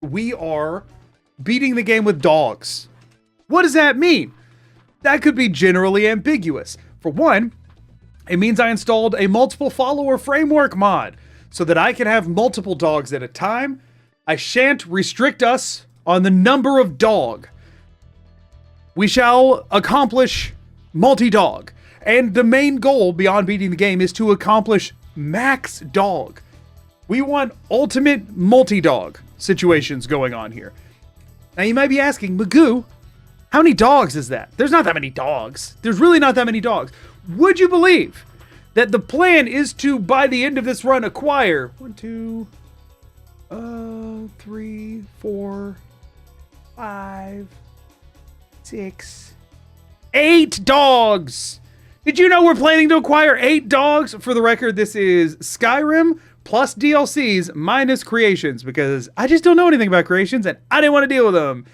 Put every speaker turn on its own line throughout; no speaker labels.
we are beating the game with dogs. What does that mean? That could be generally ambiguous. For one, it means I installed a multiple follower framework mod so that I can have multiple dogs at a time. I shan't restrict us on the number of dog. We shall accomplish multi-dog. And the main goal beyond beating the game is to accomplish max dog. We want ultimate multi-dog situations going on here. Now you might be asking, Magoo, how many dogs is that? There's not that many dogs. There's really not that many dogs. Would you believe that the plan is to, by the end of this run, acquire 1, 2, 3, 4, 5, 6, 8 dogs? Did you know we're planning to acquire 8 dogs? For the record, this is Skyrim plus DLCs minus creations, because I just don't know anything about creations and I didn't want to deal with them.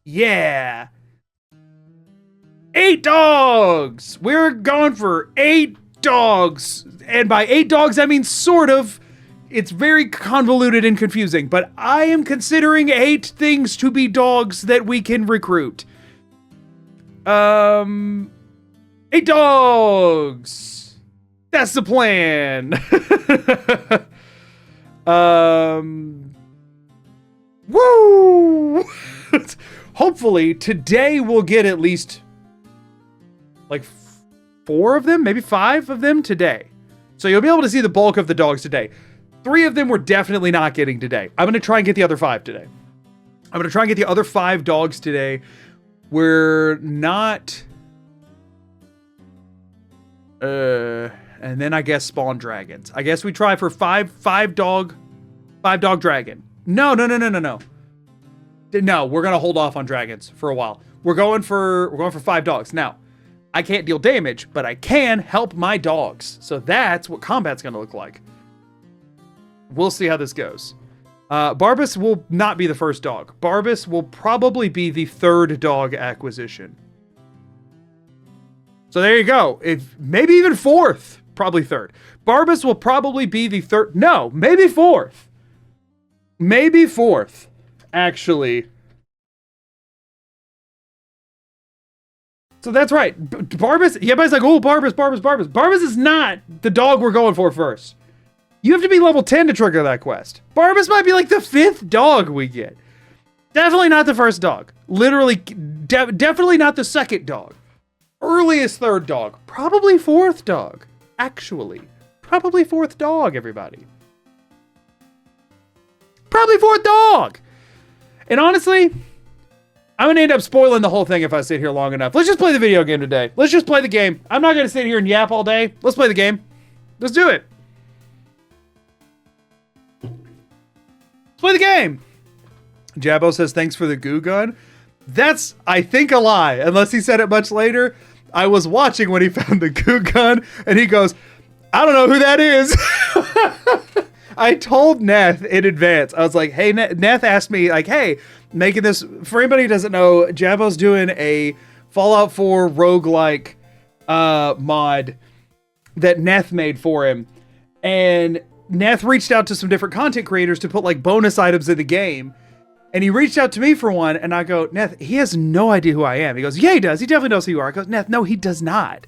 Yeah. 8 dogs! We're going for 8 dogs. And by 8 dogs, I mean sort of. It's very convoluted and confusing, but I am considering 8 things to be dogs that we can recruit. 8 dogs! That's the plan! Woo! Hopefully, today we'll get at least like 4 of them, maybe 5 of them today. So you'll be able to see the bulk of the dogs today. 3 of them we're definitely not getting today. I'm going to try and get the other 5 today. I'm going to try and get the other 5 dogs today. We're not... and then I guess spawn dragons. I guess we try for 5 dog dragon. No. No, we're going to hold off on dragons for a while. We're going for 5 dogs. Now, I can't deal damage, but I can help my dogs. So that's what combat's going to look like. We'll see how this goes. Barbas will not be the first dog. Barbas will probably be the 3rd dog acquisition. So there you go. Maybe even 4th. Probably 3rd. Barbas will probably be the 3rd. No, maybe 4th. Maybe 4th. Actually. So that's right. Barbas. Yeah, everybody's like, oh, Barbas. Barbas is not the dog we're going for first. You have to be level 10 to trigger that quest. Barbas might be like the 5th dog we get. Definitely not the first dog. Literally, definitely not the 2nd dog. Earliest 3rd dog. Probably 4th dog. Actually. Probably 4th dog, everybody. Probably 4th dog! And honestly, I'm gonna end up spoiling the whole thing if I sit here long enough. Let's just play the video game today. Let's just play the game. I'm not gonna sit here and yap all day. Let's play the game. Let's do it. Let's play the game. Jabbo says, thanks for the goo gun. That's, I think, a lie, unless he said it much later. I was watching when he found the goo gun, and he goes, I don't know who that is. I told Neth in advance. I was like, hey, Neth asked me, like, hey, making this, for anybody who doesn't know, Jabbo's doing a Fallout 4 roguelike mod that Neth made for him. And Neth reached out to some different content creators to put like bonus items in the game. And he reached out to me for one, and I go, Neth, he has no idea who I am. He goes, yeah, he does. He definitely knows who you are. I go, Neth, no, he does not.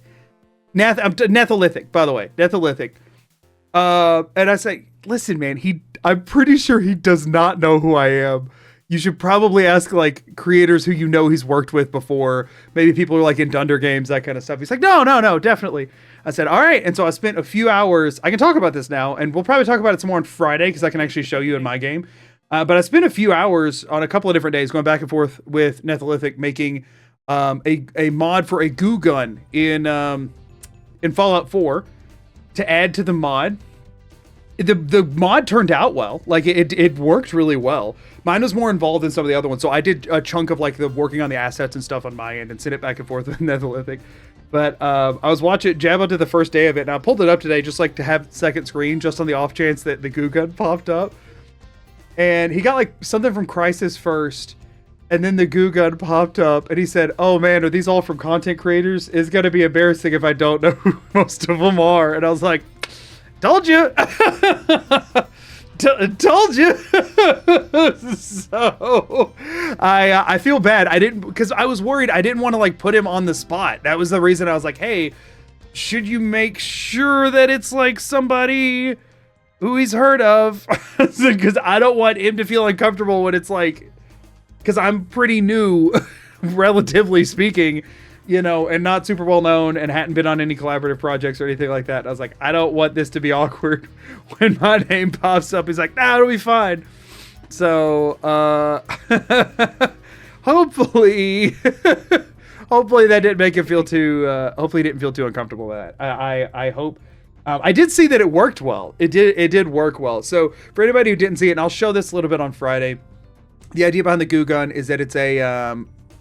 Neth, I'm Netholithic, by the way. Netholithic. And I say, listen, man, I'm pretty sure he does not know who I am. You should probably ask like creators who you know he's worked with before. Maybe people who are like in Dunder Games, that kind of stuff. He's like, no, definitely. I said, all right. And so I spent a few hours. I can talk about this now, and we'll probably talk about it some more on Friday because I can actually show you in my game. But I spent a few hours on a couple of different days going back and forth with Netholithic making a mod for a goo gun in Fallout 4 to add to the mod. The mod turned out well. Like it worked really well. Mine was more involved than some of the other ones. So I did a chunk of like the working on the assets and stuff on my end and sent it back and forth with Netholithic. But I was watching Jabba did the first day of it, and I pulled it up today just like to have second screen just on the off chance that the goo gun popped up. And he got like something from Crisis first, and then the goo gun popped up, and he said, oh man, are these all from content creators? It's gonna be embarrassing if I don't know who most of them are. And I was like, told you. Told you. So I feel bad. I didn't, because I was worried. I didn't want to like put him on the spot. That was the reason I was like, hey, should you make sure that it's like somebody who he's heard of? Because I don't want him to feel uncomfortable when it's like, because I'm pretty new, relatively speaking, you know, and not super well known and hadn't been on any collaborative projects or anything like that. And I was like, I don't want this to be awkward when my name pops up. He's like, nah, it'll be fine. So, hopefully, hopefully that didn't make him feel too, hopefully he didn't feel too uncomfortable with that. I hope. I did see that it worked well. It did work well. So for anybody who didn't see it, and I'll show this a little bit on Friday, the idea behind the goo gun is that it's a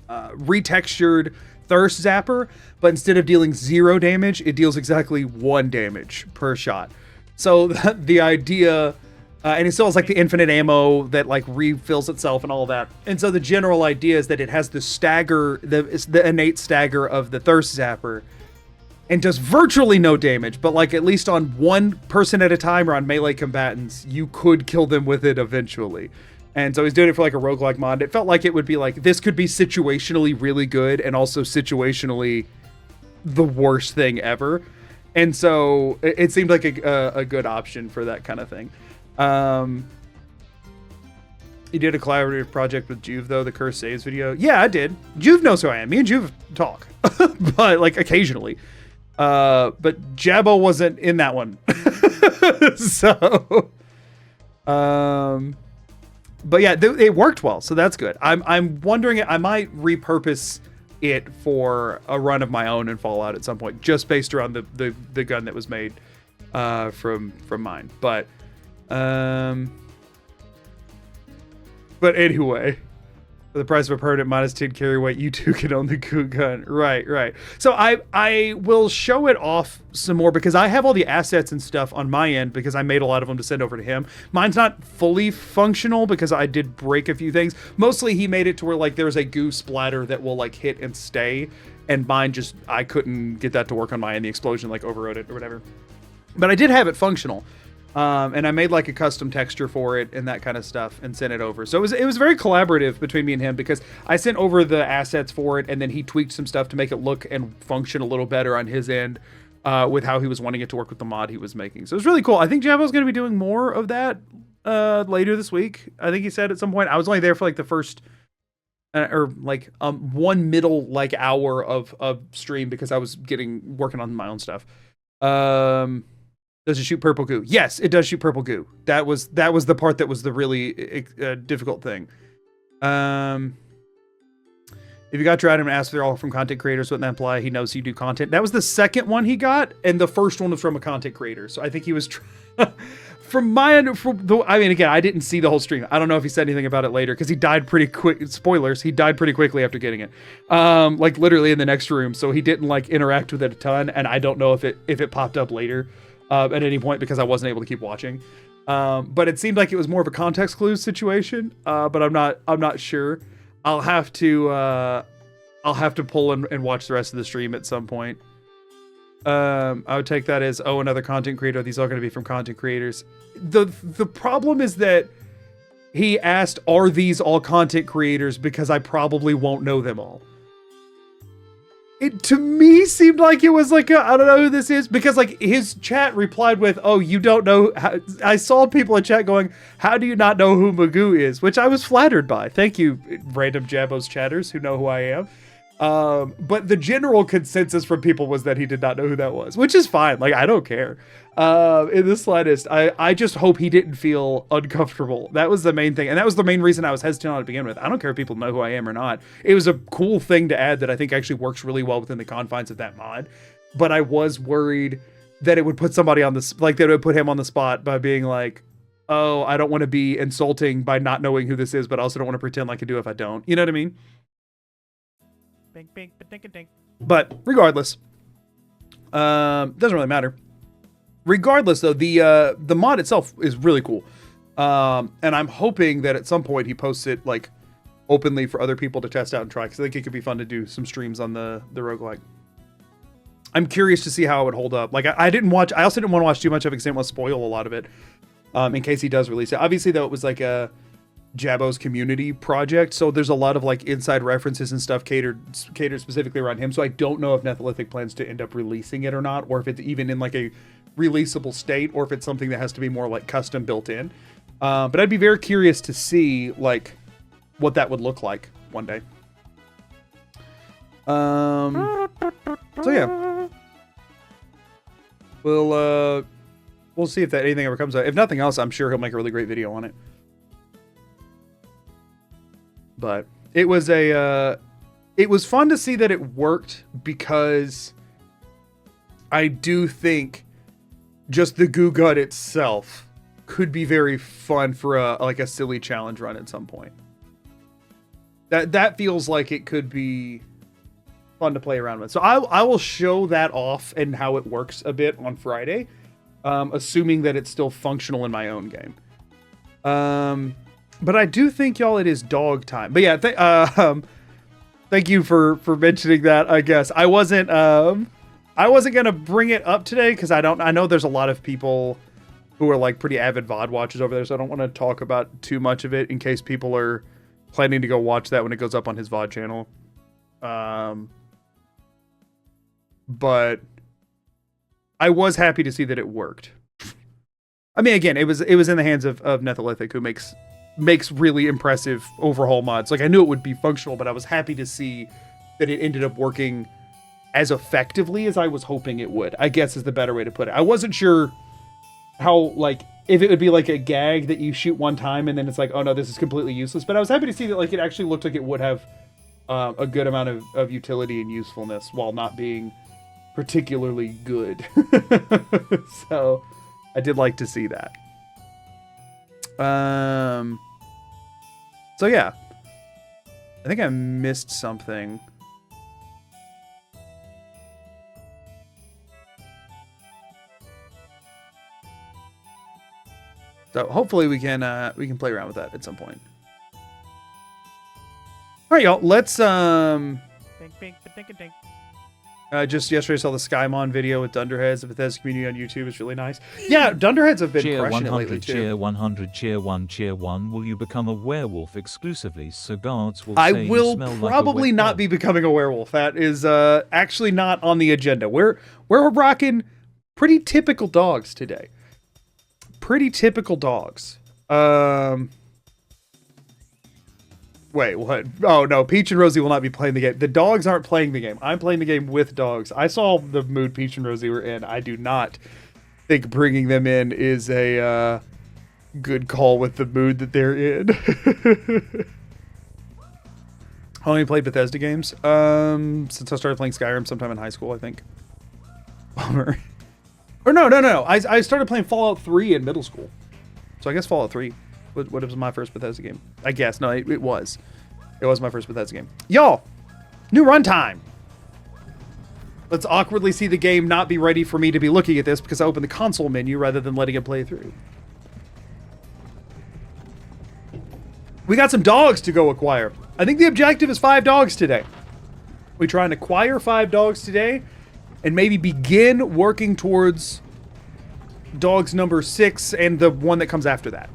retextured thirst zapper, but instead of dealing 0 damage, it deals exactly 1 damage per shot. So the idea, and it still has like the infinite ammo that like refills itself and all that. And so the general idea is that it has the stagger, the innate stagger of the thirst zapper, and does virtually no damage, but like at least on one person at a time or on melee combatants, you could kill them with it eventually. And so he's doing it for like a roguelike mod. It felt like it would be like, this could be situationally really good and also situationally the worst thing ever. And so it seemed like a good option for that kind of thing. You did a collaborative project with Juve though, the Curse Saves video. Yeah, I did. Juve knows who I am. Me and Juve talk, but like occasionally. But Jabbo wasn't in that one. So, but yeah, it worked well, so that's good. I'm wondering, I might repurpose it for a run of my own in Fallout at some point, just based around the gun that was made from mine. But anyway, for the price of a permanent minus 10 carry weight, you two can own the goo gun. Right. So I will show it off some more because I have all the assets and stuff on my end because I made a lot of them to send over to him. Mine's not fully functional because I did break a few things. Mostly he made it to where like there's a goo splatter that will like hit and stay, and mine just, I couldn't get that to work on my end. The explosion like overrode it or whatever. But I did have it functional. And I made like a custom texture for it and that kind of stuff and sent it over. So it was very collaborative between me and him because I sent over the assets for it and then he tweaked some stuff to make it look and function a little better on his end with how he was wanting it to work with the mod he was making. So it was really cool. I think Jabbo's going to be doing more of that later this week. I think he said at some point. I was only there for like the first or like one middle like hour of stream because I was working on my own stuff. Does it shoot purple goo? Yes, it does shoot purple goo. That was the part that was the really difficult thing. If you got your item and asked if they're all from content creators, wouldn't that imply he knows you do content? That was the second one he got, and the first one was from a content creator. So I think he was from my end. I mean, again, I didn't see the whole stream. I don't know if he said anything about it later because he died pretty quick. Spoilers: he died pretty quickly after getting it, like literally in the next room. So he didn't like interact with it a ton, and I don't know if it popped up later. At any point because I wasn't able to keep watching, but it seemed like it was more of a context clues situation. But I'm not sure. I'll have to pull and watch the rest of the stream at some point. I would take that as another content creator. These are going to be from content creators. The problem is that he asked, "Are these all content creators?" Because I probably won't know them all. It to me seemed like it was like I don't know who this is because like his chat replied with, "Oh, you don't know." I saw people in chat going, "How do you not know who Magoo is?" Which I was flattered by. Thank you, random Jabbo's chatters who know who I am. But the general consensus from people was that he did not know who that was, which is fine. Like I don't care in the slightest. I just hope he didn't feel uncomfortable. That was the main thing, and that was the main reason I was hesitant on it to begin with. I don't care if people know who I am or not. It was a cool thing to add that I think actually works really well within the confines of that mod. But I was worried that it would put somebody on this, like that it would put him on the spot by being like, "Oh, I don't want to be insulting by not knowing who this is, but I also don't want to pretend like I do if I don't." You know what I mean? But regardless, doesn't really matter. Regardless, though, the mod itself is really cool, and I'm hoping that at some point he posts it like openly for other people to test out and try, because I think it could be fun to do some streams on the roguelike. I'm curious to see how it would hold up. Like I also didn't want to watch too much of it because I didn't want to spoil a lot of it. in case he does release it. Obviously, though, it was like a Jabo's community project, so there's a lot of like inside references and stuff catered specifically around him. So I don't know if Netholithic plans to end up releasing it or not, or if it's even in like a releasable state, or if it's something that has to be more like custom built in. But I'd be very curious to see like what that would look like one day. So yeah, we'll see if that anything ever comes out. If nothing else, I'm sure he'll make a really great video on it. But it was fun to see that it worked, because I do think just the Goo Gun itself could be very fun for a silly challenge run at some point. That feels like it could be fun to play around with. So I will show that off and how it works a bit on Friday, assuming that it's still functional in my own game. But I do think, y'all, it is dog time. But yeah, thank you for mentioning that. I guess I wasn't gonna bring it up today because I know there's a lot of people who are like pretty avid VOD watchers over there, so I don't want to talk about too much of it in case people are planning to go watch that when it goes up on his VOD channel. But I was happy to see that it worked. I mean, again, it was in the hands of Netholithic, who makes really impressive overhaul mods. Like, I knew it would be functional, but I was happy to see that it ended up working as effectively as I was hoping it would, I guess is the better way to put it. I wasn't sure how, like, if it would be like a gag that you shoot one time and then it's like, oh no, this is completely useless. But I was happy to see that, like, it actually looked like it would have a good amount of utility and usefulness while not being particularly good. So I did like to see that. So yeah, I think I missed something. So hopefully we can play around with that at some point. All right, y'all. Let's just yesterday saw the Skymon video with Dunderheads. The Bethesda community on YouTube is really nice. Yeah, Dunderheads have been crushing it lately too.
Cheer 100, cheer 1, cheer 1. Will you become a werewolf exclusively so guards will
I
say
will
you smell
probably
like a
not
wet
be becoming a werewolf. That is actually not on the agenda. We're rocking pretty typical dogs today. Pretty typical dogs. Wait, what? Oh, no. Peach and Rosie will not be playing the game. The dogs aren't playing the game. I'm playing the game with dogs. I saw the mood Peach and Rosie were in. I do not think bringing them in is a good call with the mood that they're in. How many played Bethesda games? Since I started playing Skyrim sometime in high school, I think. Bummer. Or no. I started playing Fallout 3 in middle school. So I guess Fallout 3. What was my first Bethesda game? I guess. No, it was. It was my first Bethesda game. Y'all, new runtime. Let's awkwardly see the game not be ready for me to be looking at this because I opened the console menu rather than letting it play through. We got some dogs to go acquire. I think the objective is 5 dogs today. We try and acquire 5 dogs today and maybe begin working towards dogs number 6 and the one that comes after that.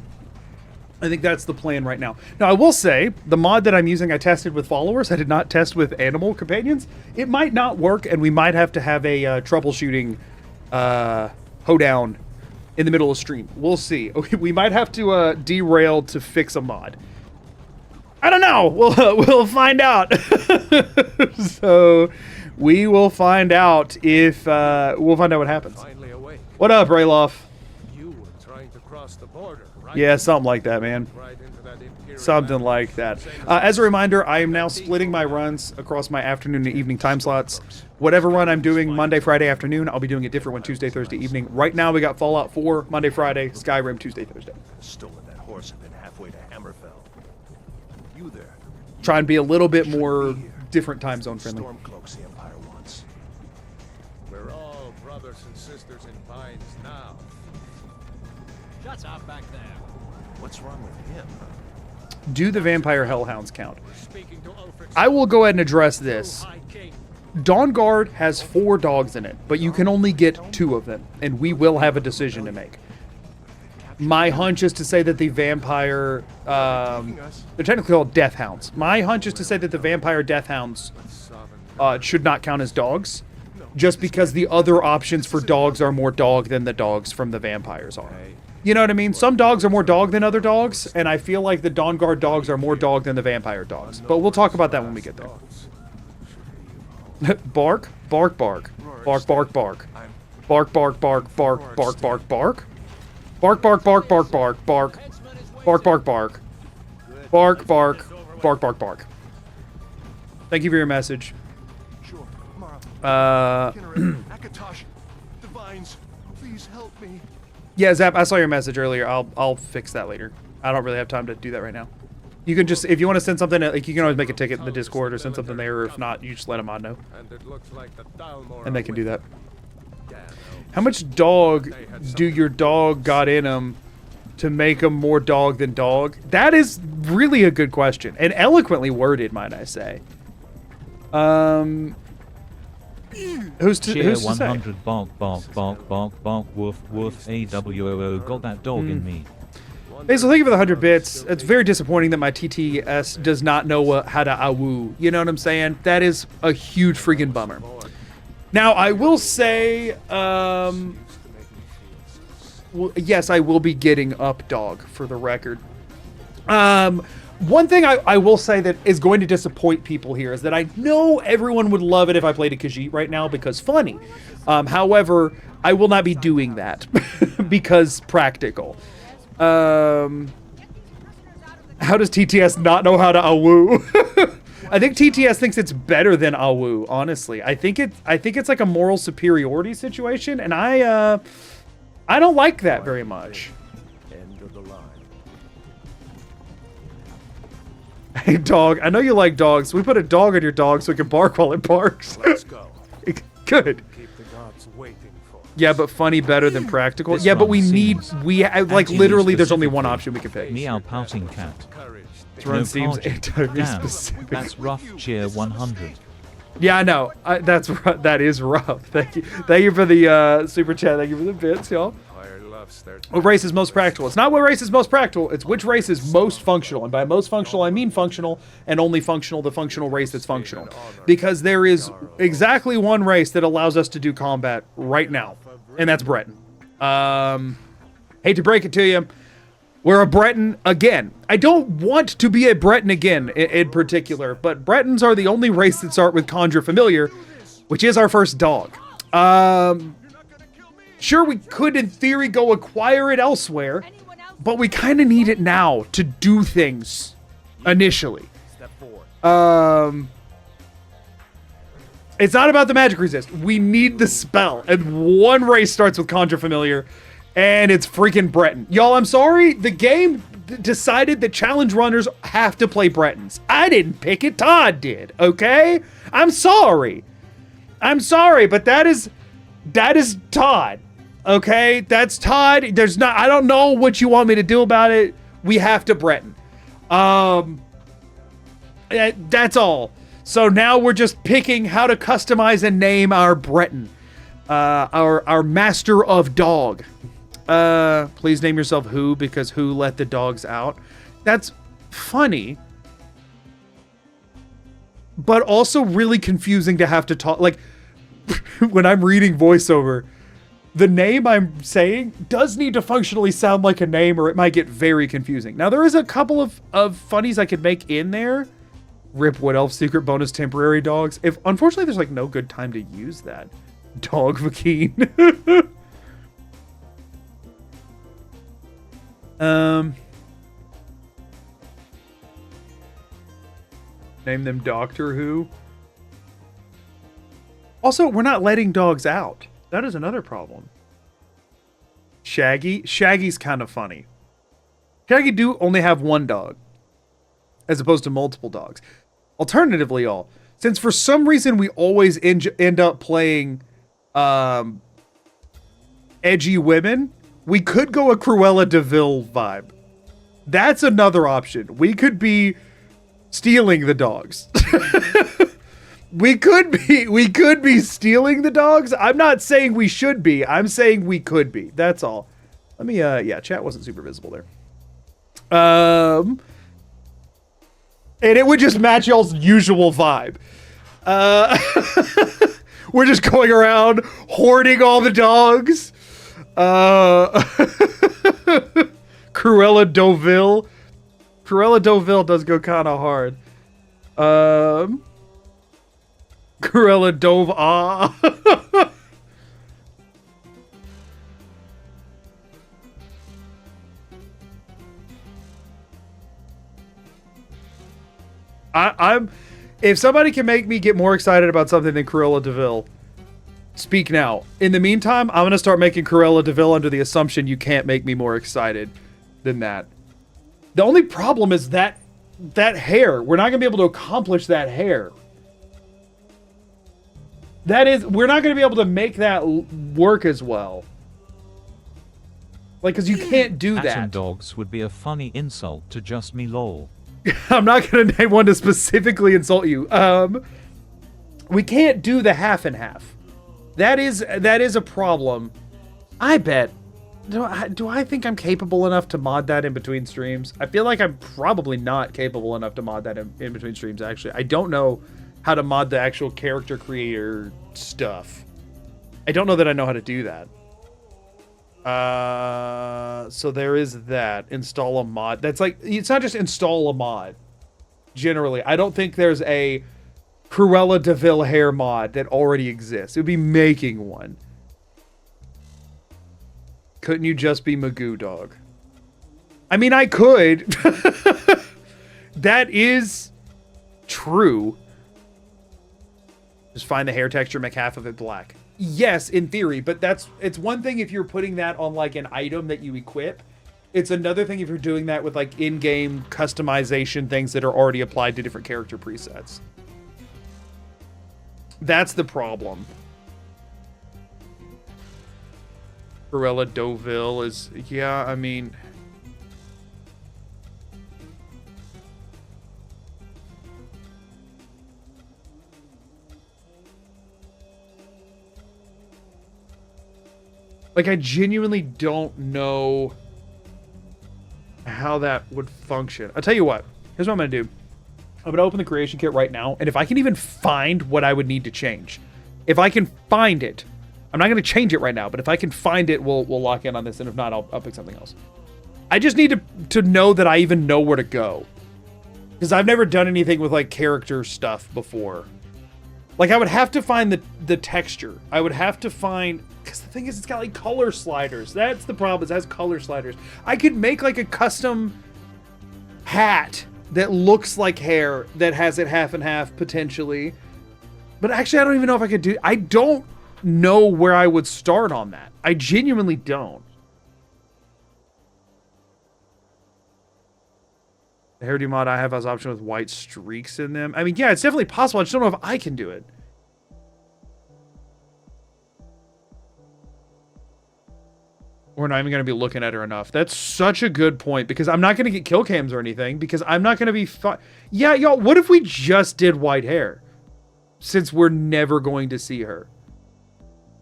I think that's the plan right now. Now, I will say, the mod that I'm using, I tested with followers. I did not test with animal companions. It might not work, and we might have to have a troubleshooting hoedown in the middle of stream. We'll see. We might have to derail to fix a mod. I don't know. We'll find out. So, we will find out if we'll find out what happens. What up, Rayloff?
You were trying to cross the border.
Yeah, something like that, man. Something like that. As a reminder, I am now splitting my runs across my afternoon and evening time slots. Whatever run I'm doing Monday, Friday afternoon, I'll be doing a different one Tuesday, Thursday evening. Right now, we got Fallout 4, Monday, Friday, Skyrim, Tuesday, Thursday.
Stolen that horse and been halfway to Hammerfell. You there?
Try and be a little bit more different time zone friendly.
Stormcloaks the Empire wants. We're all brothers and sisters in binds now.
Shut up back there.
What's wrong with him?
Do the vampire hellhounds count? I will go ahead and address this. Dawn Guard has 4 dogs in it, but you can only get 2 of them, and we will have a decision to make. My hunch is to say that the vampire, they're technically called death hounds. My hunch is to say that the vampire death hounds should not count as dogs, just because the other options for dogs are more dog than the dogs from the vampires are. You know what I mean? Some dogs are more dog than other dogs, and I feel like the Dawnguard dogs are more dog than the vampire dogs. But we'll talk about that when we get there. Bark, bark, bark. Bark, bark, bark. Bark, bark, bark, bark, bark, bark, bark. Bark, bark, bark, bark, bark, bark. Bark, bark, bark. Bark, bark, bark, bark, bark. Thank you for your message.
Sure, Mara. Akatosh, Divines, please help me.
Yeah, Zap, I saw your message earlier. I'll fix that later. I don't really have time to do that right now. You can just, if you want to send something, like you can always make a ticket in the Discord or send something there, or if not, you just let Ahmad know. And they can do that. How much dog do your dog got in them to make them more dog than dog? That is really a good question. And eloquently worded, might I say. Who's to
Cheer
say?
100 bark bark bark bark bark woof woof AWOO got that dog in me.
Basil, thank you for the 100 bits. It's very disappointing that my TTS does not know how to awoo. You know what I'm saying? That is a huge freaking bummer. Now, I will say, well, yes, I will be getting up dog, for the record. One thing I will say that is going to disappoint people here is that I know everyone would love it if I played a Khajiit right now because funny. However, I will not be doing that because practical. How does TTS not know how to awoo? I think TTS thinks it's better than awoo, honestly. I think it's like a moral superiority situation, and I don't like that very much.
End of the line.
Hey dog, I know you like dogs. We put a dog on your dog so it can bark while it barks.
Let's go.
Good.
Keep the gods waiting for us.
Yeah, but funny better than practical.
This
Yeah, but
one
we need
seems
like literally there's only one option we can pick.
Meow pouting cat.
Courage.
This run seems
Cardi.
entirely
Damn,
specific.
that's rough. Cheer 100.
Yeah, I know. That is rough. Thank you for the super chat. Thank you for the bits, y'all.
Fire loves their
What race is most practical? It's not what race is most practical. It's which race is most functional. And by most functional, I mean functional, and only functional, the functional race that's functional. Because there is exactly one race that allows us to do combat right now, and that's Breton. Hate to break it to you. We're a Breton again. I don't want to be a Breton again in particular, but Bretons are the only race that start with Conjure Familiar, which is our first dog. Sure, we could, in theory, go acquire it elsewhere, but we kind of need it now to do things initially.
step forward.
It's not about the magic resist. We need the spell, and one race starts with Conjure Familiar, and it's freaking Breton. Y'all, I'm sorry, the game decided that challenge runners have to play Bretons. I didn't pick it, Todd did, okay? I'm sorry, but that is Todd. Okay, that's Todd. I don't know what you want me to do about it. We have to Breton. That's all. So now we're just picking how to customize and name our Breton. Our master of dog. Please name yourself Who, because Who let the dogs out. That's funny. But also really confusing to have to talk. Like, when I'm reading voiceover, the name I'm saying does need to functionally sound like a name, or it might get very confusing. Now, there is a couple of funnies I could make in there. Rip Wood Elf secret bonus temporary dogs. Unfortunately, there's like no good time to use that. Dog Vakeen. Name them Doctor Who. Also, we're not letting dogs out. That is another problem. Shaggy. Shaggy's kind of funny. Shaggy do only have one dog, as opposed to multiple dogs. Alternatively, y'all, since for some reason we always end up playing edgy women, we could go a Cruella de Vil vibe. That's another option. We could be stealing the dogs. We could be stealing the dogs. I'm not saying we should be. I'm saying we could be. That's all. Let me, yeah, chat wasn't super visible there. And it would just match y'all's usual vibe. We're just going around hoarding all the dogs. Cruella Deauville. Cruella Deauville does go kind of hard. Cruella Dove I'm if somebody can make me get more excited about something than Cruella DeVille, speak now. In the meantime, I'm gonna start making Cruella DeVille under the assumption you can't make me more excited than that. The only problem is that hair. We're not gonna be able to accomplish that hair. We're not gonna be able to make that work as well. Like, cause you can't do that.
Atom dogs would be a funny insult to just me, lol.
I'm not going to name one to specifically insult you. We can't do the half and half. That is a problem. I bet. Do I think I'm capable enough to mod that in between streams? I feel like I'm probably not capable enough to mod that in between streams, actually. I don't know how to mod the actual character creator stuff. I don't know that I know how to do that. So there is that. Install a mod. That's like, it's not just install a mod. Generally, I don't think there's a Cruella DeVille hair mod that already exists. It would be making one. Couldn't you just be MAGOOdog? I mean, I could. That is true. Just find the hair texture, make half of it black. Yes, in theory, but it's one thing if you're putting that on like an item that you equip. It's another thing if you're doing that with like in-game customization things that are already applied to different character presets. That's the problem. Cruella Deauville is, yeah, I mean... Like, I genuinely don't know how that would function. I'll tell you what. Here's what I'm going to do. I'm going to open the creation kit right now, and if I can even find what I would need to change. If I can find it. I'm not going to change it right now, but if I can find it, we'll lock in on this, and if not, I'll pick something else. I just need to know that I even know where to go. Because I've never done anything with, like, character stuff before. Like, I would have to find the texture. I would have to find... Because the thing is, it's got, like, color sliders. That's the problem. It has color sliders. I could make, like, a custom hat that looks like hair that has it half and half, potentially. But actually, I don't even know if I could do... I don't know where I would start on that. I genuinely don't. The hairdo mod I have has option with white streaks in them. I mean, yeah, it's definitely possible. I just don't know if I can do it. We're not even going to be looking at her enough. That's such a good point, because I'm not going to get kill cams or anything, because I'm not going to be... Yeah, y'all, what if we just did white hair? Since we're never going to see her.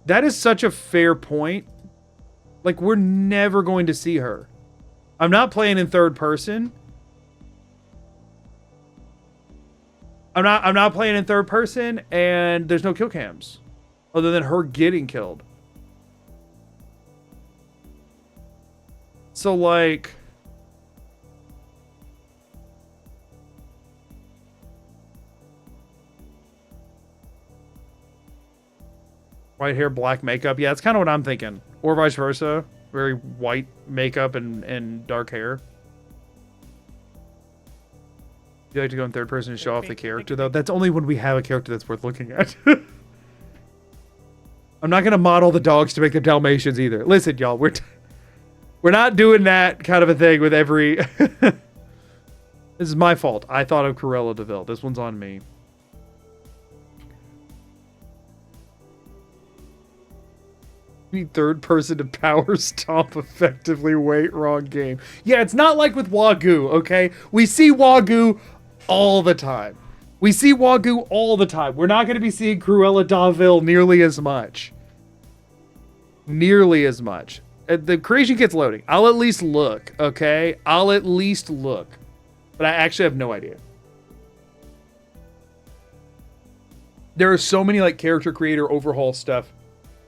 That is such a fair point. Like, we're never going to see her. I'm not playing in third person. I'm not playing in third person, and there's no kill cams. Other than her getting killed. So, like... White hair, black makeup. Yeah, that's kind of what I'm thinking. Or vice versa. Very white makeup and dark hair. You like to go in third person to show off the character, though? That's only when we have a character that's worth looking at. I'm not going to model the dogs to make them Dalmatians either. Listen, y'all, we're not doing that kind of a thing with every... This is my fault. I thought of Cruella DeVille. This one's on me. You need third person to power stomp effectively. Wait, wrong game. Yeah, it's not like with Wagyu, okay? We see Wagyu all the time. We see Wagyu all the time. We're not going to be seeing Cruella DeVille nearly as much. Nearly as much. The creation kit's loading. I'll at least look, okay? I'll at least look. But I actually have no idea. There are so many like character creator overhaul stuff,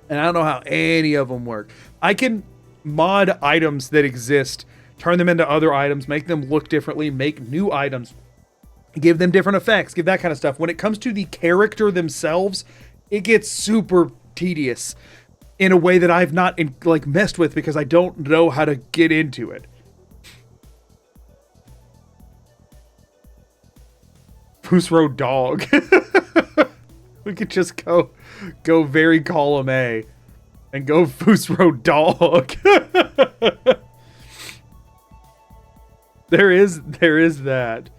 and I don't know how any of them work. I can mod items that exist, turn them into other items, make them look differently, make new items, give them different effects, give that kind of stuff. When it comes to the character themselves, it gets super tedious in a way that I've not messed with because I don't know how to get into it. Foos Road Dog. We could just go very column A and go Foos Road Dog. There is that.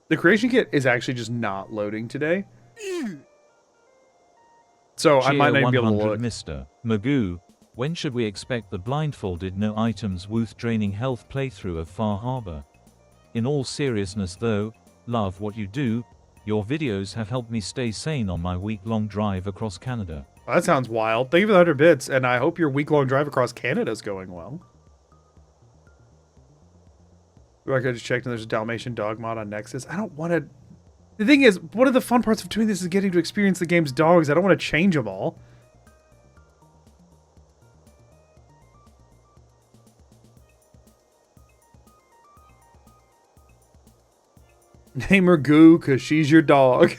The creation kit is actually just not loading today. So I might not be able to look.
Mr. Magoo, when should we expect the blindfolded no items Wooth draining health playthrough of Far Harbor? In all seriousness though, love what you do. Your videos have helped me stay sane on my week-long drive across Canada.
Well, that sounds wild. Thank you for the 100 bits, and I hope your week-long drive across Canada is going well. I could just check and there's a Dalmatian dog mod on Nexus. I don't want to... The thing is, one of the fun parts of doing this is getting to experience the game's dogs. I don't want to change them all. Name her Goo, because she's your dog.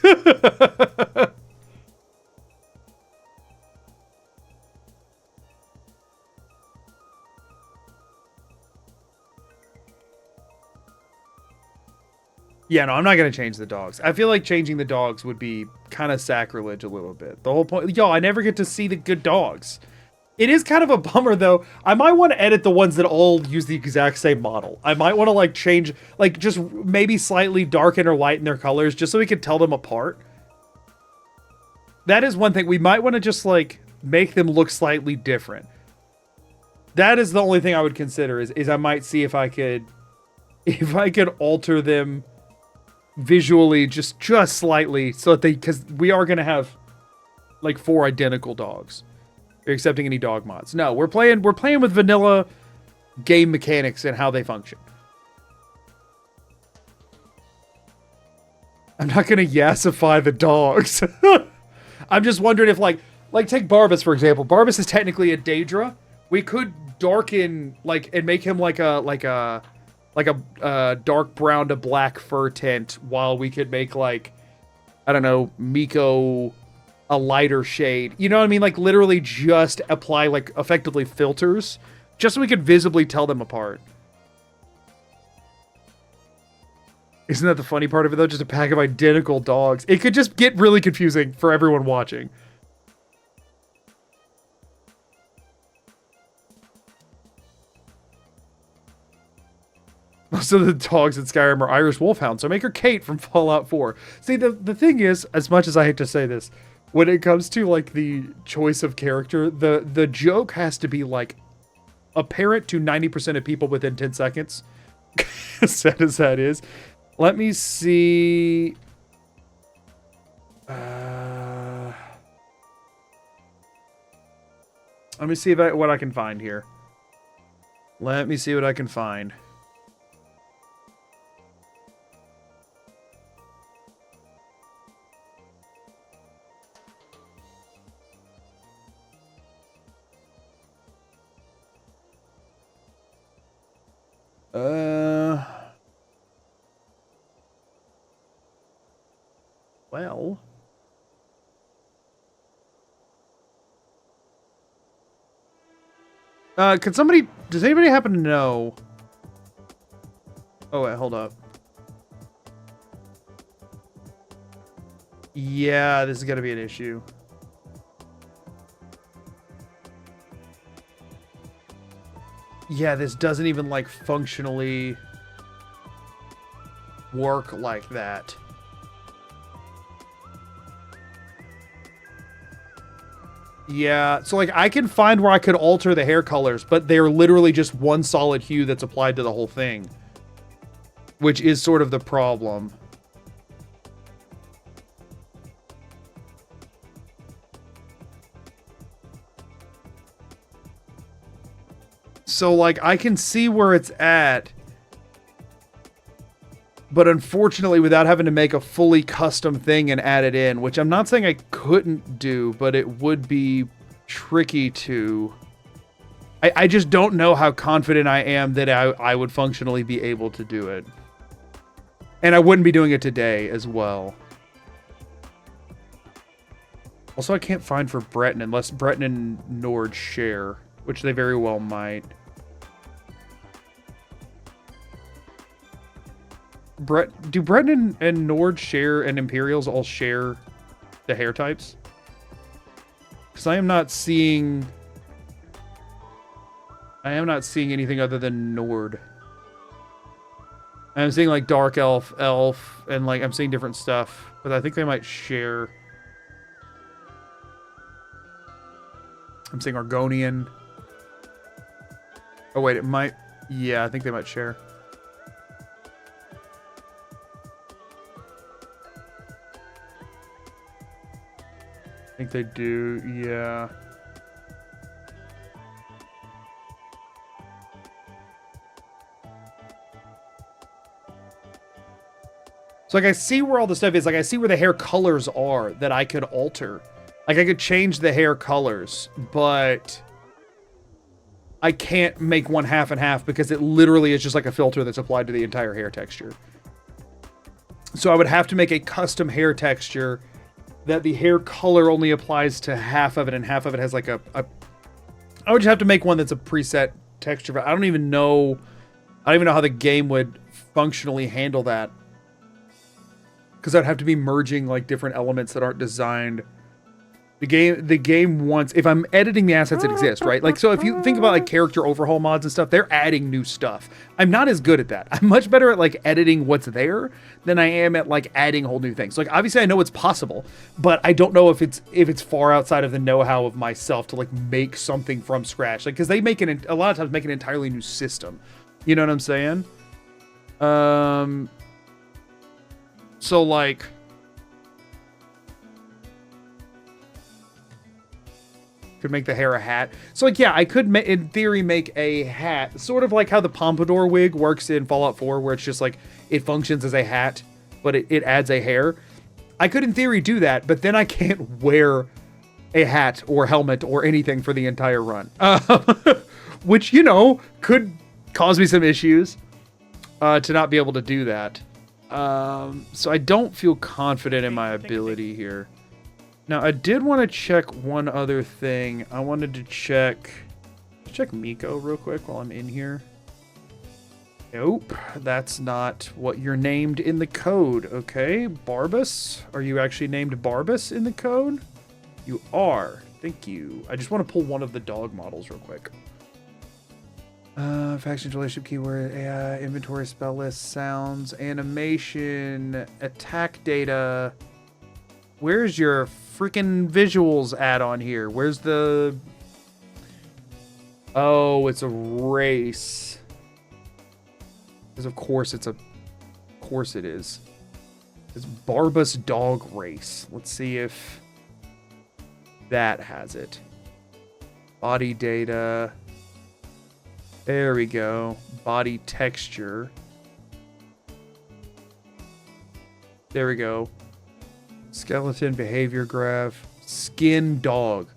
Yeah, no, I'm not going to change the dogs. I feel like changing the dogs would be kind of sacrilege a little bit. The whole point... Yo, I never get to see the good dogs. It is kind of a bummer, though. I might want to edit the ones that all use the exact same model. I might want to, like, change... Like, just maybe slightly darken or lighten their colors just so we can tell them apart. That is one thing. We might want to just, like, make them look slightly different. That is the only thing I would consider, is I might see if I could... If I could alter them... visually just slightly so that because we are going to have like 4 identical dogs. You're accepting any dog mods. No, we're playing with vanilla game mechanics and how they function. I'm not going to yassify the dogs. I'm just wondering if like take Barbas for example. Barbas is technically a Daedra. We could darken and make him like a dark brown to black fur tint, while we could make I don't know, Miko a lighter shade. You know what I mean? Like literally just apply effectively filters just so we could visibly tell them apart. Isn't that the funny part of it though? Just a pack of identical dogs. It could just get really confusing for everyone watching. Most of the dogs in Skyrim are Irish Wolfhounds, so make her Kate from Fallout 4. See, the thing is, as much as I hate to say this, when it comes to, the choice of character, the joke has to be, apparent to 90% of people within 10 seconds. As sad as that is. Let me see... let me see what I can find here. Let me see what I can find. Well. Does anybody happen to know? Oh, wait, hold up. Yeah, this is gonna be an issue. Yeah, this doesn't even, functionally work like that. Yeah, so like I can find where I could alter the hair colors, but they're literally just one solid hue that's applied to the whole thing, which is sort of the problem. So like I can see where it's at, but unfortunately without having to make a fully custom thing and add it in, which I'm not saying I couldn't do, but it would be tricky to. I just don't know how confident I am that I would functionally be able to do it. And I wouldn't be doing it today as well. Also, I can't find for Breton unless Breton and Nord share, which they very well might. Do Breton and Nord share and Imperials all share the hair types? Because I am not seeing anything other than Nord. I'm seeing like Dark Elf, Elf, and like I'm seeing different stuff, but I think they might share. I'm seeing Argonian. Oh wait, it might. Yeah, I think they might share. I think they do, yeah. So like I see where all the stuff is. Like I see where the hair colors are that I could alter. Like I could change the hair colors, but I can't make one half and half because it literally is just like a filter that's applied to the entire hair texture. So I would have to make a custom hair texture that the hair color only applies to half of it, and half of it has like a I would just have to make one that's a preset texture. I don't even know how the game would functionally handle that. Because I'd have to be merging like different elements that aren't designed. The game wants, if I'm editing the assets that exist, right? Like, so if you think about like character overhaul mods and stuff, they're adding new stuff. I'm not as good at that. I'm much better at like editing what's there than I am at like adding whole new things. Like, obviously I know it's possible, but I don't know if it's far outside of the know-how of myself to like make something from scratch. Like, because they make a lot of times make an entirely new system. You know what I'm saying? So like, could make the hair a hat. So like, yeah, I could in theory make a hat, sort of like how the pompadour wig works in Fallout 4, where it's just like it functions as a hat, but it adds a hair. I could in theory do that, but then I can't wear a hat or helmet or anything for the entire run, which, you know, could cause me some issues to not be able to do that. So I don't feel confident in my ability here. Now, I did want to check one other thing. I wanted to check Miko real quick while I'm in here. Nope, that's not what you're named in the code. Okay, Barbas. Are you actually named Barbas in the code? You are. Thank you. I just want to pull one of the dog models real quick. Factions, relationship, keyword, AI, inventory, spell list, sounds, animation, attack data. Where's your freaking visuals add-on here? Where's the... Oh, it's a race. Because of course it's a... Of course it is. It's Barbas Dog Race. Let's see if that has it. Body data. There we go. Body texture. There we go. Skeleton, behavior graph, skin dog.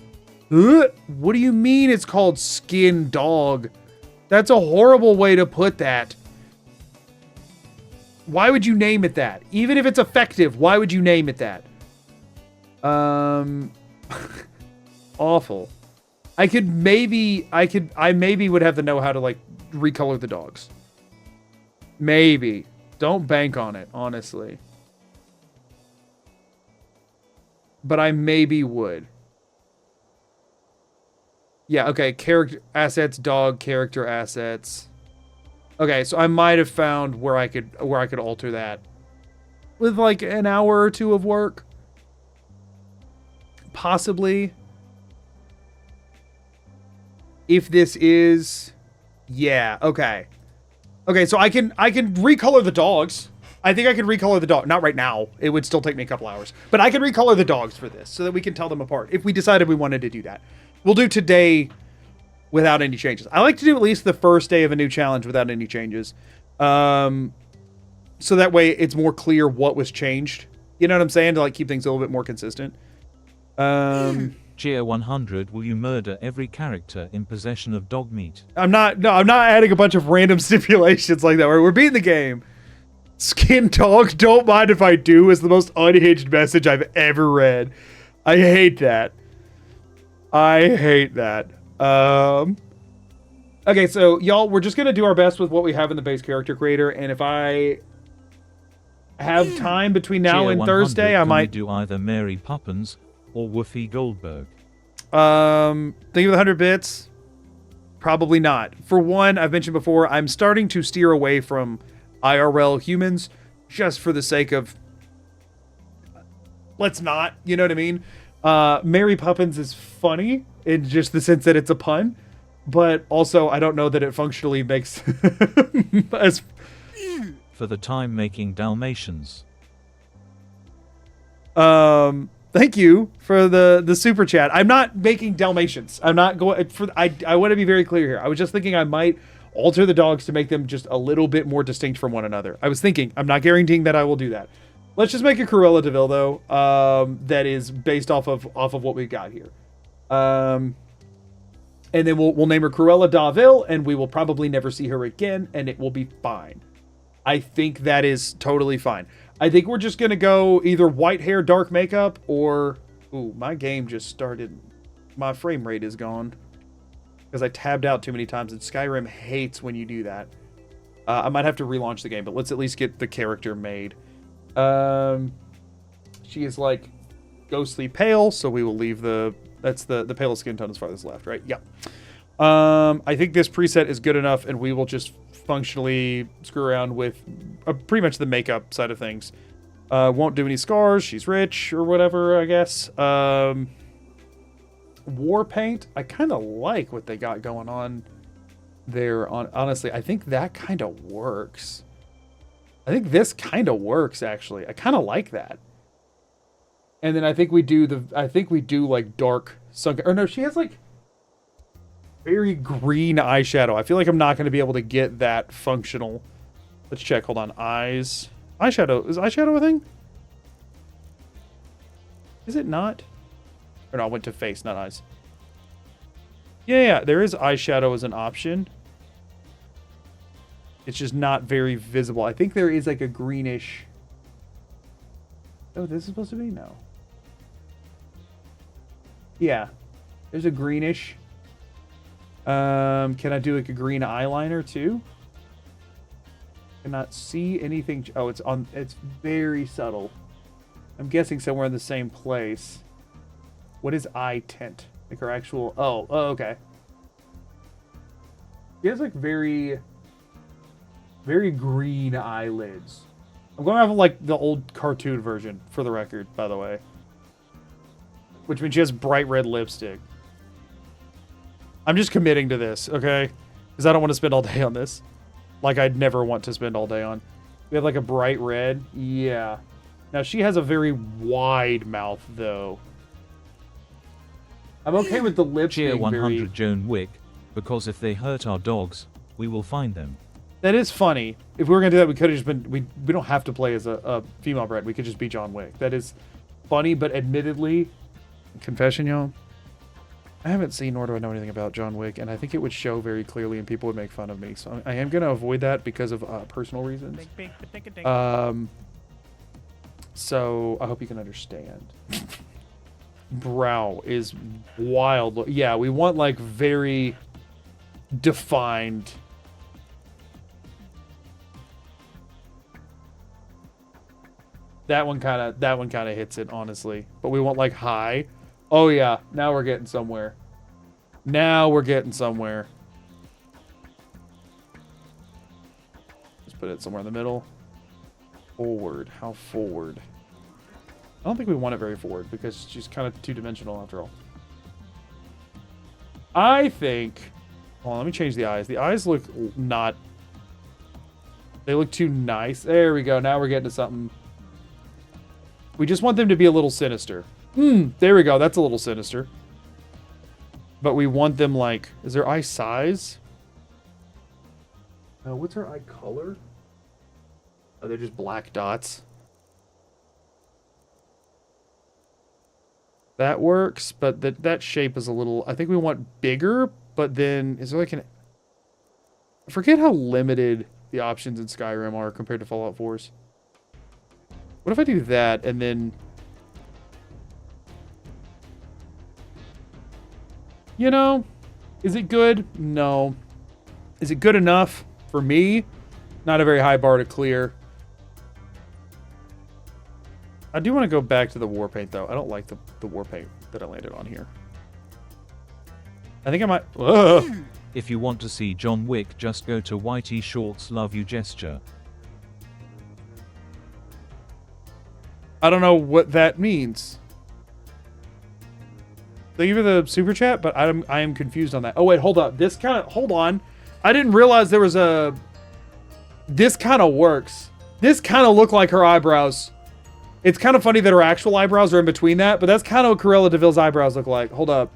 What do you mean it's called skin dog? That's a horrible way to put that. Why would you name it that? Even if it's effective, why would you name it that? Awful. I maybe would have to know how to like recolor the dogs. Maybe. Don't bank on it, honestly. But I maybe would. Yeah, okay. Character assets, dog, character assets. Okay, so I might have found where I could alter that with like an hour or two of work. Possibly. if this is, yeah, okay. Okay, so I can recolor the dogs. I think I can recolor the dog. Not right now. It would still take me a couple hours. But I can recolor the dogs for this so that we can tell them apart if we decided we wanted to do that. We'll do today without any changes. I like to do at least the first day of a new challenge without any changes. So that way it's more clear what was changed. You know what I'm saying? To like keep things a little bit more consistent.
Gia 100, will you murder every character in possession of dog meat?
I'm not adding a bunch of random stipulations like that. We're beating the game. Skin dog, don't mind if I do, is the most unhinged message I've ever read. I hate that. I hate that. Okay, so y'all, we're just gonna do our best with what we have in the base character creator, and if I have time between now
Gia
and
100,
Thursday, I
can we
might
do either Mary Poppins or Whoopi Goldberg.
think of the 100 bits. Probably not. For one, I've mentioned before, I'm starting to steer away from IRL humans just for the sake of let's not, you know what I mean? Mary Poppins is funny in just the sense that it's a pun, but also I don't know that it functionally makes as
For the time making Dalmatians.
thank you for the super chat. I'm not making Dalmatians. I'm not going for I want to be very clear here. I was just thinking I might alter the dogs to make them just a little bit more distinct from one another. I was thinking, I'm not guaranteeing that I will do that. Let's just make a Cruella de Vil though, that is based off of what we've got here. And then we'll name her Cruella de Vil, and we will probably never see her again, and it will be fine. I think that is totally fine. I think we're just gonna go either white hair, dark makeup, or ooh, my game just started. My frame rate is gone. Because I tabbed out too many times, and Skyrim hates when you do that. I might have to relaunch the game, but let's at least get the character made. She is like ghostly pale, so we will leave that's the pale skin tone as farthest left, right? Yeah. I think this preset is good enough, and we will just functionally screw around with pretty much the makeup side of things. Won't do any scars. She's rich or whatever, I guess. War paint, I kind of like what they got going on there. Honestly, I think that kind of works. I think this kind of works, actually. I kind of like that. And then I think we do like dark sunken, or no, she has like very green eyeshadow. I feel like I'm not going to be able to get that functional. Let's check. Hold on. Eyes. Eyeshadow. Is eyeshadow a thing? Is it not? Or no, I went to face, not eyes. Yeah, there is eyeshadow as an option. It's just not very visible. I think there is like a greenish. Oh, this is supposed to be? No. Yeah. There's a greenish. Can I do like a green eyeliner too? Cannot see anything. Oh, it's very subtle. I'm guessing somewhere in the same place. What is eye tint? Like her actual... Oh, okay. She has like very green eyelids. I'm going off of like the old cartoon version, for the record, by the way. Which means she has bright red lipstick. I'm just committing to this, okay? Because I don't want to spend all day on this. Like I'd never want to spend all day on. We have like a bright red. Yeah. Now she has a very wide mouth, though. I'm okay with the lips
Cheer
being
100
very...
Joan Wick, because if they hurt our dogs, we will find them.
That is funny. If we were going to do that, we could have just been... We don't have to play as a female bred. We could just be John Wick. That is funny, but admittedly... Confession, y'all. I haven't seen nor do I know anything about John Wick, and I think it would show very clearly and people would make fun of me. So I am going to avoid that because of personal reasons. So I hope you can understand. Brow is wild. Yeah, we want like very defined. That one kind of hits it, honestly. But we want like high. Oh yeah, now we're getting somewhere. Now we're getting somewhere. Just put it somewhere in the middle. Forward. How forward? I don't think we want it very forward because she's kind of two-dimensional after all. I think Hold on, let me change the eyes. The eyes look not... They look too nice. There we go. Now we're getting to something. We just want them to be a little sinister. There we go. That's a little sinister. But we want them like... Is their eye size? What's her eye color? Oh, they're just black dots. That works, but that shape is a little... I think we want bigger, but then... Is there like an... I forget how limited the options in Skyrim are compared to Fallout 4's. What if I do that, and then... You know, is it good? No. Is it good enough for me? Not a very high bar to clear. I do want to go back to the war paint, though. I don't like the war paint that I landed on here. I think I might... Ugh.
If you want to see John Wick, just go to Whitey Shorts Love You gesture.
I don't know what that means. Thank you for the super chat, but I am confused on that. Oh, wait, hold up. This kind of... Hold on. I didn't realize there was a... This kind of works. This kind of look like her eyebrows. It's kind of funny that her actual eyebrows are in between that, but that's kind of what Cruella de Vil's eyebrows look like. Hold up.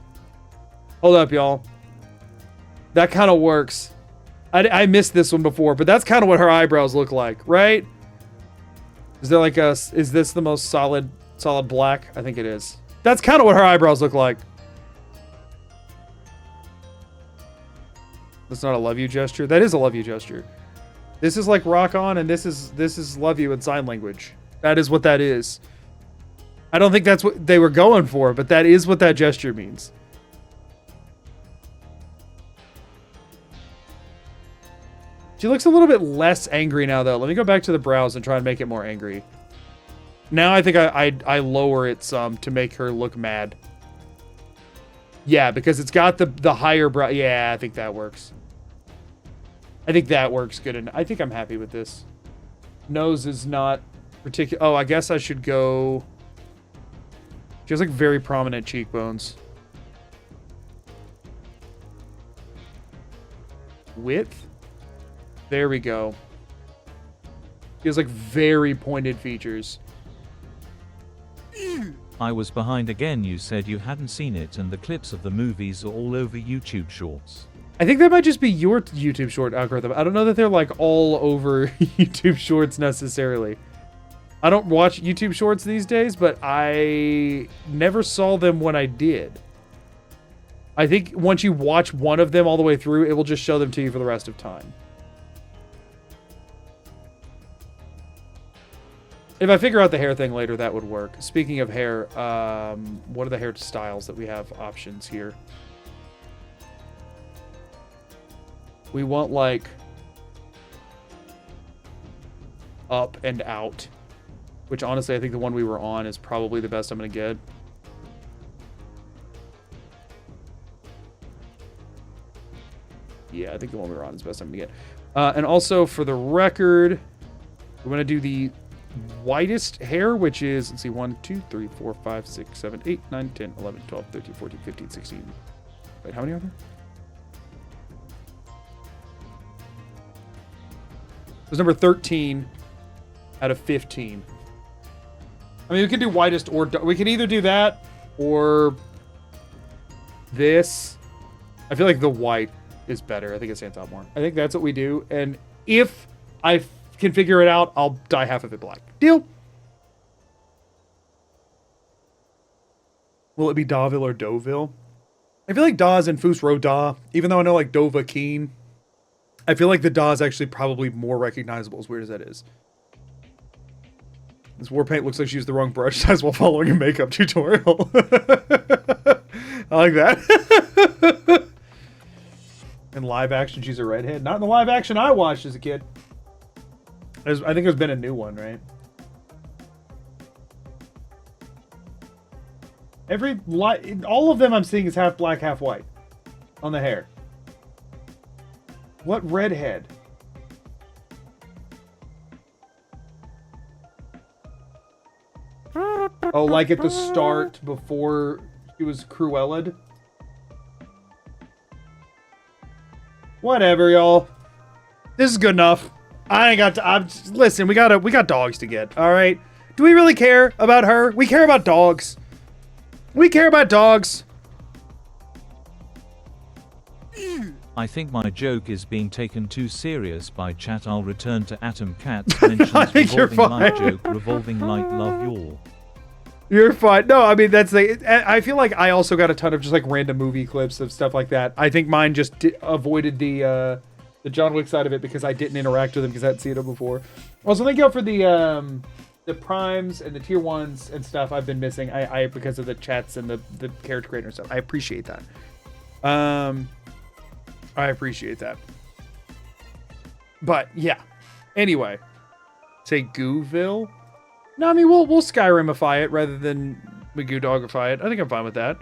Hold up, y'all. That kind of works. I missed this one before, but that's kind of what her eyebrows look like, right? Is there like a... Is this the most solid black? I think it is. That's kind of what her eyebrows look like. That's not a love you gesture. That is a love you gesture. This is like rock on, and this is love you in sign language. That is what that is. I don't think that's what they were going for, but that is what that gesture means. She looks a little bit less angry now, though. Let me go back to the brows and try and make it more angry. Now I think I lower it some to make her look mad. Yeah, because it's got the higher brow. Yeah, I think that works. I think that works good. And I think I'm happy with this. Nose is not particular. Oh, I guess I should go... She has like very prominent cheekbones. Width? There we go. She has like very pointed features.
I was behind again. You said you hadn't seen it, and the clips of the movies are all over YouTube Shorts.
I think that might just be your YouTube short algorithm. I don't know that they're like all over YouTube Shorts necessarily. I don't watch YouTube Shorts these days, but I never saw them when I did. I think once you watch one of them all the way through, it will just show them to you for the rest of time. If I figure out the hair thing later, that would work. Speaking of hair, what are the hair styles that we have options here? We want like up and out, which honestly I think the one we were on is probably the best I'm gonna get. Yeah, I think the one we were on is the best I'm gonna get. And also for the record, we're gonna do the whitest hair, which is, let's see, 1, 2, 3, 4, 5, 6, 7, 8, 9, 10, 11, 12, 13, 14, 15, 16. Wait, how many are there? There's number 13 out of 15. I mean, we can do whitest or we can either do that or this. I feel like the white is better. I think it stands out more. I think that's what we do. And if I can figure it out, I'll dye half of it black. Deal? Will it be Dawville or Doville? I feel like Da is in Fus Ro Da, even though I know like Dova Keen. I feel like the Da is actually probably more recognizable, as weird as that is. This war paint looks like she used the wrong brush size while following a makeup tutorial. I like that. In live action, she's a redhead. Not in the live action I watched as a kid. I think there's been a new one, right? All of them I'm seeing is half black, half white on the hair. What redhead? Oh, like at the start before she was Cruella'd? Whatever, y'all. This is good enough. I ain't got to. Listen, we got dogs to get. All right. Do we really care about her? We care about dogs. We care about dogs.
I think my joke is being taken too serious by chat. I'll return to Atom Cat's mentions
I think you're
revolving light
fine.
joke, revolving light love y'all.
You're fine. No, I mean, that's the. I feel like I also got a ton of just like random movie clips of stuff like that. I think mine just avoided the John Wick side of it because I didn't interact with him because I hadn't seen it before. Also, thank you for the primes and the tier 1s and stuff I've been missing. I because of the chats and the character creator and stuff. I appreciate that. I appreciate that. But yeah. Anyway, say Gooville. No, I mean we'll Skyrimify it rather than MAGOOdogify it. I think I'm fine with that.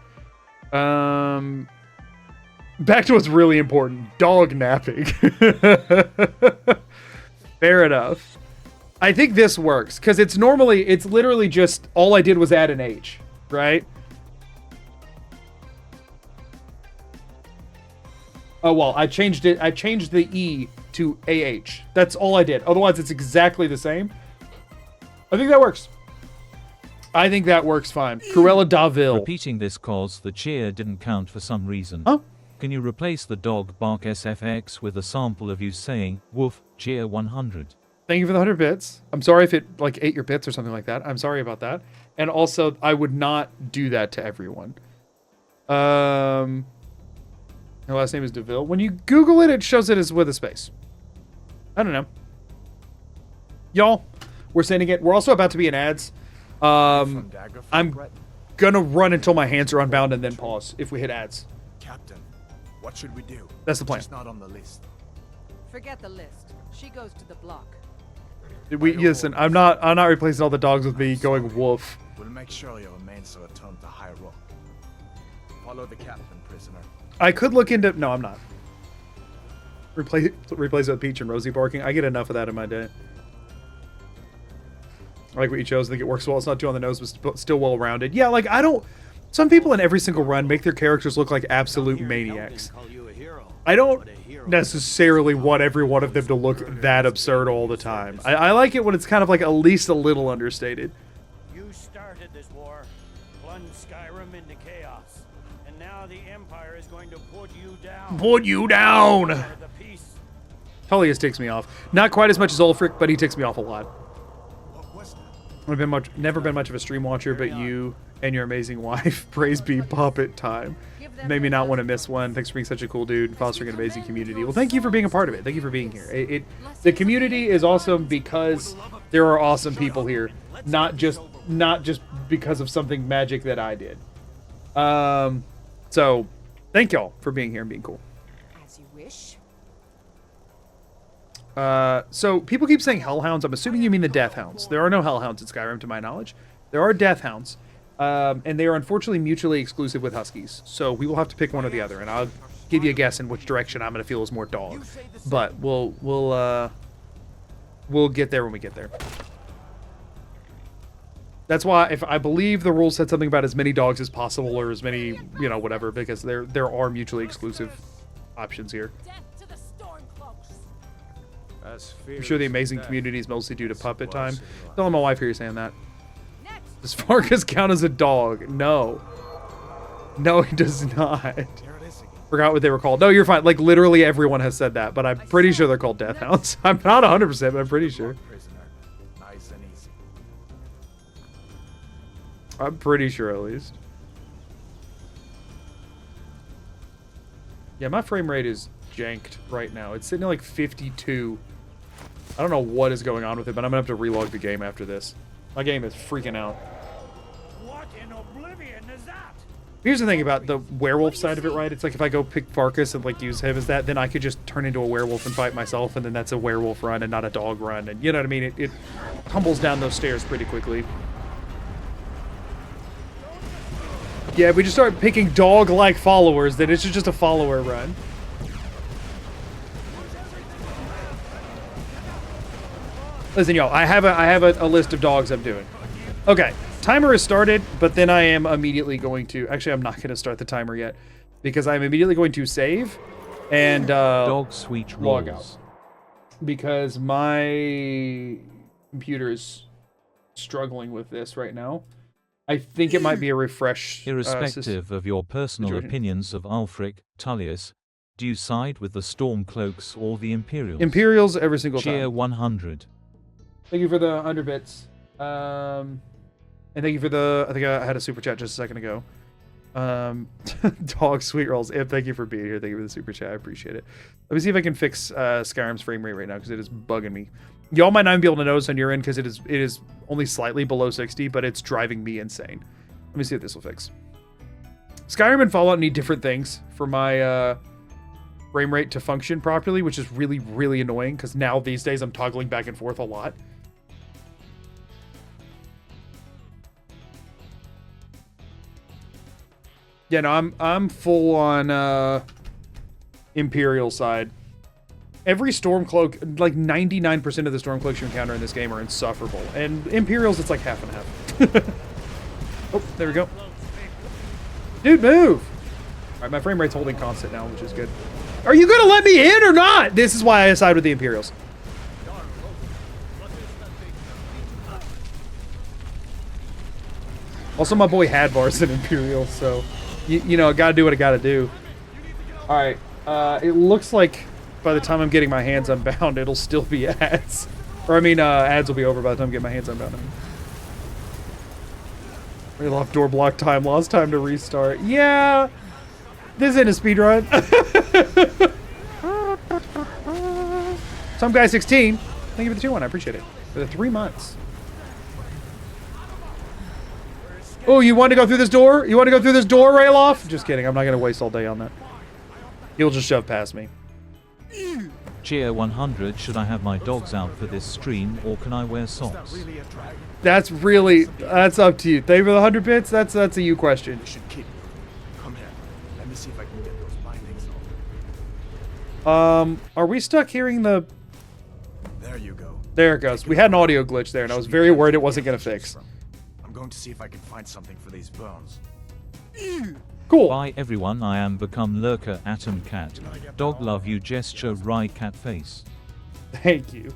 Back to what's really important: dog napping. Fair enough. I think this works because it's literally just all I did was add an H, right? Oh well, I changed it. I changed the E to AH. That's all I did. Otherwise, it's exactly the same. I think that works. I think that works fine. Cruella Daville.
Repeating this cause the cheer didn't count for some reason.
Huh?
Can you replace the dog bark SFX with a sample of you saying, woof, cheer 100?
Thank you for the 100 bits. I'm sorry if it like ate your bits or something like that. I'm sorry about that. And also, I would not do that to everyone. Her last name is DeVille. When you Google it, it shows it as with a space. I don't know. Y'all, we're sending it. We're also about to be in ads. I'm gonna run until my hands are unbound and then pause if we hit ads.
Captain, what should we do?
That's the plan.
She's not on the list.
Forget the list. She goes to the block.
Listen, I'm not replacing all the dogs with me going woof.
We'll make sure your remains are returned to higher up. Follow the captain, prisoner.
I could look into. No, I'm not. Replace it with Peach and Rosie barking. I get enough of that in my day. I like what you chose. I think it works well. It's not too on the nose, but still well rounded. Yeah, like I don't. Some people in every single run make their characters look like absolute maniacs. I don't necessarily want every one of them to look that absurd all the time. I like it when it's kind of like at least a little understated.
You started this war, plunged Skyrim into chaos, and now the Empire is going to put you down.
Put you down!
For the peace.
Tullius ticks me off. Not quite as much as Ulfric, but he ticks me off a lot.
What was that?
I've never been much of a stream watcher, but you and your amazing wife, praise be puppet time, made me not want to miss one. Thanks for being such a cool dude and fostering an amazing community. Well, thank you for being a part of it. Thank you for being here. The community is awesome because there are awesome people here, not just because of something magic that I did. So thank y'all for being here and being cool.
As you wish.
So people keep saying hellhounds. I'm assuming you mean the death hounds. There are no hellhounds in Skyrim to my knowledge. There are death hounds. And they are unfortunately mutually exclusive with huskies. So we will have to pick one or the other, and I'll give you a guess in which direction I'm going to feel is more dog. But we'll get there when we get there. That's why if I believe the rules said something about as many dogs as possible or as many, whatever, because there are mutually exclusive options here. I'm sure the amazing community is mostly due to puppet time. Telling my wife here you're saying that. Does Farkas count as a dog? No. No, he does not. Forgot what they were called. No, you're fine. Like, literally everyone has said that, but I'm pretty sure they're called death hounds. I'm not 100%, but I'm pretty sure.
Nice and easy.
I'm pretty sure, at least. Yeah, my frame rate is janked right now. It's sitting at like 52. I don't know what is going on with it, but I'm going to have to relog the game after this. My game is freaking out.
What in oblivion is that?
Here's the thing about the werewolf side of it, right? It's like if I go pick Farkas and like use him as that, then I could just turn into a werewolf and fight myself, and then that's a werewolf run and not a dog run. And you know what I mean? It tumbles down those stairs pretty quickly. Yeah, if we just start picking dog-like followers, then it's just a follower run. Listen, y'all, I have a list of dogs I'm doing. Okay, timer is started, but then I am immediately going to... Actually, I'm not going to start the timer yet, because I'm immediately going to save, and
Dog sweet
log
rolls.
out. Because my computer is struggling with this right now. I think it might be a refresh.
Irrespective of your personal
situation.
opinions of Ulfric, Tullius, do you side with the Stormcloaks or the Imperials?
Imperials every single
Cheer
time.
100.
Thank you for the 100 bits. And thank you for the, I think I had a super chat just a second ago. Dog sweet rolls. Ip, thank you for being here. Thank you for the super chat. I appreciate it. Let me see if I can fix Skyrim's frame rate right now because it is bugging me. Y'all might not even be able to notice on your end because it is only slightly below 60, but it's driving me insane. Let me see if this will fix. Skyrim and Fallout need different things for my frame rate to function properly, which is really, really annoying because now these days I'm toggling back and forth a lot. Yeah, no, I'm full on Imperial side. Every Stormcloak, like 99% of the Stormcloaks you encounter in this game are insufferable. And Imperials, it's like half and half. Oh, there we go. Dude, move! Alright, my frame rate's holding constant now, which is good. Are you gonna let me in or not? This is why I side with the Imperials. Also, my boy Hadvar's an Imperial, so... You know, I gotta do what I gotta do. Alright, it looks like by the time I'm getting my hands unbound, it'll still be ads. Or, I mean, ads will be over by the time I get my hands unbound. Rail off door block time, lost time to restart. Yeah! This isn't a speedrun. Some guy 16. Thank you for the 2-1, I appreciate it. For the 3 months. Oh, you want to go through this door? You want to go through this door, Rayloff? Just kidding, I'm not going to waste all day on that. He'll just shove past me.
Cheer 100. Should I have my dogs out for this stream or can I wear socks?
That's up to you. Thank you for the 100 bits. That's a you question.
You should keep. Come here. Let me see if I can get those bindings off.
Are we stuck hearing the...
There you go.
There it goes. We had an audio glitch there, and I was very worried it wasn't going to fix.
I'm going to see if I can find something for these bones.
Cool.
Bye everyone, I am become lurker atom cat. Dog love you gesture rye cat face.
Thank you.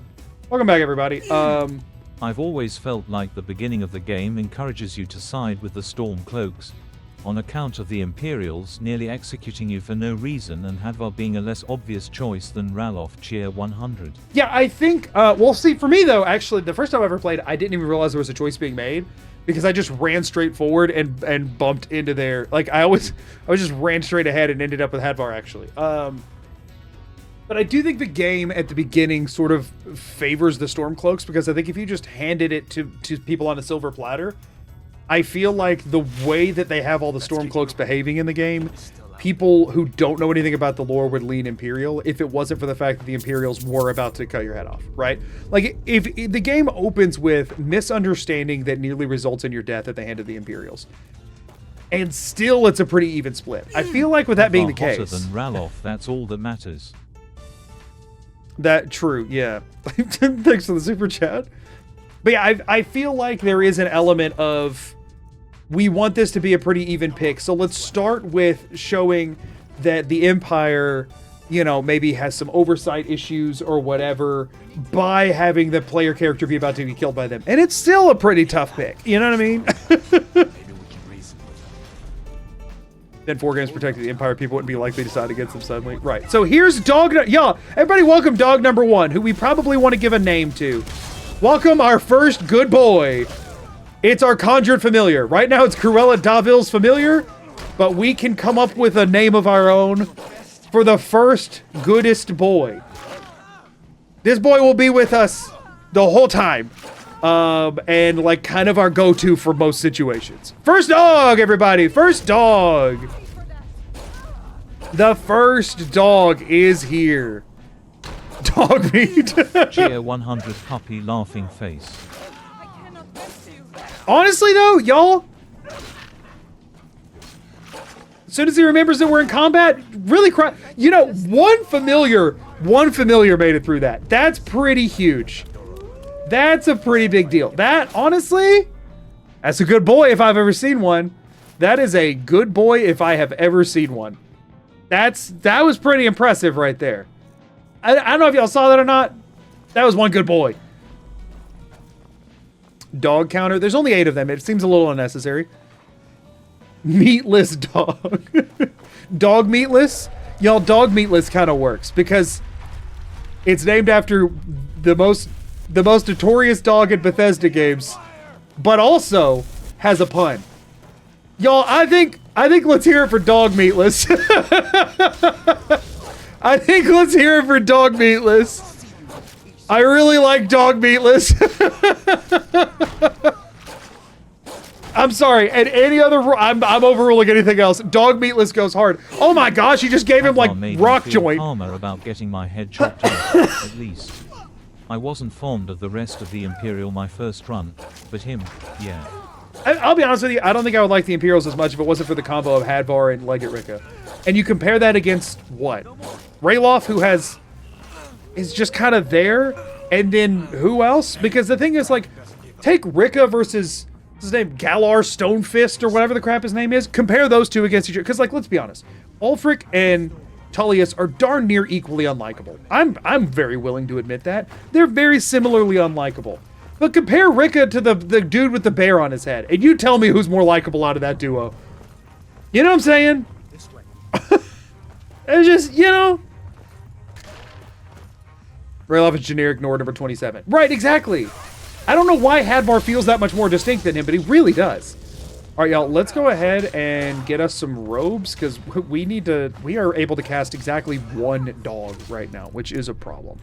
Welcome back, everybody.
I've always felt like the beginning of the game encourages you to side with the Stormcloaks, on account of the Imperials nearly executing you for no reason and Hadvar being a less obvious choice than Ralof. Cheer 100.
Yeah, I think, well, see, for me, though, actually, the first time I ever played, I didn't even realize there was a choice being made, because I just ran straight forward and bumped into their, like, I just ran straight ahead and ended up with Hadvar, actually. But I do think the game at the beginning sort of favors the Stormcloaks, because I think if you just handed it to people on a silver platter, I feel like the way that they have all the Stormcloaks behaving in the game, people who don't know anything about the lore would lean Imperial if it wasn't for the fact that the Imperials were about to cut your head off, right? Like, if the game opens with misunderstanding that nearly results in your death at the hand of the Imperials, and still it's a pretty even split. I feel like with that being the case...
Hotter than Ralof, that's all that matters.
That, true, yeah. Thanks for the super chat. But yeah, I feel like there is an element of... we want this to be a pretty even pick, so let's start with showing that the Empire, you know, maybe has some oversight issues or whatever by having the player character be about to be killed by them. And it's still a pretty tough pick, you know what I mean? Then 4 games protected the Empire, people wouldn't be likely to side against them suddenly. Right, so here's y'all, everybody welcome dog number 1, who we probably want to give a name to. Welcome our first good boy. It's our conjured familiar. Right now it's Cruella Daville's familiar, but we can come up with a name of our own for the first goodest boy. This boy will be with us the whole time. And like kind of our go-to for most situations. First dog, everybody. First dog. The first dog is here. Dog meat.
Cheer 100 puppy laughing face.
Honestly, though, y'all, as soon as he remembers that we're in combat, really cry. You know, one familiar made it through that. That's pretty huge. That's a pretty big deal. That, honestly, that's a good boy if I've ever seen one. That is a good boy if I have ever seen one. That was pretty impressive right there. I don't know if y'all saw that or not. That was one good boy. Dog counter. There's only 8 of them. It seems a little unnecessary. Meatless dog. Dog meatless? Y'all, dog meatless kind of works because it's named after the most notorious dog in Bethesda games, but also has a pun. Y'all, I think let's hear it for dog meatless. I think let's hear it for dog meatless. I really like dog meatless. I'm sorry. And any other, I'm overruling anything else. Dog meatless goes hard. Oh my gosh, he just gave him like rock joint.
Calmer about getting my head chopped off, at least. I wasn't fond of the rest of the Imperial my first run, but him, yeah.
I'll be honest with you, I don't think I would like the Imperials as much if it wasn't for the combo of Hadvar and Leggett Ricka. And you compare that against what? Rayloff, who is just kind of there, and then who else? Because the thing is, like, take Ricka versus, what's his name, Galar Stonefist, or whatever the crap his name is. Compare those two against each other. Because, like, let's be honest. Ulfric and Tullius are darn near equally unlikable. I'm very willing to admit that. They're very similarly unlikable. But compare Ricka to the dude with the bear on his head, and you tell me who's more likable out of that duo. You know what I'm saying? It's just, you know. Rayloff is generic Nord number 27. Right, exactly. I don't know why Hadvar feels that much more distinct than him, but he really does. All right, y'all, let's go ahead and get us some robes, because we are able to cast exactly 1 dog right now, which is a problem.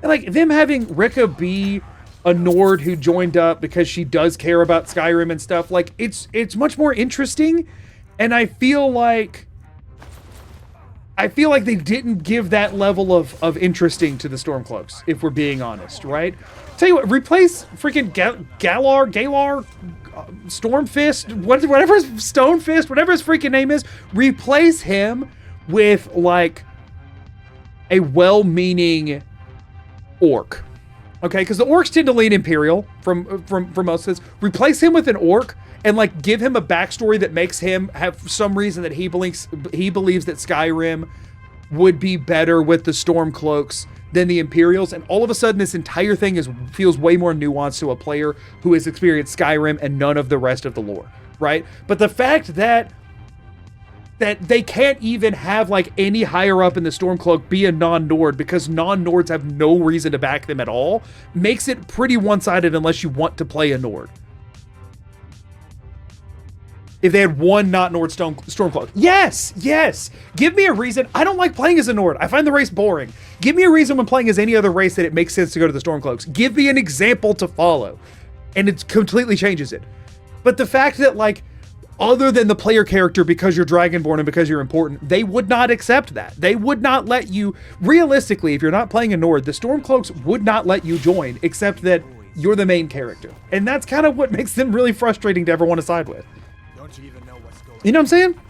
And, like, them having Ricka be a Nord who joined up because she does care about Skyrim and stuff, like, it's much more interesting, and I feel like they didn't give that level of interesting to the Stormcloaks, if we're being honest, right? Tell you what, replace freaking Galar, Stormfist, whatever his Stonefist, whatever his freaking name is, replace him with, like, a well-meaning orc. Okay, because the orcs tend to lean Imperial from most of this. Replace him with an orc and, like, give him a backstory that makes him have some reason that he believes that Skyrim would be better with the Stormcloaks than the Imperials, and all of a sudden this entire thing feels way more nuanced to a player who has experienced Skyrim and none of the rest of the lore, right? But the fact that they can't even have, like, any higher up in the Stormcloak be a non-Nord because non-Nords have no reason to back them at all makes it pretty one-sided unless you want to play a Nord. If they had one not Nord Stormcloak. Yes! Give me a reason. I don't like playing as a Nord. I find the race boring. Give me a reason when playing as any other race that it makes sense to go to the Stormcloaks. Give me an example to follow. And it completely changes it. But the fact that, like, other than the player character, because you're Dragonborn and because you're important, they would not accept that. They would not let you, realistically, if you're not playing a Nord, the Stormcloaks would not let you join, except that you're the main character. And that's kind of what makes them really frustrating to ever want to side with.
Don't you even know what's going on?
You know what I'm saying?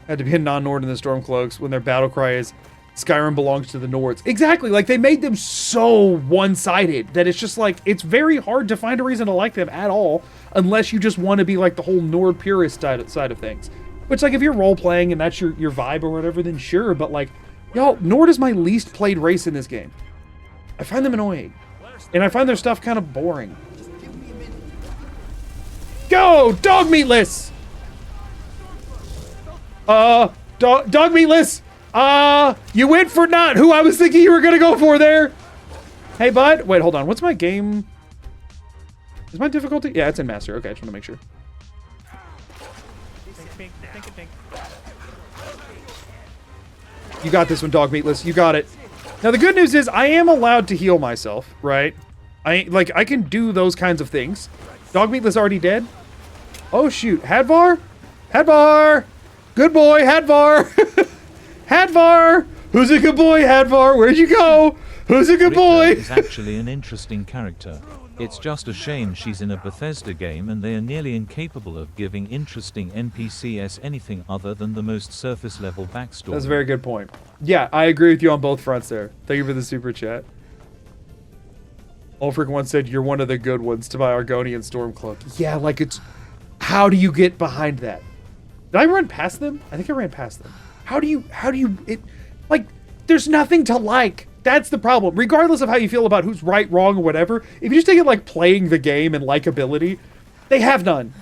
Had to be a non-Nord in the Stormcloaks when their battle cry is Skyrim belongs to the Nords. Exactly, like, they made them so one-sided that it's just like, it's very hard to find a reason to like them at all unless you just want to be like the whole Nord purist side of things. Which, like, if you're role-playing and that's your vibe or whatever, then sure, but, like, y'all, Nord is my least played race in this game. I find them annoying. And I find their stuff kind of boring. Go! Dog meatless! Dog meatless! You went for not who I was thinking you were gonna go for there. Hey, bud. Wait, hold on. What's my game? Is my difficulty? Yeah, it's in master. Okay, I just want to make sure. You got this one, dog meatless. You got it. Now, the good news is I am allowed to heal myself, right? I can do those kinds of things. Dog meatless already dead? Oh, shoot. Hadvar? Hadvar! Good boy, Hadvar! Hadvar! Who's a good boy, Hadvar? Where'd you go? Who's a good boy?
Is actually an interesting character. It's just a shame she's in a Bethesda game and they are nearly incapable of giving interesting NPCs anything other than the most surface level backstory.
That's a very good point. Yeah, I agree with you on both fronts there. Thank you for the super chat. Ulfric once said, "You're one of the good ones" to my Argonian Stormcloak. Yeah, like it's... How do you get behind that? Did I run past them? I think I ran past them. How do you... Like, there's nothing to like. That's the problem. Regardless of how you feel about who's right, wrong, or whatever, if you just take it like playing the game and likability, they have none.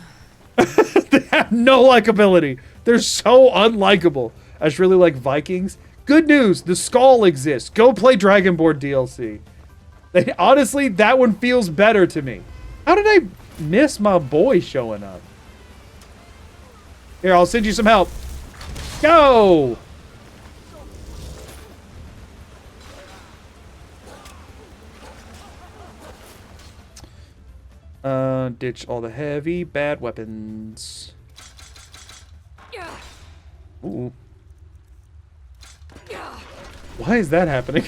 They have no likability. They're so unlikable. I just really like Vikings. Good news, the Skull exists. Go play Dragonborn DLC. Honestly, that one feels better to me. How did I miss my boy showing up? Here, I'll send you some help. Go! Ditch all the heavy, bad weapons. Ooh. Why is that happening?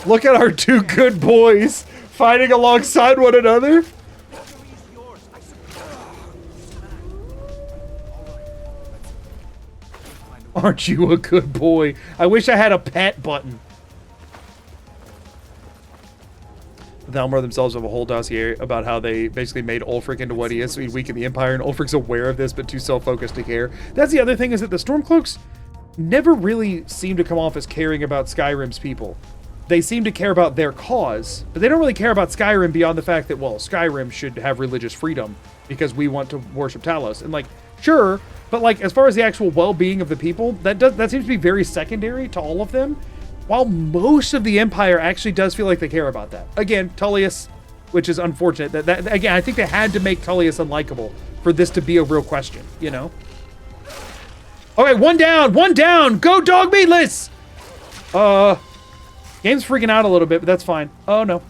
Look at our two good boys fighting alongside one another. Aren't you a good boy? I wish I had a pet button. The Thalmor themselves have a whole dossier about how they basically made Ulfric into what he is, so he'd weaken the Empire, and Ulfric's aware of this, but too self-focused to care. That's the other thing, is that the Stormcloaks never really seem to come off as caring about Skyrim's people. They seem to care about their cause, but they don't really care about Skyrim beyond the fact that, well, Skyrim should have religious freedom because we want to worship Talos. And, like, sure, but, like, as far as the actual well-being of the people, that seems to be very secondary to all of them. While most of the Empire actually does feel like they care about that. Again, Tullius, which is unfortunate. That again, I think they had to make Tullius unlikable for this to be a real question, you know? Okay, one down! Go dog meatless! Game's freaking out a little bit, but that's fine. Oh, no.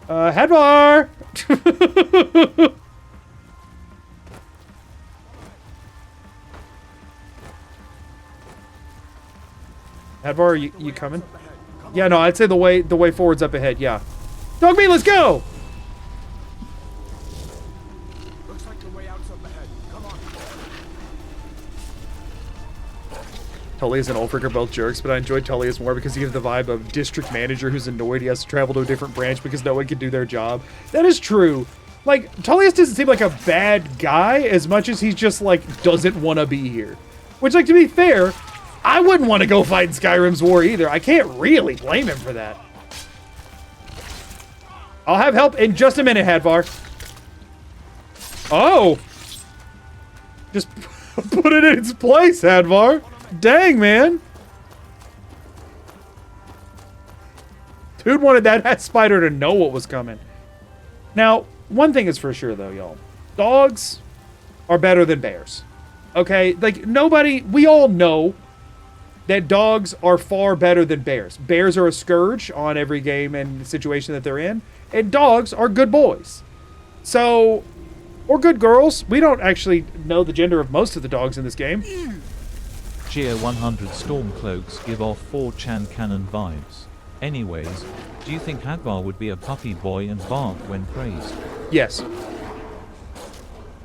Hadvar! Hadvar, you coming? Yeah, no, I'd say the way forward's up ahead, yeah. Dog meat, let's go!
Looks like the way out's up ahead. Come on.
Tullius and Ulfric are both jerks, but I enjoy Tullius more because he gives the vibe of district manager who's annoyed he has to travel to a different branch because no one can do their job. That is true. Like, Tullius doesn't seem like a bad guy as much as he's just, like, doesn't want to be here. Which, like, to be fair, I wouldn't want to go fight in Skyrim's war either. I can't really blame him for that. I'll have help in just a minute, Hadvar. Oh! Just put it in its place, Hadvar. Dang, man. Dude wanted that spider to know what was coming. Now, one thing is for sure, though, y'all. Dogs are better than bears. Okay? Like, we all know that dogs are far better than bears. Bears are a scourge on every game and situation that they're in, and dogs are good boys. So, or good girls. We don't actually know the gender of most of the dogs in this game.
Geo 100 Stormcloaks give off 4chan canon vibes. Anyways, do you think Hadvar would be a puppy boy and bark when praised?
Yes.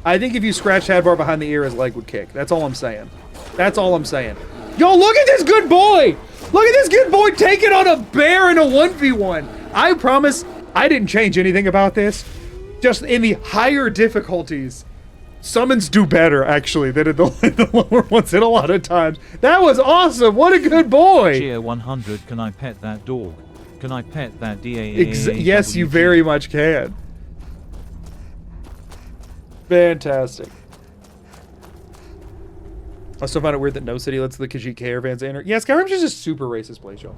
I think if you scratched Hadvar behind the ear, his leg would kick. That's all I'm saying. That's all I'm saying. Yo, look at this good boy! Look at this good boy taking on a bear in a 1v1. I promise I didn't change anything about this. Just in the higher difficulties, summons do better, actually, than in the lower ones in a lot of times. That was awesome! What a good boy!
Geo 100, can I pet that dog? Can I pet that DAA?
Yes, you very much can. Fantastic. I still find it weird that no city lets the Khajiit caravans enter. Yeah, Skyrim's just a super racist place, y'all.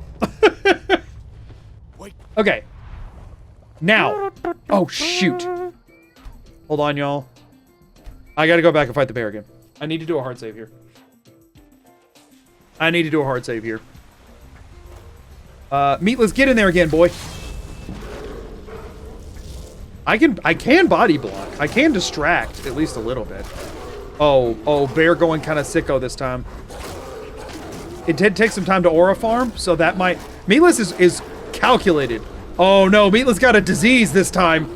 Wait.
Okay. Now. Oh, shoot. Hold on, y'all. I gotta go back and fight the bear again. I need to do a hard save here. Meatless, get in there again, boy. I can body block. I can distract, at least a little bit. Oh, bear going kind of sicko this time. It did take some time to aura farm, so that might... Meatless is calculated. Oh no, Meatless got a disease this time.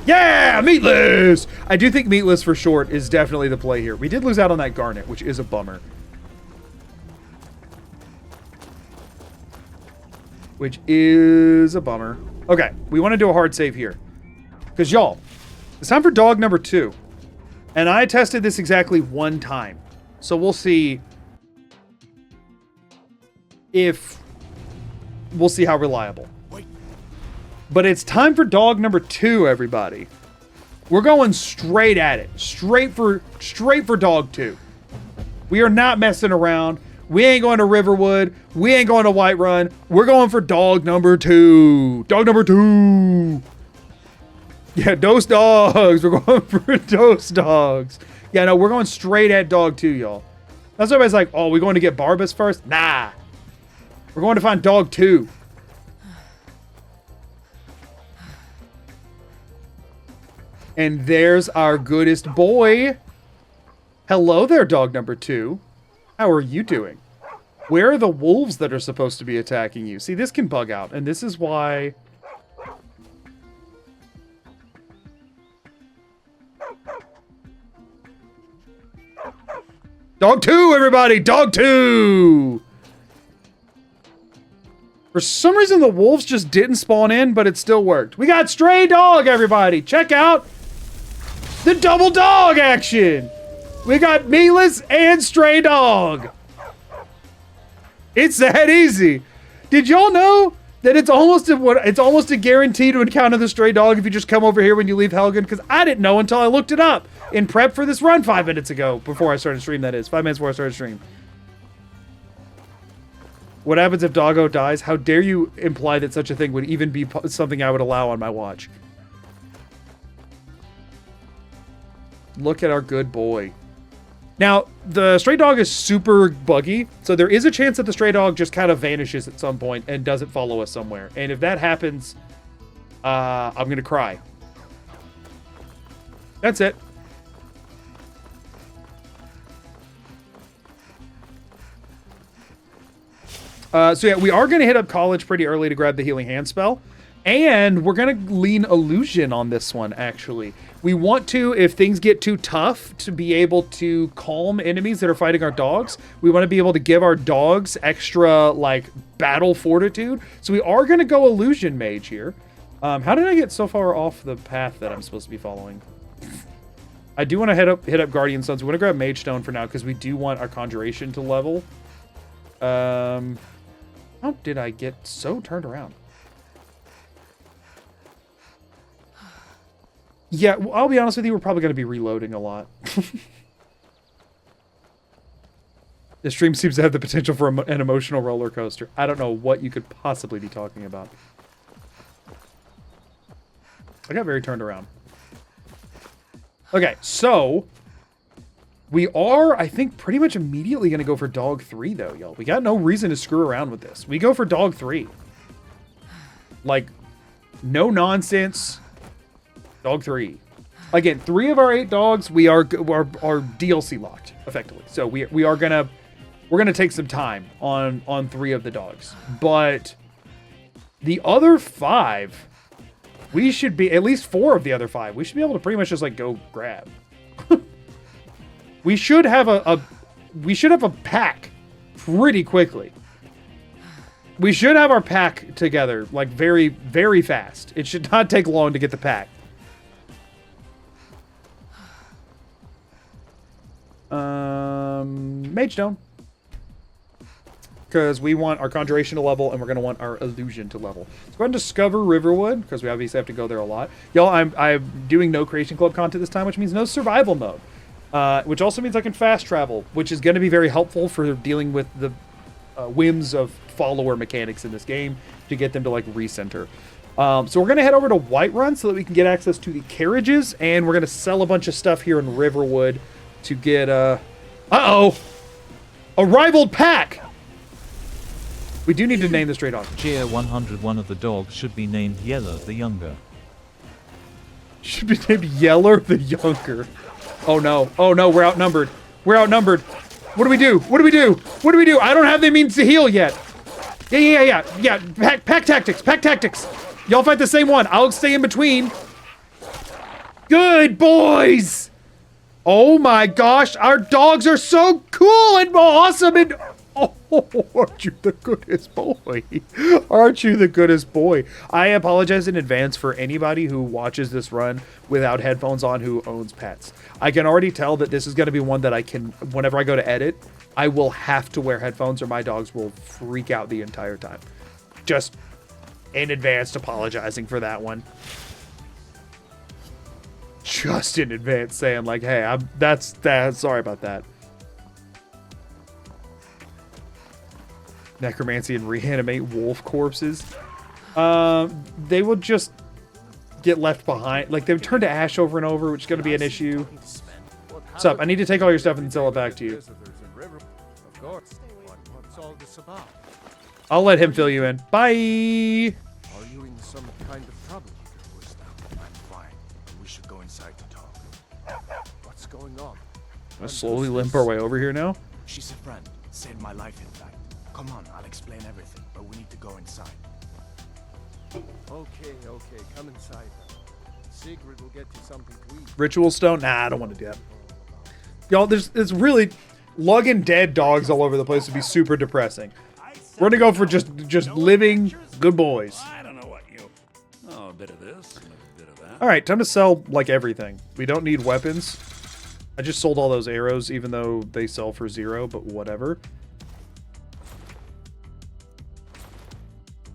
Yeah, Meatless! I do think Meatless for short is definitely the play here. We did lose out on that Garnet, which is a bummer. which is a bummer. Okay, we want to do a hard save here. Because, y'all, it's time for dog number 2. And I tested this exactly one time. So we'll see if... We'll see how reliable. But it's time for dog number 2, everybody. We're going straight at it. Straight for dog 2. We are not messing around. We ain't going to Riverwood. We ain't going to Whiterun. We're going for dog number 2. Dog number 2. Yeah, dose dogs. We're going for dose dogs. Yeah, no, we're going straight at dog 2, y'all. That's why everybody's like, oh, we're going to get Barbas first? Nah. We're going to find dog 2. And there's our goodest boy. Hello there, dog number 2. How are you doing? Where are the wolves that are supposed to be attacking you? See, this can bug out, and this is why... Dog 2, everybody! Dog 2! For some reason, the wolves just didn't spawn in, but it still worked. We got stray dog, everybody! Check out the double dog action! We got meatless and stray dog. It's that easy. Did y'all know that it's almost a guarantee to encounter the stray dog if you just come over here when you leave Helgen? Because I didn't know until I looked it up in prep for this run 5 minutes ago. Before I started stream, that is. 5 minutes before I started stream. What happens if Doggo dies? How dare you imply that such a thing would even be something I would allow on my watch? Look at our good boy. Now, the stray dog is super buggy, so there is a chance that the stray dog just kind of vanishes at some point and doesn't follow us somewhere. And if that happens, I'm going to cry. That's it. So yeah, we are going to hit up college pretty early to grab the healing hand spell. And we're going to lean illusion on this one, actually. We want to, if things get too tough, to be able to calm enemies that are fighting our dogs. We want to be able to give our dogs extra, like, battle fortitude. So we are going to go illusion mage here. How did I get so far off the path that I'm supposed to be following? I do want to hit up Guardian Sons. We want to grab Mage Stone for now because we do want our Conjuration to level. How did I get so turned around? Yeah, well, I'll be honest with you, we're probably going to be reloading a lot. This stream seems to have the potential for an emotional roller coaster. I don't know what you could possibly be talking about. I got very turned around. Okay, so we are, I think, pretty much immediately going to go for dog 3, though, y'all. We got no reason to screw around with this. We go for dog 3. Like, no nonsense. Dog 3. Again, 3 of our 8 dogs we are DLC locked effectively. So we're gonna take some time on 3 of the dogs, but the other 5 we should be, at least 4 of the other 5 we should be able to pretty much just like go grab. we should have a pack pretty quickly. We should have our pack together like very, very fast. It should not take long to get the pack. Mage Stone. Because we want our Conjuration to level, and we're going to want our Illusion to level. Let's go ahead and discover Riverwood, because we obviously have to go there a lot. Y'all, I'm doing no Creation Club content this time, which means no survival mode. Which also means I can fast travel, which is going to be very helpful for dealing with the whims of follower mechanics in this game, to get them to, like, recenter. So we're going to head over to Whiterun so that we can get access to the carriages, and we're going to sell a bunch of stuff here in Riverwood to get, uh-oh! A rivaled pack! We do need to name the stray dog.
Cheer 101 of the dogs should be named Yeller the Younger.
Should be named Yeller the Younger. Oh no, we're outnumbered. We're outnumbered. What do we do? What do we do? What do we do? I don't have the means to heal yet. Yeah. Pack tactics. Y'all fight the same one. I'll stay in between. Good boys! Oh my gosh, our dogs are so cool and awesome and Aren't you the goodest boy? Aren't you the goodest boy? I apologize in advance for anybody who watches this run without headphones on who owns pets. I can already tell that this is going to be one that I can, whenever I go to edit, I will have to wear headphones or my dogs will freak out the entire time. Just in advance apologizing for that one. Just in advance saying like, hey, that's sorry about that. Necromancy and reanimate wolf corpses. They will just get left behind. Like, they would turn to ash over and over, which is going to be an issue. What's up? I need to take all your stuff and sell it back to you.
Of course. What's all this about?
I'll let him fill you in. Bye!
Are you in some kind of trouble? I'm fine. We should go inside to talk. What's going on?
Let's slowly limp our way over here now.
She's a friend. Saved my life, in fact. Come on, I'll explain everything, but we need to go inside.
Okay, come inside. Sigrid will get you something to eat.
Ritual stone? Nah, I don't want to do that. Y'all, there's really lugging dead dogs all over the place would be super depressing. We're gonna go for just living good boys.
I don't know what you... Oh, a bit of this and a bit of that.
All right, time to sell like everything. We don't need weapons. I just sold all those arrows, even though they sell for 0, but whatever.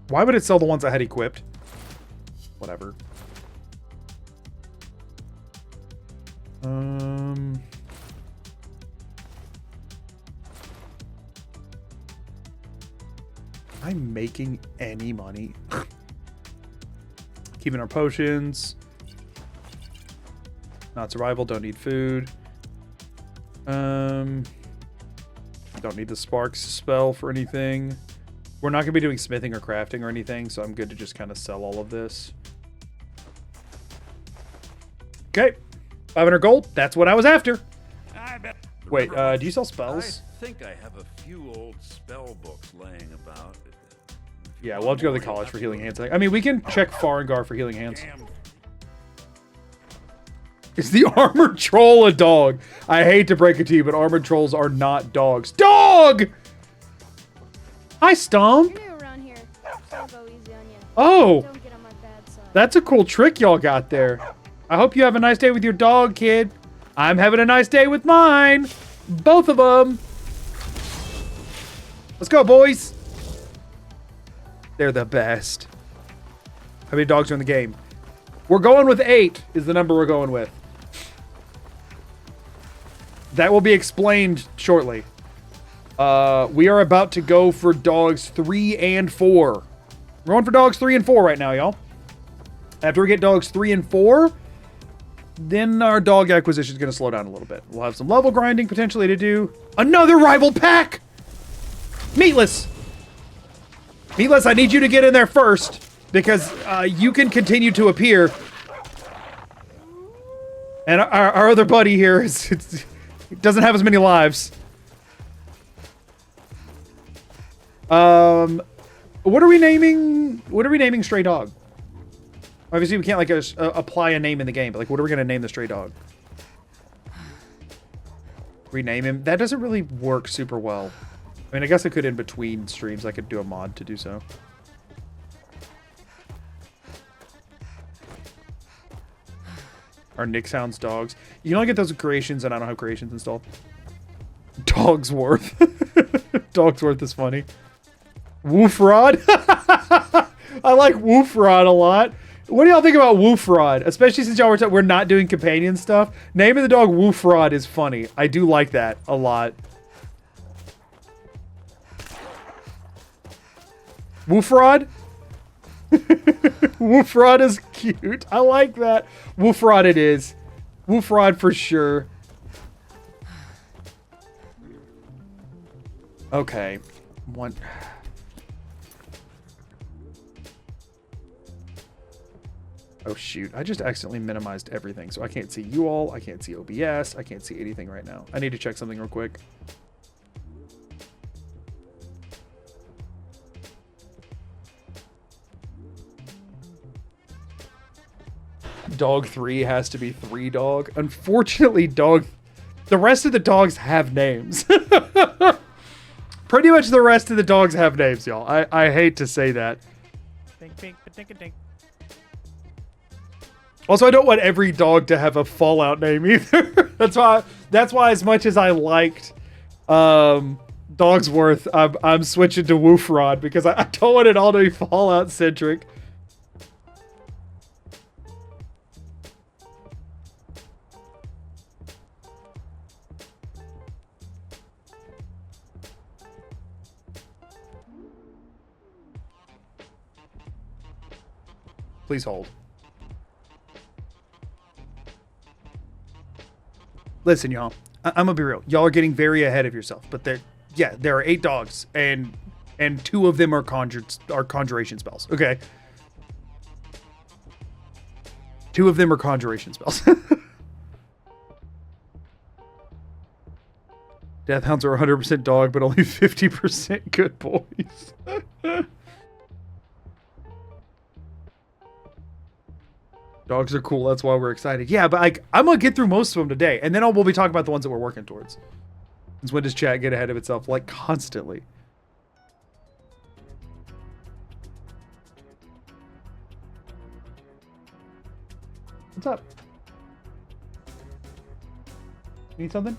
Why would it sell the ones I had equipped? Whatever. I'm making any money. Keeping our potions. Not survival, don't need food. Don't need the sparks spell for anything. We're not going to be doing smithing or crafting or anything, so I'm good to just kind of sell all of this. Okay. 500 gold. That's what I was after.
I bet.
Wait, do you sell spells?
I think I have a few old spell books laying about.
Yeah, we'll have to go to the college for healing hands. I mean, we can check Farengar for healing hands.
Damn.
Is the armored troll a dog? I hate to break it to you, but armored trolls are not dogs. Dog! Hi, Stomp.
You're new around here, so I'll go easy on you.
Oh,
Don't get on my bad side.
that's a cool trick y'all got there. I hope you have a nice day with your dog, kid. I'm having a nice day with mine. Both of them. Let's go, boys. They're the best. How many dogs are in the game? We're going with 8 is the number we're going with. That will be explained shortly. We are about to go for dogs 3 and 4. We're going for dogs 3 and 4 right now, y'all. After we get dogs 3 and 4, then our dog acquisition is going to slow down a little bit. We'll have some level grinding potentially to do. Another rival pack! Meatless! Meatless, I need you to get in there first, because you can continue to appear. And our other buddy here doesn't have as many lives. What are we naming stray dog? Obviously, we can't like apply a name in the game, but like, what are we gonna name the stray dog? Rename him? That doesn't really work super well. I mean, I guess I could in between streams. I could do a mod to do so. Our Nick sounds dogs. You can only get those creations, and I don't have creations installed. Dogsworth. Dogsworth is funny. Woofrod. I like Woofrod a lot. What do y'all think about Woofrod? Especially since y'all we're not doing companion stuff. Naming the dog Woofrod is funny. I do like that a lot. Woofrod? Woofrod is cute. I like that. Woofrod it is. Woofrod for sure. Okay. One. Oh shoot, I just accidentally minimized everything. So I can't see you all, I can't see OBS, I can't see anything right now. I need to check something real quick. Dog 3 has to be 3 dog. Unfortunately, the rest of the dogs have names. Pretty much the rest of the dogs have names, y'all. I hate to say that. Also, I don't want every dog to have a Fallout name either. That's why as much as I liked Dogsworth, I'm switching to Woofrod because I don't want it all to be Fallout centric. Please hold. Listen, y'all. I'm gonna be real. Y'all are getting very ahead of yourself. But there are 8 dogs, and 2 of them are conjuration spells. Okay. 2 of them are conjuration spells. Deathhounds are 100% dog, but only 50% good boys. Dogs are cool. That's why we're excited. Yeah, but I'm going to get through most of them today. And then we'll be talking about the ones that we're working towards. Since when does chat get ahead of itself? Like, constantly. What's up? Need something?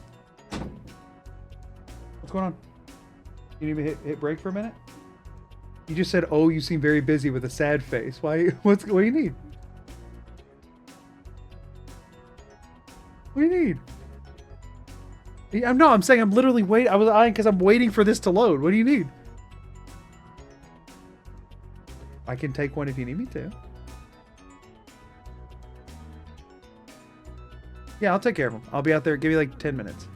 What's going on? You need me to hit break for a minute? You just said, oh, you seem very busy with a sad face. Why? What do you need? What do you need? I'm saying I'm literally waiting. I was eyeing because I'm waiting for this to load. What do you need? I can take one if you need me to. Yeah, I'll take care of them. I'll be out there. Give me like 10 minutes.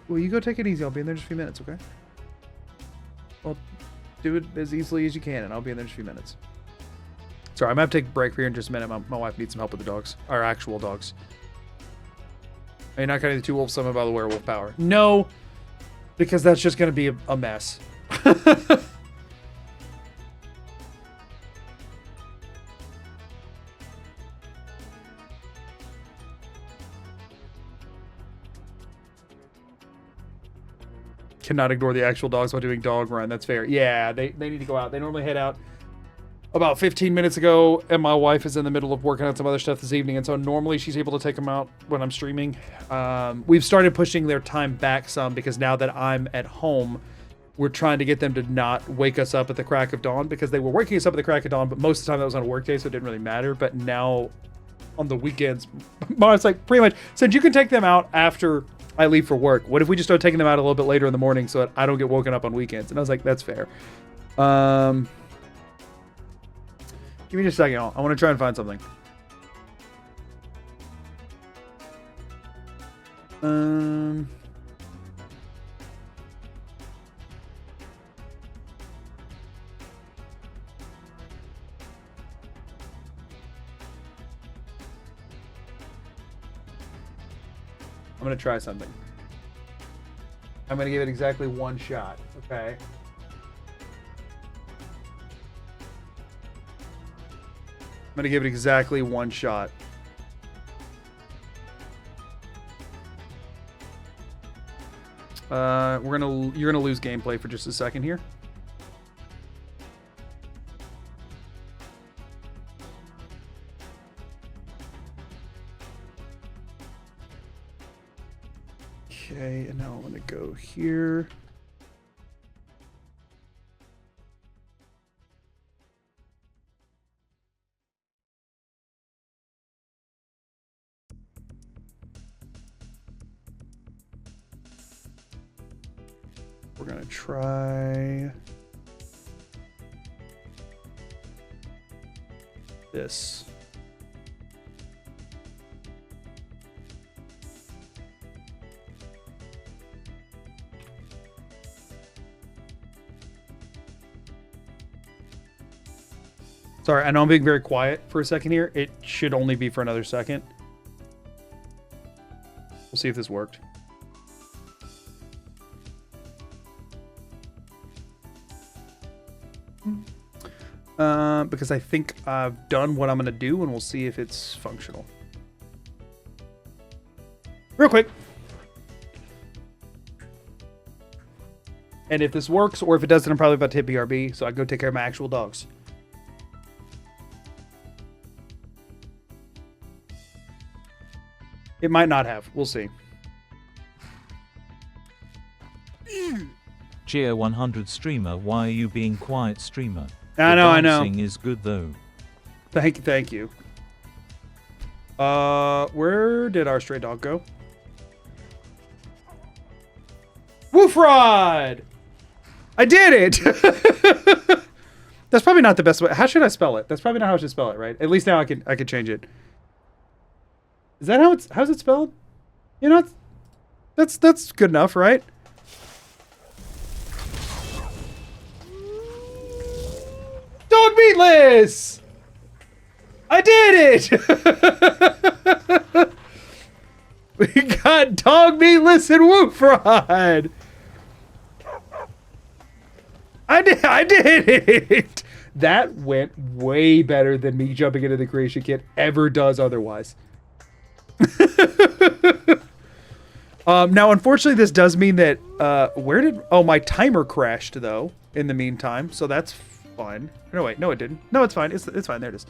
Well, you go take it easy. I'll be in there in just a few minutes, okay? Well, do it as easily as you can, and I'll be in there in just a few minutes. Sorry, I'm going to have to take a break here in just a minute. My wife needs some help with the dogs. Our actual dogs. Are you not counting the 2 wolves summoned by the werewolf power? No, because that's just going to be a mess. Cannot ignore the actual dogs while doing dog run. That's fair. Yeah, they need to go out. They normally head out about 15 minutes ago, and my wife is in the middle of working on some other stuff this evening, and so normally she's able to take them out when I'm streaming. We've started pushing their time back some because now that I'm at home, we're trying to get them to not wake us up at the crack of dawn, because they were waking us up at the crack of dawn, but most of the time that was on a work day, so it didn't really matter. But now on the weekends, it's like pretty much, since you can take them out after I leave for work, what if we just start taking them out a little bit later in the morning so that I don't get woken up on weekends? And I was like, that's fair. Give me just a second. I want to try and find something. I'm going to try something. I'm going to give it exactly 1 shot. Okay. I'm gonna give it exactly 1 shot. You're gonna lose gameplay for just a second here. Okay, and now I'm gonna go here. We're gonna try this. Sorry, I know I'm being very quiet for a second here. It should only be for another second. We'll see if this worked. Because I think I've done what I'm going to do, and we'll see if it's functional. Real quick. And if this works, or if it doesn't, I'm probably about to hit BRB, so I go take care of my actual dogs. It might not have. We'll see.
Geo100 streamer, why are you being quiet, streamer?
I know.
Dancing is good though.
Thank you. Where did our stray dog go? Woofrod! I did it! That's probably not the best way. How should I spell it? That's probably not how I should spell it, right? At least now I can change it. Is that how's it spelled? You know, that's good enough, right? Dog meatless! I did it! We got dog meatless and Woofrod! I did it! That went way better than me jumping into the creation kit ever does otherwise. Now, unfortunately, this does mean that, my timer crashed, though, in the meantime, so that's fun. No, wait, no, it didn't. No, it's fine. It's fine. There it is.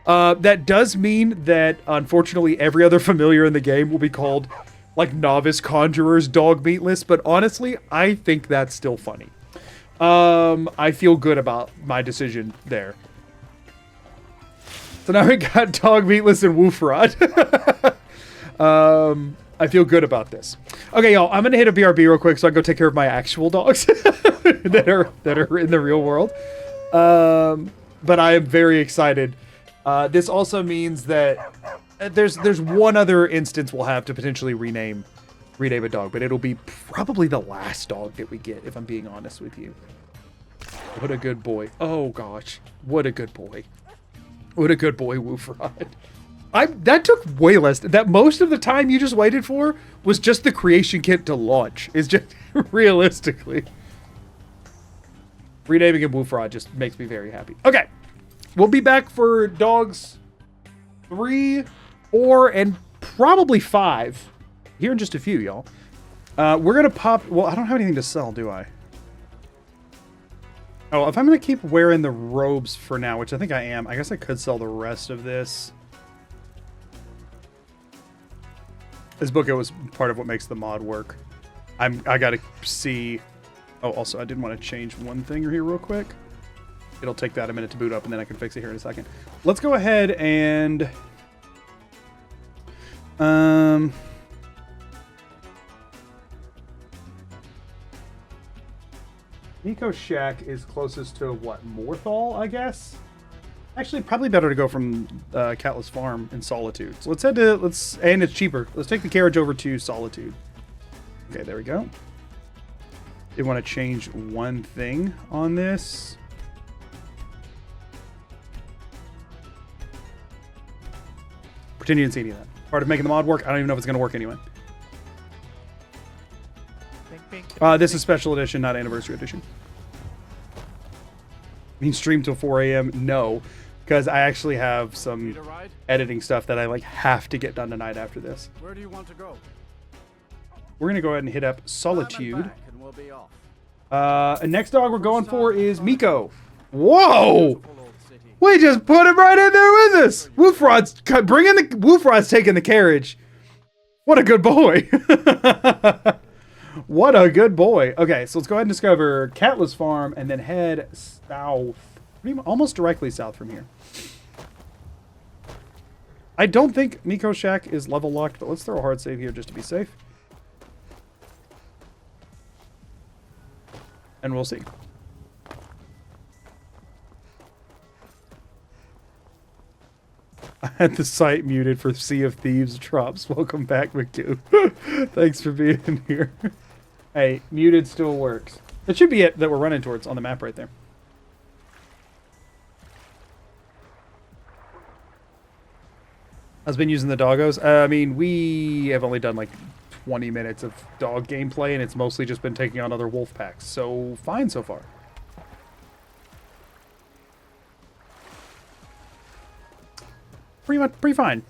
That does mean that, unfortunately, every other familiar in the game will be called, like, Novice Conjurer's Dog Meatless, but honestly, I think that's still funny. I feel good about my decision there. So now we got Dog Meatless and Woofrod. I feel good about this. Okay, y'all, I'm gonna hit a BRB real quick so I can go take care of my actual dogs that are in the real world. But I am very excited. This also means that there's one other instance we'll have to potentially rename a dog, but it'll be probably the last dog that we get, if I'm being honest with you. What a good boy. Oh gosh, what a good boy. What a good boy, Woofrod. That took way less. That most of the time you just waited for was just the creation kit to launch. It's just realistically. Renaming him Woofrod just makes me very happy. Okay. We'll be back for dogs 3, 4, and probably 5 here in just a few, y'all. We're going to pop... Well, I don't have anything to sell, do I? Oh, if I'm going to keep wearing the robes for now, which I think I am, I guess I could sell the rest of this. This book was part of what makes the mod work. I got to see... Oh, also, I did want to change one thing here real quick. It'll take that a minute to boot up, and then I can fix it here in a second. Let's go ahead and... Nico Shack is closest to, what, Morthal, I guess? Actually, probably better to go from Catless Farm in Solitude. So let's head to... And it's cheaper. Let's take the carriage over to Solitude. Okay, there we go. Did want to change one thing on this. Pretend you didn't see any of that. Part of making the mod work. I don't even know if it's going to work anyway. This is special edition, not anniversary edition. I mean, stream till 4 a.m. No, because I actually have some editing stuff that I have to get done tonight after this.
Where do you want to go?
We're going to go ahead and hit up Solitude. Next dog we're going for is Miko. Whoa! We just put him right in there with us. Woofrod's taking the carriage. What a good boy. What a good boy. Okay, so let's go ahead and discover Catless Farm and then head south. Almost directly south from here. I don't think Miko Shack is level locked, but let's throw a hard save here just to be safe. And we'll see. I had the site muted for Sea of Thieves drops. Welcome back, McGoo. Thanks for being here. Hey, muted still works. That should be it that we're running towards on the map right there. I've been using the doggos. I mean, we have only done 20 minutes of dog gameplay, and it's mostly just been taking on other wolf packs. So, fine so far. Pretty fine.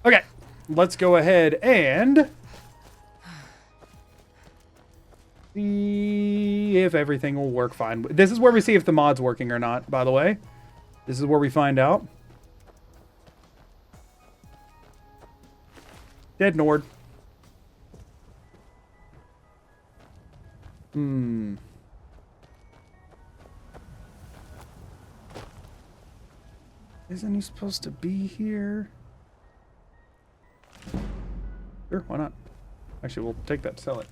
Okay, let's go ahead and see if everything will work fine. This is where we see if the mod's working or not, by the way. This is where we find out. Dead Nord. Isn't he supposed to be here? Sure, why not? Actually, we'll take that to sell it.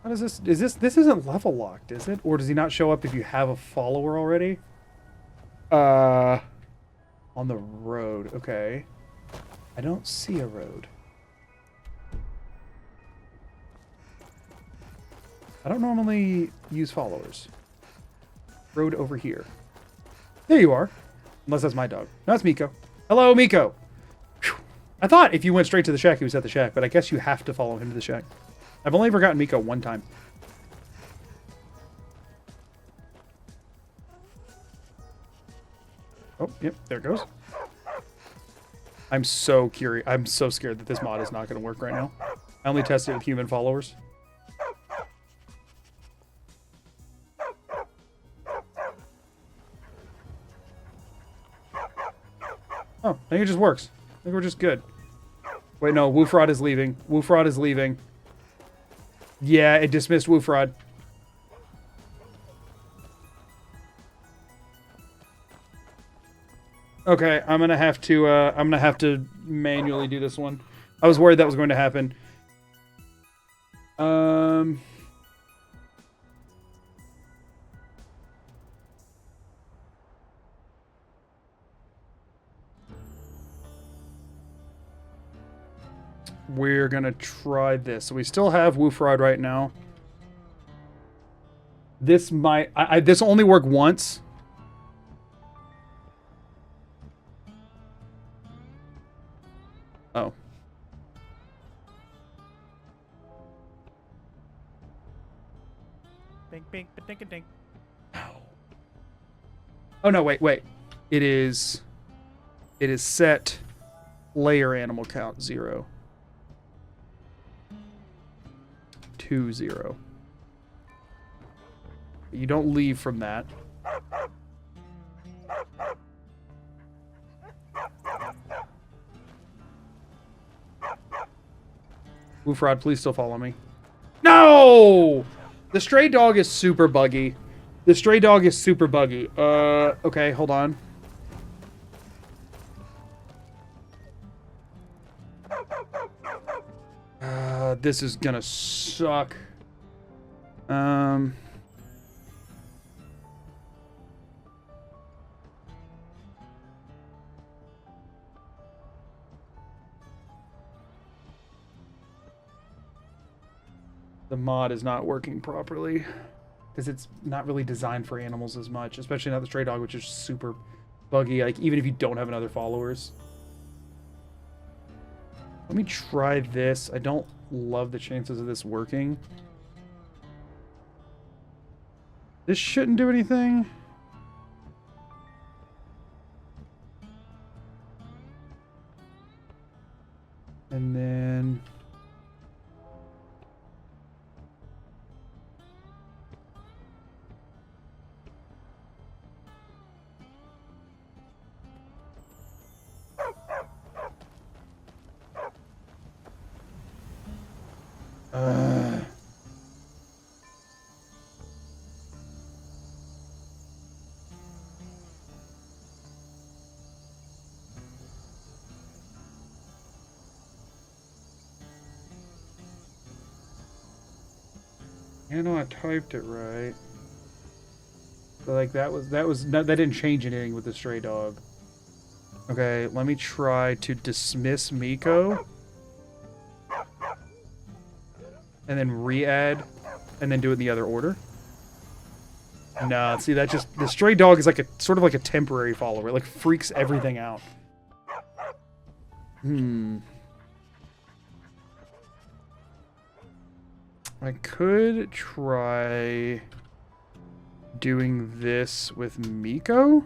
How does this... This isn't level locked, is it? Or does he not show up if you have a follower already? On the road. Okay. I don't see a road. I don't normally use followers. Road over here. There you are. Unless that's my dog. No, that's Miko. Hello, Miko. Whew. I thought if you went straight to the shack, he was at the shack, but I guess you have to follow him to the shack. I've only ever gotten Miko one time. Oh, yep, there it goes. I'm so curious. I'm so scared that this mod is not going to work right now. I only tested it with human followers. Oh, I think it just works. I think we're just good. Wait, no, Woofrod is leaving. Woofrod is leaving. Yeah, it dismissed Woofrod. Okay, I'm gonna have to manually do this one. I was worried that was going to happen. We're gonna try this. So we still have Woofrod right now. This might... this will only work once. Oh.
Bink, bink, ba-dink, dink.
Oh no, wait. It is set layer animal count 0. 2, 0. You don't leave from that. Woofrod, please still follow me. No! The stray dog is super buggy. The stray dog is super buggy. Okay, hold on. This is gonna suck. The mod is not working properly because it's not really designed for animals as much, especially not the stray dog, which is super buggy, like even if you don't have another followers. Let me try this. I don't love the chances of this working. This shouldn't do anything. And then... You know, I typed it right. But like that didn't change anything with the stray dog. Okay, let me try to dismiss Miko. And then re-add. And then do it in the other order. Nah, see that just... The stray dog is like a sort of like a temporary follower. It like freaks everything out. I could try doing this with Miko.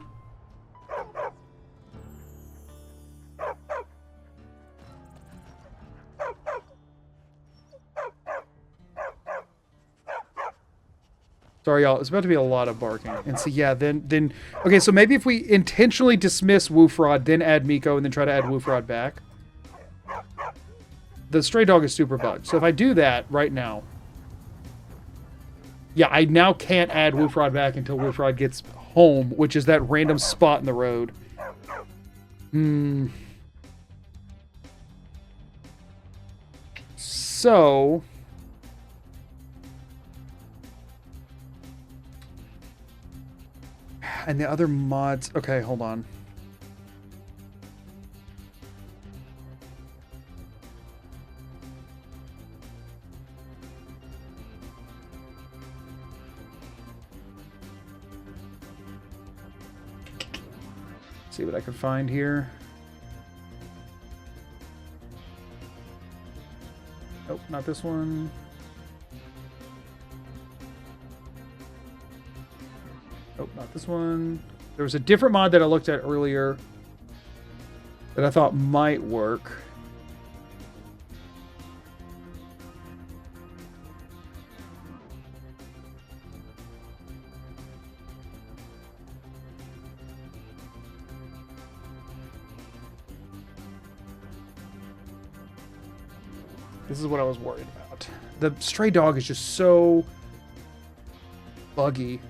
Sorry, y'all. It's about to be a lot of barking. And so, yeah, then... Okay, so maybe if we intentionally dismiss Woofrod, then add Miko, and then try to add Woofrod back. The stray dog is super bugged. So if I do that right now... Yeah, I now can't add Woofrod back until Woofrod gets home, which is that random spot in the road. So... And the other mods... Okay, hold on. See what I can find here. Nope, not this one. Nope, not this one. There was a different mod that I looked at earlier that I thought might work. This is what I was worried about. The stray dog is just so buggy.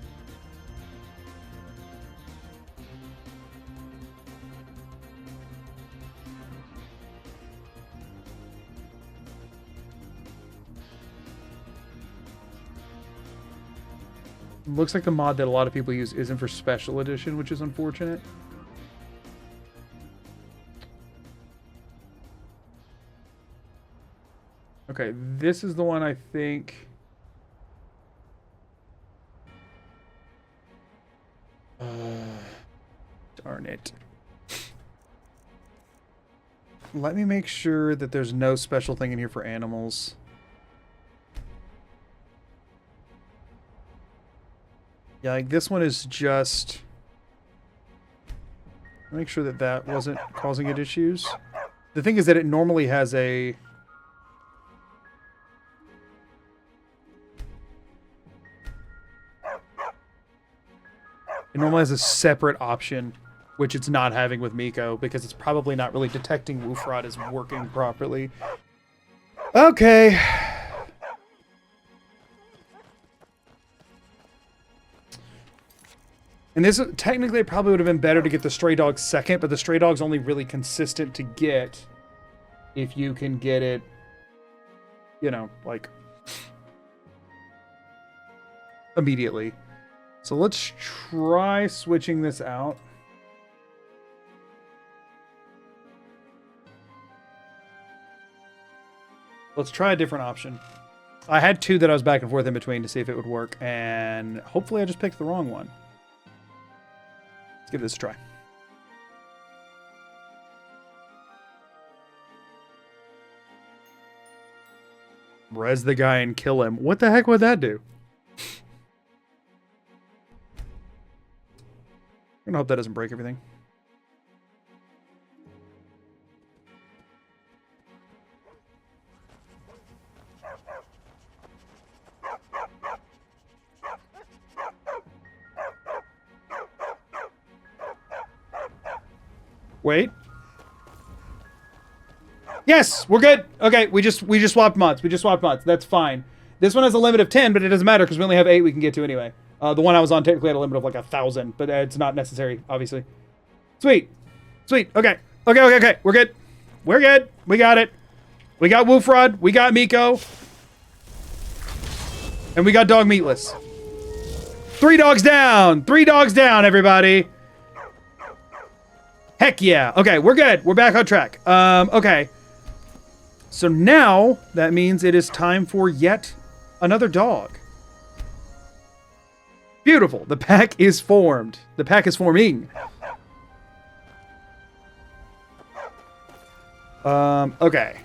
Looks like the mod that a lot of people use isn't for special edition, which is unfortunate. Okay, this is the one I think... darn it. Let me make sure that there's no special thing in here for animals. Yeah, like this one is just... Make sure that that wasn't causing it issues. The thing is that it normally has a... It normally has a separate option, which it's not having with Miko, because it's probably not really detecting Woofrod as working properly. Okay. And this, technically, it probably would have been better to get the stray dog second, but the stray dog's only really consistent to get if you can get it, you know, like, immediately. So let's try switching this out. Let's try a different option. I had two that I was back and forth in between to see if it would work, and hopefully I just picked the wrong one. Let's give this a try. Res the guy and kill him. What the heck would that do? I'm gonna hope that doesn't break everything. Wait. Yes, we're good. Okay, we just swapped mods. We just swapped mods. That's fine. This one has a limit of 10, but it doesn't matter because we only have 8 we can get to anyway. The one I was on technically had a limit of like 1,000, but it's not necessary, obviously. Sweet. Sweet. Okay. Okay. We're good. We're good. We got it. We got Woofrod. We got Miko. And we got Dog Meatless. 3 dogs down. 3 dogs down, everybody. Heck yeah. Okay, we're good. We're back on track. Okay. So now, that means it is time for yet another dog. Beautiful. The pack is formed. The pack is forming. Okay.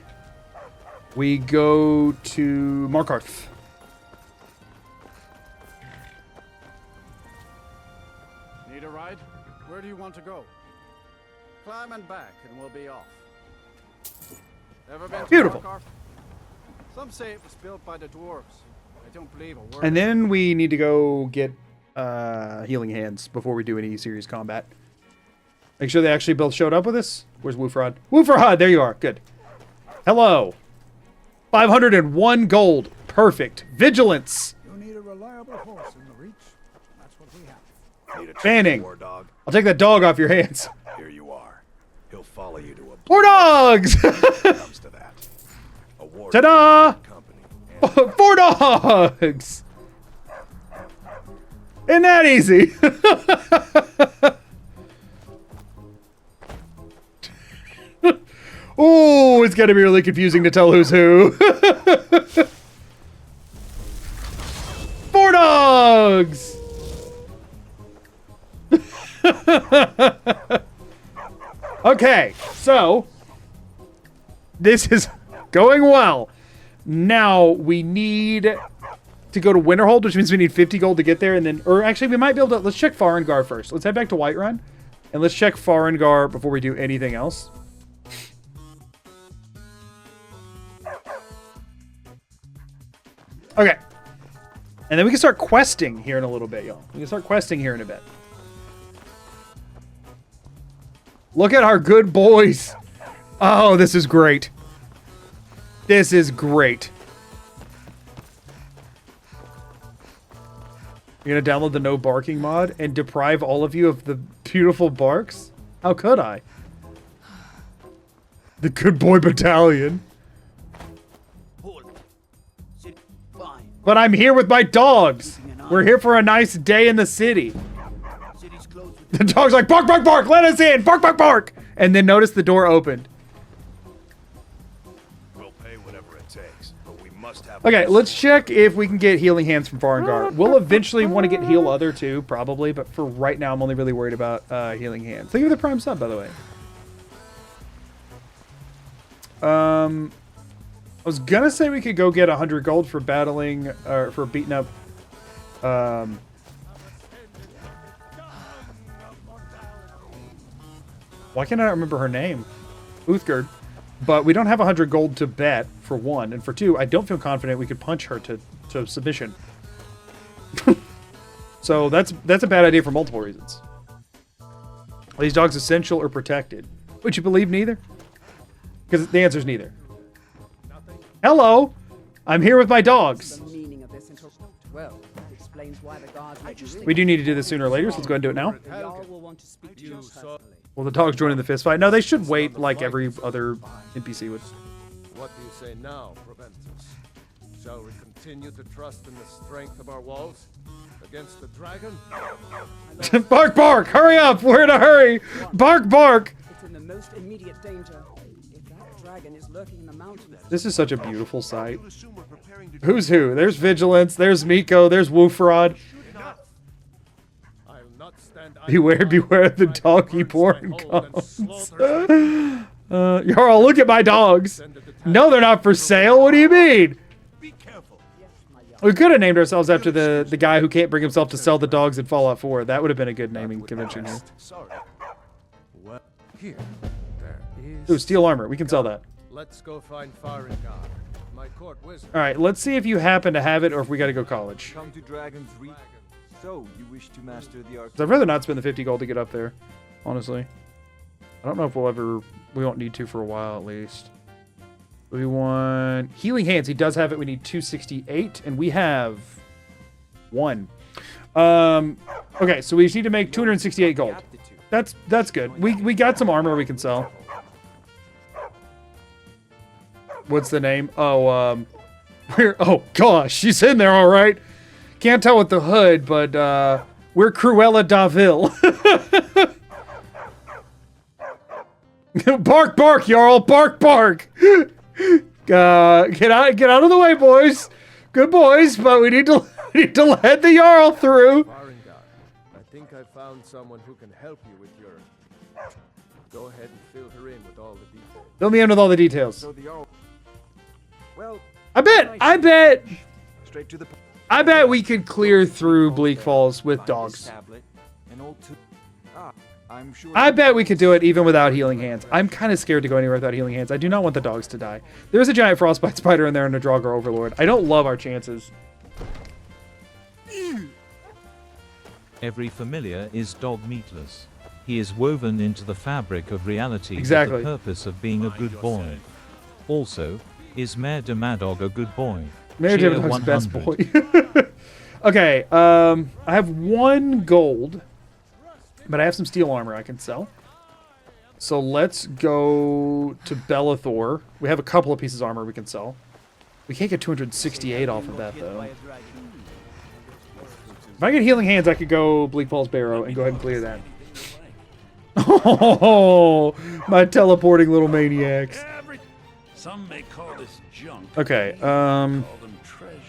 We go to Markarth.
Need a ride? Where do you want to go? Climb and back and we'll be off. Ever been to
Beautiful.
Markarth? Some say it was built by the dwarves. don't believe a word.
And then we need to go get healing hands before we do any serious combat. Make sure they actually both showed up with us. Where's Woofrod? Woofrod, there you are. Good. Hello. 501 gold. Perfect. Vigilance.
You need a reliable horse in the Reach. That's what we have.
Need a
Banning.
war dog?
I'll take that dog off your hands.
Here you are. He'll follow you to a
War dogs!
comes to that. A war
Ta-da!
company.
4 dogs! Isn't that easy? Oh, it's gonna be really confusing to tell who's who. 4 dogs! Okay, so this is going well. Now we need to go to Winterhold, which means we need 50 gold to get there, and then, or actually we might be able to, let's check Farengar first. Let's head back to Whiterun, and let's check Farengar before we do anything else. Okay. And then we can start questing here in a little bit, y'all. We can start questing here in a bit. Look at our good boys. Oh, this is great. This is great. You're gonna download the no barking mod and deprive all of you of the beautiful barks? How could I? The good boy battalion. But I'm here with my dogs. We're here for a nice day in the city. The dog's like, bark, bark, bark, let us in, bark, bark, bark. And then notice the door opened.
We'll pay whatever it takes, but we must have.
Okay, let's check if we can get healing hands from Farengar. We'll eventually want to get heal other too, probably, but for right now, I'm only really worried about healing hands. Thank you for the prime sub, by the way. I was gonna say we could go get 100 gold for battling, or for beating up, why can't I not remember her name? Uthgerd. But we don't have 100 gold to bet, for one. And for two, I don't feel confident we could punch her to submission. So that's a bad idea for multiple reasons. Are these dogs essential or protected? Would you believe neither? Because the answer is neither. Hello! I'm here with my dogs.
The meaning of this well, that explains why the guards let you in.
We do need to do this sooner or later, so let's go ahead and do it now.
The Jarl will want to speak to you personally.
Well, the dogs joining the fist fight. No, they should wait like every other NPC would.
What do you say now, Proventus? Shall we continue to trust in the strength of our walls against the dragon?
Bark, bark! Hurry up! We're in a hurry! Bark, bark!
It's in the most immediate danger. If that dragon is lurking in the mountains.
This is such a beautiful sight. Who's who? There's Vigilance, there's Miko, there's Woofrod. Beware, beware, the doggy porn comes. Jarl, look at my dogs. No, they're not for sale. What do you mean? We could have named ourselves after the guy who can't bring himself to sell the dogs in Fallout 4. That would have been a good naming convention here.
Well, here, there is.
Ooh, steel armor. We can sell that.
Let's go find Farengar, my court wizard.
All right, let's see if you happen to have it or if we got to go college.
Come to Dragon's Reach. So, you wish to master the art.
I'd rather not spend the 50 gold to get up there, honestly. I don't know if we won't need to for a while at least. We want healing hands. He does have it. We need 268, and we have 1. Okay, so we just need to make 268 gold. That's good. We got some armor we can sell. What's the name? Oh, oh gosh, she's in there all right. Can't tell with the hood, but we're Cruella Daville. Bark, bark, Jarl, bark, bark. Get out of the way, boys. Good boys, but we need to let the Jarl through.
Farengar, I think I found someone who can help you with your. Go ahead and fill her in with all the details.
Fill me in with all the details.
So the Jarl. Well,
I bet
straight to the.
I bet we could clear through Bleak Falls with dogs.
I'm sure
I bet we could do it even without healing hands. I'm kind of scared to go anywhere without healing hands. I do not want the dogs to die. There's a giant frostbite spider in there and a Draugr Overlord. I don't love our chances.
Every familiar is dog meatless. He is woven into the fabric of reality
Exactly.
with the purpose of being a good boy. Also, is Mayor de MAGOOdog a good boy?
Mayor
Cheer
David's best
100.
boy. Okay, I have 1 gold, but I have some steel armor I can sell. So let's go to Bellathor. We have a couple of pieces of armor we can sell. We can't get 268 off of that, though. If I get healing hands, I could go Bleak Falls Barrow and go ahead and clear that. Oh, my teleporting little maniacs.
Some may call this junk.
Okay,
Call them treasures.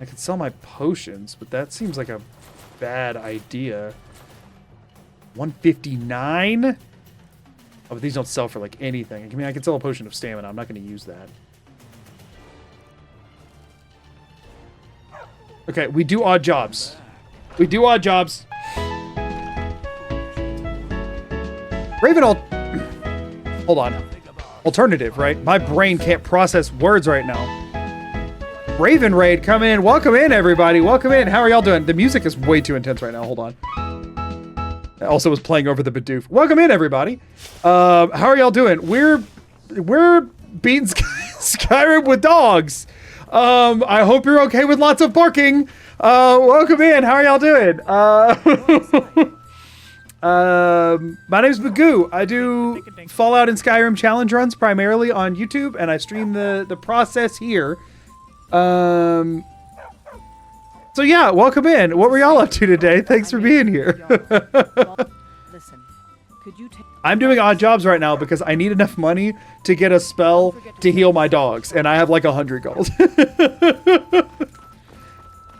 I could sell my potions, but that seems like a bad idea. 159? Oh, but these don't sell for like anything. I mean, I can sell a potion of stamina. I'm not going to use that. Okay, we do odd jobs. We do odd jobs. Raven, hold on. Alternative, right? My brain can't process words right now. Raven Raid, come in. Welcome in, everybody. Welcome in. How are y'all doing? The music is way too intense right now. Hold on. I also was playing over the Bidoof. Welcome in, everybody. How are y'all doing? We're beating Skyrim with dogs. I hope you're okay with lots of barking. Welcome in. How are y'all doing? My name's Magoo. I do Fallout and Skyrim challenge runs primarily on YouTube, and I stream the process here. So yeah, welcome in. What were y'all up to today? Thanks for being here.
Listen, could you take
I'm doing odd jobs right now because I need enough money to get a spell to heal my dogs, and I have like 100 gold.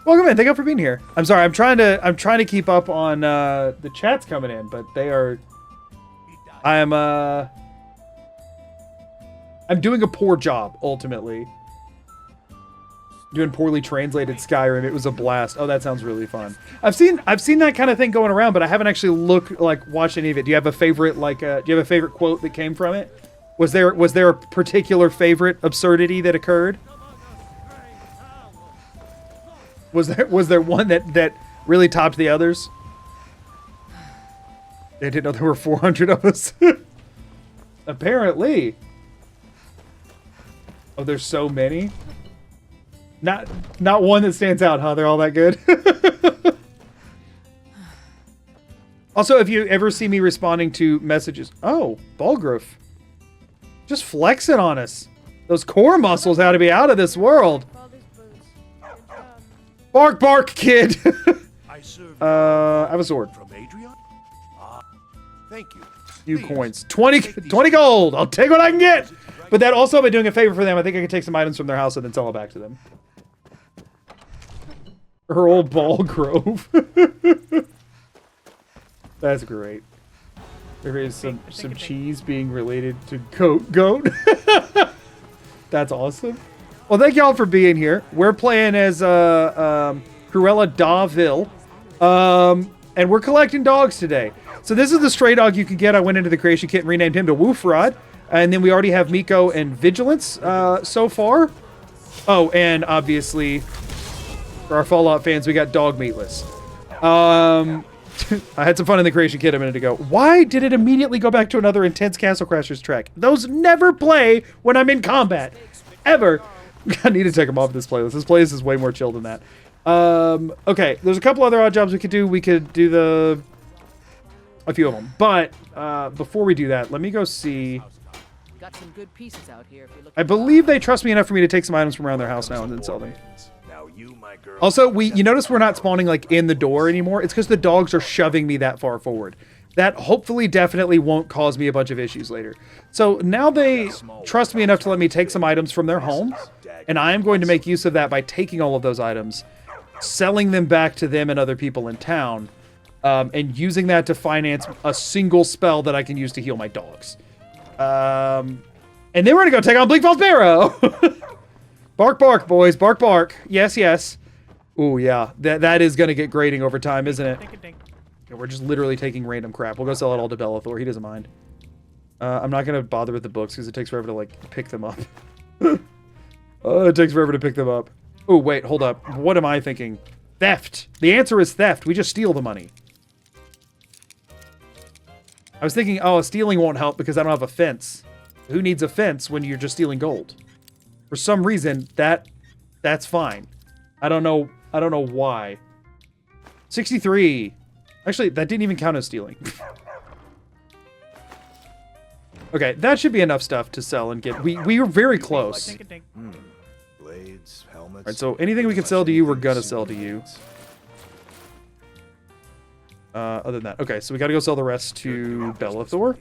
Welcome in. Thank you for being here. I'm sorry. I'm trying to keep up on the chats coming in, but they are. I'm doing a poor job ultimately. Doing poorly translated Skyrim. It was a blast. Oh, that sounds really fun. I've seen that kind of thing going around, but I haven't actually watched any of it. Do you have a favorite do you have a favorite quote that came from it? Was there a particular favorite absurdity that occurred? Was there one that really topped the others? They didn't know there were 400 of us. Apparently. Oh, there's so many. Not one that stands out, huh? They're all that good. Also, if you ever see me responding to messages, oh, Balgrove, just flexing on us. Those core muscles ought to be out of this world. Bark, bark, kid. I have a sword.
From Adrian? Thank you.
Few coins. 20 gold. I'll take what I can get. But that also, by doing a favor for them, I think I can take some items from their house and then sell it back to them. Earl Ballgrove. That's great. There is some cheese being related to goat. That's awesome. Well, thank y'all for being here. We're playing as Cruella Daville, and we're collecting dogs today. So this is the stray dog you can get. I went into the creation kit and renamed him to Woofrod, and then we already have Miko and Vigilance so far. Oh, and obviously, for our Fallout fans, we got Dog Meatless. I had some fun in the creation kit a minute ago. Why did it immediately go back to another intense Castle Crashers track? Those never play when I'm in combat. Ever. I need to take them off this playlist. This playlist is way more chill than that. Okay, there's a couple other odd jobs we could do. We could do a few of them. But before we do that, let me go see.
got some good pieces out here if you look.
I believe they trust me enough for me to take some items from around their house now and then sell them. Also, you notice we're not spawning like in the door anymore. It's because the dogs are shoving me that far forward. That hopefully definitely won't cause me a bunch of issues later. So now they trust me enough to let me take some items from their home, and I am going to make use of that by taking all of those items, selling them back to them and other people in town, and using that to finance a single spell that I can use to heal my dogs. And then we're gonna go take on Bleak Falls Barrow. Bark, bark, boys. Bark, bark. Yes, yes. Ooh, yeah. That is gonna get grading over time, isn't it? Yeah, we're just literally taking random crap. We'll go sell it all to Bellathor. He doesn't mind. I'm not gonna bother with the books because it takes forever to like pick them up. It takes forever to pick them up. Oh, wait, hold up. What am I thinking? Theft. The answer is theft. We just steal the money. I was thinking, oh, stealing won't help because I don't have a fence. Who needs a fence when you're just stealing gold? For some reason, that's fine. I don't know why. 63. Actually, that didn't even count as stealing. Okay, that should be enough stuff to sell and get. We were very close.
Blades, helmets.
Alright, so anything we can sell to you, we're gonna sell to you. Other than that. Okay, so we gotta go sell the rest to Bellathor.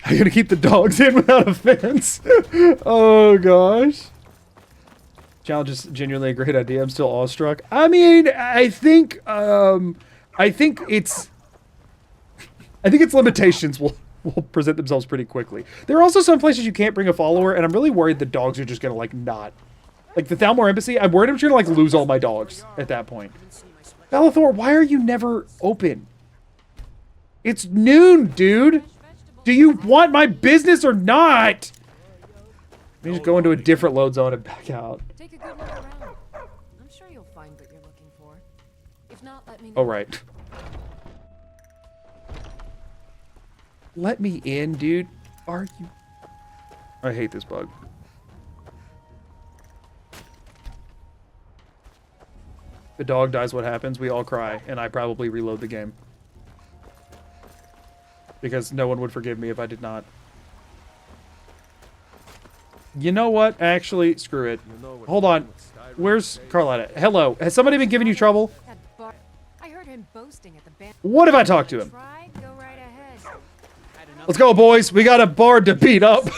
I'm gonna keep the dogs in without a fence. Oh gosh. Challenge is genuinely a great idea. I'm still awestruck. I mean, I think its limitations will present themselves pretty quickly. There are also some places you can't bring a follower, and I'm really worried the dogs are just gonna like not. Like the Thalmor Embassy, I'm worried I'm just gonna like lose all my dogs at that point. Bellathor, why are you never open? It's noon, dude. Do you want my business or not? Let me just go into a different load zone and back out.
Take a good look around. I'm sure you'll find what you're looking for. If not, let me know.
Oh, right. Let me in, dude. Are you... I hate this bug. The dog dies, what happens? We all cry, and I probably reload the game. Because no one would forgive me if I did not. You know what? Actually, screw it. Hold on. Where's Carlotta? Hello. Has somebody been giving you trouble?
I heard him boasting at the band.
What if I talk to him?
Go right ahead.
Let's go, boys. We got a bard to beat up.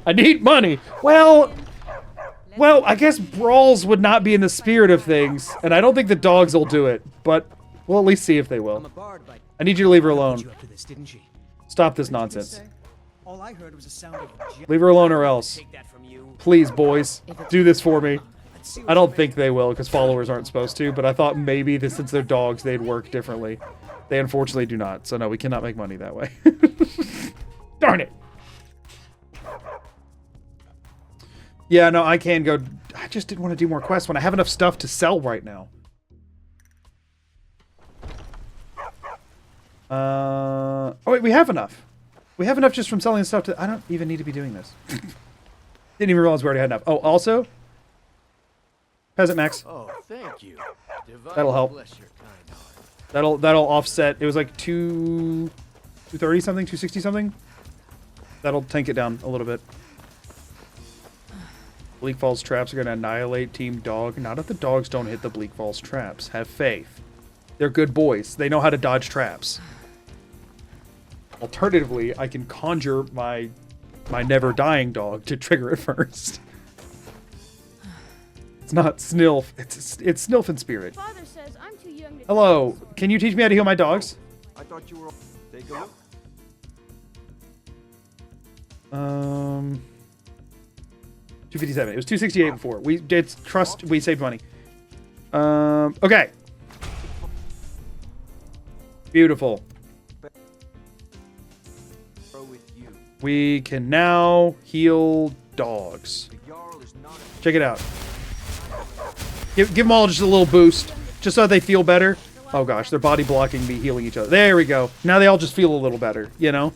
I need money. Well, I guess brawls would not be in the spirit of things, and I don't think the dogs will do it, but we'll at least see if they will. I need you to leave her alone. Stop this nonsense.
All I heard was a sound of
Leave her alone or else. Please, boys, do this for me. I don't think they will, because followers aren't supposed to, but I thought maybe that since they're dogs, they'd work differently. They unfortunately do not, so no, we cannot make money that way. Darn it! Yeah, no, I can go... I just didn't want to do more quests when I have enough stuff to sell right now. Oh, wait, we have enough. We have enough just from selling stuff to... I don't even need to be doing this. Didn't even realize we already had enough. Oh, also... Peasant Max.
Oh, thank you.
That'll help. That'll offset. It was like 230 something, 260 something. That'll tank it down a little bit. Bleak Falls traps are going to annihilate Team Dog. Not if the dogs don't hit the Bleak Falls traps. Have faith. They're good boys. They know how to dodge traps. Alternatively, I can conjure my never-dying dog to trigger it first. It's not Snilf. It's Snilf in spirit.
Father says I'm too young to
Hello. Can you teach me how to heal my dogs?
I thought you were... Take a look.
257. It was 268 before. We did trust. We saved money. Okay. Beautiful. We can now heal dogs. Check it out. Give them all just a little boost, just so they feel better. Oh gosh, they're body blocking me, healing each other. There we go. Now they all just feel a little better, you know?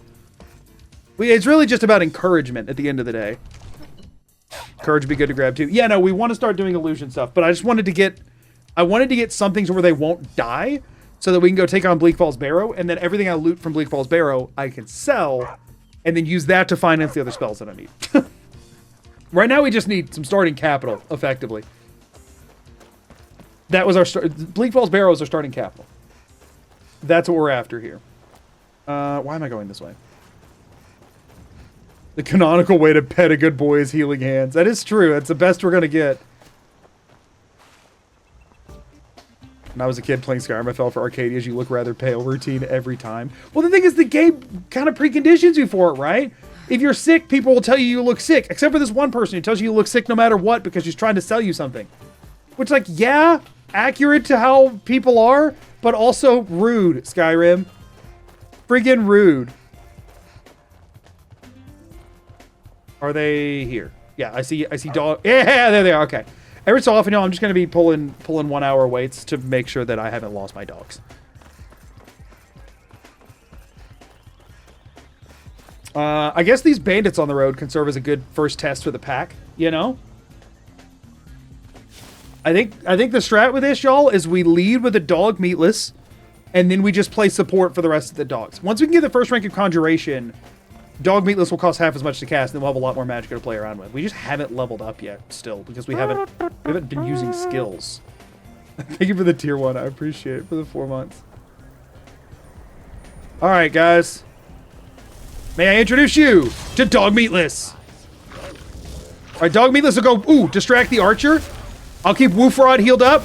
It's really just about encouragement at the end of the day. Courage would be good to grab too. Yeah, no, we want to start doing illusion stuff, but I just wanted to get... I wanted to get some things where they won't die, so that we can go take on Bleak Falls Barrow, and then everything I loot from Bleak Falls Barrow, I can sell, and then use that to finance the other spells that I need. Right now, we just need some starting capital, effectively. That was our Bleak Falls Barrow is our starting capital. That's what we're after here. Why am I going this way? The canonical way to pet a good boy is healing hands. That is true. That's the best we're going to get. When I was a kid playing Skyrim, I fell for Arcadia's "you look rather pale" routine every time. Well, the thing is, the game kind of preconditions you for it, right? If you're sick, people will tell you look sick. Except for this one person who tells you look sick no matter what because she's trying to sell you something. Which, like, yeah, accurate to how people are, but also rude, Skyrim. Friggin' rude. Are they here? Yeah, I see dog. Yeah, there they are. Okay. Every so often, I'm just going to be pulling 1 hour waits to make sure that I haven't lost my dogs. I guess these bandits on the road can serve as a good first test for the pack, you know? I think the strat with this, y'all, is we lead with a dog meatless, and then we just play support for the rest of the dogs. Once we can get the first rank of Conjuration, dog meatless will cost half as much to cast, and then we'll have a lot more magic to play around with. We just haven't leveled up yet, still, because we haven't been using skills. Thank you for the tier 1. I appreciate it for the 4 months. All right, guys. May I introduce you to Dog Meatless? All right, Dog Meatless will go, ooh, distract the archer. I'll keep Woofrod healed up.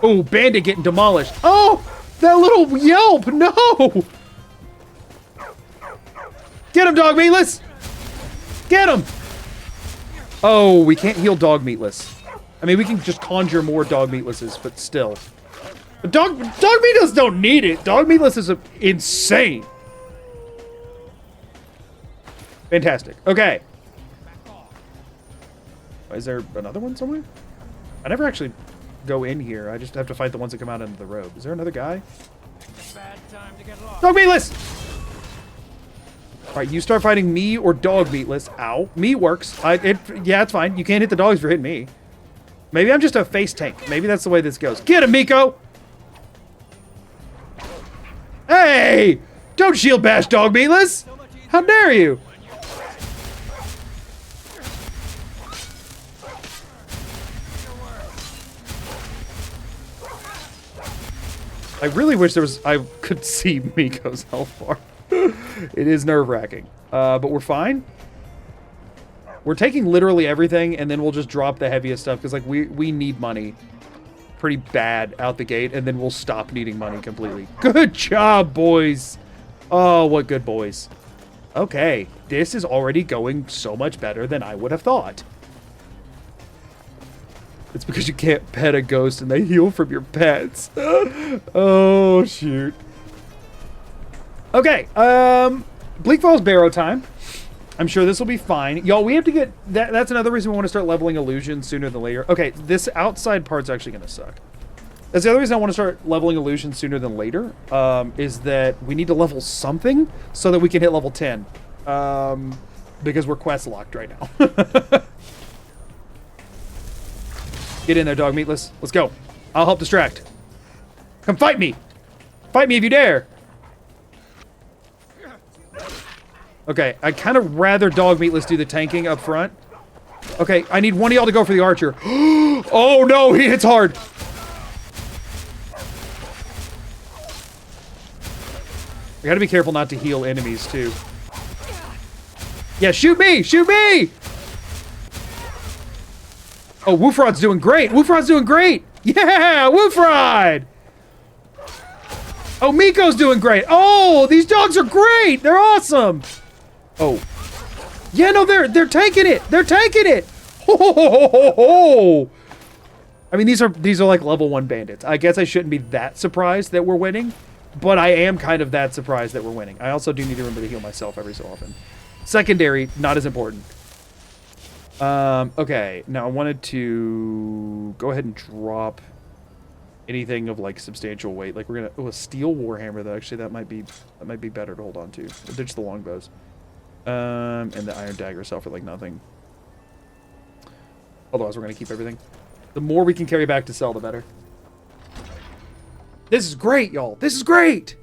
Ooh, Bandit getting demolished. Oh, that little yelp, no. Get him, Dog Meatless. Get him. Oh, we can't heal Dog Meatless. I mean, we can just conjure more Dog Meatlesses, but still. But Dog Meatless don't need it. Dog Meatless is insane. Fantastic. Okay. Is there another one somewhere? I never actually go in here. I just have to fight the ones that come out into the road. Is there another guy?
Bad time to get lost.
Dog Meatless! Alright, you start fighting me or Dog Meatless. Ow. Me works. Yeah, it's fine. You can't hit the dogs for hitting me. Maybe I'm just a face tank. Maybe that's the way this goes. Get him, Miko! Hey! Don't shield bash Dog Meatless! How dare you! I really wish I could see Miko's health bar. It is nerve-wracking. But we're fine. We're taking literally everything, and then we'll just drop the heaviest stuff, because, like, we need money pretty bad out the gate, and then we'll stop needing money completely. Good job, boys! Oh, what good boys. Okay, this is already going so much better than I would have thought. It's because you can't pet a ghost and they heal from your pets. Oh, shoot. Okay, Bleak Falls Barrow time. I'm sure this will be fine. Y'all, we have to get... That's another reason we want to start leveling illusions sooner than later. Okay, this outside part's actually going to suck. That's the other reason I want to start leveling illusions sooner than later, is that we need to level something so that we can hit level 10. Because we're quest locked right now. Get in there, Dog Meatless. Let's go. I'll help distract. Come fight me. Fight me if you dare. Okay, I'd kind of rather Dog Meatless do the tanking up front. Okay, I need one of y'all to go for the archer. Oh no, he hits hard. I gotta be careful not to heal enemies too. Yeah, shoot me! Shoot me! Oh, Woofrod's doing great! Woofrod's doing great! Yeah! Woofrod! Oh, Miko's doing great! Oh, these dogs are great! They're awesome! Oh. Yeah, no, they're taking it! They're taking it! Ho, ho, ho, ho, ho, ho. I mean, these are like level 1 bandits. I guess I shouldn't be that surprised that we're winning, but I am kind of that surprised that we're winning. I also do need to remember to heal myself every so often. Secondary, not as important. Okay, now I wanted to go ahead and drop anything of like substantial weight. Like we're gonna, oh, a steel warhammer though. Actually, that might be better to hold on to. We'll ditch the longbows, and the iron dagger sell for like nothing. Otherwise, we're gonna keep everything. The more we can carry back to sell, the better. This is great, y'all. This is great.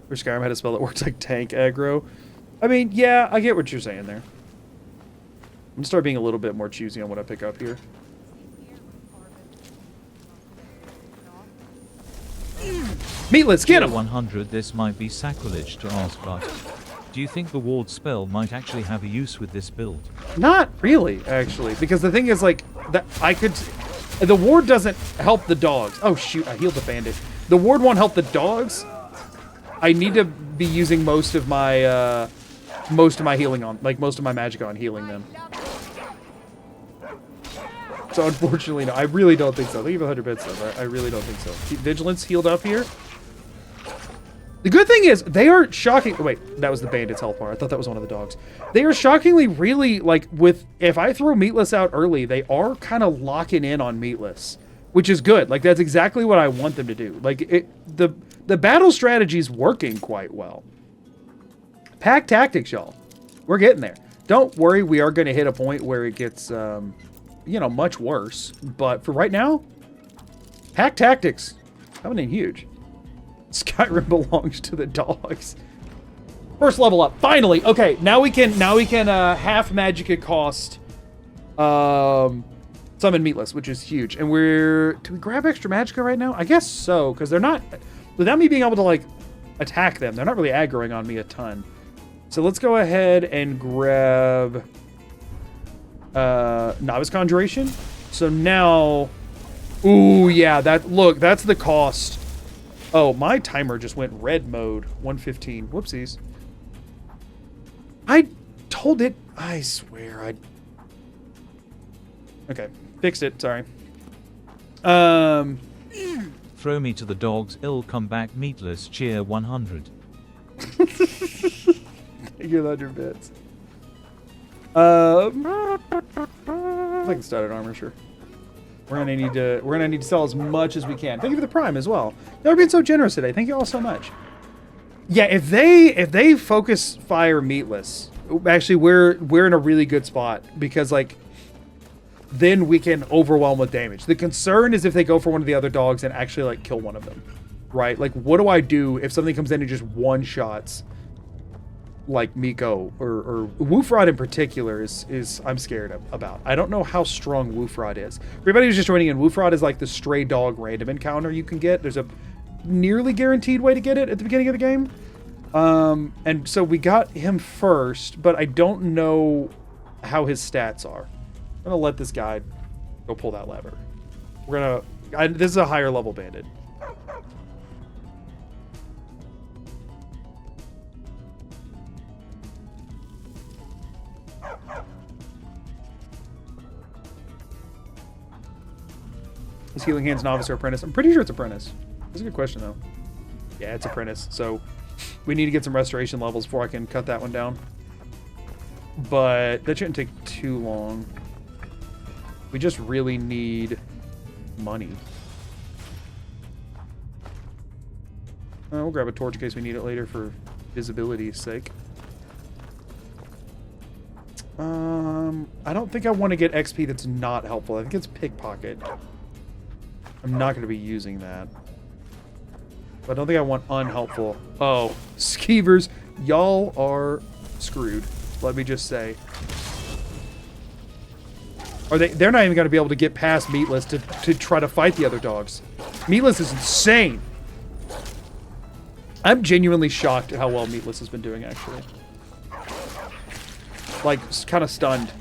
Wish Skyrim had a spell that works like tank aggro. I mean, yeah, I get what you're saying there. I'm gonna start being a little bit more choosy on what I pick up here. Meatless, get him!
100. This might be sacrilege to ask, but do you think the ward spell might actually have a use with this build?
Not really, actually, because the thing is, like, that the ward doesn't help the dogs. Oh shoot, I healed the bandit. The ward won't help the dogs. I need to be using most of my healing on, like, most of my magic on healing them. So unfortunately, no, I really don't think so. Leave 100 bits though, but I really don't think so. Keep Vigilance healed up here. The good thing is, they are shocking. Wait, that was the bandit's health bar. I thought that was one of the dogs. They are shockingly really, like, if I throw Meatless out early, they are kind of locking in on Meatless, which is good. Like, that's exactly what I want them to do. Like, the battle strategy is working quite well. Pack tactics, y'all. We're getting there. Don't worry, we are going to hit a point where it gets, you know, much worse. But for right now, pack tactics coming in huge. Skyrim belongs to the dogs. First level up, finally. Okay, now we can half Magicka cost summon Meatless, which is huge. And do we grab extra Magicka right now? I guess so, because they're not, without me being able to like attack them, they're not really aggroing on me a ton. So let's go ahead and grab Novice Conjuration. So now, ooh yeah, that's the cost. Oh, my timer just went red mode. 115. Whoopsies. I told it. I swear Okay. Fixed it. Sorry.
Throw me to the dogs. It'll come back meatless. Cheer 100.
Thank you, 100 bits. I can studded armor, sure. We're gonna need to sell as much as we can. Thank you for the Prime as well. Y'all are being so generous today. Thank you all so much. Yeah, if they focus fire Meatless, actually we're in a really good spot because like then we can overwhelm with damage. The concern is if they go for one of the other dogs and actually like kill one of them, right? Like what do I do if something comes in and just one shots like Miko or Woofrod in particular is I'm scared about. I don't know how strong Woofrod is. For everybody who's just joining in, Woofrod is like the stray dog random encounter you can get. There's a nearly guaranteed way to get it at the beginning of the game. And so we got him first, but I don't know how his stats are. I'm gonna let this guy go pull that lever. This is a higher level bandit. Is Healing Hands Novice or Apprentice? I'm pretty sure it's Apprentice. That's a good question, though. Yeah, it's Apprentice. So we need to get some restoration levels before I can cut that one down. But that shouldn't take too long. We just really need money. We'll grab a torch in case we need it later for visibility's sake. I don't think I want to get XP that's not helpful. I think it's Pickpocket. I'm not going to be using that. But I don't think I want unhelpful. Oh, Skeevers, y'all are screwed. Let me just say. They're not even going to be able to get past Meatless to try to fight the other dogs. Meatless is insane. I'm genuinely shocked at how well Meatless has been doing, actually. Like, kind of stunned.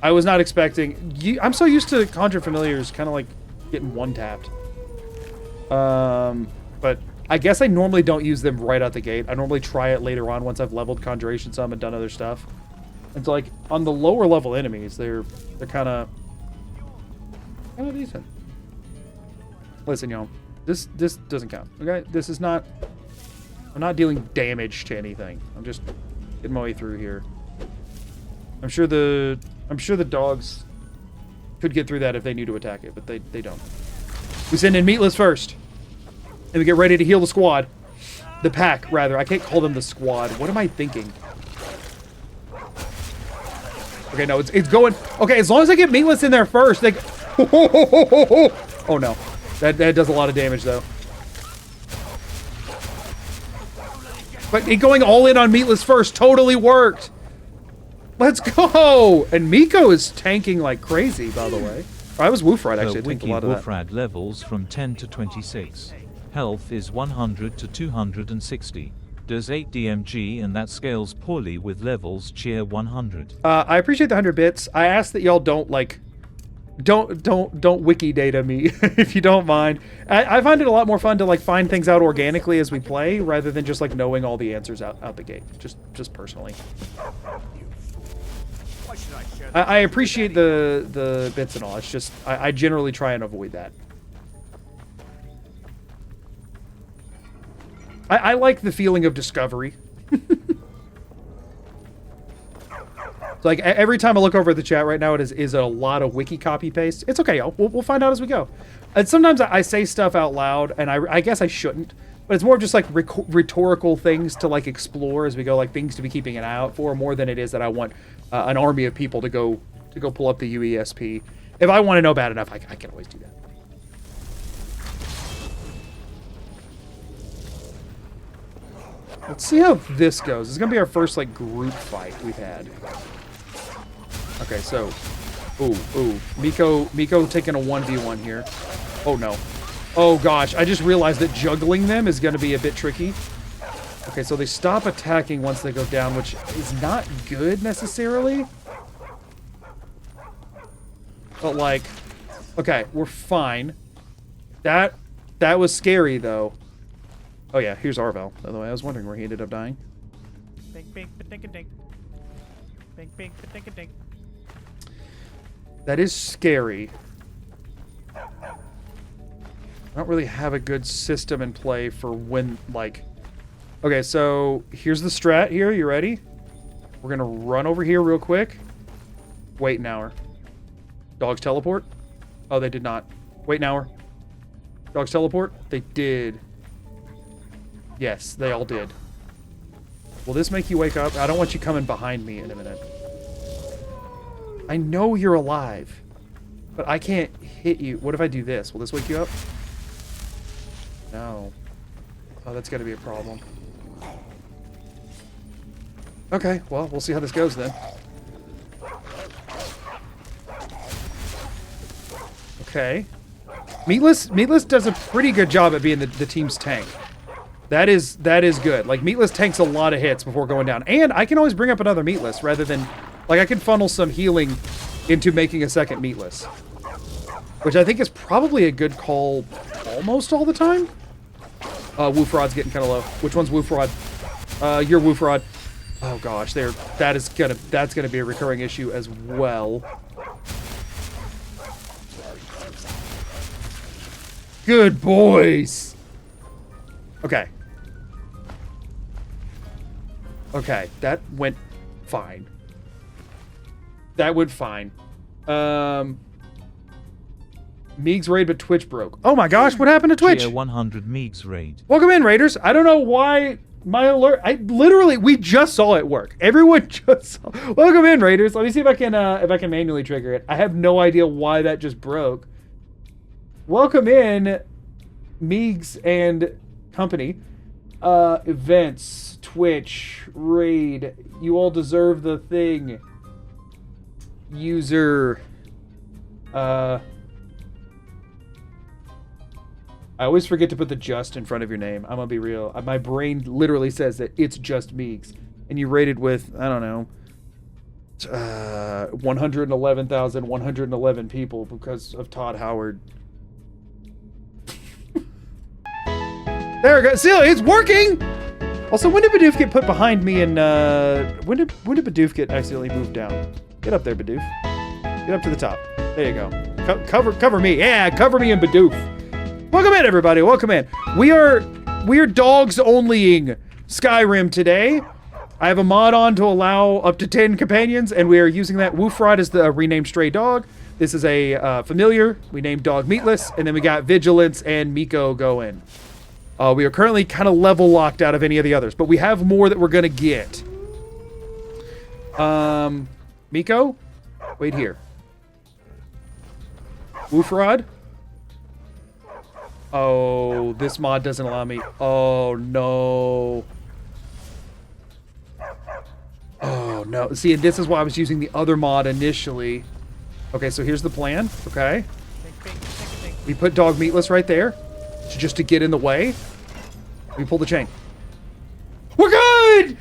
I was not expecting... I'm so used to Conjure Familiars kind of like getting one-tapped. But I guess I normally don't use them right out the gate. I normally try it later on once I've leveled Conjuration some and done other stuff. It's like, on the lower level enemies, they're kind of decent. Listen, y'all. This doesn't count, okay? This is not... I'm not dealing damage to anything. I'm just getting my way through here. I'm sure the dogs could get through that if they knew to attack it, but they don't. We send in Meatless first. And we get ready to heal the squad. The pack, rather. I can't call them the squad. What am I thinking? Okay, no, it's going... Okay, as long as I get Meatless in there first, they... Oh, no. That does a lot of damage, though. But it going all in on Meatless first totally worked. Let's go! And Miko is tanking like crazy, by the way. I was Woofrad, actually. I tanked a lot of that.
Woofrad levels from 10 to 26. Health is 100 to 260. Does 8 DMG and that scales poorly with levels. Cheer 100.
I appreciate the 100 bits. I ask that y'all don't like... Don't wiki data me if you don't mind. I find it a lot more fun to like find things out organically as we play rather than just like knowing all the answers out the gate. Just personally. I appreciate the bits and all. It's just I generally try and avoid that. I like the feeling of discovery. Like every time I look over at the chat right now, it is a lot of wiki copy paste. It's okay, y'all. We'll find out as we go. And sometimes I say stuff out loud, and I guess I shouldn't, but it's more of just like rhetorical things to like explore as we go, like things to be keeping an eye out for, more than it is that I want an army of people to go pull up the UESP. If I want to know bad enough, I can always do that. Let's see how this goes. This is gonna be our first like group fight we've had. Okay, so, ooh, Miko taking a 1v1 here. Oh no. Oh gosh, I just realized that juggling them is gonna be a bit tricky. Okay, so they stop attacking once they go down, which is not good necessarily. But like, okay, we're fine. That was scary though. Oh yeah, here's Arvel. By the way, I was wondering where he ended up dying.
Bink, bink, ba-dink-a-dink. Bink, bink, ba-dink-a-dink.
That is scary. I don't really have a good system in play for when, like... Okay, so here's the strat here. You ready? We're gonna run over here real quick. Wait an hour. Dogs teleport? Oh, they did not. Wait an hour. Dogs teleport? They did. Yes, they all did. Will this make you wake up? I don't want you coming behind me in a minute. I know you're alive, but I can't hit you. What if I do this? Will this wake you up? No. Oh, that's gotta be a problem. Okay, well, we'll see how this goes then. Okay. Meatless does a pretty good job at being the team's tank. That is good. Like, Meatless tanks a lot of hits before going down. And I can always bring up another Meatless rather than... Like, I can funnel some healing into making a second Meatless. Which I think is probably a good call almost all the time. Woofrod's getting kind of low. Which one's Woofrod? You're Woofrod. Oh gosh, that's gonna be a recurring issue as well. Good boys! Okay. Okay, that went fine. That went fine. Meeg's raid, but Twitch broke. Oh my gosh, what happened to Twitch?
Tier 100 Meeg's raid.
Welcome in, Raiders. I don't know why my alert... we just saw it work. Everyone just saw... Welcome in, Raiders. Let me see if I can manually trigger it. I have no idea why that just broke. Welcome in, Meegs and company. Events, Twitch, raid. You all deserve the thing. User. I always forget to put the just in front of your name. I'm gonna be real. My brain literally says that it's just Meegs. And you rated with, I don't know, 111,111 people because of Todd Howard. There we go. See, it's working! Also, when did Bidoof get put behind me and, when did Bidoof get accidentally moved down? Get up there, Bidoof. Get up to the top. There you go. Cover me. Yeah, cover me and Bidoof. Welcome in, everybody. Welcome in. We are dogs onlying Skyrim today. I have a mod on to allow up to 10 companions, and we are using that. Woofrod is the renamed stray dog. This is a familiar. We named dog Meatless, and then we got Vigilance and Miko going. We are currently kind of level locked out of any of the others, but we have more that we're gonna get. Miko, wait here. Woofrod. Oh, this mod doesn't allow me. Oh, no. Oh, no. See, and this is why I was using the other mod initially. Okay, so here's the plan. Okay. We put dog Meatless right there. Just to get in the way. We pull the chain. We're good!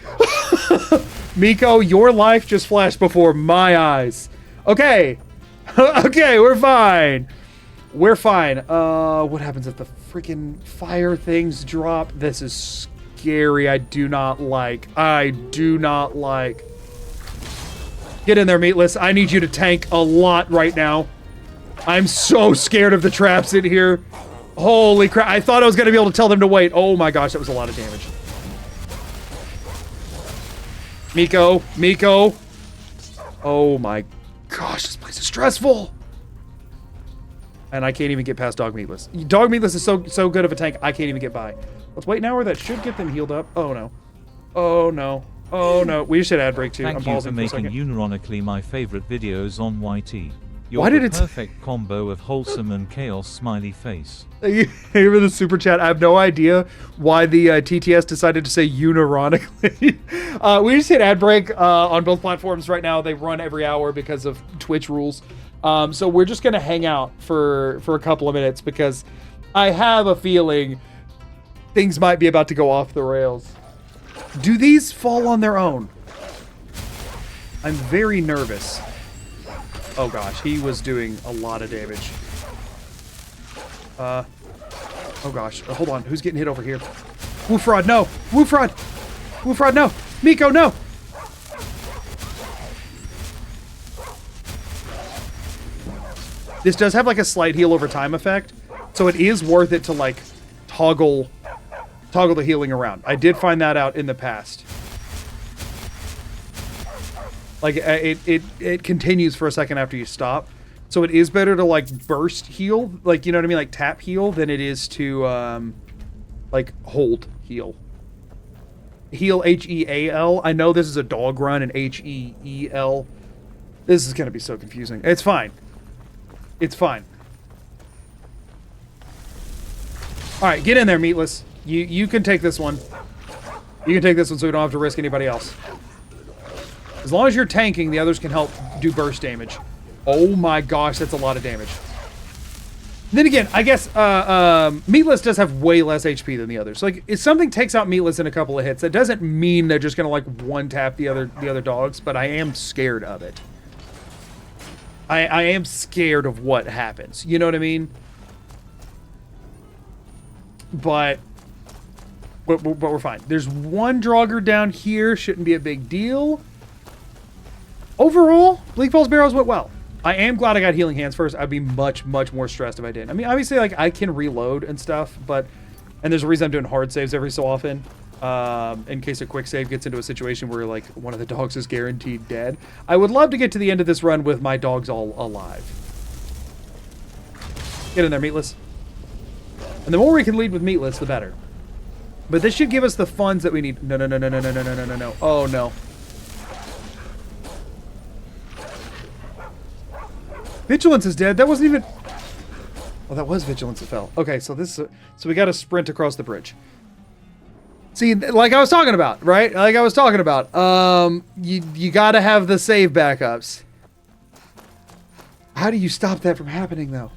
Miko, your life just flashed before my eyes. Okay. Okay, we're fine. We're fine. What happens if the freaking fire things drop? This is scary. I do not like. Get in there, Meatless. I need you to tank a lot right now. I'm so scared of the traps in here. Holy crap. I thought I was going to be able to tell them to wait. Oh my gosh, that was a lot of damage. Miko. Oh my gosh, this place is stressful. And I can't even get past Dog Meatless. Dog Meatless is so good of a tank, I can't even get by. Let's wait now, or that should get them healed up. Oh no. Oh no. Oh no. We should ad break too.
Thank you for making unironically my favorite videos on YT. You're
Why did
the
it
perfect combo of wholesome and chaos smiley face.
Thank you for the super chat. I have no idea why the TTS decided to say unironically. We just hit ad break on both platforms right now. They run every hour because of Twitch rules. So we're just going to hang out for a couple of minutes because I have a feeling things might be about to go off the rails. Do these fall on their own? I'm very nervous. Oh gosh, he was doing a lot of damage. Oh gosh, hold on. Who's getting hit over here? Woofrod, no! Woofrod! Woofrod, no! Miko, no! This does have like a slight heal over time effect, so it is worth it to like toggle the healing around. I did find that out in the past. Like it continues for a second after you stop, so it is better to like burst heal, like, you know what I mean, like tap heal, than it is to like hold heal. Heal H-E-A-L. I know this is a dog run and H-E-E-L. This is gonna be so confusing. It's fine. It's fine. All right, get in there, Meatless. You can take this one. You can take this one so we don't have to risk anybody else. As long as you're tanking, the others can help do burst damage. Oh my gosh, that's a lot of damage. Then again, I guess Meatless does have way less HP than the others. Like, if something takes out Meatless in a couple of hits, that doesn't mean they're just gonna like one-tap the other dogs, but I am scared of it. I am scared of what happens. You know what I mean? But we're fine. There's one Draugr down here. Shouldn't be a big deal. Overall, Bleak Falls Barrows went well. I am glad I got Healing Hands first. I'd be much more stressed if I didn't. I mean, obviously, like, I can reload and stuff, but... And there's a reason I'm doing hard saves every so often. In case a quick save gets into a situation where, like, one of the dogs is guaranteed dead. I would love to get to the end of this run with my dogs all alive. Get in there, Meatless. And the more we can lead with Meatless, the better. But this should give us the funds that we need. No. Oh, no. Vigilance is dead. That wasn't even... Oh, that was Vigilance that fell. Okay, so this is... So we got to sprint across the bridge. See, like I was talking about, right? Like I was talking about. You got to have the save backups. How do you stop that from happening, though?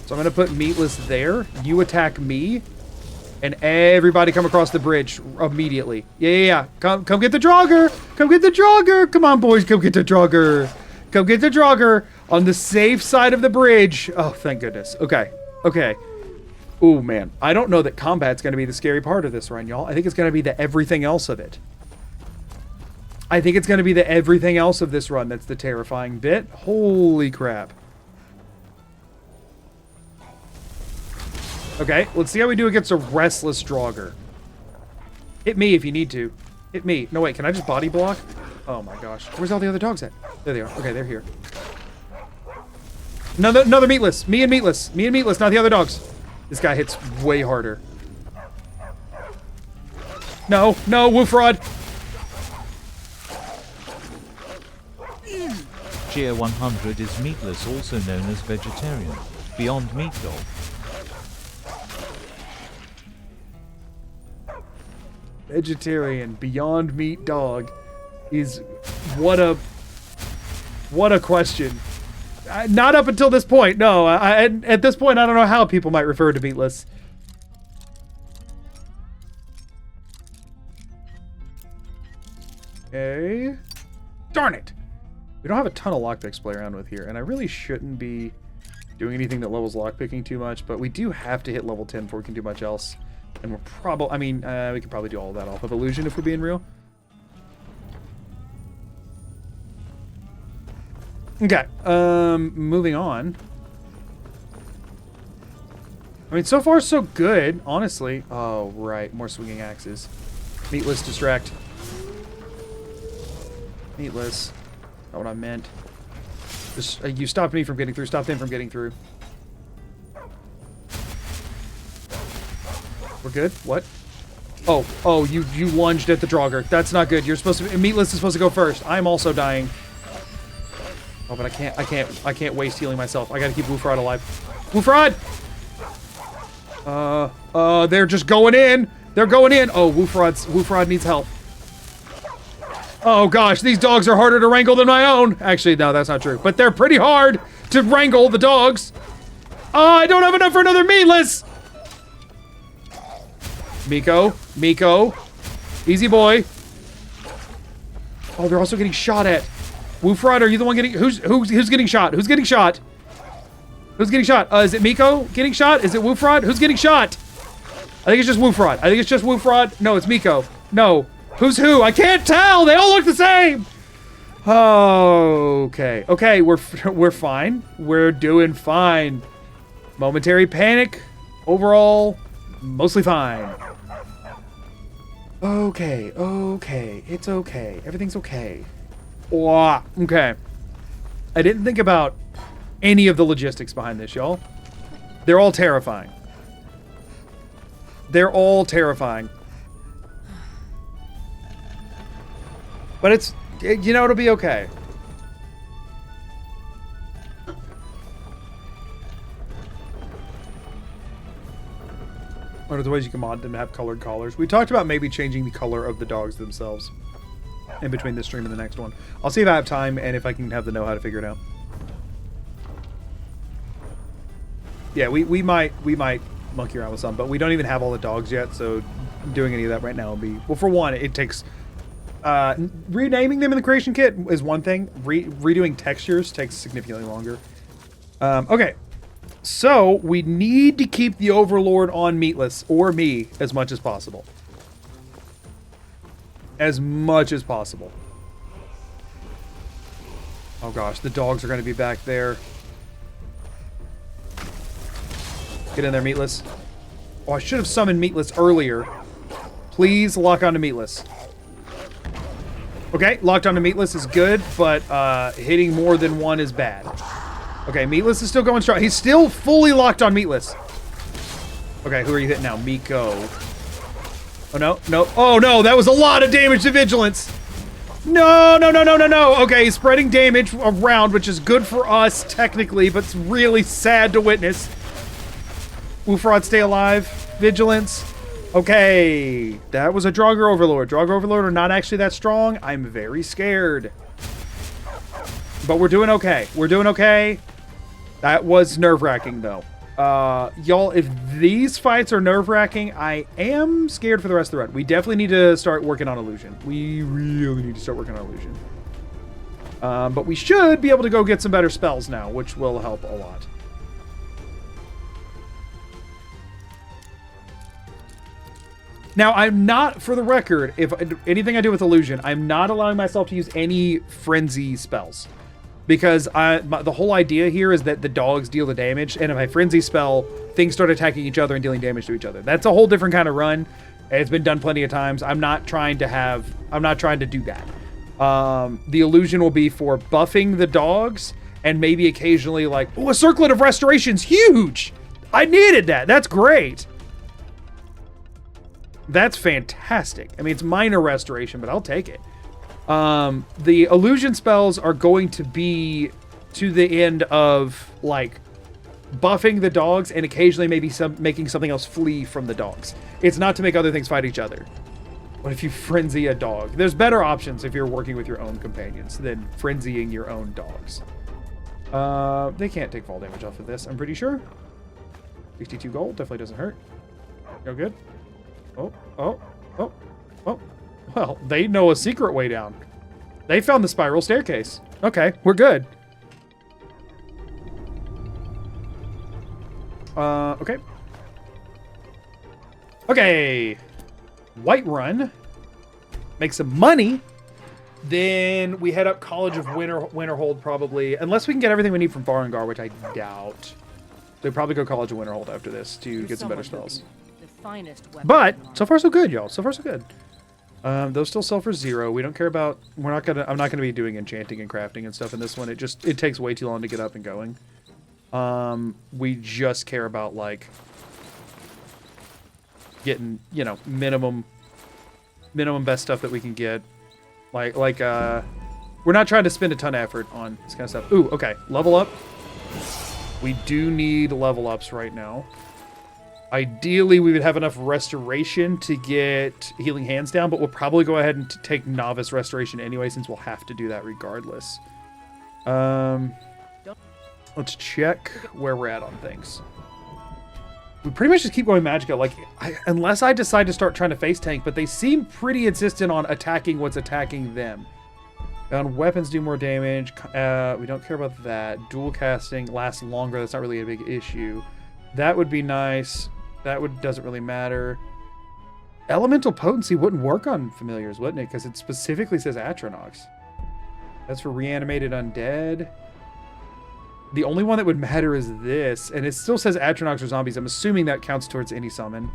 So I'm going to put Meatless there. You attack me. And everybody come across the bridge immediately. Yeah. Come get the Draugr. Come get the Draugr. Come on, boys. Come get the Draugr. Come get the Draugr on the safe side of the bridge. Oh, thank goodness. Okay. Ooh, man. I don't know that combat's going to be the scary part of this run, y'all. I think it's going to be the everything else of it. I think it's going to be the everything else of this run that's the terrifying bit. Holy crap. Okay, let's see how we do against a restless Draugr. Hit me if you need to. Hit me. No, wait, can I just body block? Oh my gosh. Where's all the other dogs at? There they are. Okay, they're here. Another Meatless. Me and Meatless, not the other dogs. This guy hits way harder. No, Woofrod.
Tier 100 is meatless, also known as vegetarian. Beyond Meat Dog.
Vegetarian Beyond Meat Dog is what a question. Not up until this point. No, at this point I don't know how people might refer to meatless. Okay. Darn it. We don't have a ton of lockpicks to play around with here, and I really shouldn't be doing anything that levels lockpicking too much, but we do have to hit level 10 before we can do much else. And we're probably, I mean, we could probably do all of that off of Illusion if we're being real. Okay, moving on. I mean, so far so good, honestly. Oh, right. More swinging axes. Meatless, distract. Meatless. Not what I meant. Just, you stopped me from getting through. Stopped him from getting through. We're good? What? Oh, you lunged at the Draugr. That's not good. You're supposed to... Meatless is supposed to go first. I'm also dying. Oh, but I can't waste healing myself. I gotta keep Woofrod alive. Woofrod! They're just going in. They're going in. Oh, Woofrod needs help. Oh gosh, these dogs are harder to wrangle than my own. Actually, no, that's not true. But they're pretty hard to wrangle, the dogs. Oh, I don't have enough for another Meatless. Miko. Easy boy. Oh, they're also getting shot at. Woofrod, are you the one getting... Who's getting shot? Who's getting shot? Who's getting shot? Is it Miko getting shot? Is it Woofrod? Who's getting shot? I think it's just Woofrod. No, it's Miko. No. Who's who? I can't tell! They all look the same! Oh, okay. Okay, we're fine. We're doing fine. Momentary panic. Overall, mostly fine. Okay. It's okay. Everything's okay. Wow. Okay. I didn't think about any of the logistics behind this, y'all. They're all terrifying. But it's, you know, it'll be okay. One of the ways you can mod them to have colored collars. We talked about maybe changing the color of the dogs themselves in between this stream and the next one. I'll see if I have time and if I can have the know-how to figure it out. Yeah, we might monkey around with some, but we don't even have all the dogs yet, so doing any of that right now will be... Well, for one, it takes... renaming them in the creation kit is one thing. Redoing textures takes significantly longer. Okay. So, we need to keep the Overlord on Meatless, or me, as much as possible. As much as possible. Oh gosh, the dogs are going to be back there. Get in there, Meatless. Oh, I should have summoned Meatless earlier. Please lock onto Meatless. Okay, locked onto Meatless is good, but hitting more than one is bad. Okay, Meatless is still going strong. He's still fully locked on Meatless. Okay, who are you hitting now? Miko. Oh, no. Oh, no, that was a lot of damage to Vigilance. No. Okay, he's spreading damage around, which is good for us, technically, but it's really sad to witness. Woofrod, stay alive. Vigilance. Okay, that was a Draugr Overlord. Draugr Overlord are not actually that strong. I'm very scared. But we're doing okay. That was nerve-wracking, though. Y'all, if these fights are nerve-wracking, I am scared for the rest of the run. We definitely need to start working on Illusion. We really need to start working on Illusion. But we should be able to go get some better spells now, which will help a lot. Now, I'm not, for the record, if anything I do with Illusion, I'm not allowing myself to use any Frenzy spells. Because the whole idea here is that the dogs deal the damage, and if I Frenzy spell, things start attacking each other and dealing damage to each other. That's a whole different kind of run. It's been done plenty of times. I'm not trying to do that. The Illusion will be for buffing the dogs, and maybe occasionally like, oh, a Circlet of Restoration's huge! I needed that! That's great! That's fantastic. I mean, it's minor restoration, but I'll take it. The illusion spells are going to be to the end of, like, buffing the dogs and occasionally maybe making something else flee from the dogs. It's not to make other things fight each other. What if you frenzy a dog? There's better options if you're working with your own companions than frenzying your own dogs. They can't take fall damage off of this, I'm pretty sure. 62 gold definitely doesn't hurt. Go good. Oh. Well, they know a secret way down. They found the spiral staircase. Okay, we're good. Okay. Okay. White Run. Make some money. Then we head up College of Winterhold probably. Unless we can get everything we need from Farengar, which I doubt. They probably go College of Winterhold after this to get some better spells.
The finest weapon
But so far so good, y'all. So far so good. Those still sell for 0. We don't care about. I'm not gonna be doing enchanting and crafting and stuff in this one. It takes way too long to get up and going. We just care about like getting, you know, minimum best stuff that we can get. Like we're not trying to spend a ton of effort on this kind of stuff. Ooh, okay. Level up. We do need level ups right now. Ideally, we would have enough restoration to get healing hands down, but we'll probably go ahead and take novice restoration anyway, since we'll have to do that regardless. Let's check where we're at on things. We pretty much just keep going Magicka, like, unless I decide to start trying to face tank, but they seem pretty insistent on attacking what's attacking them. And weapons do more damage. We don't care about that. Dual casting lasts longer. That's not really a big issue. That would be nice. Doesn't really matter. Elemental potency wouldn't work on familiars, wouldn't it? Because it specifically says Atronox. That's for reanimated undead. The only one that would matter is this, and it still says Atronox or zombies. I'm assuming that counts towards any summon.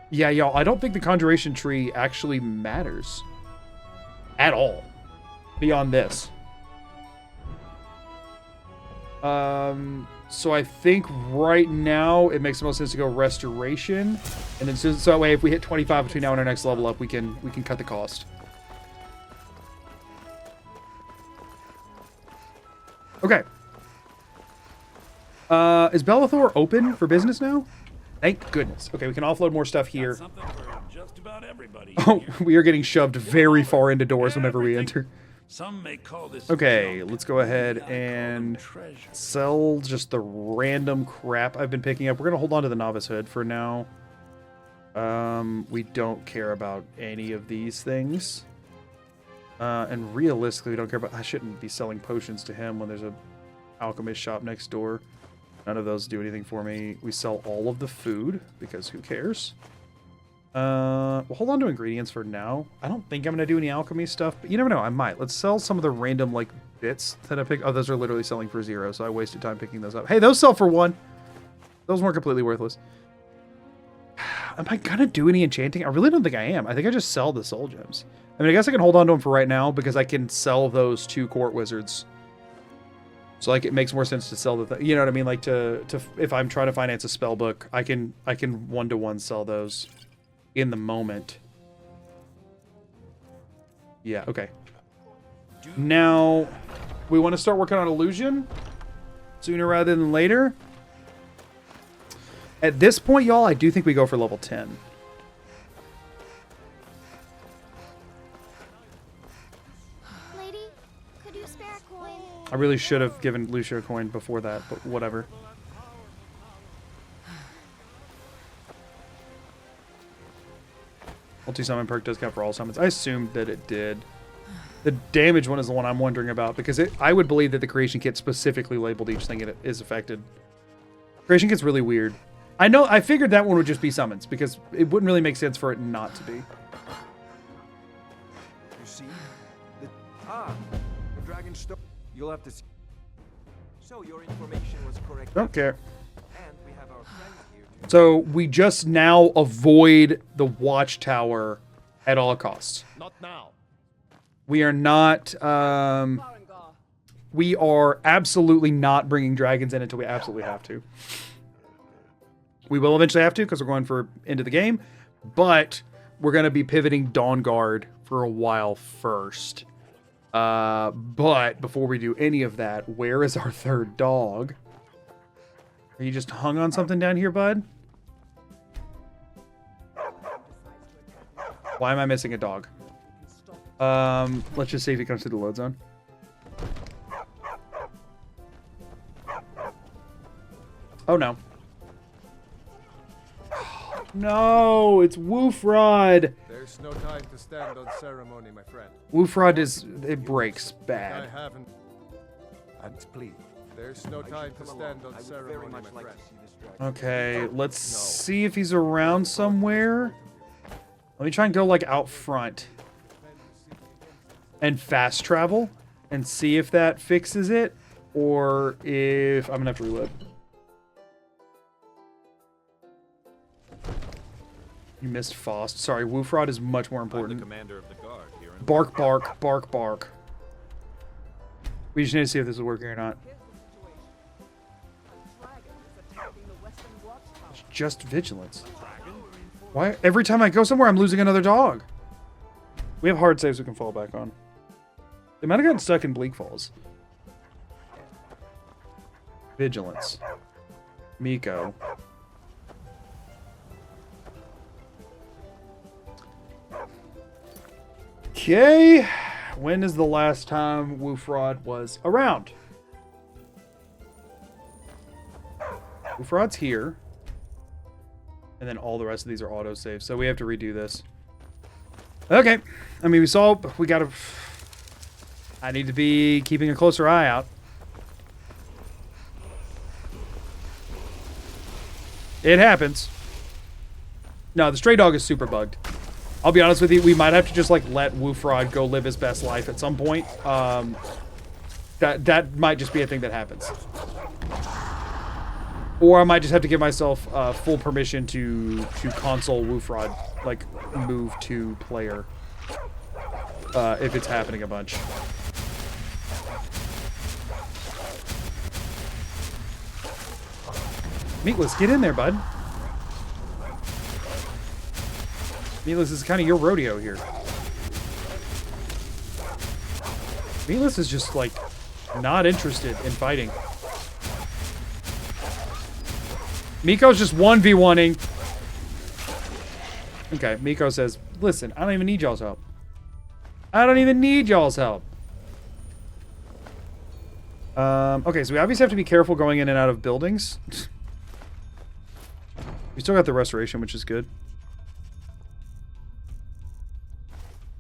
Yeah, y'all, I don't think the Conjuration Tree actually matters. At all. Beyond this. So I think right now it makes the most sense to go Restoration. And then so that way if we hit 25 between now and our next level up, we can cut the cost. Okay. Is Bellathor open for business now? Thank goodness. Okay, we can offload more stuff here.
Something for just about everybody.
Oh, we are getting shoved very far into doors whenever we enter.
Some may call this
Okay, let's go ahead and sell just the random crap I've been picking up. We're going to hold on to the Novice Hood for now. We don't care about any of these things. And realistically, we don't care about... I shouldn't be selling potions to him when there's a alchemist shop next door. None of those do anything for me. We sell all of the food, because who cares? We'll hold on to ingredients for now. I don't think I'm going to do any alchemy stuff, but you never know, I might. Let's sell some of the random, like, bits that I picked. Oh, those are literally selling for 0, so I wasted time picking those up. Hey, those sell for 1. Those weren't completely worthless. Am I going to do any enchanting? I really don't think I am. I think I just sell the soul gems. I mean, I guess I can hold on to them for right now, because I can sell those to court wizards. So, like, it makes more sense to sell the... You know what I mean? Like, if I'm trying to finance a spell book, I can one-to-one sell those in the moment. Yeah, okay. Now, we want to start working on illusion sooner rather than later. At this point, y'all, I do think we go for level 10.
Lady, could you spare a coin?
I really should have given Lucia a coin before that, but whatever. Multi-summon perk does count for all summons. I assumed that it did. The damage one is the one I'm wondering about, because I would believe that the creation kit specifically labeled each thing it is affected. Creation kit's really weird. I figured that one would just be summons, because it wouldn't really make sense for it not to be.
You see? The dragon stone. You'll have to see. So your information was correct.
Don't care.
And we have our friends here too.
So we just now avoid the watchtower at all costs.
Not now.
We are not, we are absolutely not bringing dragons in until we absolutely have to. We will eventually have to, because we're going for end of the game, but we're going to be pivoting Dawn Guard for a while first. But before we do any of that, where is our third dog? Are you just hung on something down here, bud? Why am I missing a dog? Let's just see if he comes to the load zone. Oh no. No, it's Woofrod.
There's no time to stand on ceremony, my friend.
Woofrod it breaks bad.
I haven't.
And please.
There's no time to stand on ceremony, my friend.
Okay, let's see if he's around somewhere. Let me try and go like out front and fast travel and see if that fixes it. or if I'm gonna have to reload. You missed Faust. Sorry, Woofrod is much more important.
Commander of the guard here in
Bark, bark, bark, bark. We just need to see if this is working or not. It's just vigilance. Why? Every time I go somewhere, I'm losing another dog. We have hard saves we can fall back on. They might have gotten stuck in Bleak Falls. Vigilance. Miko. Okay. When is the last time Woofrod was around? Woofrod's here. And then all the rest of these are autosave, so we have to redo this. Okay. I mean, we gotta... I need to be keeping a closer eye out. It happens. No, the stray dog is super bugged. I'll be honest with you, we might have to just, like, let Woofrod go live his best life at some point. That might just be a thing that happens. Or I might just have to give myself full permission to console Woofrod, like, move to player. If it's happening a bunch. Meatless, get in there, bud. Meatless is kind of your rodeo here. Meatless is just, like, not interested in fighting. Miko's just 1v1ing. Okay, Miko says, listen, I don't even need y'all's help. I don't even need y'all's help. Okay, so we obviously have to be careful going in and out of buildings. We still got the restoration, which is good.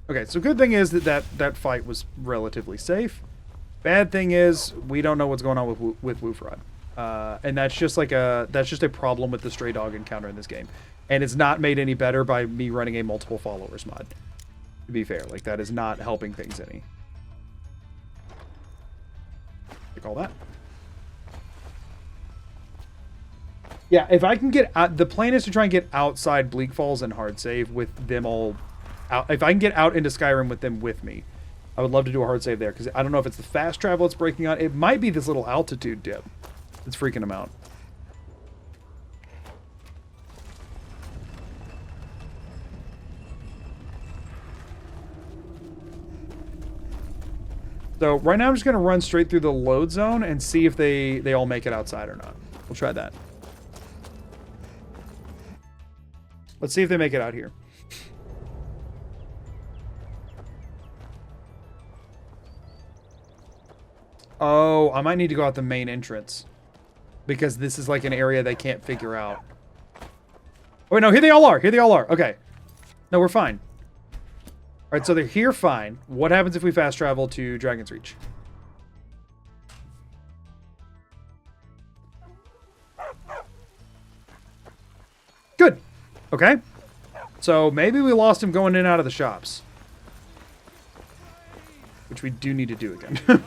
Okay, so good thing is that fight was relatively safe. Bad thing is we don't know what's going on with Woofrod. And that's just a problem with the stray dog encounter in this game. And it's not made any better by me running a multiple followers mod. To be fair, like, that is not helping things any. Take all that. Yeah, if I can get out, the plan is to try and get outside Bleak Falls and hard save with them all out. If I can get out into Skyrim with them with me, I would love to do a hard save there, because I don't know if it's the fast travel it's breaking on. It might be this little altitude dip that's freaking them out. So right now I'm just going to run straight through the load zone and see if they all make it outside or not. We'll try that. Let's see if they make it out here. Oh, I might need to go out the main entrance. Because this is like an area they can't figure out. Oh, wait, no, here they all are. Here they all are. Okay. No, we're fine. All right, so they're here fine. What happens if we fast travel to Dragon's Reach? Good. Okay. So maybe we lost him going in and out of the shops. Which we do need to do again.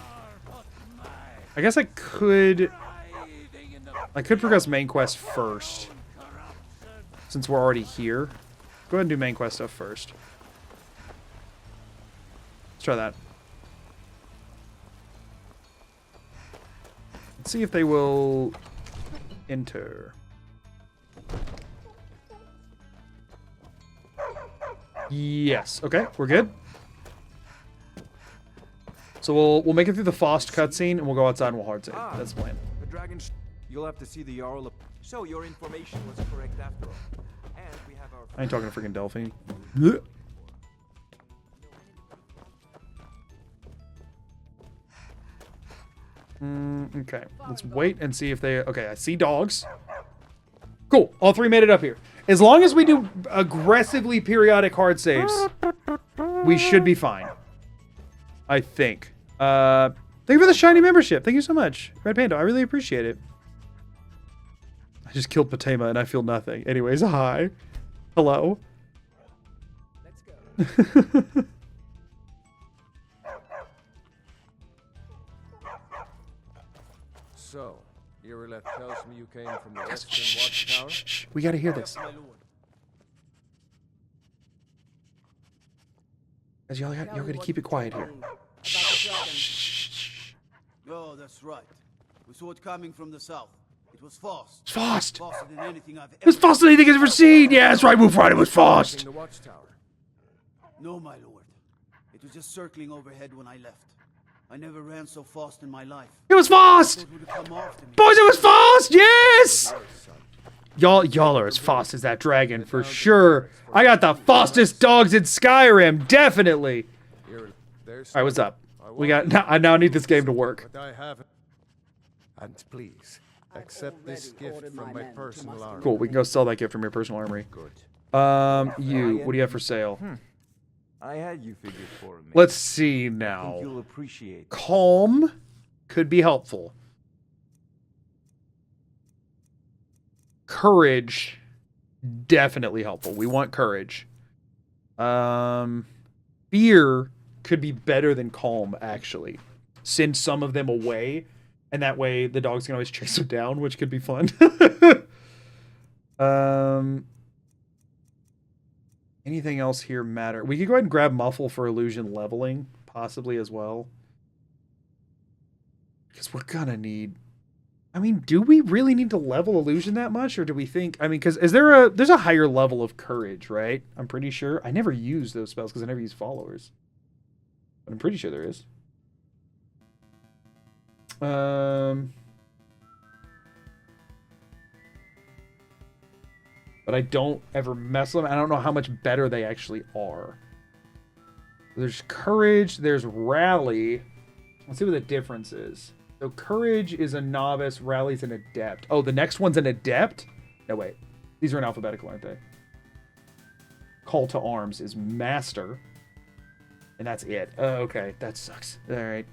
I guess I could progress main quest first. Since we're already here. Go ahead and do main quest stuff first. Let's try that. Let's see if they will enter. Yes. Okay, we're good. So we'll make it through the Faust cutscene and we'll go outside and we'll hard save. That's the plan.
The dragon. You'll have to see the Jarl. So your information was correct after all. And we have our.
I ain't talking to freaking Delphine. Okay, let's wait and see if they... Okay, I see dogs. Cool, all three made it up here. As long as we do aggressively periodic hard saves, we should be fine. I think. Thank you for the shiny membership. Thank you so much, Red Panda. I really appreciate it. I just killed Patema and I feel nothing. Anyways, hi. Hello.
Let's go.
You came from the
Guys,
Western Watchtower?
shh. We gotta hear this.
My lord.
Guys, y'all gotta keep it quiet here.
Oh, that's right. We saw it coming from the south. It was fast.
It's fast.
Faster than anything I've
It was faster than anything I've ever seen. Yeah, that's right, Wolf Rider was fast.
The Watchtower.
No, my lord. It was just circling overhead when I left. I never ran so fast in my life.
It was fast!
It would have come after me.
Boys, it was fast! Yes! Y'all are as fast as that dragon, for sure. I got the fastest dogs in Skyrim, definitely. Alright, what's up? I now need this game to work.
But I haven't. And please, accept this gift from my personal army.
Cool, we can go sell that gift from your personal armory.
Good.
What do you have for sale?
I had you figured for me.
Let's see
I think
now.
you'll appreciate.
Calm could be helpful. Courage, definitely helpful. We want courage. Fear could be better than calm, actually. Send some of them away, and that way the dogs can always chase them down, which could be fun. Anything else here matter? We could go ahead and grab Muffle for illusion leveling, possibly as well. Because we're gonna need... I mean, do we really need to level illusion that much? Or do we think... I mean, because there's a higher level of courage, right? I'm pretty sure. I never use those spells because I never use followers. But I'm pretty sure there is. But I don't ever mess with them. I don't know how much better they actually are. There's courage. There's rally. Let's see what the difference is. So courage is a novice. Rally's an adept. Oh, the next one's an adept? No, wait. These are in alphabetical, aren't they? Call to arms is master. And that's it. Oh, okay. That sucks. All right.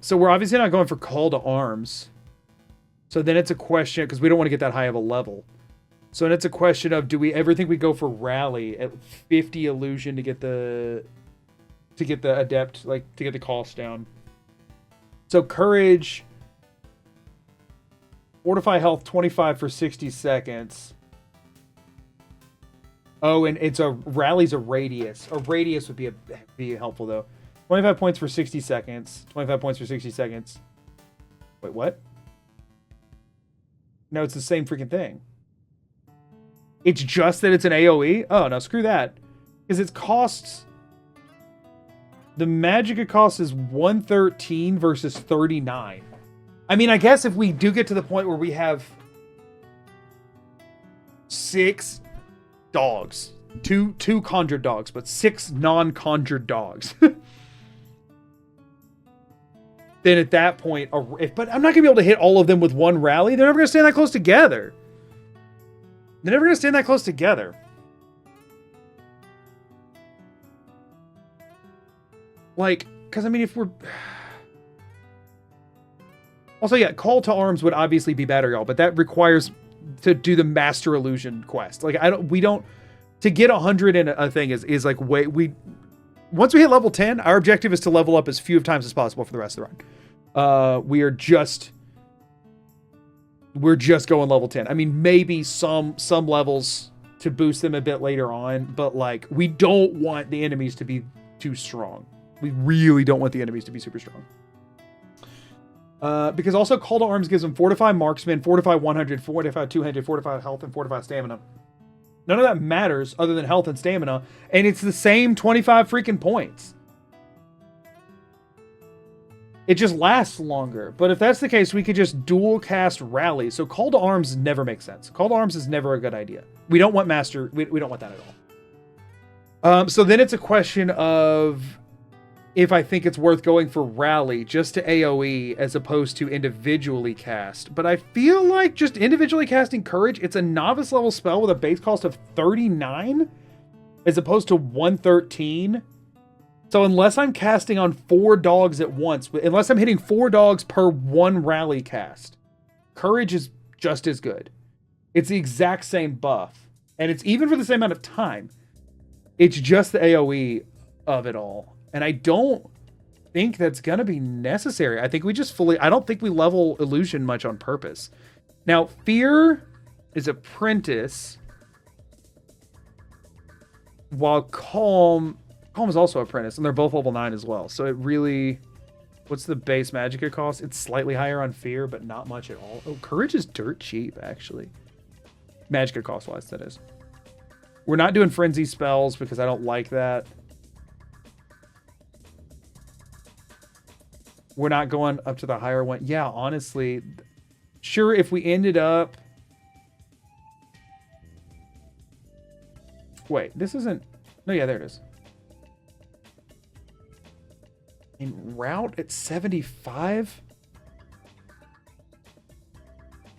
So we're obviously not going for call to arms. So then it's a question, because we don't want to get that high of a level. So then it's a question of, do we ever think we go for rally at 50 illusion to get the adept, like to get the cost down? So courage, fortify health 25 for 60 seconds. Oh, and it's a rally's a radius. A radius would be helpful though. 25 points for 60 seconds. 25 points for 60 seconds. Wait, what? No, it's the same freaking thing. It's just that it's an AoE? Oh, no, screw that. Because it costs... The Magicka cost is 113 versus 39. I mean, I guess if we do get to the point where we have 6 dogs. Two conjured dogs, but 6 non-conjured dogs. Then at that point... But I'm not going to be able to hit all of them with one rally. They're never going to stand that close together. They're never going to stand that close together. Like, because I mean, if we're... Also, yeah, call to arms would obviously be better, y'all, but that requires to do the master illusion quest. Like, to get 100 in a thing is like once we hit level 10, our objective is to level up as few times as possible for the rest of the run. We're just going level 10. I mean, maybe some levels to boost them a bit later on, but like, we don't want the enemies to be too strong. We really don't want the enemies to be super strong. Because also Call to Arms gives them Fortify Marksman, Fortify 100, Fortify 200, Fortify Health, and Fortify Stamina. None of that matters other than health and stamina, and it's the same 25 freaking points. It just lasts longer. But if that's the case, we could just dual cast Rally. So Call to Arms never makes sense. Call to Arms is never a good idea. We don't want Master. We don't want that at all. So then it's a question of if I think it's worth going for Rally just to AoE as opposed to individually cast. But I feel like just individually casting Courage, it's a novice level spell with a base cost of 39 as opposed to 113. So unless I'm casting on 4 dogs at once, unless I'm hitting 4 dogs per 1 Rally cast, Courage is just as good. It's the exact same buff. And it's even for the same amount of time. It's just the AoE of it all. And I don't think that's gonna be necessary. I think we just I don't think we level illusion much on purpose. Now, fear is apprentice, while calm is also apprentice, and they're both level 9 as well. So it really, what's the base magicka cost? It's slightly higher on fear, but not much at all. Oh, courage is dirt cheap, actually. Magicka cost wise, that is. We're not doing frenzy spells because I don't like that. We're not going up to the higher one. Yeah, honestly, sure, if we ended up... Wait, this isn't... No, yeah, there it is. In route at 75?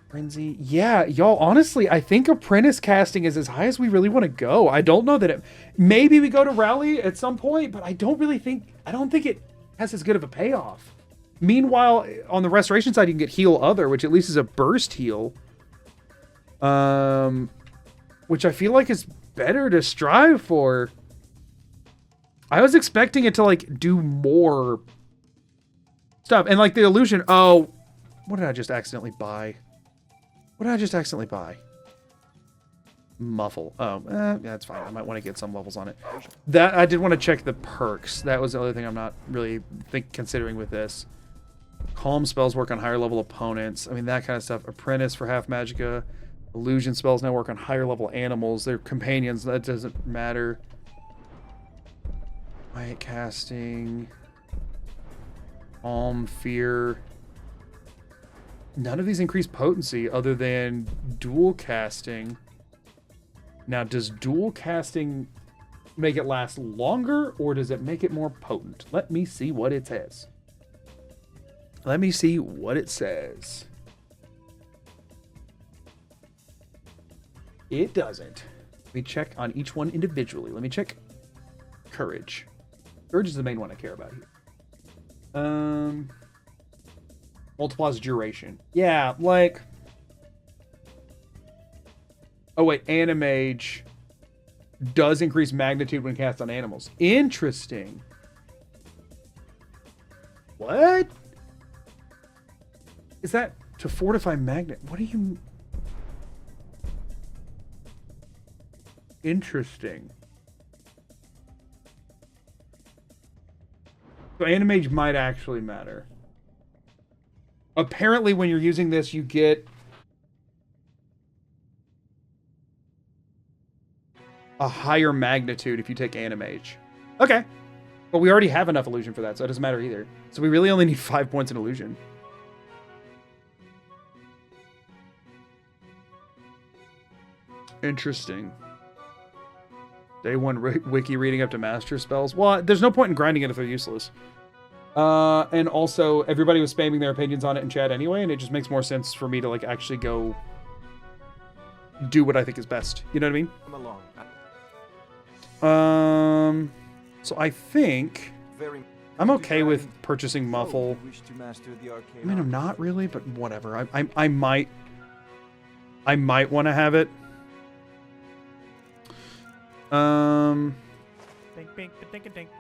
Frenzy. Yeah, y'all, honestly, I think apprentice casting is as high as we really want to go. I don't know that it... Maybe we go to rally at some point, but I don't think it has as good of a payoff. Meanwhile, on the restoration side, you can get heal other, which at least is a burst heal. Which I feel like is better to strive for. I was expecting it to, like, do more stuff. And, like, the illusion... Oh, what did I just accidentally buy? What did I just accidentally buy? Muffle. Oh, that's fine. I might want to get some levels on it. That I did want to check the perks. That was the other thing I'm not really considering with this. Calm spells work on higher level opponents. I mean, that kind of stuff. Apprentice for half magicka. Illusion spells now work on higher level animals. They're companions. That doesn't matter. Quiet casting. Calm, fear. None of these increase potency other than dual casting. Now, does dual casting make it last longer, or does it make it more potent? Let me see what it says. Let me see what it says. It doesn't. Let me check on each one individually. Let me check courage. Courage is the main one I care about here. Multiplies duration. Yeah, like... Oh, wait. Animage does increase magnitude when cast on animals. Interesting. What? Is that to fortify magnet? What do you... Interesting. So Animage might actually matter. Apparently when you're using this, you get a higher magnitude if you take Animage. Okay. But we already have enough illusion for that, so it doesn't matter either. So we really only need 5 points in illusion. Interesting. Day 1 wiki reading up to master spells. Well, there's no point in grinding it if they're useless. And also, everybody was spamming their opinions on it in chat anyway, and it just makes more sense for me to, like, actually go do what I think is best. You know what I mean?
Come along.
So I think I'm okay with purchasing Muffle. I mean, I'm not really, but whatever. I might want to have it.
Dink, dink, dink, dink.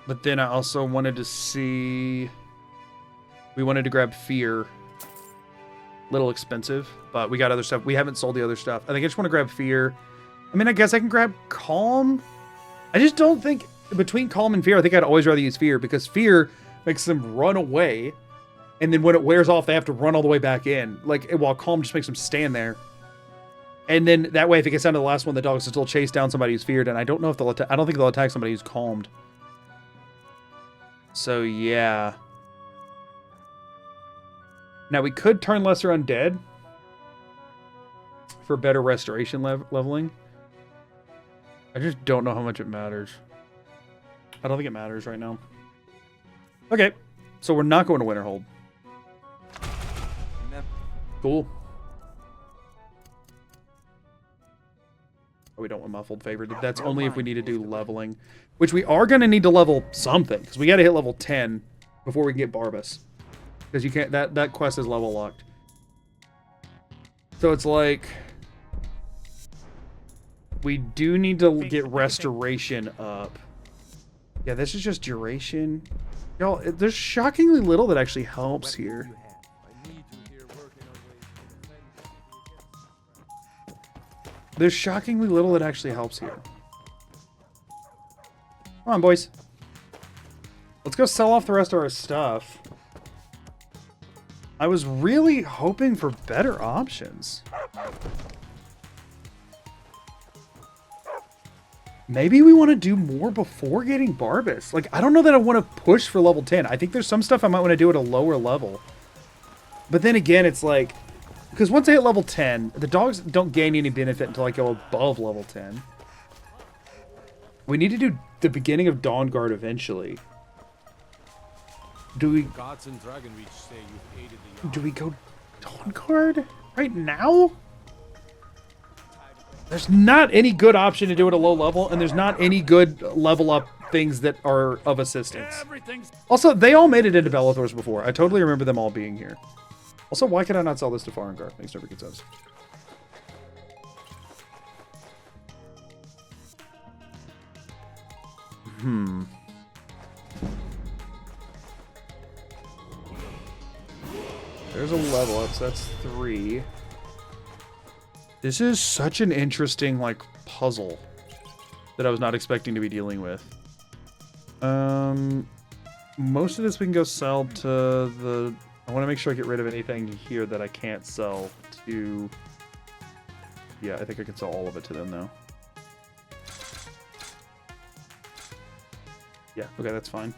But then I also wanted to see... We wanted to grab Fear. Little expensive, but we got other stuff. We haven't sold the other stuff. I think I just want to grab Fear. I mean, I guess I can grab Calm. I just don't think... Between Calm and Fear, I think I'd always rather use Fear, because Fear makes them run away. And then when it wears off, they have to run all the way back in. Like, while Calm just makes them stand there. And then that way, if it gets down to the last one, the dogs will still chase down somebody who's feared. And I don't know if they'll I don't think they'll attack somebody who's calmed. So, yeah. Now, we could turn Lesser Undead for better restoration leveling. I just don't know how much it matters. I don't think it matters right now. Okay. So, we're not going to Winterhold. Cool. Oh, we don't want Muffled Favored. That's only if we need to do leveling. Which we are going to need to level something. Because we got to hit level 10 before we can get Barbas. Because you can't... That quest is level locked. So it's like... We do need to get restoration up. Yeah, this is just duration. Y'all, there's shockingly little that actually helps here. There's shockingly little that actually helps here. Come on, boys. Let's go sell off the rest of our stuff. I was really hoping for better options. Maybe we want to do more before getting Barbas. Like, I don't know that I want to push for level 10. I think there's some stuff I might want to do at a lower level. But then again, it's like... Because once I hit level 10, the dogs don't gain any benefit until I go above level 10. We need to do the beginning of Dawn Guard eventually. Do we...
Gods and Dragonreach say you've aided the...
Do we go Dawn Guard right now? There's not any good option to do at a low level, and there's not any good level up things that are of assistance. Also, they all made it into Bellathor's before. I totally remember them all being here. Also, why can I not sell this to Foreign Guard? Makes no freaking sense. There's a level up, so that's 3. This is such an interesting, like, puzzle that I was not expecting to be dealing with. Most of this we can go sell to the... I want to make sure I get rid of anything here that I can't sell to... Yeah, I think I can sell all of it to them now. Yeah, okay, that's fine.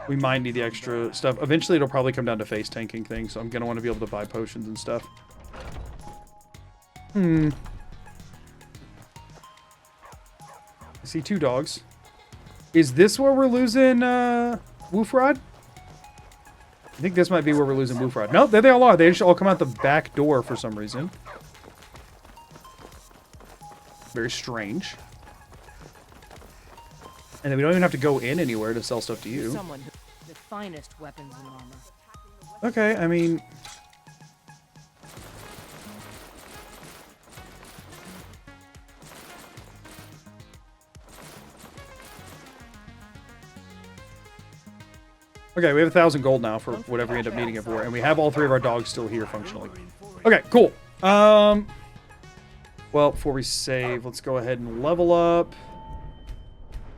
We might need the extra stuff. Eventually, it'll probably come down to face tanking things, so I'm going to want to be able to buy potions and stuff. I see 2 dogs. Is this where we're losing Woofrod? I think this might be where we're losing Woofrod. Nope, there they all are. They just all come out the back door for some reason. Very strange. And then we don't even have to go in anywhere to sell stuff to you.
Someone who the finest weapons and armor.
Okay, I mean... Okay, we have 1,000 gold now for whatever we end up needing it for, and we have all 3 of our dogs still here functionally. Okay, cool. Well, before we save, let's go ahead and level up.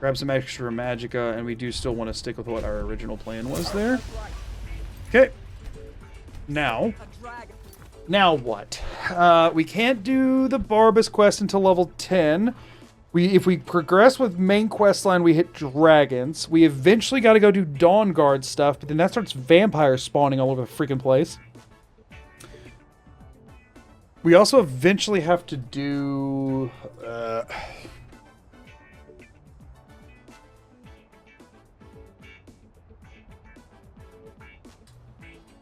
Grab some extra magicka, and we do still want to stick with what our original plan was there. Okay. Now what? We can't do the Barbas quest until level 10. If we progress with main quest line, we hit dragons. We eventually got to go do Dawn Guard stuff, but then that starts vampires spawning all over the freaking place. We also eventually have to do...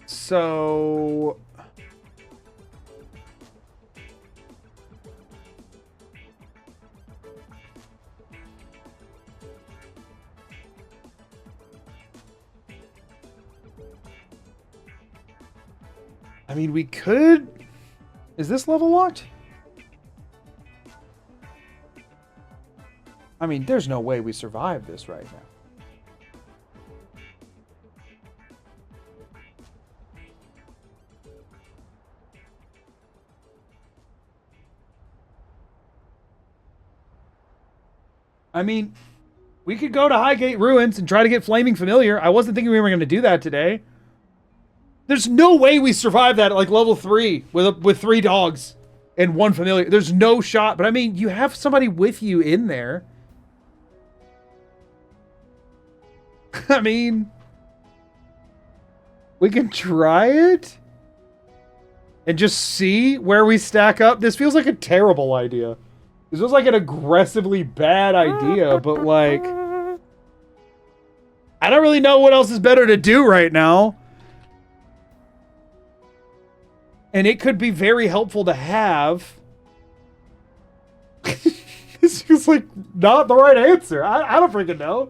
So... I mean, we could... Is this level locked? I mean, there's no way we survive this right now. I mean, we could go to Highgate Ruins and try to get Flaming Familiar. I wasn't thinking we were going to do that today. There's no way we survive that at like level 3 with 3 dogs and 1 familiar. There's no shot. But I mean, you have somebody with you in there. I mean, we can try it and just see where we stack up. This feels like a terrible idea. This feels like an aggressively bad idea, but like, I don't really know what else is better to do right now. And it could be very helpful to have. This feels like not the right answer. I don't freaking know.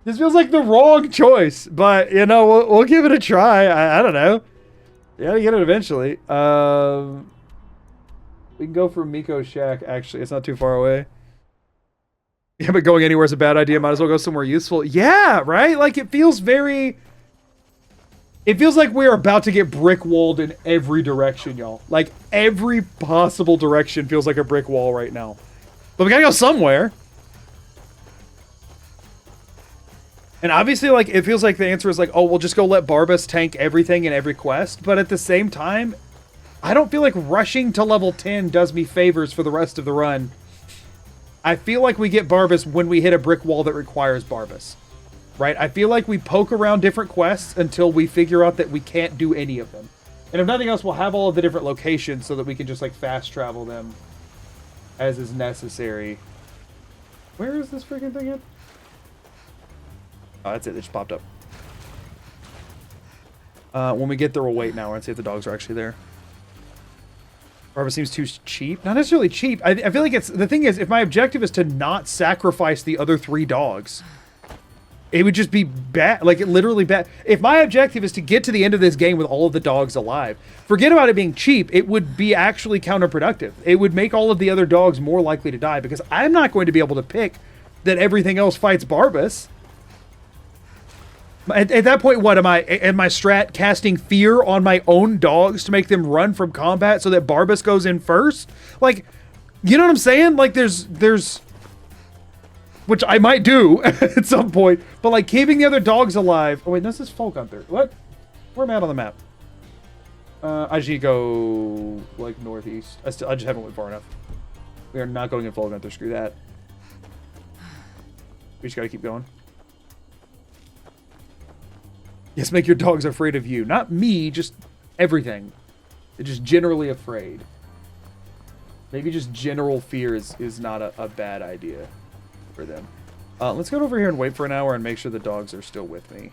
This feels like the wrong choice. But, you know, we'll give it a try. I don't know. You gotta get it eventually. We can go for Miko's shack, actually. It's not too far away. Yeah, but going anywhere is a bad idea. Might as well go somewhere useful. Yeah, right? Like, it feels very... It feels like we're about to get brick-walled in every direction, y'all. Like, every possible direction feels like a brick wall right now. But we gotta go somewhere. And obviously, like, it feels like the answer is like, oh, we'll just go let Barbas tank everything in every quest. But at the same time, I don't feel like rushing to level 10 does me favors for the rest of the run. I feel like we get Barbas when we hit a brick wall that requires Barbas. Right? I feel like we poke around different quests until we figure out that we can't do any of them. And if nothing else, we'll have all of the different locations so that we can just, like, fast travel them as is necessary. Where is this freaking thing at? Oh, that's it. It just popped up. When we get there, we'll wait now and see if the dogs are actually there. Barbara seems too cheap. Not necessarily cheap. I feel like it's... The thing is, if my objective is to not sacrifice the other 3 dogs... It would just be bad, like literally bad. If my objective is to get to the end of this game with all of the dogs alive, forget about it being cheap, it would be actually counterproductive. It would make all of the other dogs more likely to die because I'm not going to be able to pick that everything else fights Barbas. At that point, what am I strat casting fear on my own dogs to make them run from combat so that Barbas goes in first? Like, you know what I'm saying? Like there's which I might do at some point, but like keeping the other dogs alive. Oh wait, this is Folk Hunter. What? Where am I at on the map? I just need to go like northeast. I just haven't went far enough. We are not going in Folk Hunter. Screw that. We just gotta keep going. Yes, make your dogs afraid of you. Not me, just everything. They're just generally afraid. Maybe just general fear is not a bad idea for them. Let's go over here and wait for an hour and make sure the dogs are still with me.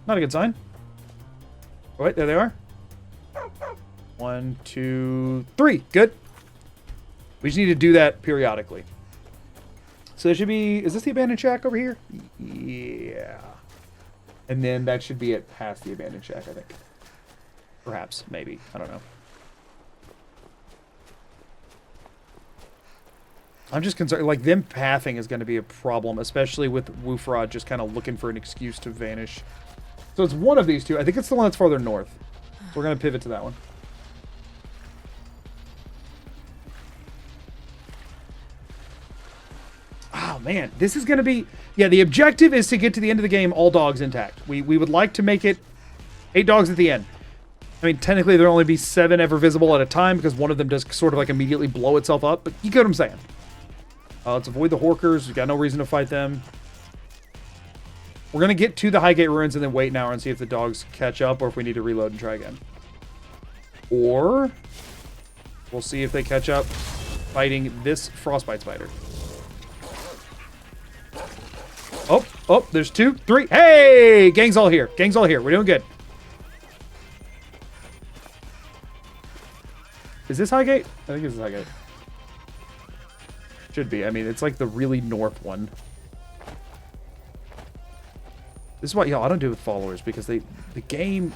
Not a good sign. Oh, wait, there they are. 1, 2, 3. Good. We just need to do that periodically. So there should be... Is this the abandoned shack over here? Yeah. And then that should be it past the abandoned shack, I think. Perhaps. Maybe. I don't know. I'm just concerned, like, them pathing is going to be a problem, especially with Woofrod just kind of looking for an excuse to vanish. So it's one of these two. I think it's the one that's farther north. So we're going to pivot to that one. Oh, man. This is going to be... Yeah, the objective is to get to the end of the game all dogs intact. We would like to make it 8 dogs at the end. I mean, technically, there'll only be 7 ever visible at a time because one of them does sort of, like, immediately blow itself up. But you get what I'm saying. Let's avoid the Horkers. We've got no reason to fight them. We're going to get to the Highgate Ruins and then wait an hour and see if the dogs catch up or if we need to reload and try again. Or we'll see if they catch up fighting this Frostbite Spider. Oh, there's 2, 3. Hey! Gang's all here. Gang's all here. We're doing good. Is this Highgate? I think this is Highgate. Should be. I mean, it's like the really north one. This is why, y'all, I don't do it with followers because the game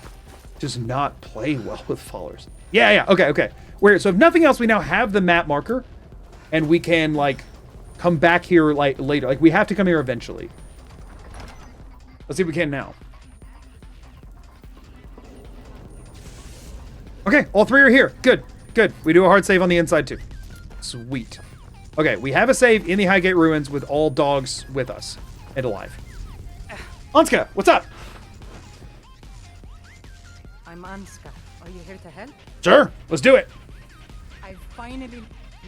does not play well with followers. Yeah. Okay. So if nothing else, we now have the map marker and we can, like, come back here, like, later. Like, we have to come here eventually. Let's see if we can now. Okay, all 3 are here. Good. We do a hard save on the inside, too. Sweet. Okay, we have a save in the Highgate Ruins with all dogs with us and alive. Anska, what's up?
I'm Anska. Are you here to help?
Sure, let's do it.
I finally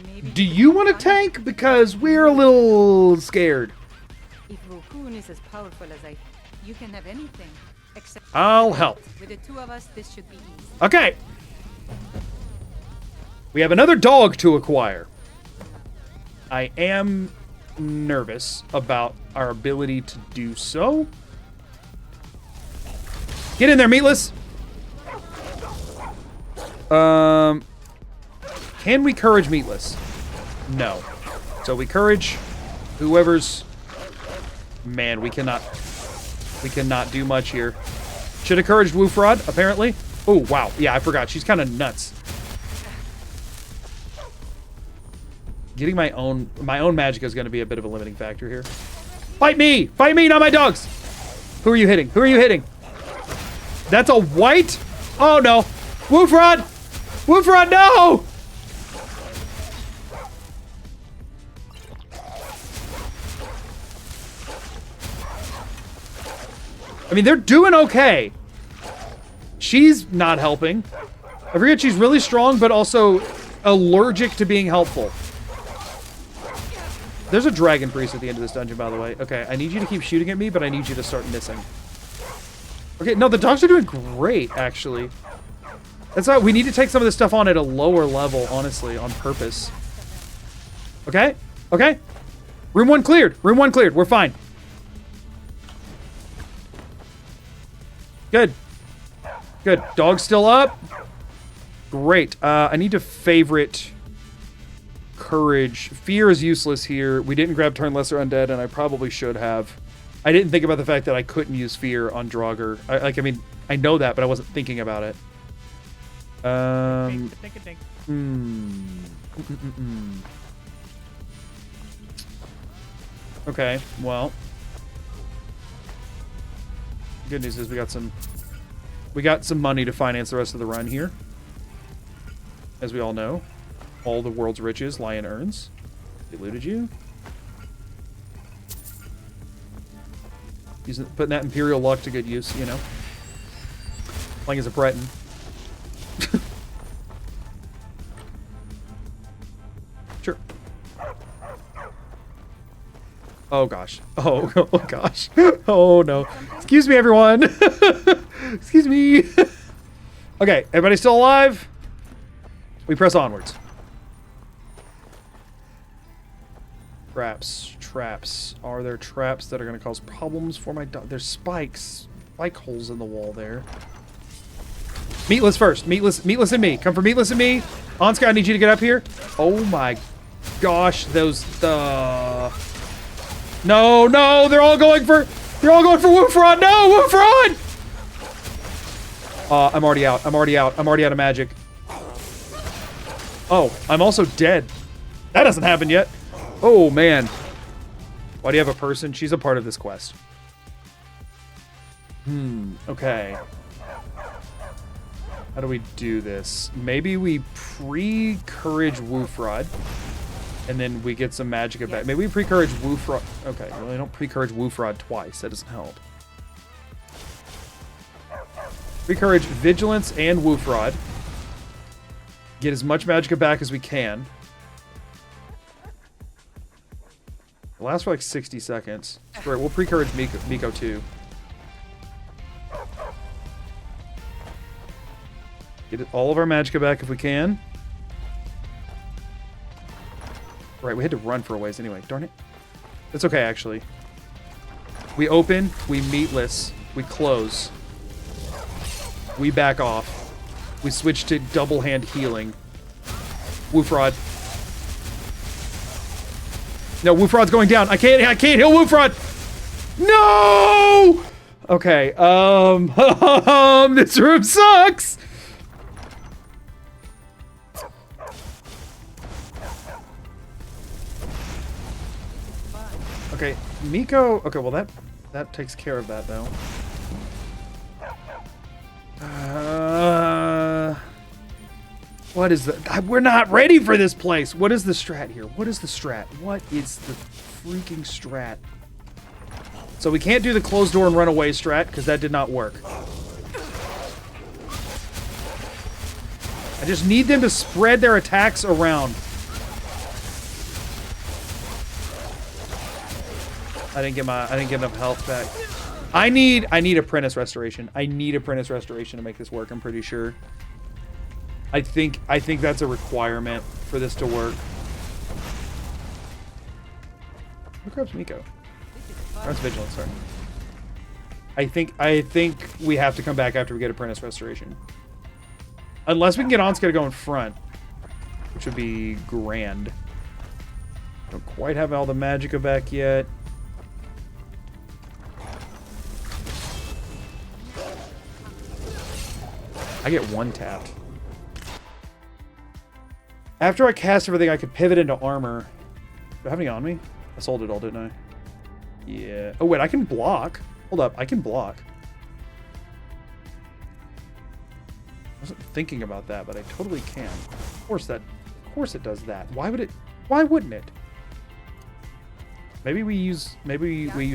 maybe...
Do you want to tank? Because we're a little scared.
If Rokun is as powerful as you can have anything. Except
I'll help.
With the 2 of us, this should be easy.
Okay. We have another dog to acquire. I am nervous about our ability to do so. Get in there, Meatless. Can we courage Meatless? No. So we courage whoever's... Man, we cannot do much here. Should have encouraged Woofrod, apparently. Oh, wow. Yeah, I forgot. She's kind of nuts. Getting my own magic is going to be a bit of a limiting factor here. Fight me! Fight me, not my dogs! Who are you hitting? Who are you hitting? That's a white? Oh, no. Woofrod! Woofrod, no! I mean, they're doing okay. She's not helping. I forget she's really strong, but also allergic to being helpful. There's a dragon priest at the end of this dungeon, by the way. Okay, I need you to keep shooting at me, but I need you to start missing. Okay, no, the dogs are doing great, actually. That's why we need to take some of this stuff on at a lower level, honestly, on purpose. Okay, okay. Room 1 cleared. Room 1 cleared. We're fine. Good. Good. Dog's still up. Great. I need to favorite courage. Fear is useless here. We didn't grab Turn Lesser Undead, and I probably should have. I didn't think about the fact that I couldn't use fear on Draugr. I mean, I know that, but I wasn't thinking about it. Okay, well. Good news is we got some money to finance the rest of the run here. As we all know, all the world's riches lie in urns. They looted you. Putting that Imperial luck to good use, you know. Playing as a Breton. Sure. Oh gosh. Oh gosh. Oh no. Excuse me, everyone. Excuse me. Okay, everybody still alive? We press onwards. Traps. Are there traps that are going to cause problems for my dog? There's spikes. Spike holes in the wall there. Meatless first. Meatless and me. Come for Meatless and me. Onska, I need you to get up here. Oh my gosh, those no, they're all going for Woofrod. No, Woofrod! I'm already out. I'm already out of magic. Oh, I'm also dead. That hasn't happened yet. Oh, man. Why do you have a person? She's a part of this quest. Okay. How do we do this? Maybe we pre-courage Woofrod, and then we get some magic back. Maybe we pre-courage Woofrod. Okay, well, I don't pre-courage Woofrod twice. That doesn't help. Pre-courage Vigilance and Woofrod. Get as much magicka back as we can. It lasts for like 60 seconds. Right, we'll pre-courage Miko too. Get all of our magicka back if we can. Right, we had to run for a ways anyway. Darn it. That's okay, actually. We open, we meatless, we close. We back off. We switch to double hand healing. Woofrod. No, Woofrod's going down. I can't heal Woofrod. No! Okay, this room sucks. Okay, Miko. Okay, well that takes care of that though. What is the... We're not ready for this place. What is the strat here? What is the strat? What is the freaking strat? So we can't do the closed door and run away strat because that did not work. I just need them to spread their attacks around. I didn't get enough health back. I need Apprentice Restoration. I need Apprentice Restoration to make this work, I'm pretty sure. I think that's a requirement for this to work. Who grabs Miko? That's Vigilance, sorry. I think we have to come back after we get Apprentice Restoration. Unless we can get Onska to go in front, which would be grand. Don't quite have all the magicka back yet. I get one tapped. After I cast everything, I could pivot into armor. Do I have any on me? I sold it all, didn't I? Yeah. Oh, wait, I can block. Hold up, I can block. I wasn't thinking about that, but I totally can. Of course it does that. Why wouldn't it? Maybe we use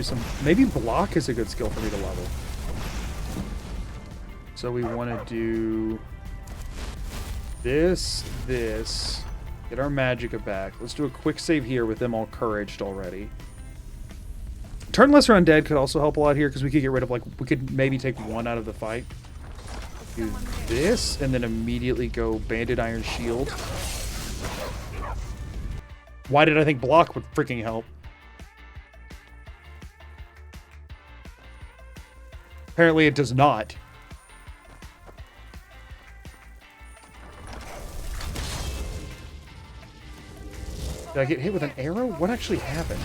some, maybe block is a good skill for me to level. So we want to do this, get our magicka back. Let's do a quick save here with them all couraged already. Turn Lesser Undead could also help a lot here because we could get rid of, like, we could maybe take one out of the fight. Do this and then immediately go Banded Iron Shield. Why did I think block would freaking help? Apparently it does not. Did I get hit with an arrow? What actually happened?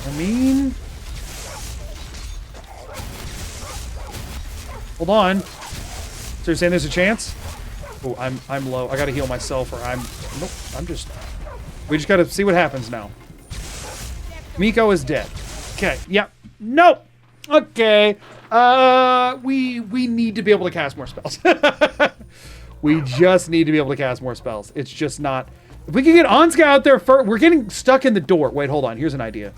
I mean... Hold on. So you're saying there's a chance? Oh, I'm low. I gotta heal myself or nope, we just gotta see what happens now. Miko is dead. Okay, yep. Nope. Okay. We need to be able to cast more spells. We just need to be able to cast more spells. It's just not... If we can get Anska out there first... We're getting stuck in the door. Wait, hold on. Here's an idea.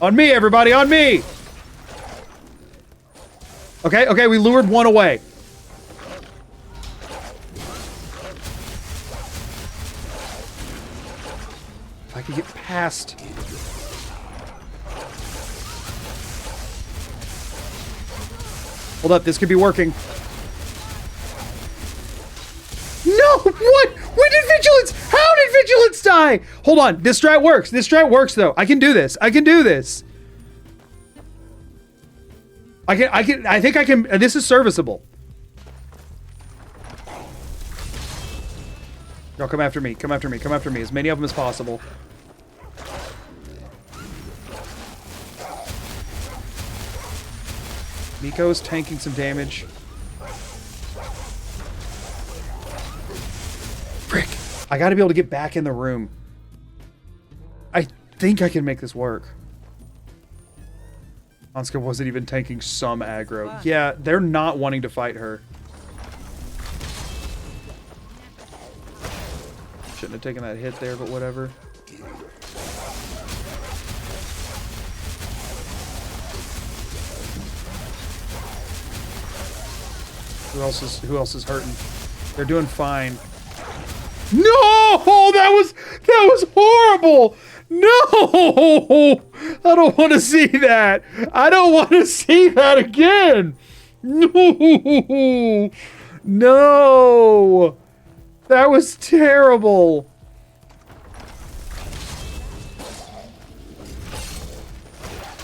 On me, everybody, on me! Okay, we lured one away. If I could get past... Hold up, this could be working. No! What? We did Vigilance! How did Vigilance die? Hold on, this strat works. This strat works, though. I can do this. I can do this. I think I can... This is serviceable. Y'all come after me. Come after me. Come after me. As many of them as possible. Miko's tanking some damage. Frick! I gotta be able to get back in the room. I think I can make this work. Anska wasn't even tanking some aggro. Yeah, they're not wanting to fight her. Shouldn't have taken that hit there, but whatever. Who else is hurting? They're doing fine. No! That was horrible! No! I don't want to see that. I don't want to see that again. No! No! That was terrible.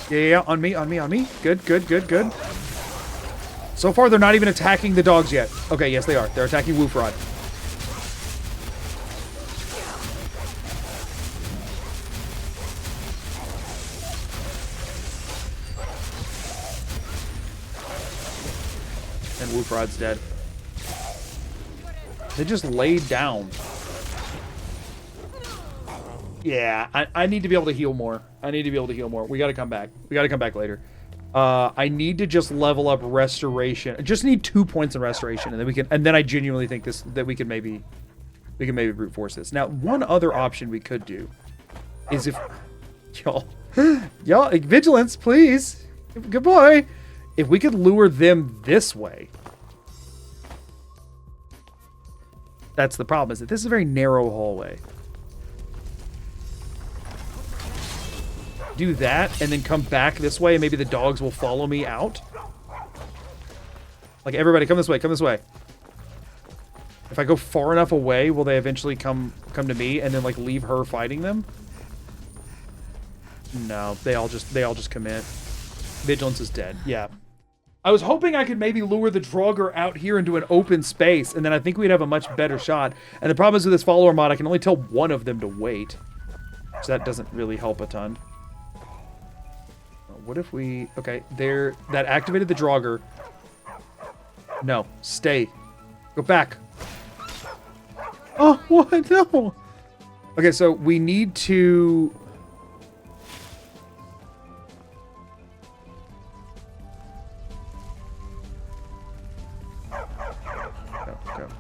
Yeah, on me. Good. So far, they're not even attacking the dogs yet. Okay, yes, they are. They're attacking Woofrod. And Woofrod's dead. They just laid down. Yeah, I need to be able to heal more. We gotta come back. Later. I need to just level up restoration. I just need 2 points in restoration, and then we can. And then I genuinely think that we can maybe brute force this. Now, one other option we could do is if y'all vigilance, please. Good boy. If we could lure them this way. That's the problem, is that this is a very narrow hallway. Do that, and then come back this way, and maybe the dogs will follow me out. Like, everybody, come this way, come this way. If I go far enough away, will they eventually come to me, and then, like, leave her fighting them? No, they all just commit. Vigilance is dead, yeah. I was hoping I could maybe lure the Draugr out here into an open space, and then I think we'd have a much better shot. And the problem is with this follower mod, I can only tell one of them to wait. So that doesn't really help a ton. What if we... Okay, there... That activated the Draugr. No, stay. Go back. Oh, what? No. Okay, so we need to...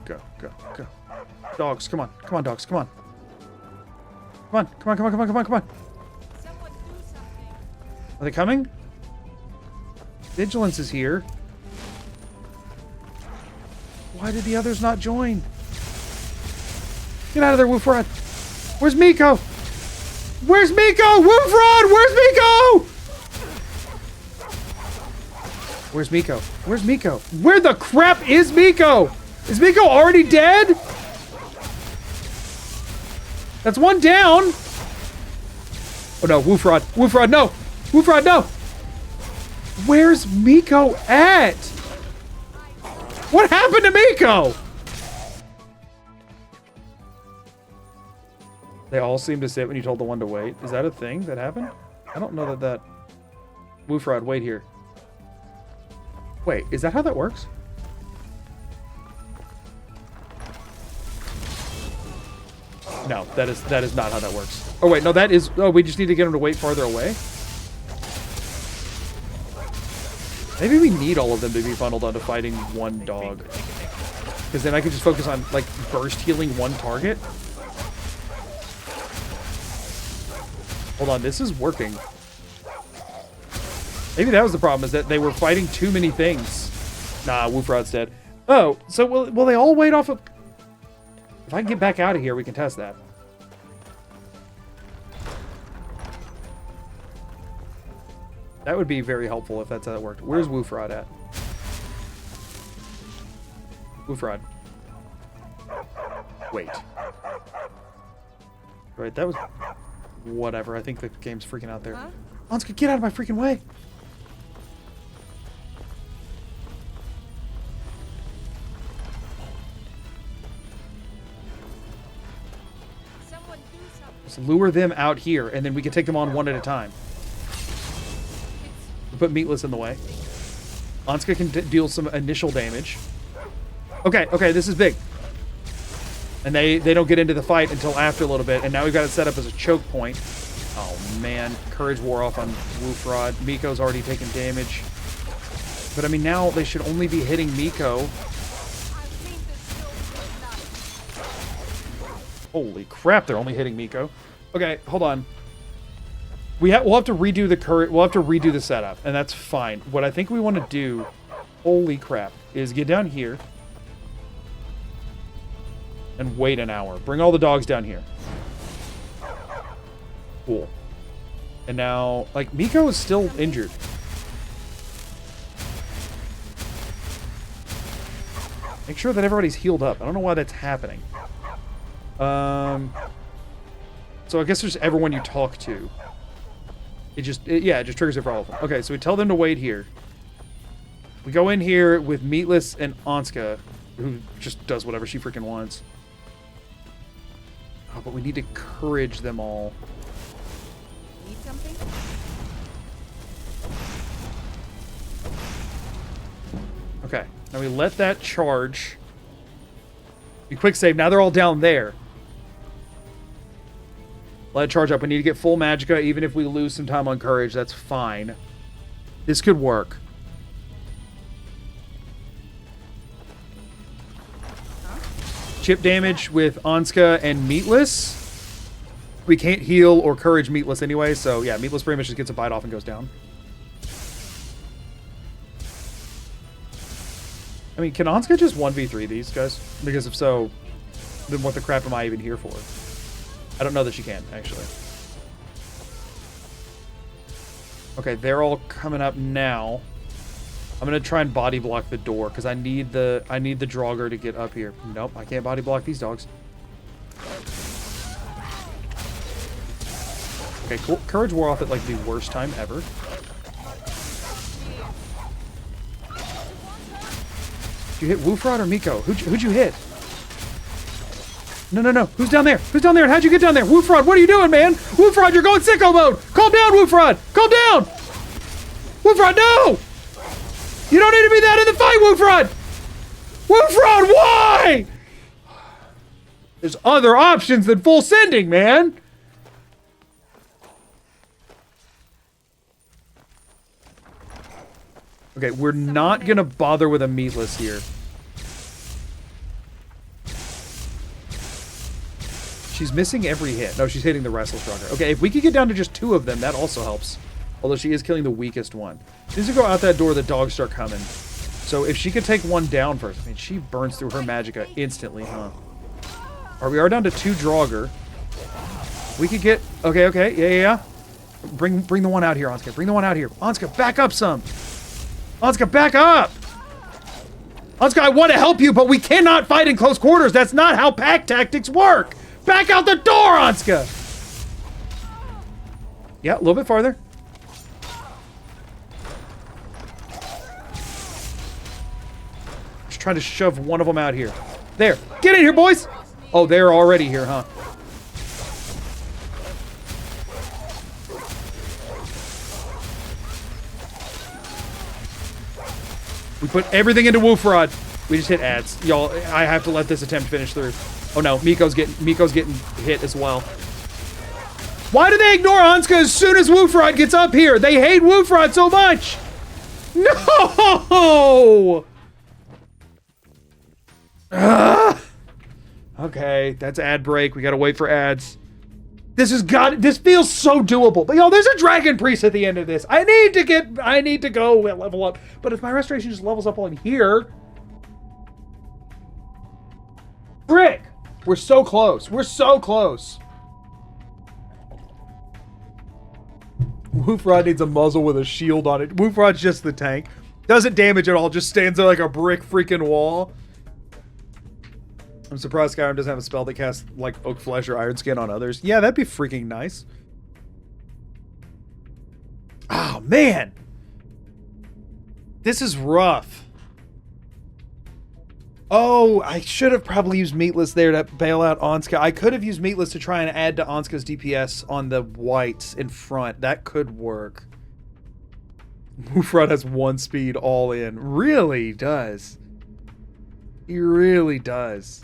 Go. Dogs, come on. Come on, dogs, come on. Come on. Are they coming? Vigilance is here. Why did the others not join? Get out of there, Woofrod. Where's Miko? Where's Miko? Woofrod, where's Miko? Where's Miko? Where's Miko? Where the crap is Miko? Is Miko already dead? That's one down. Oh no, Woofrod. Woofrod, no. Woofrod, no. Where's Miko at? What happened to Miko? They all seem to sit when you told the one to wait. Is that a thing that happened? I don't know that... Woofrod, wait here. Wait, is that how that works? No, that is not how that works. Oh wait, no, that is... Oh, we just need to get him to wait farther away? Maybe we need all of them to be funneled onto fighting one dog. Because then I can just focus on, like, burst healing one target. Hold on, this is working. Maybe that was the problem, is that they were fighting too many things. Nah, Woofrod's dead. Oh, so will they all wait off of... If I can get back out of here, we can test that. That would be very helpful if that's how it worked. Where's Woofrod at? Woofrod. Wait. Right, that was... Whatever, I think the game's freaking out there.
Huh?
Anska, get out of my freaking way!
Someone do something.
Just lure them out here, and then we can take them on one at a time. Put Meatless in the way. Anska can deal some initial damage. Okay, this is big. And they don't get into the fight until after a little bit, and now we've got it set up as a choke point. Oh man, Courage wore off on Woofrod. Miko's already taken damage. But I mean, now they should only be hitting Miko. Holy crap, they're only hitting Miko. Okay, hold on. We'll have to redo the setup, and that's fine. What I think we want to do, holy crap, is get down here and wait an hour. Bring all the dogs down here. Cool. And now, like, Miko is still injured. Make sure that everybody's healed up. I don't know why that's happening. So I guess there's everyone you talk to. It just triggers it for all of them. Okay, so we tell them to wait here. We go in here with Meatless and Anska, who just does whatever she freaking wants. Oh, but we need to encourage them all.
Need something?
Okay, now we let that charge. We quick save. Now they're all down there. Let it charge up. We need to get full Magicka, even if we lose some time on Courage. That's fine. This could work. Chip damage with Anska and Meatless. We can't heal or Courage Meatless anyway, so yeah, Meatless pretty much just gets a bite off and goes down. I mean, can Anska just 1v3 these guys? Because if so, then what the crap am I even here for? I don't know that she can, actually. Okay, they're all coming up now. I'm gonna try and body block the door because I need the Draugr to get up here. Nope, I can't body block these dogs. Okay, cool. Courage wore off at like the worst time ever. Did you hit Woofrod or Miko? Who'd you hit? No. Who's down there? Who's down there? How'd you get down there? Woofrod, what are you doing, man? Woofrod, you're going sicko mode. Calm down, Woofrod. Calm down. Woofrod, no! You don't need to be that in the fight, Woofrod! Woofrod, why? There's other options than full sending, man. Okay, we're not gonna bother with a meatless here. She's missing every hit. No, she's hitting the Wrestle Stronger. Okay, if we could get down to just 2 of them, that also helps. Although she is killing the weakest one. As soon as you go out that door, the dogs start coming. So if she could take one down first. I mean, she burns through her magicka instantly, huh? Alright, we are down to 2 Draugr. We could get... Okay. Yeah. Bring the one out here, Anska. Bring the one out here. Anska, back up some. Anska, back up! Anska, I want to help you, but we cannot fight in close quarters. That's not how pack tactics work. Back out the door, Anska! Yeah, a little bit farther. Just trying to shove one of them out here. There. Get in here, boys! Oh, they're already here, huh? We put everything into Woofrod. We just hit ads. Y'all, I have to let this attempt finish through. Oh no, Miko's getting hit as well. Why do they ignore Anska as soon as Woofrod gets up here? They hate Woofrod so much! No! Okay, that's ad break. We gotta wait for ads. This feels so doable. But y'all, there's a Dragon Priest at the end of this. I need to go level up. But if my restoration just levels up on here. Frick! We're so close. We're so close. Woofrod needs a muzzle with a shield on it. Woofrod's just the tank. Doesn't damage at all, just stands there like a brick freaking wall. I'm surprised Skyrim doesn't have a spell that casts, like, Oak Flesh or Iron Skin on others. Yeah, that'd be freaking nice. Oh, man! This is rough. Oh, I should have probably used Meatless there to bail out Anska. I could have used Meatless to try and add to Anska's DPS on the whites in front. That could work. Woofrod has 1 speed all in. Really does. He really does.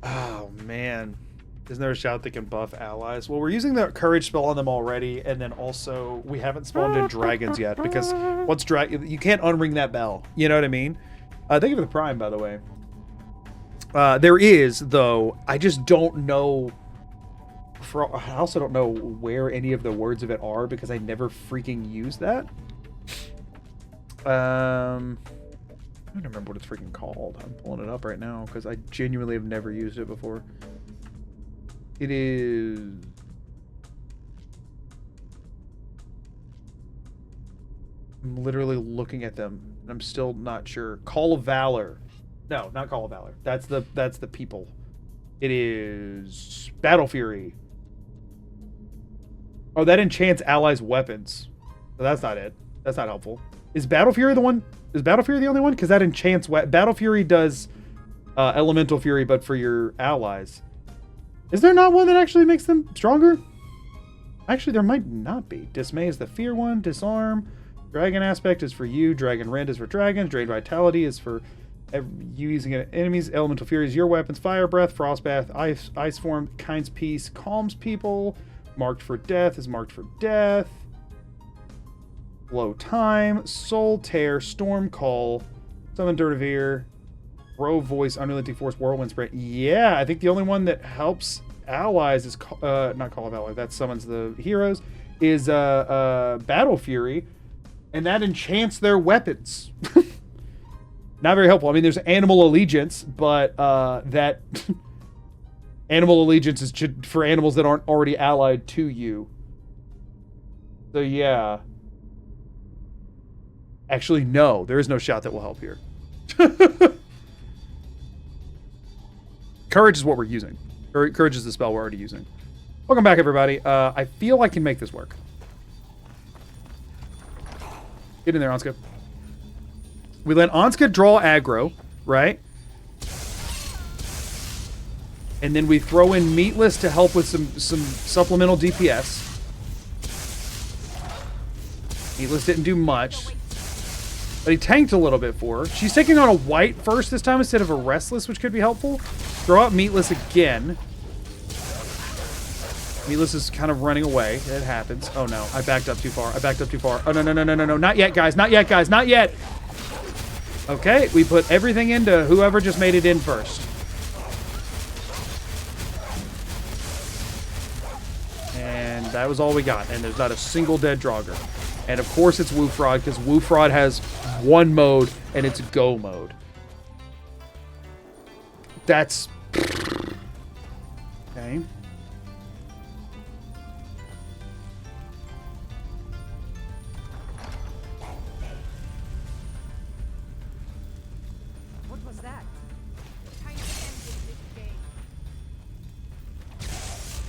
Oh, man. Isn't there a shout that can buff allies? Well, we're using the courage spell on them already, and then also we haven't spawned in dragons yet, because once you can't unring that bell. You know what I mean? Thank you for the prime, by the way. There is, though, I just don't know. I also don't know where any of the words of it are, because I never freaking use that. I don't remember what it's freaking called. I'm pulling it up right now because I genuinely have never used it before. It is... I'm literally looking at them and I'm still not sure. Call of Valor. No, not Call of Valor. That's the people. It is Battle Fury. Oh, that enchants allies' weapons. So that's not it. That's not helpful. Is Battle Fury the one? Is Battle Fury the only one? Because that enchants... Battle Fury does Elemental Fury, but for your allies. Is there not one that actually makes them stronger? Actually, there might not be. Dismay is the fear one. Disarm. Dragon Aspect is for you. Dragon Rend is for dragons. Drain Vitality is for you using enemies. Elemental Fury is your weapons. Fire Breath, Frost Bath, Ice Form, Kind's Peace, calms people. Marked for Death is marked for death. Blow Time, Soul Tear, Storm Call, Summon Dirtivere, Row Voice, Unrelenting Force, Whirlwind Sprint. Yeah, I think the only one that helps allies is not Call of Allies. That summons the heroes. Is Battle Fury, and that enchants their weapons. Not very helpful. I mean, there's Animal Allegiance, but that Animal Allegiance is for animals that aren't already allied to you. So yeah. Actually, no. There is no shot that will help here. Courage is what we're using. Courage is the spell we're already using. Welcome back, everybody. I feel I can make this work. Get in there, Anska. We let Anska draw aggro, right? And then we throw in Meatless to help with some supplemental DPS. Meatless didn't do much. But he tanked a little bit for her. She's taking on a white first this time instead of a Restless, which could be helpful. Throw out Meatless again. Meatless is kind of running away. It happens. Oh no, I backed up too far. I backed up too far. Oh no, no, no, no, no, no. Not yet, guys. Not yet, guys. Not yet. Okay, we put everything into whoever just made it in first. And that was all we got. And there's not a single dead Draugr. And of course it's Woofrod, because Woofrod has one mode, and it's go mode. That's... Okay.
What was that?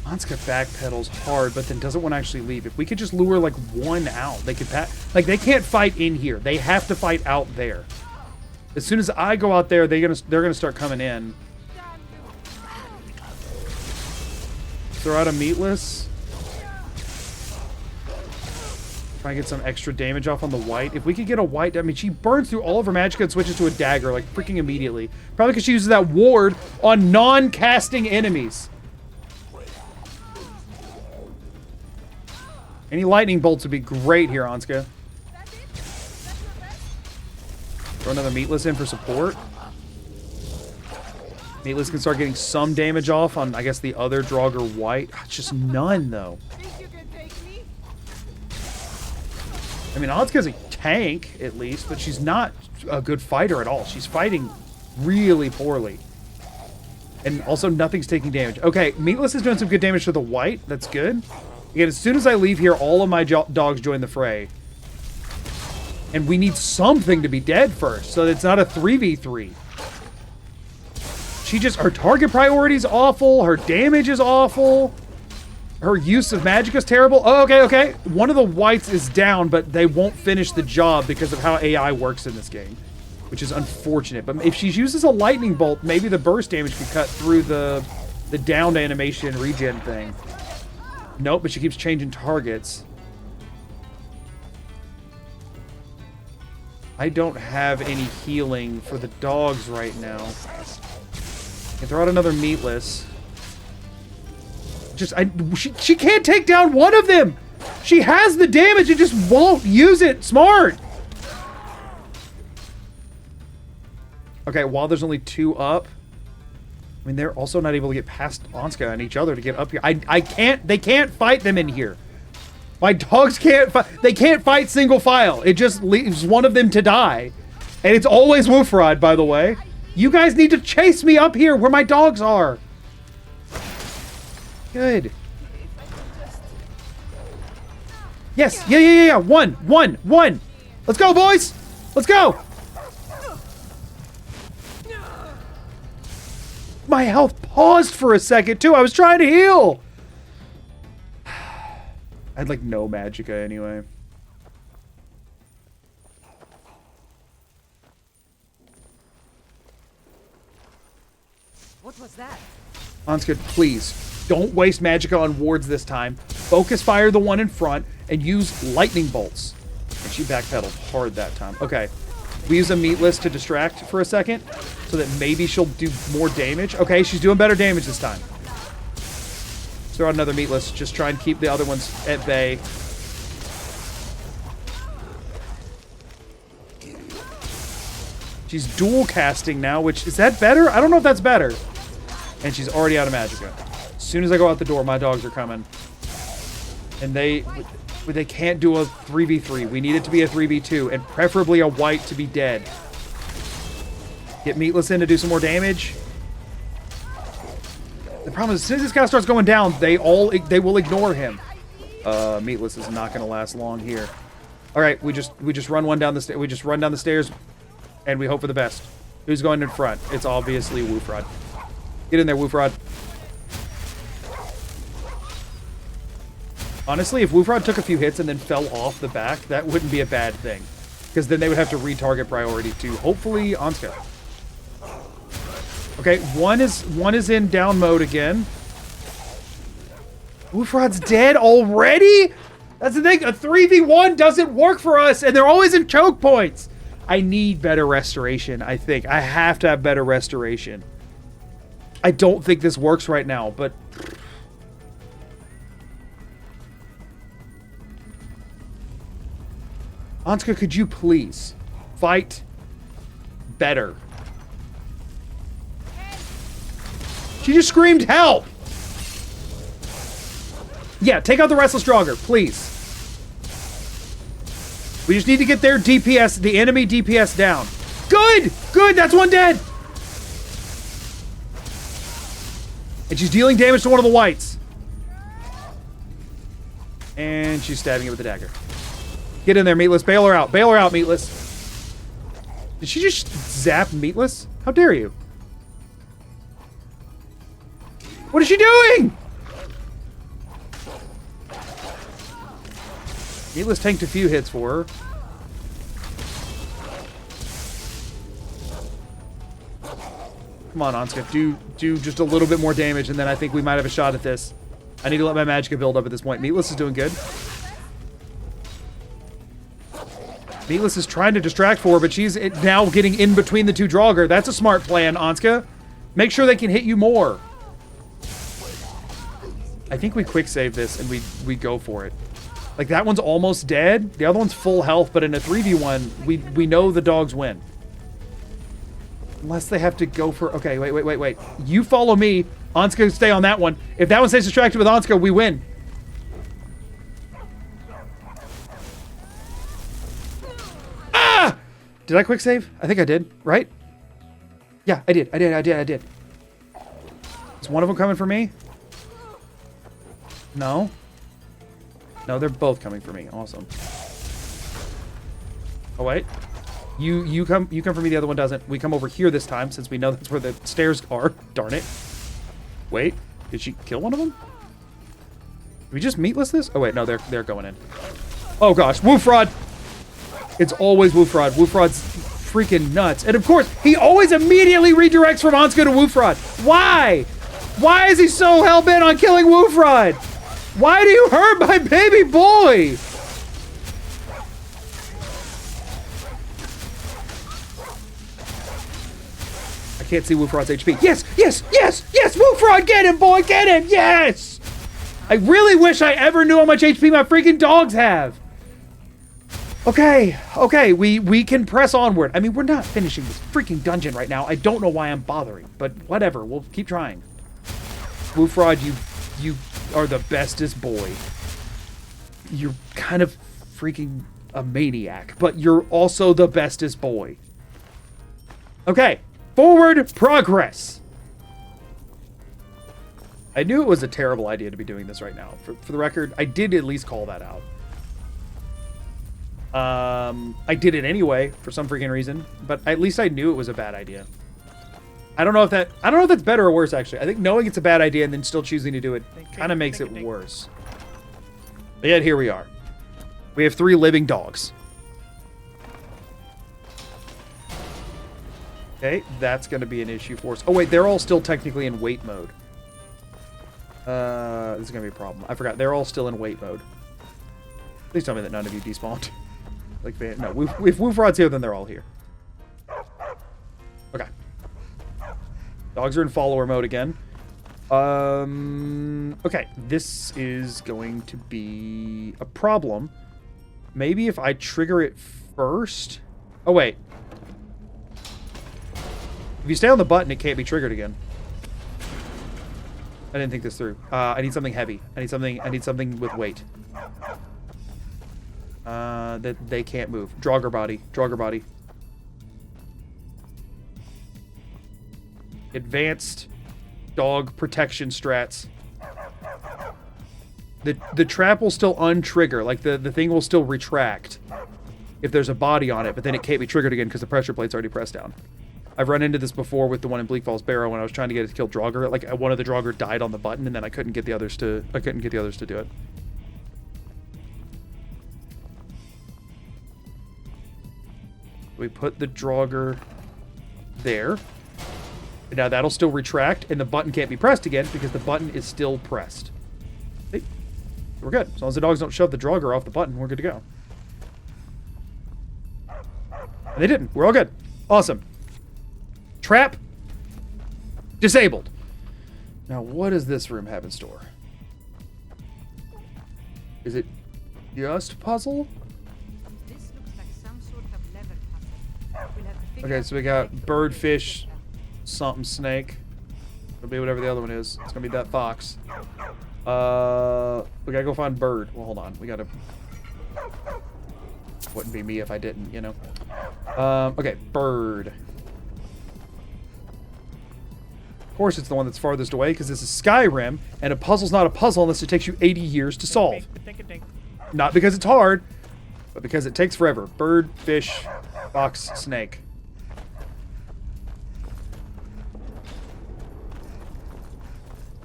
Anska backpedals hard, but then doesn't want to actually leave. If we could just lure like one out, they could like they can't fight in here. They have to fight out there. As soon as I go out there, they're gonna start coming in. Throw out a Meatless. Try and get some extra damage off on the white. If we could get a white, I mean, she burns through all of her magicka and switches to a dagger like freaking immediately. Probably because she uses that ward on non-casting enemies. Any lightning bolts would be great here, Anska. Throw another Meatless in for support. Meatless can start getting some damage off on, I guess, the other Draugr white. It's just none, though. I mean, Anska's a tank, at least, but she's not a good fighter at all. She's fighting really poorly. And also, nothing's taking damage. Okay, Meatless is doing some good damage to the white. That's good. Again, as soon as I leave here, all of my dogs join the fray. And we need something to be dead first, so that it's not a 3v3. She just... Her target priority is awful. Her damage is awful. Her use of magic is terrible. Oh, okay, okay. One of the whites is down, but they won't finish the job because of how AI works in this game. Which is unfortunate. But if she uses a lightning bolt, maybe the burst damage could cut through the downed animation regen thing. Nope, but she keeps changing targets. I don't have any healing for the dogs right now. Can throw out another Meatless. She can't take down one of them! She has the damage and just won't use it! Smart! Okay, while there's only 2 up, I mean, they're also not able to get past Anska and each other to get up here. They can't fight them in here. My dogs can't fight. They can't fight single file. It just leaves one of them to die. And it's always Woofrod, by the way. You guys need to chase me up here where my dogs are. Good. Yes, yeah. One. Let's go, boys. Let's go. My health paused for a second, too. I was trying to heal. I had, like, no magicka anyway.
What was that?
Anska, please, don't waste magicka on wards this time. Focus fire the one in front and use lightning bolts. And she backpedaled hard that time. Okay. We use a Meatless to distract for a second so that maybe she'll do more damage. Okay, she's doing better damage this time. Let's throw out another Meatless. Just try and keep the other ones at bay. She's dual casting now, which... Is that better? I don't know if that's better. And she's already out of magicka. As soon as I go out the door, my dogs are coming. And they can't do a 3v3. We need it to be a 3v2, and preferably a white to be dead. Get Meatless in to do some more damage. The problem is, as soon as this guy starts going down, they will ignore him. Meatless is not going to last long here. All right, we just run one down the stairs. We just run down the stairs, and we hope for the best. Who's going in front? It's obviously Woofrod. Get in there, Woofrod. Honestly, if Woofrod took a few hits and then fell off the back, that wouldn't be a bad thing. Because then they would have to retarget priority to, hopefully, Anska. Okay, one is in down mode again. Woofrod's dead already? That's the thing. A 3v1 doesn't work for us, and they're always in choke points. I need better restoration, I think. I have to have better restoration. I don't think this works right now, but... Anska, could you please fight better? She just screamed help! Yeah, take out the Restless Draugr, please. We just need to get their DPS, the enemy DPS down. Good! Good, that's one dead! And she's dealing damage to one of the whites. And she's stabbing it with a dagger. Get in there, Meatless. Bail her out. Bail her out, Meatless. Did she just zap Meatless? How dare you? What is she doing? Meatless tanked a few hits for her. Come on, Anska. Do just a little bit more damage, and then I think we might have a shot at this. I need to let my magicka build up at this point. Meatless is doing good. Meatless is trying to distract for her, but she's now getting in between the two Draugr. That's a smart plan, Anska. Make sure they can hit you more. I think we quick save this and we go for it. Like, that one's almost dead. The other one's full health, but in a 3v1, we know the dogs win. Unless they have to go for... Okay, wait. You follow me. Anska, stay on that one. If that one stays distracted with Anska, we win. Ah! Did I quick save? I think I did, right? Yeah, I did. Is one of them coming for me? No. No, they're both coming for me. Awesome. Oh, wait. You come for me, the other one doesn't. We come over here this time, since we know that's where the stairs are. Darn it. Wait, did she kill one of them? Did we just meatless this? Oh, wait, no, they're going in. Oh, gosh. Woofrod! It's always Woofrod. Woofrod's freaking nuts. And, of course, he always immediately redirects from Anska to Woofrod. Why? Why is he so hell-bent on killing Woofrod? Why do you hurt my baby boy? I can't see Woofrod's HP. Yes! Woofrod, get him, boy! Get him! Yes! I really wish I ever knew how much HP my freaking dogs have. Okay, we can press onward. I mean, we're not finishing this freaking dungeon right now. I don't know why I'm bothering, but whatever. We'll keep trying. Woofrod, you are the bestest boy. You're kind of freaking a maniac, but you're also the bestest boy. Okay, forward progress. I knew it was a terrible idea to be doing this right now. For the record, I did at least call that out. I did it anyway for some freaking reason, but at least I knew it was a bad idea. I don't know if that's better or worse, actually. I think knowing it's a bad idea and then still choosing to do it kind of makes it worse. But yet, here we are. We have 3 living dogs. Okay, that's going to be an issue for us. Oh, wait, they're all still technically in wait mode. This is going to be a problem. I forgot. They're all still in wait mode. Please tell me that none of you despawned. Like, no, if Woofrod's here, then they're all here. Okay. Dogs are in follower mode again. Okay, this is going to be a problem. Maybe if I trigger it first. Oh, wait. If you stay on the button, it can't be triggered again. I didn't think this through. I need something heavy. I need something with weight. That they can't move. Draugr body. Advanced dog protection strats. The trap will still untrigger. Like, the thing will still retract if there's a body on it, but then it can't be triggered again because the pressure plate's already pressed down. I've run into this before with the one in Bleak Falls Barrow when I was trying to get it to kill Draugr. Like, one of the Draugr died on the button, and then I couldn't get the others to do it. We put the Draugr there. And now that'll still retract, and the button can't be pressed again because the button is still pressed. See? We're good. As long as the dogs don't shove the Draugr off the button, we're good to go. And they didn't. We're all good. Awesome. Trap disabled. Now, what does this room have in store? Is it just puzzle?
This looks like some sort of lever puzzle. We'll have to figure
Okay,
out
so we
the
got
correct
bird,
way to
fish,
get them.
something, snake. It'll be whatever the other one is. It's gonna be that fox. We gotta go find bird. Well, hold on. We gotta... Wouldn't be me if I didn't, you know. Okay, bird. Of course, it's the one that's farthest away because this is Skyrim, and a puzzle's not a puzzle unless it takes you 80 years to solve. Not because it's hard, but because it takes forever. Bird, fish, fox, snake.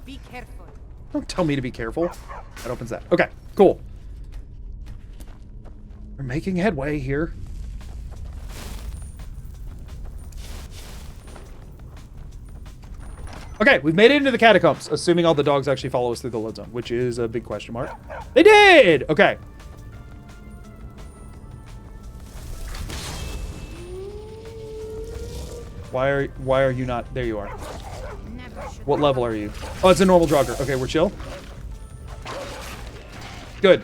Be careful.
Don't tell me to be careful. That opens that. Okay, cool. We're making headway here. Okay, we've made it into the catacombs, assuming all the dogs actually follow us through the load zone, which is a big question mark. They did! Okay. Why are you not? There you are. What level are you? Oh, it's a normal Draugr. Okay, we're chill. Good.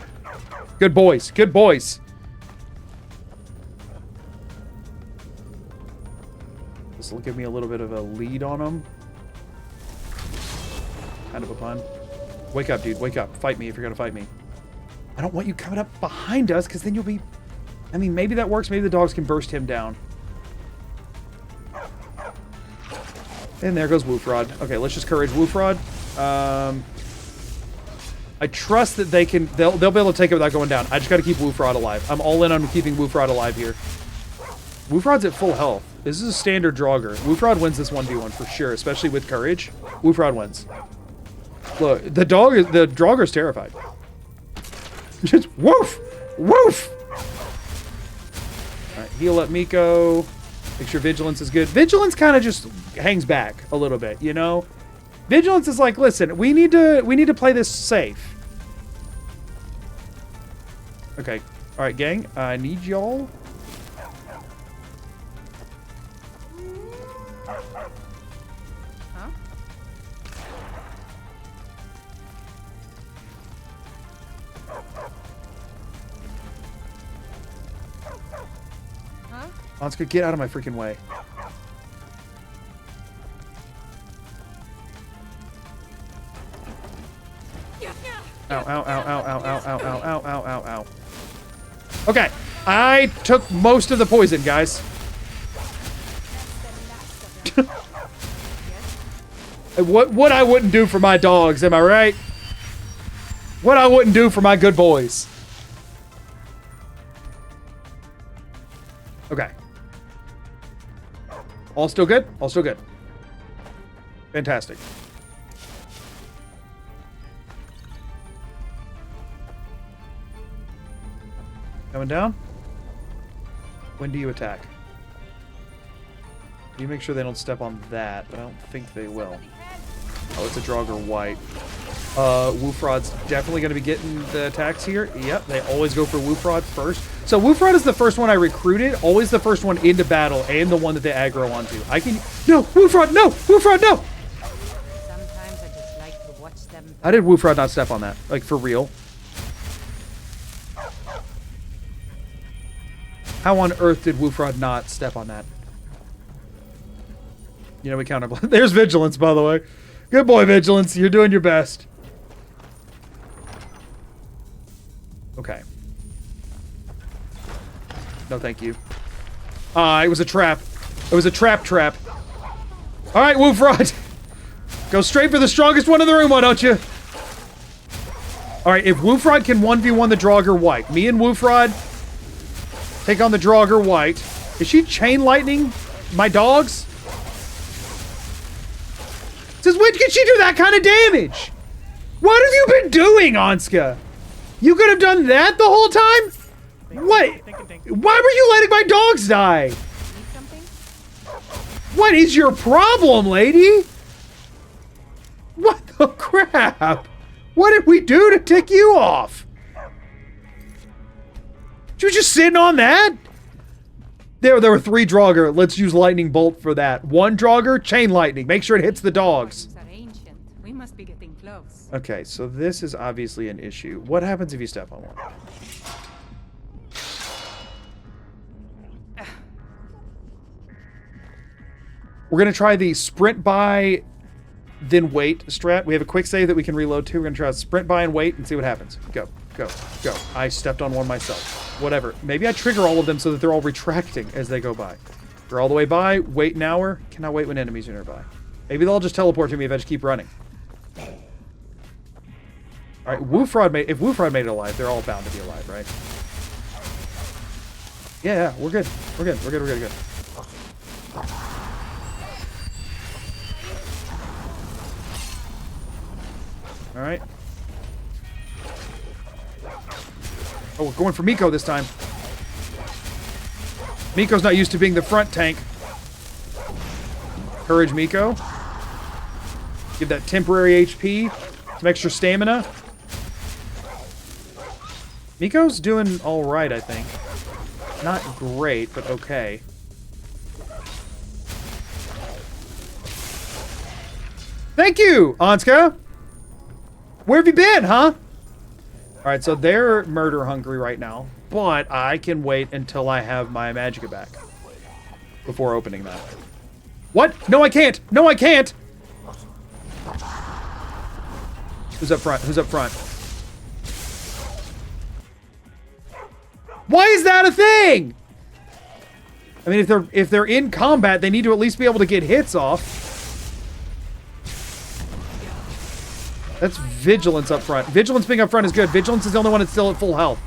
Good boys. Good boys. This will give me a little bit of a lead on them. Kind of a pun. Wake up, dude. Wake up. Fight me if you're gonna fight me. I don't want you coming up behind us, because then you'll be... I mean, maybe that works. Maybe the dogs can burst him down. And there goes Woofrod. Okay, let's just courage Woofrod. I trust that they can... They'll be able to take it without going down. I just got to keep Woofrod alive. I'm all in on keeping Woofrod alive here. Woofrod's at full health. This is a standard Draugr. Woofrod wins this 1v1 for sure, especially with courage. Woofrod wins. Look, the Draugr's terrified. Just woof! Woof! Alright, heal up Miko. Make sure Vigilance is good. Vigilance kind of just hangs back a little bit, you know? Vigilance is like, listen, we need to play this safe. Okay. Alright, gang. I need y'all.
Huh? Huh?
Onska, get out of my freaking way. Ow, ow, ow, ow, ow, ow, ow, ow, ow, ow, ow, ow. Okay, I took most of the poison, guys. What I wouldn't do for my dogs, am I right? What I wouldn't do for my good boys. Okay. All still good? All still good. Fantastic. Coming down? When do you attack? You make sure they don't step on that, but I don't think they will. Oh, it's a Draugr white. Woofrod's definitely going to be getting the attacks here. Yep, they always go for Woofrod first. So Woofrod is the first one I recruited, always the first one into battle, and the one that they aggro onto. I can... No! Woofrod, no! Woofrod, no!
Sometimes I just like to watch them.
How did Woofrod not step on that? Like, for real? How on earth did Woofrod not step on that? You know, we counter... There's Vigilance, by the way. Good boy, Vigilance. You're doing your best. Okay. No, thank you. It was a trap. It was a trap. All right, Woofrod. Go straight for the strongest one in the room, why don't you? All right, if Woofrod can 1v1 the Draugr white, me and Woofrod take on the Draugr white. Is she chain lightning my dogs? Since when can she do that kind of damage? What have you been doing, Onska? You could have done that the whole time? What? Why were you letting my dogs die? What is your problem, lady? What the crap? What did we do to tick you off? You just sitting on that? There were 3 Draugr. Let's use lightning bolt for that. 1 Draugr, chain lightning. Make sure it hits the dogs.
We must be getting close.
Okay, so this is obviously an issue. What happens if you step on one? We're gonna try the sprint by, then wait strat. We have a quick save that we can reload to. We're gonna try sprint by and wait and see what happens. Go, go, go. I stepped on one myself. Whatever. Maybe I trigger all of them so that they're all retracting as they go by. They're all the way by. Wait an hour. Cannot wait when enemies are nearby. Maybe they'll just teleport to me if I just keep running. All right, if Woofrod made it alive, they're all bound to be alive, right? Yeah, we're good. We're good. We're good. We're good. We're good. All right. Oh, we're going for Miko this time. Miko's not used to being the front tank. Courage Miko. Give that temporary HP. Some extra stamina. Miko's doing alright, I think. Not great, but okay. Thank you, Anska! Where have you been, huh? Alright, so they're murder hungry right now, but I can wait until I have my Magicka back before opening that. What? No, I can't! No, I can't! Who's up front? Who's up front? Why is that a thing? I mean, if they're in combat, they need to at least be able to get hits off. That's Vigilance up front. Vigilance being up front is good. Vigilance is the only one that's still at full health.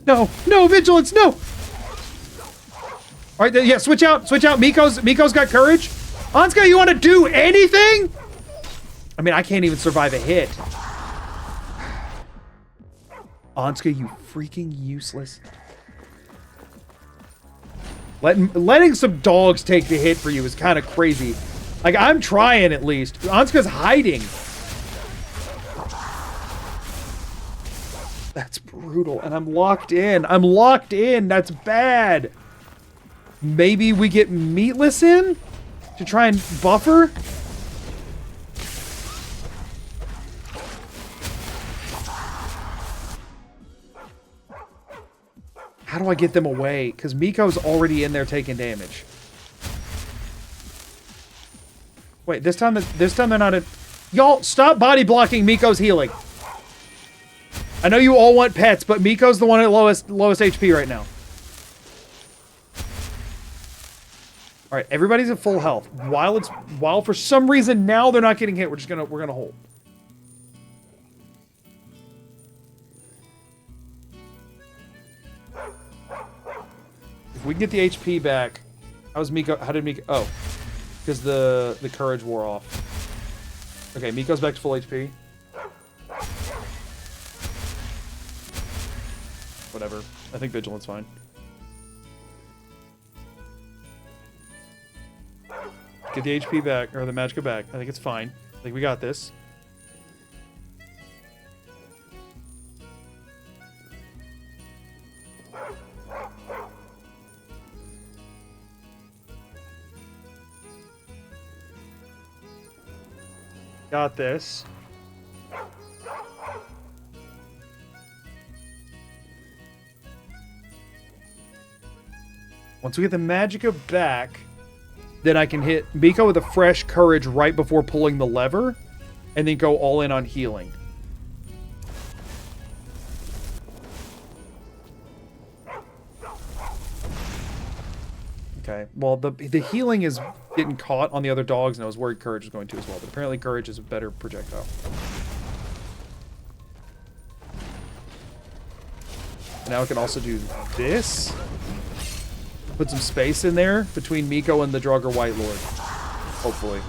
No, no, Vigilance, no! Alright, yeah, switch out, switch out. Miko's got courage. Anska, you want to do anything? I mean, I can't even survive a hit. Anska, you freaking useless. Letting some dogs take the hit for you is kind of crazy. Like, I'm trying at least. Anska's hiding. That's brutal. And I'm locked in. I'm locked in. That's bad. Maybe we get Meatless in to try and buffer? How do I get them away? Because Miko's already in there taking damage. Wait, this time they're not in... Y'all, stop body blocking Miko's healing. I know you all want pets, but Miko's the one at lowest HP right now. Alright, everybody's at full health. While for some reason now they're not getting hit, we're gonna hold. If we can get the HP back, how did Miko? Oh, because the courage wore off. Okay, Miko's back to full HP. Whatever. I think Vigilance fine. Get the HP back, or the Magicka back. I think it's fine. I think we got this. Got this. Once we get the Magicka back, then I can hit Miko with a fresh courage right before pulling the lever, and then go all in on healing. Okay, well, the healing is getting caught on the other dogs, and I was worried courage was going to as well, but apparently courage is a better projectile. Now I can also do this. Put some space in there between Miko and the Draugr White Lord. Hopefully.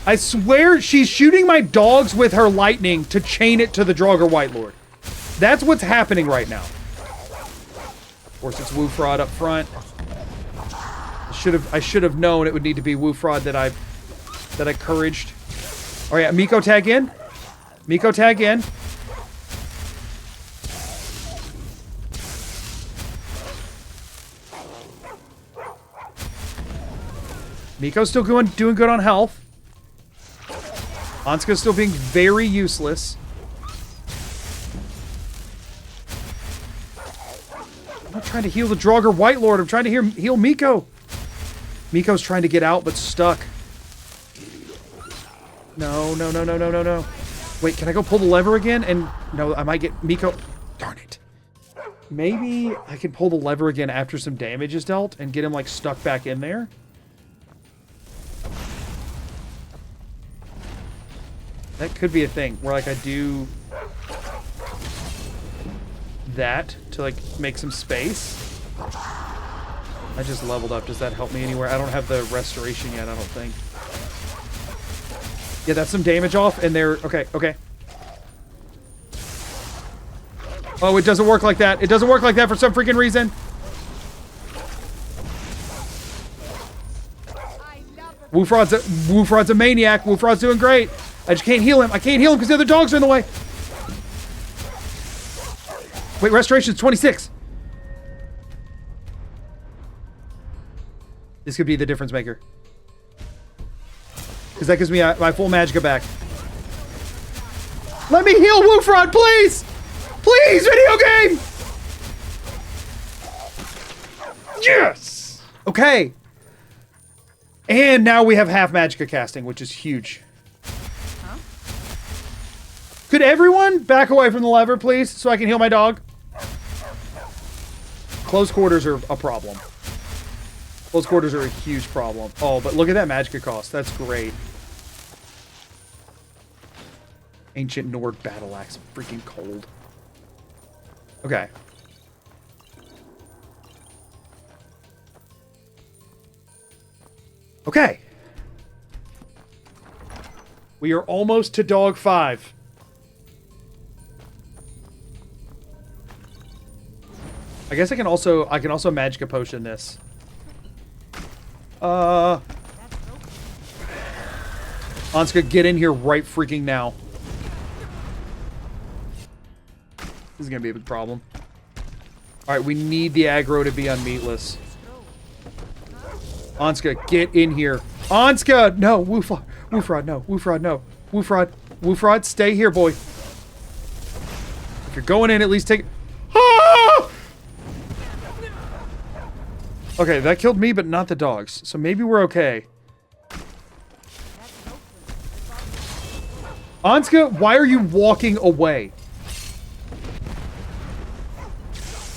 I swear she's shooting my dogs with her lightning to chain it to the Draugr White Lord. That's what's happening right now. Of course, it's Woofrod up front. I should have known it would need to be Woofrod that I couraged. Oh yeah, Miko tag in. Miko tag in. Miko's still doing good on health. Anska's still being very useless. I'm not trying to heal the Draugr White Lord. I'm trying to heal Miko. Miko's trying to get out, but stuck. No. Wait, can I go pull the lever again? And no, I might get Miko. Darn it. Maybe I can pull the lever again after some damage is dealt and get him like stuck back in there. That could be a thing where like I do that to like make some space. I just leveled up. Does that help me anywhere? I don't have the restoration yet, I don't think. Yeah, that's some damage off and they're okay. Oh, it doesn't work like that. It doesn't work like that for some freaking reason. Woofrod's a maniac. Woofrod's doing great. I just can't heal him. I can't heal him because the other dogs are in the way. Wait, restoration's 26. This could be the difference maker. Because that gives me my full magicka back. Let me heal Woofrod, please! Please, video game! Yes! Okay. And now we have half magicka casting, which is huge. Could everyone back away from the lever, please, so I can heal my dog? Close quarters are a problem. Close quarters are a huge problem. Oh, but look at that magicka cost. That's great. Ancient Nord battle axe. Freaking cold. Okay. Okay. We are almost to dog 5. I guess I can also magicka potion this. Anska, get in here right freaking now. This is gonna be a big problem. Alright, we need the aggro to be on meatless. Anska, get in here. Anska! No, Woofrod, no. Woofrod, no. Woofrod, stay here, boy. If you're going in, at least take... Ah! Okay, that killed me, but not the dogs. So maybe we're okay. Anska, why are you walking away?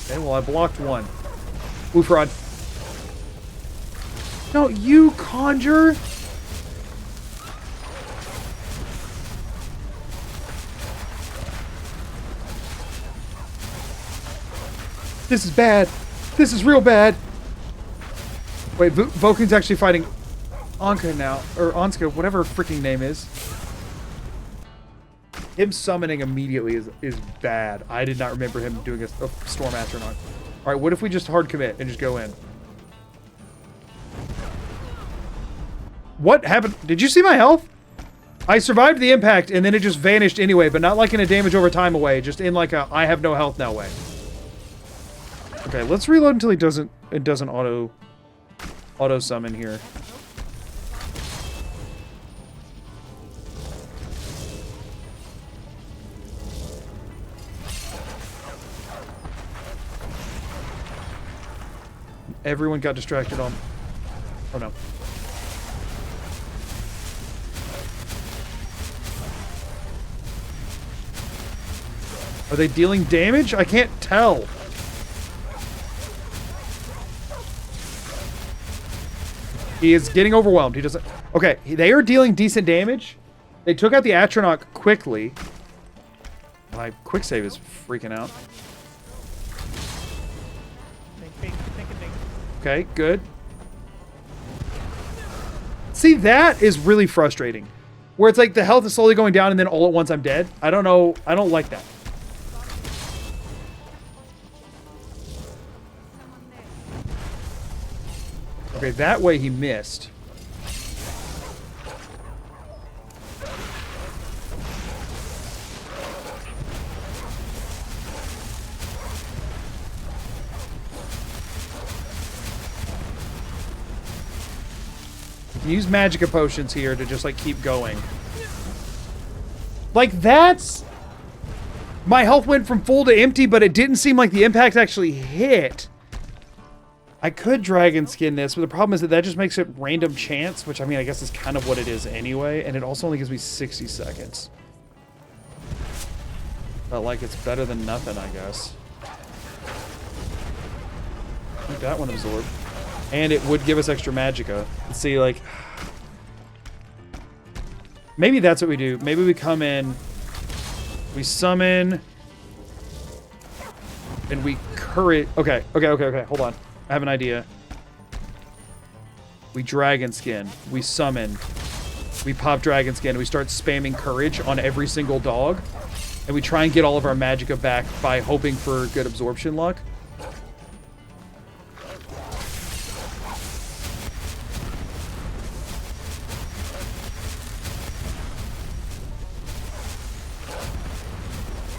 Okay, well, I blocked one. Woofrod. No, you conjure. This is bad. This is real bad. Wait, Vulcan's actually fighting Anka now. Or Anska, whatever her freaking name is. Him summoning immediately is bad. I did not remember him doing a Storm Astronaut. Alright, what if we just hard commit and just go in? What happened? Did you see my health? I survived the impact and then it just vanished anyway, but not like in a damage over time away, just in like a I have no health now way. Okay, let's reload until it doesn't auto summon here. Everyone got distracted on... Oh no. Are they dealing damage? I can't tell. He is getting overwhelmed. He doesn't... Okay, they are dealing decent damage. They took out the Atronach quickly. My quick save is freaking out. Okay, good. See, that is really frustrating. where it's like the health is slowly going down and then all at once I'm dead. I don't know. I don't like that. Okay, that way he missed. Use magica potions here to just like keep going. Like that's... My health went from full to empty, but it didn't seem like the impact actually hit. I could dragon skin this, but the problem is that just makes it random chance, which I mean, I guess is kind of what it is anyway, and it also only gives me 60 seconds. But like it's better than nothing, I guess. Let that one absorb. And it would give us extra magicka. Let's see, like... Maybe that's what we do. Maybe we come in, we summon, and we courage... Okay, hold on. I have an idea. We dragon skin, we summon, we pop dragon skin, and we start spamming courage on every single dog, and we try and get all of our magicka back by hoping for good absorption luck.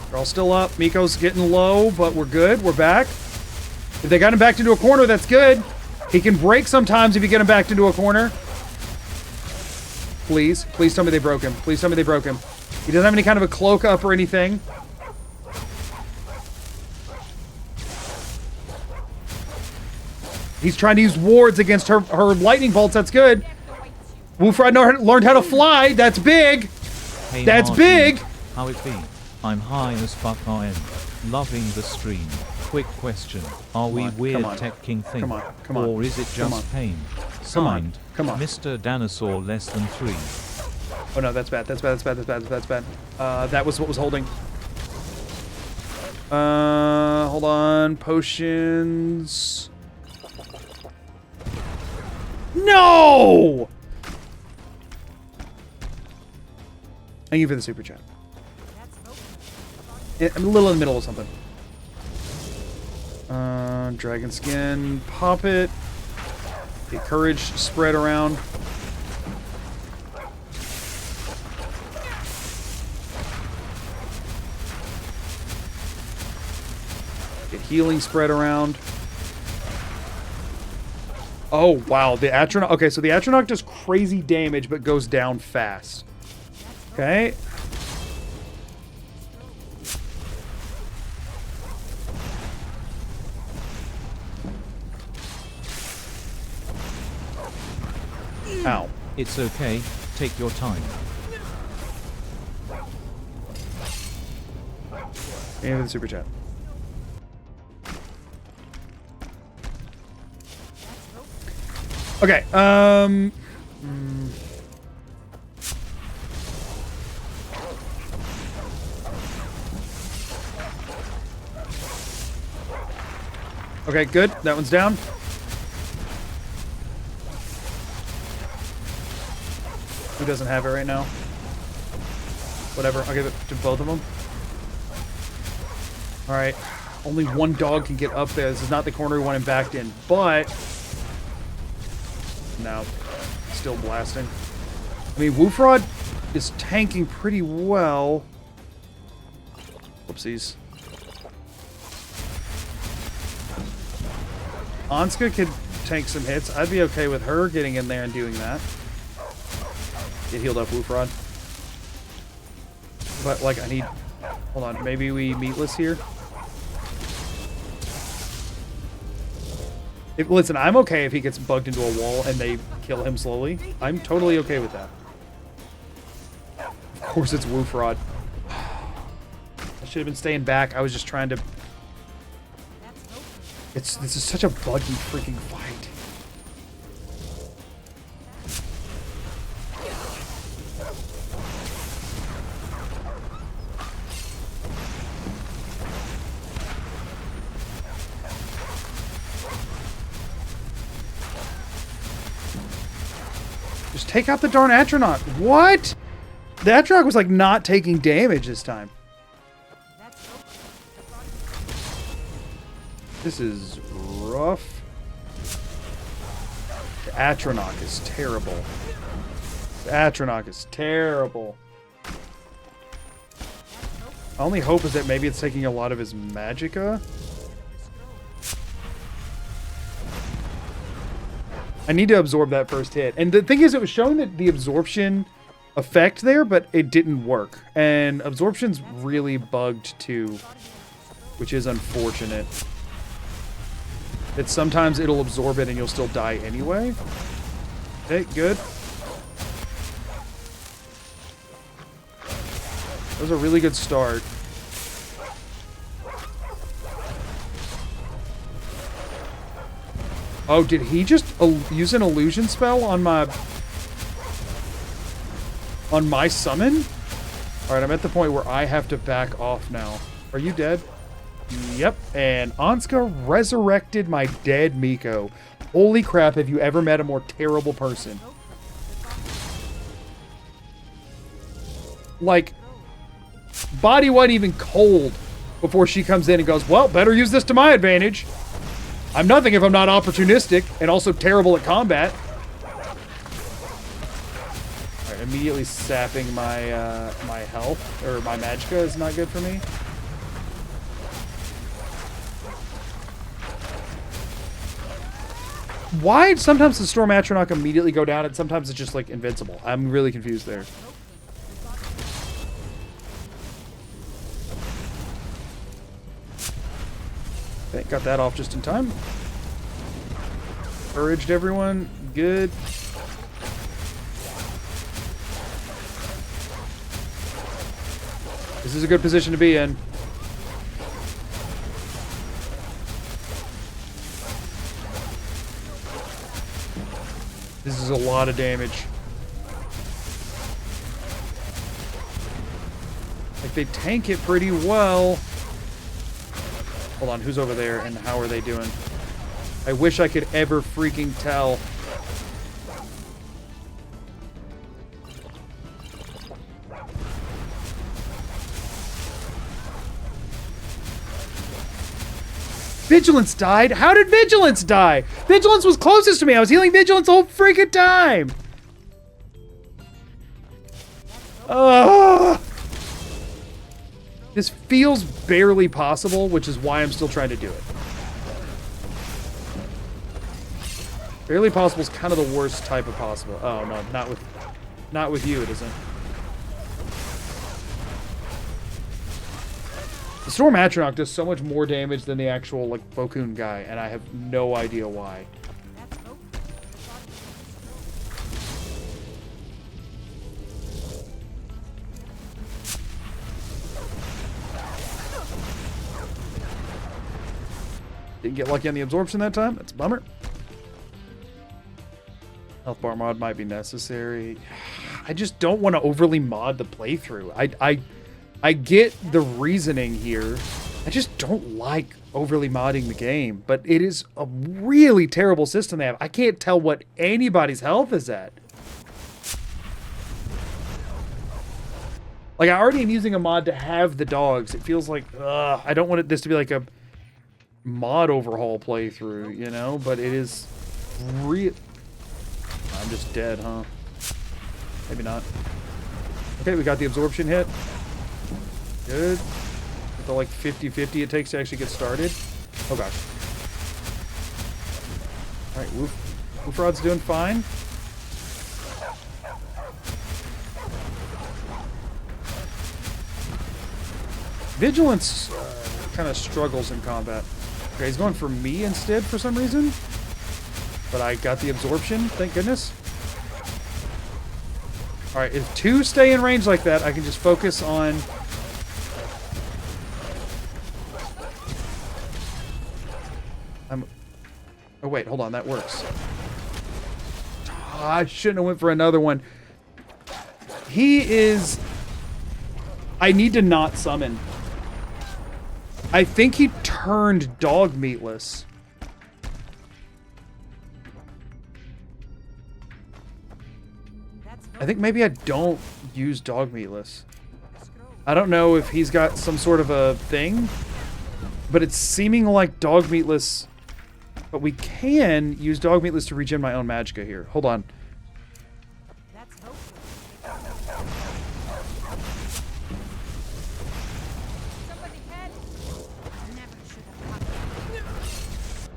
They're all still up. Miko's getting low, but we're good. We're back. If they got him backed into a corner, that's good. He can break sometimes if you get him backed into a corner. Please. Please tell me they broke him. Please tell me they broke him. He doesn't have any kind of a cloak up or anything. He's trying to use wards against her lightning bolts. That's good. Wufrod learned how to fly. That's big.
Hey,
that's
Martin,
big.
How it be? I'm high as fuck RN. Loving the stream. Quick question. Are we weird tech king thing?
Come on.
Or is it just pain? Signed, Mr. Dinosaur less than 3.
Oh no, that's bad. That's bad. That was what was holding. Hold on. Potions. No! Thank you for the super chat. I'm a little in the middle of something. Dragon skin, pop it. Get courage spread around. Get healing spread around. Oh, wow. The Atronach. Okay, so the Atronach does crazy damage, but goes down fast. Okay. Ow.
It's okay. Take your time.
And the super chat. Okay, Okay, good. That one's down. Who doesn't have it right now? Whatever, I'll give it to both of them. Alright, only one dog can get up there. This is not the corner we want him backed in, but... No, still blasting. I mean, Wufrod is tanking pretty well. Whoopsies. Anska could tank some hits. I'd be okay with her getting in there and doing that. Get healed up, Wufrod. But, like, I need... Hold on, maybe we meatless here? Listen, I'm okay if he gets bugged into a wall and they kill him slowly. I'm totally okay with that. Of course it's Wufrod. I should have been staying back. I was just trying to... This is such a buggy freaking fight. Just take out the darn Atronach. What? The Atronach was like not taking damage this time. This is rough. The Atronach is terrible. The Atronach is terrible. My only hope is that maybe it's taking a lot of his magicka. I need to absorb that first hit. And the thing is, it was showing that the absorption effect there, but it didn't work. And absorption's really bugged too, which is unfortunate. That sometimes it'll absorb it and you'll still die anyway. Okay, good. That was a really good start. Oh, did he just use an illusion spell on my summon? All right, I'm at the point where I have to back off now. Are you dead? Yep. And Anska resurrected my dead Miko. Holy crap, have you ever met a more terrible person? Like, body wasn't even cold before she comes in and goes, well, better use this to my advantage. I'm nothing if I'm not opportunistic and also terrible at combat. Alright, immediately sapping my my health, or my magicka is not good for me. Why sometimes the Storm Atronach immediately go down and sometimes it's just like invincible? I'm really confused there. Okay, got that off just in time. Encouraged everyone. Good. This is a good position to be in. This is a lot of damage. Like, they tank it pretty well. Hold on, who's over there and how are they doing? I wish I could ever freaking tell. Vigilance died? How did Vigilance die? Vigilance was closest to me. I was healing Vigilance the whole freaking time. Ugh. This feels barely possible, which is why I'm still trying to do it. Barely possible is kind of the worst type of possible. Oh no, not with you, it isn't. The Storm Atronach does so much more damage than the actual like Bokun guy, and I have no idea why. Didn't get lucky on the absorption that time. That's a bummer. Health bar mod might be necessary. I just don't want to overly mod the playthrough. I get the reasoning here. I just don't like overly modding the game. But it is a really terrible system they have. I can't tell what anybody's health is at. Like, I already am using a mod to have the dogs. It feels like, I don't want this to be like a mod overhaul playthrough, you know? But it is real. I'm just dead, huh? Maybe not. Okay, we got the absorption hit. Good. With the like 50-50 it takes to actually get started. Oh gosh. Alright, Woof Rod's doing fine. Vigilance kind of struggles in combat. Okay, he's going for me instead for some reason. But I got the absorption, thank goodness. Alright, if two stay in range like that, I can just focus on... Oh wait, hold on, that works. I shouldn't have went for another one. He is... I need to not summon. I think he turned dog meatless. I think maybe I don't use dog meatless. I don't know if he's got some sort of a thing, but it's seeming like dog meatless. But we can use dog meatless to regen my own magicka here. Hold on.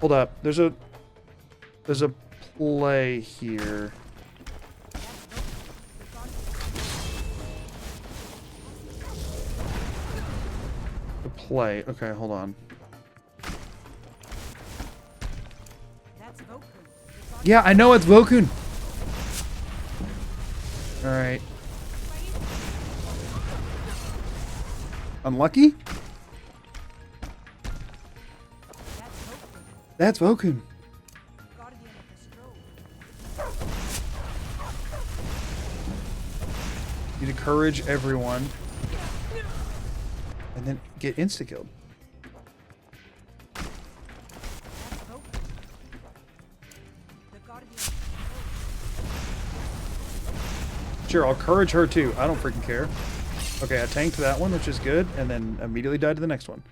Hold up. There's a play here. The play. Okay, hold on. Yeah, I know it's Vokun. All right. Unlucky? That's Vokun. Need to encourage everyone. And then get insta-killed. Sure, I'll encourage her too. I don't freaking care. Okay, I tanked that one, which is good, and then immediately died to the next one.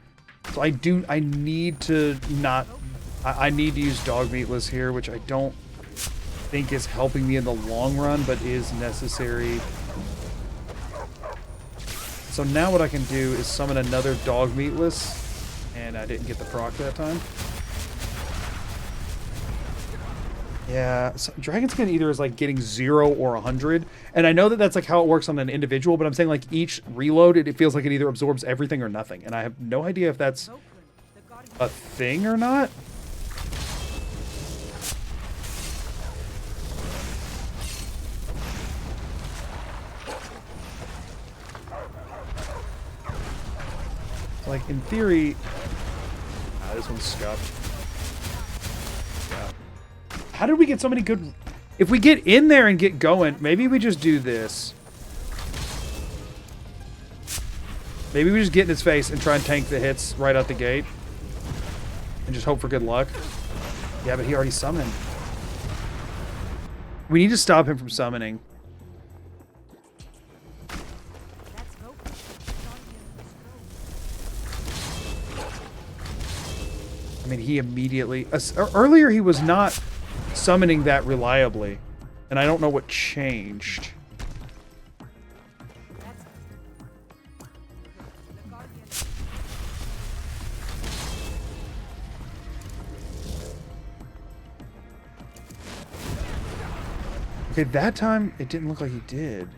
So I need to not... I need to use dog meatless here, which I don't think is helping me in the long run, but is necessary. So now what I can do is summon another dog meatless, and I didn't get the proc that time. Yeah, so Dragon Skin either is like getting 0 or 100, and I know that that's like how it works on an individual, but I'm saying like each reload, it feels like it either absorbs everything or nothing, and I have no idea if that's a thing or not. Like, in theory... this one's scuffed. Yeah. How did we get so many good... If we get in there and get going, maybe we just do this. Maybe we just get in his face and try and tank the hits right out the gate. And just hope for good luck. Yeah, but he already summoned. We need to stop him from summoning. I mean, he immediately... earlier, he was not summoning that reliably. And I don't know what changed. Okay, that time, it didn't look like he did.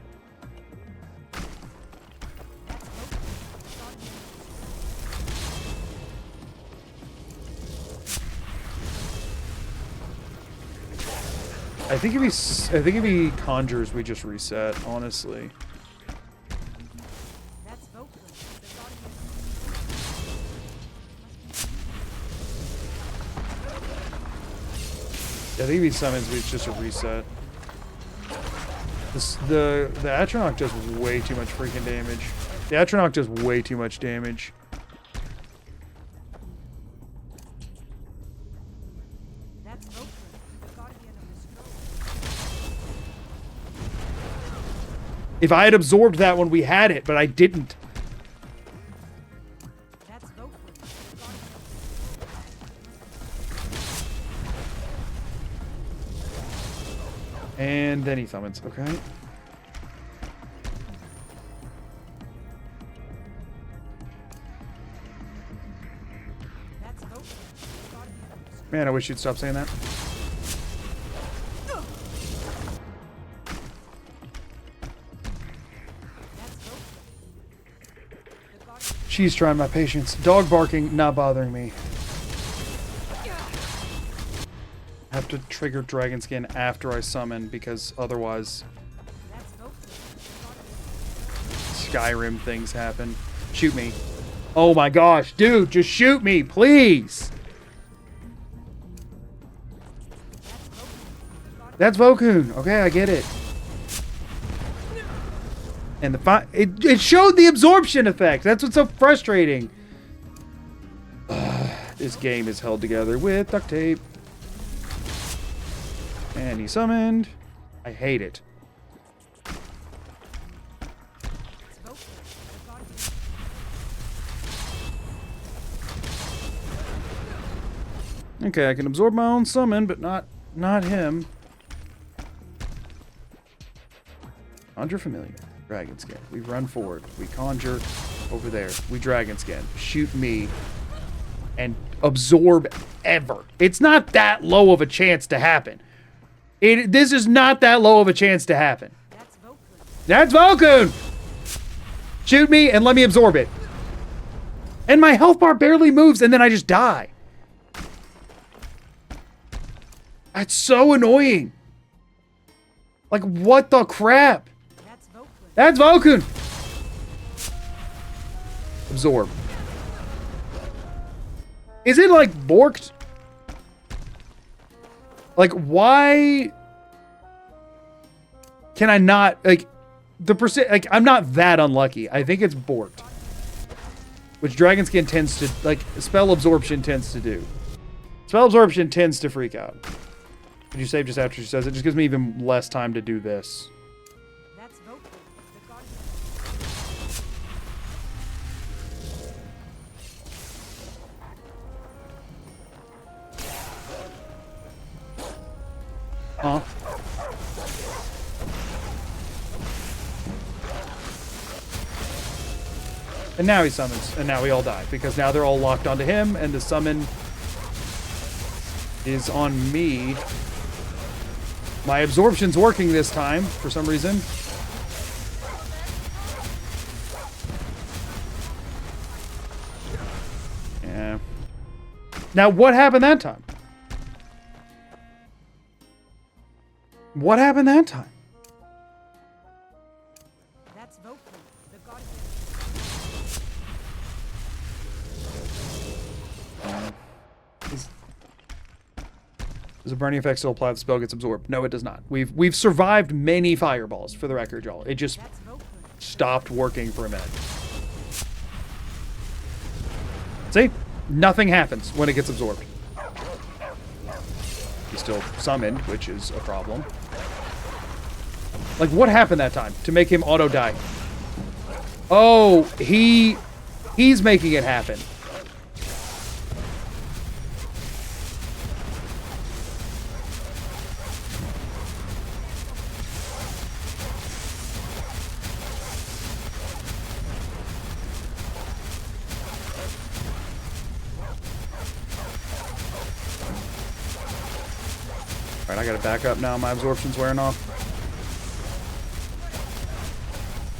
I think if he conjures, we just reset, honestly. Yeah, I think if he summons, it's just a reset. The Atronach does way too much freaking damage. The Atronach does way too much damage. If I had absorbed that when we had it, but I didn't. And then he summons, okay. Man, I wish you'd stop saying that. She's trying my patience. Dog barking, not bothering me. I have to trigger Dragon Skin after I summon, because otherwise Skyrim things happen. Shoot me. Oh my gosh, dude, just shoot me, please. That's Vokun. Okay, I get it. And it showed the absorption effect. That's what's so frustrating. This game is held together with duct tape. And he summoned. I hate it. Okay, I can absorb my own summon, but not him. Conjure familiar. Dragon skin. We run forward. We conjure over there. We dragon skin. Shoot me. And absorb ever. It's not that low of a chance to happen. This is not that low of a chance to happen. That's Volkun! Shoot me and let me absorb it. And my health bar barely moves and then I just die. That's so annoying. Like, what the crap? That's Volkun. Absorb. Is it like borked? Like, why can I not, like, the percent, like, I'm not that unlucky. I think it's borked. Which dragon skin tends to, like, spell absorption tends to do. Spell absorption tends to freak out. Could you save just after she says it? Just gives me even less time to do this. Huh? And now he summons, and now we all die, because now they're all locked onto him, and the summon is on me. My absorption's working this time, for some reason. Yeah. Now, what happened that time? What happened that time?
That's Volkun, the god
Does a burning effect still apply if the spell gets absorbed? No, it does not. We've survived many fireballs, for the record, y'all. It just stopped working for a minute. See? Nothing happens when it gets absorbed. He's still summoned, which is a problem. Like, what happened that time to make him auto-die? Oh, he's making it happen. Alright, I gotta back up now. My absorption's wearing off.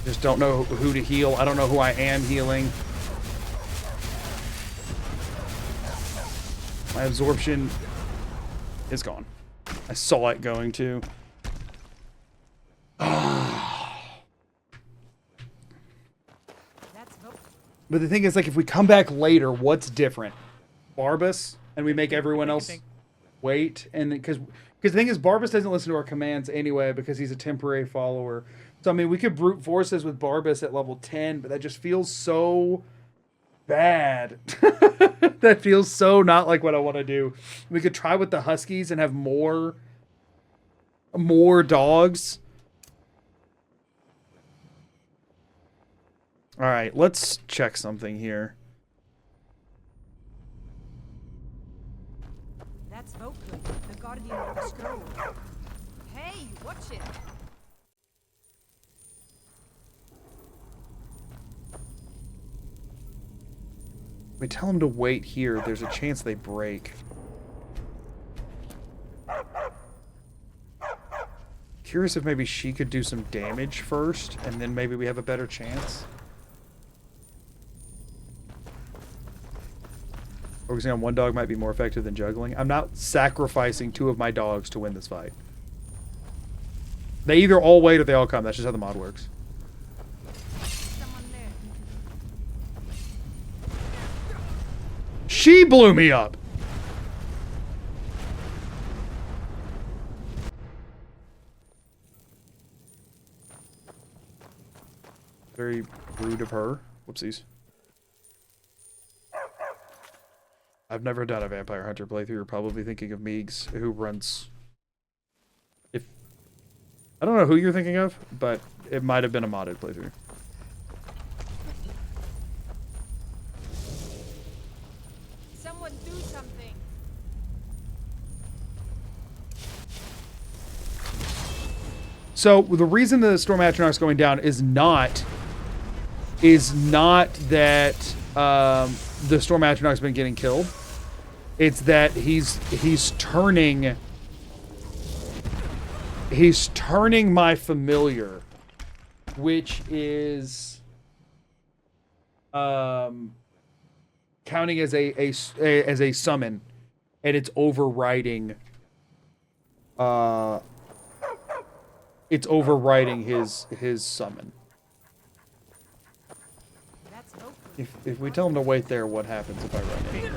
Just don't know who to heal. I don't know who I am healing. My absorption is gone. I saw it going to. But the thing is, like, if we come back later, what's different? Barbas, and we make everyone else wait, and because the thing is, Barbas doesn't listen to our commands anyway because he's a temporary follower. So I mean, we could brute forces with Barbas at level 10, but that just feels so bad. That feels so not like what I want to do. We could try with the Huskies and have more dogs. All right, let's check something here.
That's Volkun, the guardian of the scroll. Hey, watch it.
We tell them to wait here. There's a chance they break. Curious if maybe she could do some damage first, and then maybe we have a better chance. Focusing on one dog might be more effective than juggling. I'm not sacrificing 2 of my dogs to win this fight. They either all wait or they all come. That's just how the mod works. She blew me up. Very rude of her. Whoopsies. I've never done a Vampire Hunter playthrough. You're probably thinking of Meegs, who runs... I don't know who you're thinking of, but it might have been a modded playthrough.
Someone do something.
So the reason the Storm Atronach's going down is not that the Storm Atronach's been getting killed. It's that he's turning my familiar, which is counting as a summon, and it's overriding his summon. If we tell him to wait there, what happens if I run in?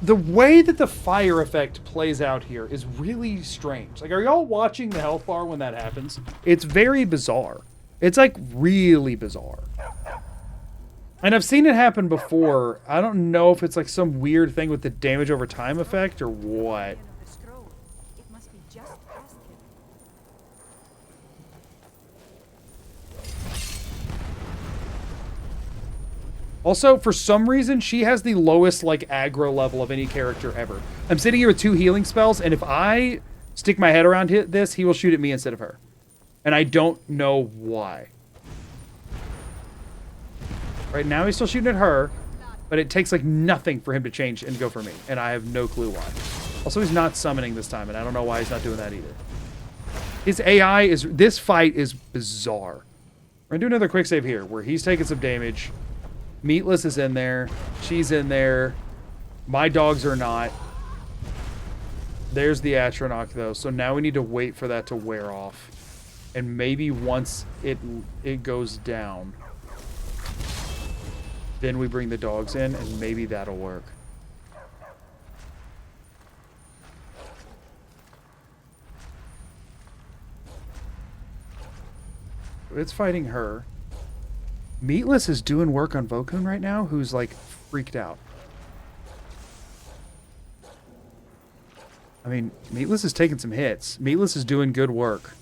The way that the fire effect plays out here is really strange. Like, are y'all watching the health bar when that happens? It's very bizarre. It's like really bizarre. And I've seen it happen before. I don't know if it's like some weird thing with the damage over time effect or what. Also, for some reason, she has the lowest, like, aggro level of any character ever. I'm sitting here with 2 healing spells, and if I stick my head around this, he will shoot at me instead of her. And I don't know why. Right now, he's still shooting at her, but it takes, like, nothing for him to change and go for me. And I have no clue why. Also, he's not summoning this time, and I don't know why he's not doing that either. His AI is... This fight is bizarre. We're gonna do another quick save here, where he's taking some damage. Meatless is in there. She's in there. My dogs are not. There's the Atronach, though. So now we need to wait for that to wear off. And maybe once it goes down, then we bring the dogs in, and maybe that'll work. It's fighting her. Meatless is doing work on Vokun right now, who's, like, freaked out. I mean, Meatless is taking some hits. Meatless is doing good work.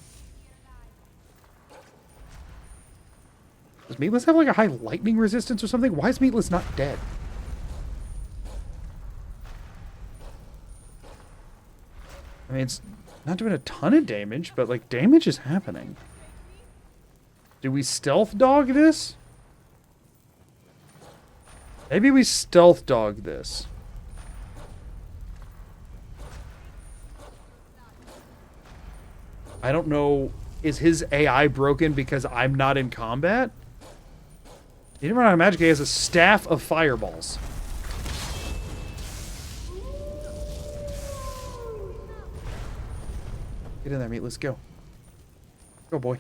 Does Meatless have, like, a high lightning resistance or something? Why is Meatless not dead? I mean, it's not doing a ton of damage, but, like, damage is happening. Do we stealth dog this? Maybe we stealth dog this. I don't know. Is his AI broken because I'm not in combat? He didn't run out of magic. He has a staff of fireballs. Get in there, meat. Let's go. Go, boy.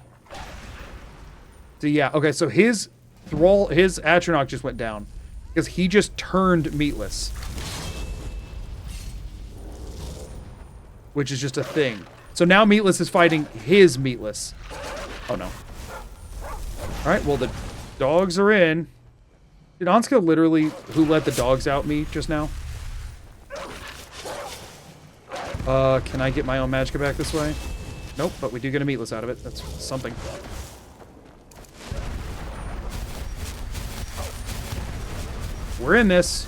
So, yeah. Okay, so his Atronach just went down. Because he just turned Meatless. Which is just a thing. So now Meatless is fighting his Meatless. Oh, no. Alright, well, the dogs are in. Did Anska literally who let the dogs out me just now? Can I get my own Magicka back this way? Nope, but we do get a Meatless out of it. That's something. We're in this.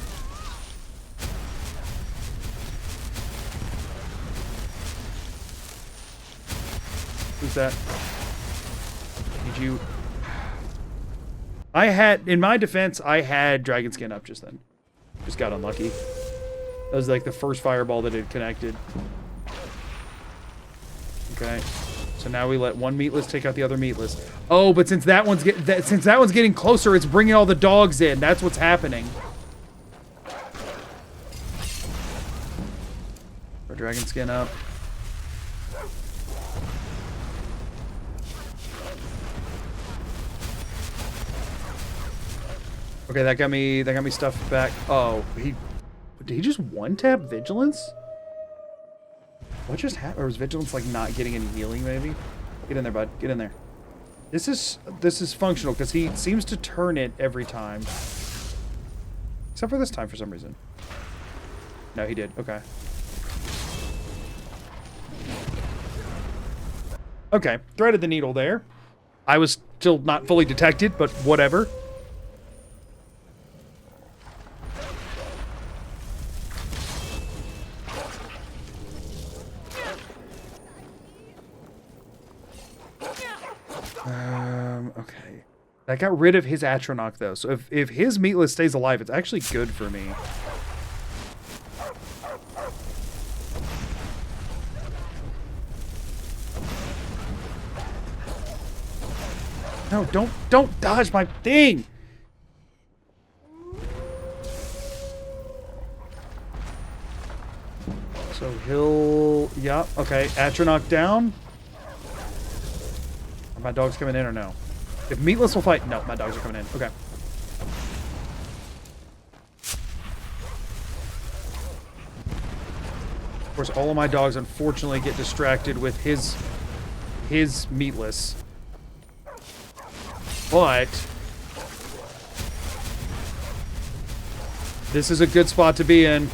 Who's that? Did you... I had... In my defense, I had Dragon Skin up just then. Just got unlucky. That was like the first fireball that had connected. Okay. So now we let one Meatless take out the other Meatless. Oh, but since that one's getting closer, it's bringing all the dogs in. That's what's happening. Our Dragon Skin up. Okay, that got me stuffed back. Oh, did he just one-tap Vigilance? What just happened? Or was Vigilance like not getting any healing? Maybe. Get in there, bud. Get in there. This is functional because he seems to turn it every time, except for this time for some reason. No, he did. Okay. Okay, threaded the needle there. I was still not fully detected, but whatever. Okay. That got rid of his Atronach, though. So if his meatless stays alive, it's actually good for me. No, don't dodge my thing! So he'll... Yeah, okay. Atronach down. Are my dogs coming in or no? If Meatless will fight... No, my dogs are coming in. Okay. Of course, all of my dogs, unfortunately, get distracted with his Meatless. But... this is a good spot to be in.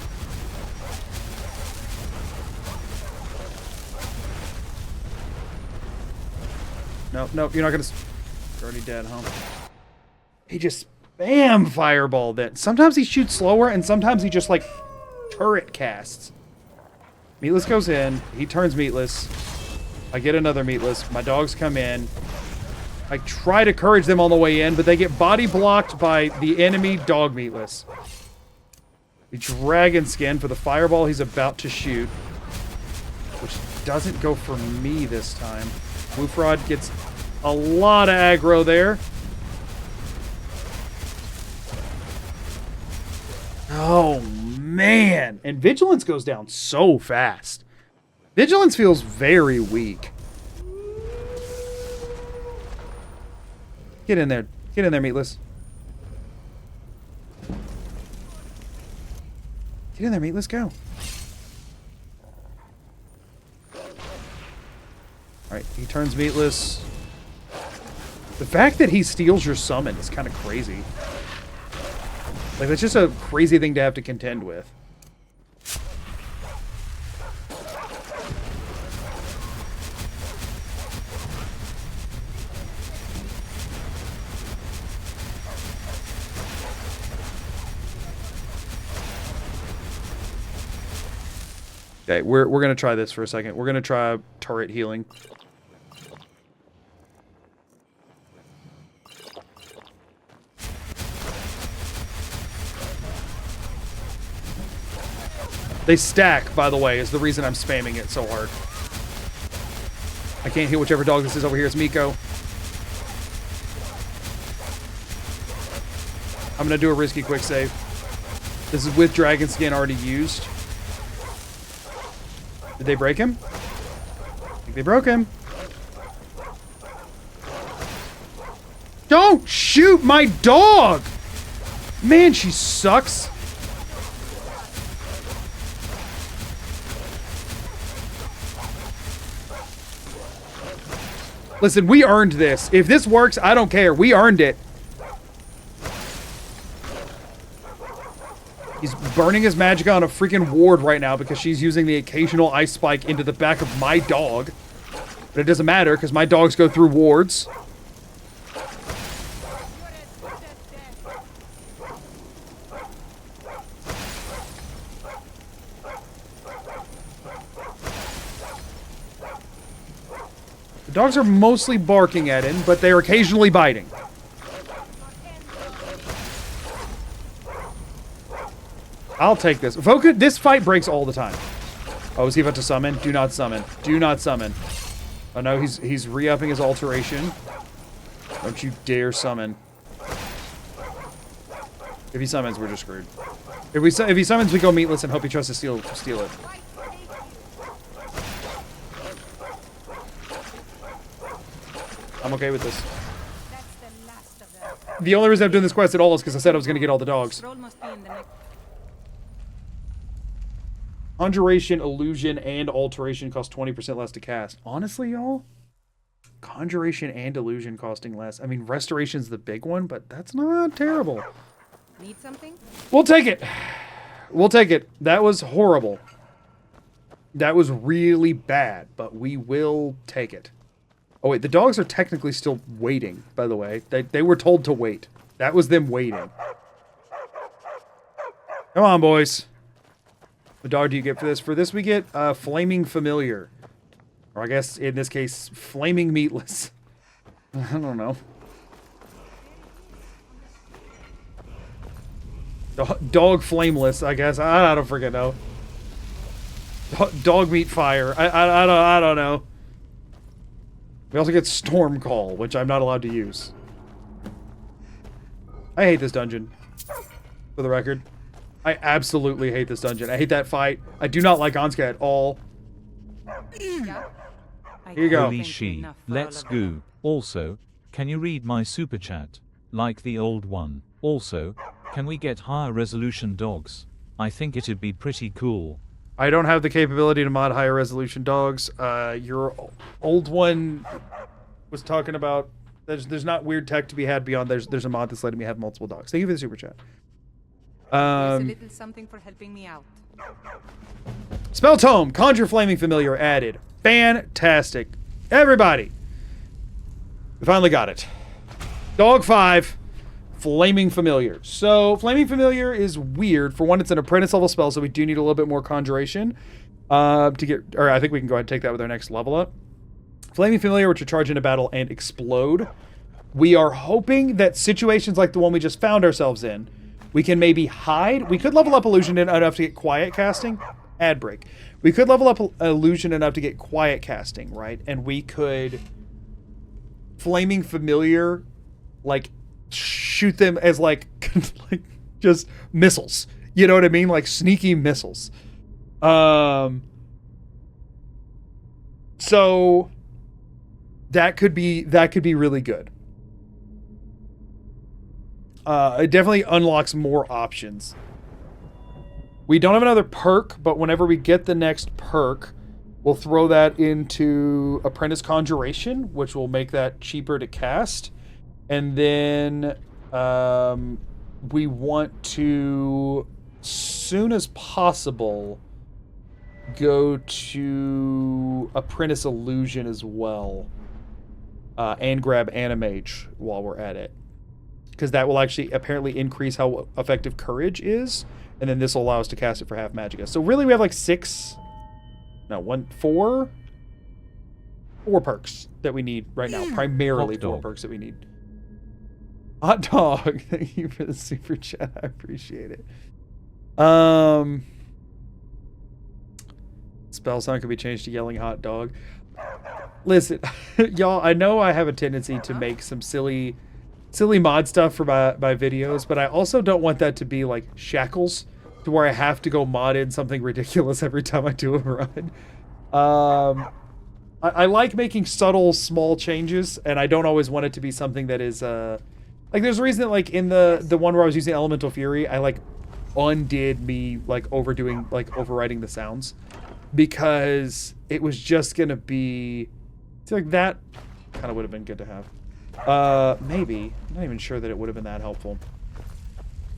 Nope, you're not gonna... You're already dead, huh? He just spam fireballed it. Sometimes he shoots slower, and sometimes he just, like, turret casts. Meatless goes in. He turns Meatless. I get another Meatless. My dogs come in. I try to courage them on the way in, but they get body blocked by the enemy dog Meatless. The dragon skin for the fireball he's about to shoot, which doesn't go for me this time. Woofrod gets a lot of aggro there. Oh, man. And Vigilance goes down so fast. Vigilance feels very weak. Get in there. Get in there, Meatless. Get in there, Meatless. Go. Alright, he turns Meatless. The fact that he steals your summon is kind of crazy. Like, that's just a crazy thing to have to contend with. Okay, we're gonna try this for a second. We're gonna try turret healing. They stack, by the way, is the reason I'm spamming it so hard. I can't heal whichever dog this is over here. It's Miko. I'm gonna do a risky quick save. This is with Dragon Skin already used. Did they break him? I think they broke him. Don't shoot my dog! Man, she sucks. Listen, we earned this. If this works, I don't care. We earned it. He's burning his magicka on a freaking ward right now because she's using the occasional ice spike into the back of my dog. But it doesn't matter because my dogs go through wards. The dogs are mostly barking at him, but they are occasionally biting. I'll take this. Voka, this fight breaks all the time. Oh, is he about to summon? Do not summon. Do not summon. Oh no, he's re-upping his alteration. Don't you dare summon. If he summons, we're just screwed. If he summons, we go Meatless and hope he tries to steal it. I'm okay with this. The only reason I'm doing this quest at all is because I said I was going to get all the dogs. Conjuration, Illusion, and Alteration cost 20% less to cast. Honestly, y'all, Conjuration and Illusion costing less. I mean, Restoration's the big one, but that's not terrible.
Need something?
We'll take it. We'll take it. That was horrible. That was really bad, but we will take it. Oh, wait, the dogs are technically still waiting, by the way. They were told to wait. That was them waiting. Come on, boys. What dog do you get for this? For this, we get Flaming Familiar. Or I guess, in this case, Flaming Meatless. I don't know. Dog flameless, I guess. I don't freaking know. Dog meat fire. I don't know. We also get storm call, which I'm not allowed to use. I hate this dungeon. For the record. I absolutely hate this dungeon. I hate that fight. I do not like Anska at all. Here you go.
Holy she. Let's go. Also, can you read my super chat? Like the old one. Also, can we get higher resolution dogs? I think it'd be pretty cool.
I don't have the capability to mod higher resolution dogs. Your old one was talking about there's not weird tech to be had beyond there's a mod that's letting me have multiple dogs. Thank you for the super chat.
Here's a little something for helping me out.
Spell Tome, Conjure Flaming Familiar added. Fantastic. Everybody. We finally got it. Dog 5, Flaming Familiar. So, Flaming Familiar is weird. For one, it's an apprentice level spell, so we do need a little bit more conjuration to get, or I think we can go ahead and take that with our next level up. Flaming Familiar, which will charge into battle and explode. We are hoping that situations like the one we just found ourselves in, we can maybe hide. We could level up Illusion enough to get Quiet Casting. Ad break. We could level up Illusion enough to get Quiet Casting, right? And we could Flaming Familiar, like, shoot them as, like, like just missiles. You know what I mean? Like, sneaky missiles. So that could be really good. It definitely unlocks more options. We don't have another perk, but whenever we get the next perk, we'll throw that into Apprentice Conjuration, which will make that cheaper to cast. And then we want to, soon as possible, go to Apprentice Illusion as well. And grab Animage while we're at it. Because that will actually apparently increase how effective Courage is. And then this will allow us to cast it for half Magicka. So really we have like 4 perks that we need right now. Primarily 4 perks that we need. Hot Dog. Thank you for the super chat. I appreciate it. Spell sound can be changed to yelling hot dog. Listen, y'all, I know I have a tendency to make some silly mod stuff for my videos, but I also don't want that to be like shackles to where I have to go mod in something ridiculous every time I do a run. I like making subtle, small changes, and I don't always want it to be something that is, like, there's a reason that, like, in the one where I was using Elemental Fury, I, like, undid me, like, overriding the sounds. Because it was just gonna be, like, that kind of would have been good to have. Maybe. I'm not even sure that it would have been that helpful.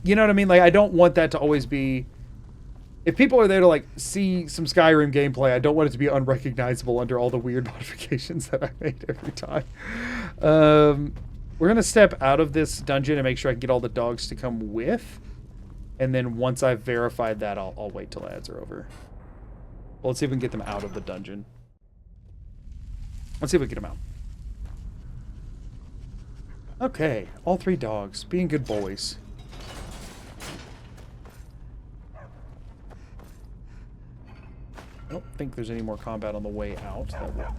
You know what I mean? Like, I don't want that to always be... If people are there to, like, see some Skyrim gameplay, I don't want it to be unrecognizable under all the weird modifications that I made every time. We're going to step out of this dungeon and make sure I can get all the dogs to come with. And then once I've verified that, I'll wait till ads are over. Well, let's see if we can get them out of the dungeon. Let's see if we can get them out. Okay, all 3 dogs, being good boys. I don't think there's any more combat on the way out.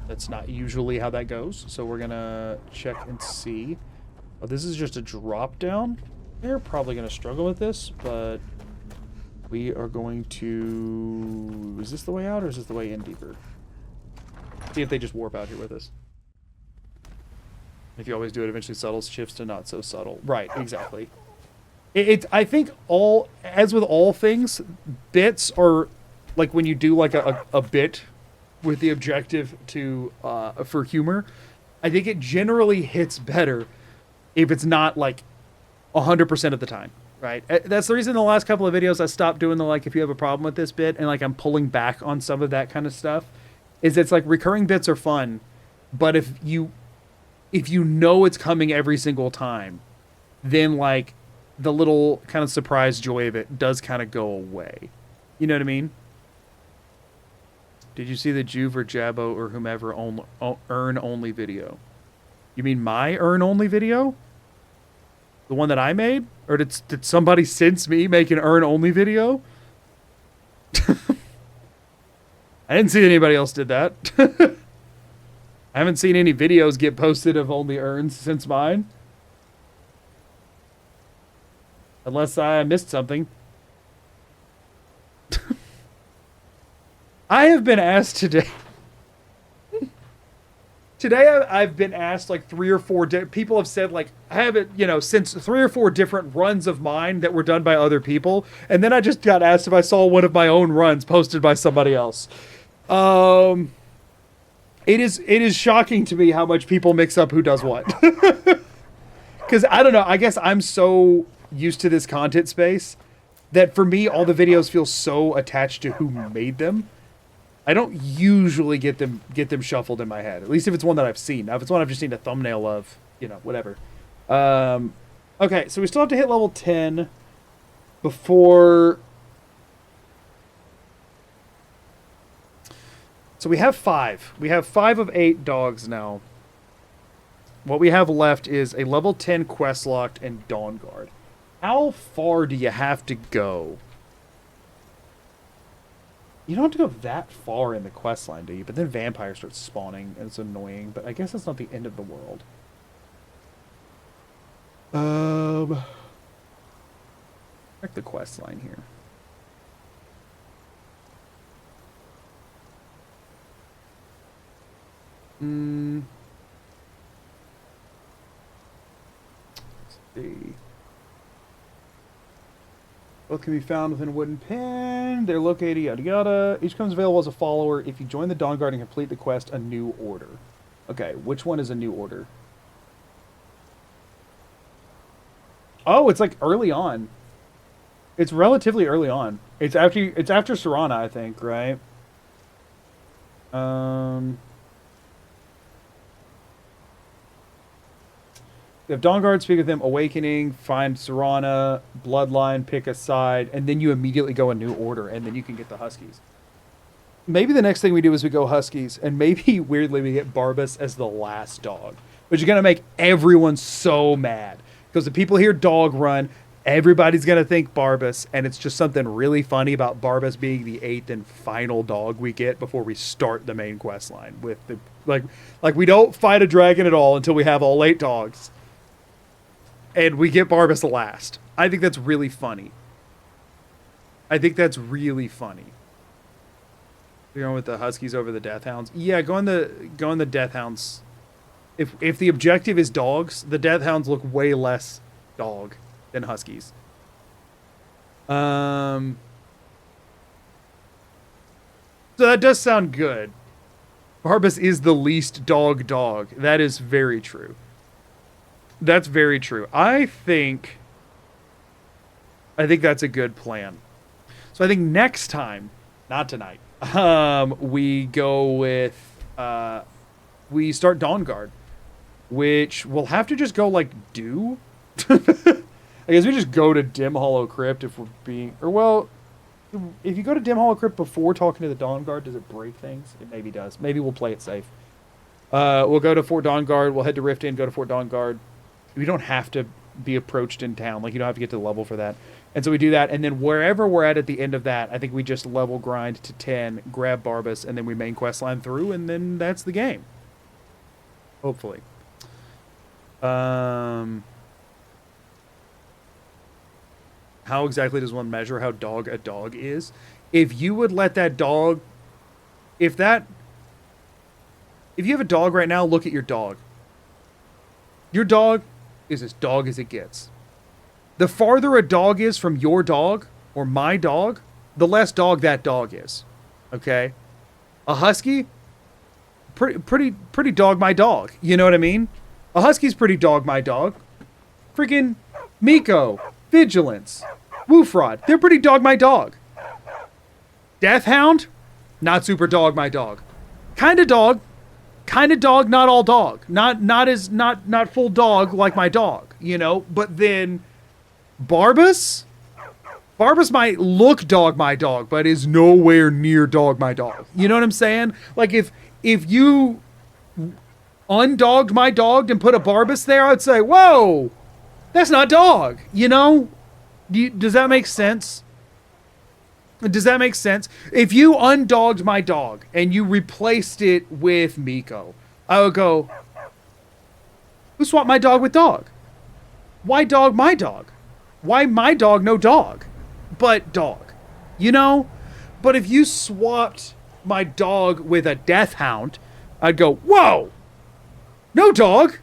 That's not usually how that goes. So we're gonna check and see. Oh, this is just a drop down. They're probably gonna struggle with this, but we are going to... Is this the way out or is this the way in deeper? See if they just warp out here with us. If you always do it, eventually subtle shifts to not so subtle. Right, exactly. I think as with all things, bits are, like when you do like a bit with the objective to, for humor, I think it generally hits better if it's not like 100% of the time, right? That's the reason in the last couple of videos I stopped doing the, like, if you have a problem with this bit, and like I'm pulling back on some of that kind of stuff, is it's like recurring bits are fun, but if you know it's coming every single time, then like the little kind of surprise joy of it does kind of go away. You know what I mean? Did you see the Juve or Jabbo or whomever earn only video? You mean my earn only video? The one that I made? Or did somebody since me make an earn only video? I didn't see anybody else did that. I haven't seen any videos get posted of only earns since mine. Unless I missed something. I have been asked today. Today I've been asked like 3 or 4 people have said like I haven't, since 3 or 4 different runs of mine that were done by other people, and then I just got asked if I saw one of my own runs posted by somebody else. It is shocking to me how much people mix up who does what. Cuz I don't know, I guess I'm so used to this content space that for me all the videos feel so attached to who made them. I don't usually get them shuffled in my head. At least if it's one that I've seen. Now, if it's one I've just seen a thumbnail of, whatever. Okay, so we still have to hit level 10 before... So we have 5. We have 5 of 8 dogs now. What we have left is a level 10 quest locked and Dawn Guard. How far do you have to go? You don't have to go that far in the quest line, do you? But then vampires start spawning, and it's annoying. But I guess that's not the end of the world. Check the quest line here. Let's see. Both can be found within a wooden pen. They're located, yada yada. Each becomes available as a follower if you join the Dawn Guard and complete the quest A New Order. Okay, which one is A New Order? Oh, it's like early on. It's relatively early on. It's after Serana, I think, right? You have Dawn Guard, speak with them, Awakening, find Serana, Bloodline, pick a side, and then you immediately go A New Order, and then you can get the Huskies. Maybe the next thing we do is we go Huskies, and maybe, weirdly, we get Barbas as the last dog. Which is going to make everyone so mad. Because the people hear Dog Run, everybody's going to think Barbas, and it's just something really funny about Barbas being the 8th and final dog we get before we start the main quest line. With the like we don't fight a dragon at all until we have all 8 dogs. And we get Barbas last. I think that's really funny. We're going with the Huskies over the Deathhounds. Yeah, go on the Deathhounds. If the objective is dogs, the Deathhounds look way less dog than Huskies. So that does sound good. Barbas is the least dog. That is very true. That's very true. I think that's a good plan. So I think next time, not tonight, we go with we start Dawn Guard, which we'll have to just go like do. I guess we just go to Dim Hollow Crypt if we're being, or well, if you go to Dim Hollow Crypt before talking to the Dawn Guard, does it break things? It maybe does. Maybe we'll play it safe. We'll go to Fort Dawn Guard. We'll head to Rift Inn, go to Fort Dawn Guard. We don't have to be approached in town. Like, you don't have to get to the level for that. And so we do that, and then wherever we're at the end of that, I think we just level grind to 10, grab Barbas, and then we main quest line through, and then that's the game. Hopefully. How exactly does one measure how dog a dog is? If you would let that dog... If you have a dog right now, look at your dog. Your dog is as dog as it gets. The farther a dog is from your dog or my dog, the less dog that dog is. Okay? A husky, pretty dog my dog. You know what I mean? A husky's pretty dog my dog. Freaking Miko, Vigilance, Woofrod, they're pretty dog my dog. Deathhound, not super dog my dog. Kind of dog, not all dog. Not full dog like my dog, you know? But then Barbas might look dog my dog, but is nowhere near dog my dog. You know what I'm saying? Like if you undogged my dog and put a Barbas there, I'd say, whoa, that's not dog. You know? Does that make sense? Does that make sense? If you undogged my dog and you replaced it with Miko, I would go, who swapped my dog with dog? Why dog my dog? Why my dog no dog? But dog. You know? But if you swapped my dog with a death hound, I'd go, whoa! No dog!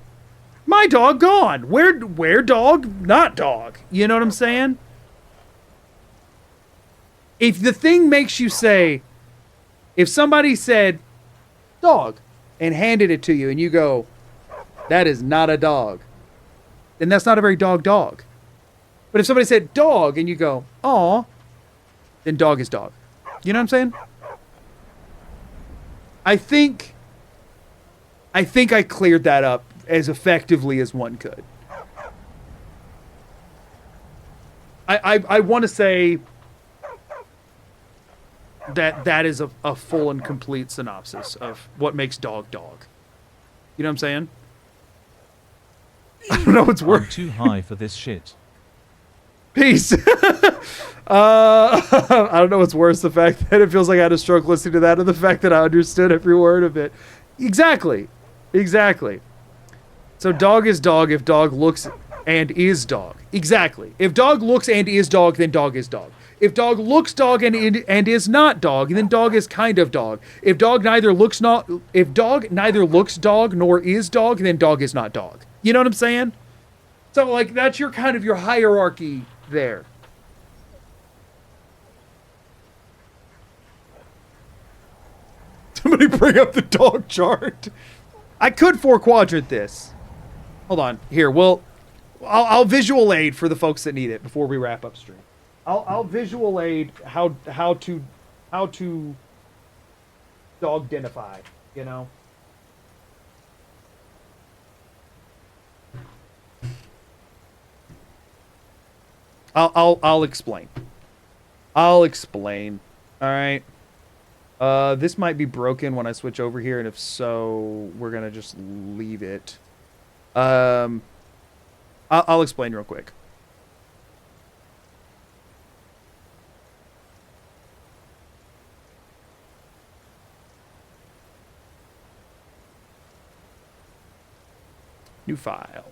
My dog gone! Where dog? Not dog. You know what I'm saying? If the thing makes you say, if somebody said, dog, and handed it to you, and you go, that is not a dog, then that's not a very dog. But if somebody said dog, and you go, aw, then dog is dog. You know what I'm saying? I think I cleared that up as effectively as one could. I want to say that is a full and complete synopsis of what makes dog dog. You know what I'm saying? I don't know what's worse.
I'm too high for this shit.
Peace. I don't know what's worse, the fact that it feels like I had a stroke listening to that, or the fact that I understood every word of it. Exactly. So dog is dog if dog looks and is dog. Exactly. If dog looks and is dog, then dog is dog. If dog looks dog and is not dog, then dog is kind of dog. If dog neither looks dog nor is dog, then dog is not dog. You know what I'm saying? So like that's your kind of your hierarchy there. Somebody bring up the dog chart. I could 4-quadrant this. Hold on. Here, I'll visual aid for the folks that need it before we wrap up stream. I'll visual aid how to dog identify, you know. I'll explain. All right. This might be broken when I switch over here, and if so, we're gonna just leave it. I'll explain real quick. New file.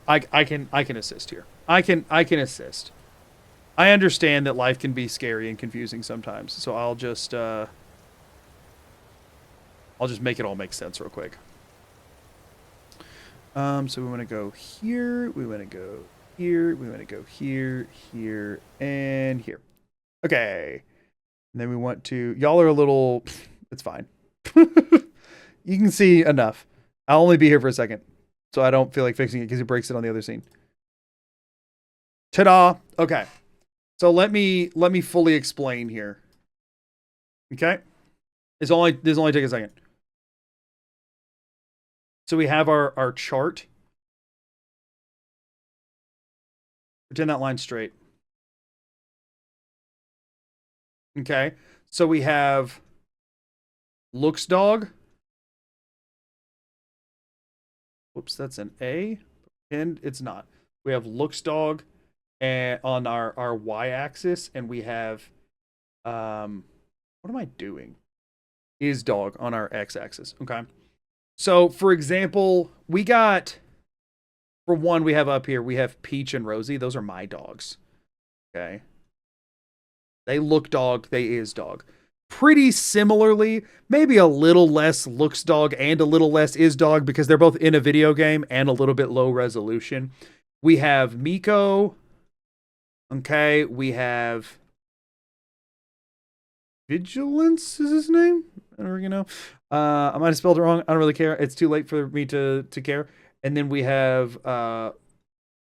I can assist here. I can assist. I understand that life can be scary and confusing sometimes, so I'll just make it all make sense real quick. So we want to go here, we want to go here, we want to go here, here, and here. Okay. And then we want to, y'all are a little, it's fine. You can see enough. I'll only be here for a second, so I don't feel like fixing it because it breaks it on the other scene. Ta-da! Okay. So let me fully explain here. Okay? This only take a second. So we have our chart. Pretend that line's straight. Okay. So we have looks dog. Whoops, that's an A. And it's not. We have looks dog and on our y-axis, and we have what am I doing? Is dog on our x-axis. Okay. So for example, we got, for one, we have up here, we have Peach and Rosie. Those are my dogs. Okay. They look dog, they is dog. Pretty similarly, maybe a little less looks dog and a little less is dog because they're both in a video game and a little bit low resolution. We have Miko. Okay, we have Vigilance is his name? I don't really know. I might have spelled it wrong. I don't really care. It's too late for me to care. And then we have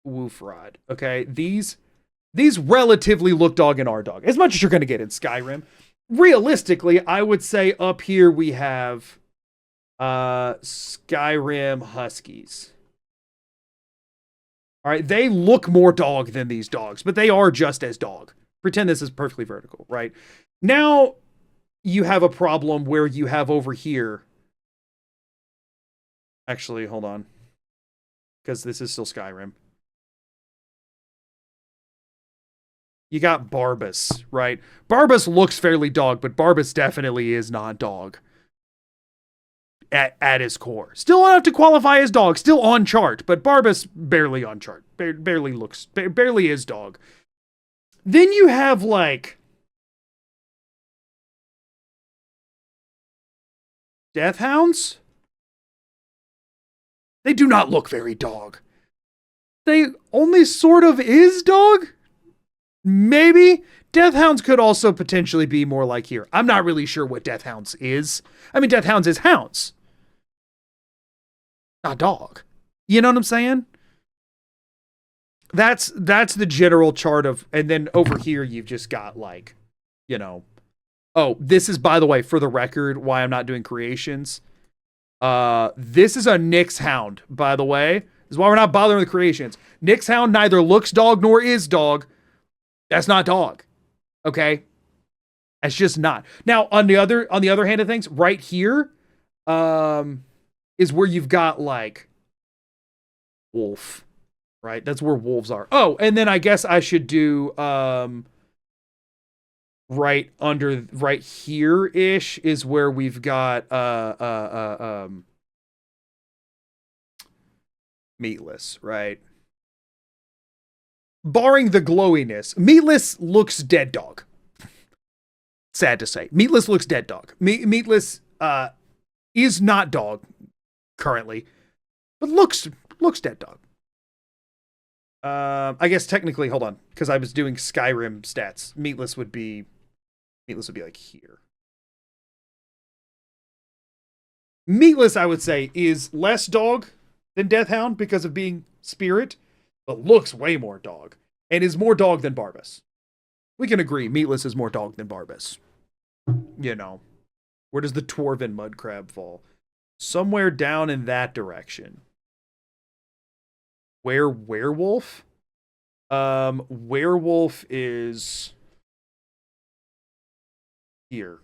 Woofrod. Okay, these relatively look dog and are dog. As much as you're going to get in Skyrim. Realistically, I would say up here we have Skyrim Huskies. All right, they look more dog than these dogs, but they are just as dog. Pretend this is perfectly vertical, right? Now, you have a problem where you have over here. Actually, hold on. Because this is still Skyrim. You got Barbas, right? Barbas looks fairly dog, but Barbas definitely is not dog. At his core. Still enough to qualify as dog. Still on chart, but Barbas barely on chart. Barely is dog. Then you have, like, Death Hounds? They do not look very dog. They only sort of is dog? Maybe. Death Hounds could also potentially be more like here. I'm not really sure what Death Hounds is. I mean, Death Hounds is hounds. Not dog. You know what I'm saying? That's the general chart of, and then over here you've just got, like, you know. Oh, this is, by the way, for the record, why I'm not doing creations. This is a Nyx Hound, by the way. This is why we're not bothering with creations. Nyx Hound neither looks dog nor is dog. That's not dog. Okay? That's just not. Now, on the other hand of things, right here, is where you've got, like, wolf. Right? That's where wolves are. Oh, and then I guess I should do right here-ish is where we've got meatless, right? Barring the glowiness, meatless looks dead dog. Sad to say. Meatless looks dead dog. Meatless is not dog currently, but looks dead dog. I guess technically, hold on, because I was doing Skyrim stats. Meatless would be like here. Meatless, I would say, is less dog than Deathhound because of being spirit, but looks way more dog and is more dog than Barbas. We can agree, Meatless is more dog than Barbas. You know, where does the Dwarven mud crab fall? Somewhere down in that direction. Where werewolf? Werewolf is here.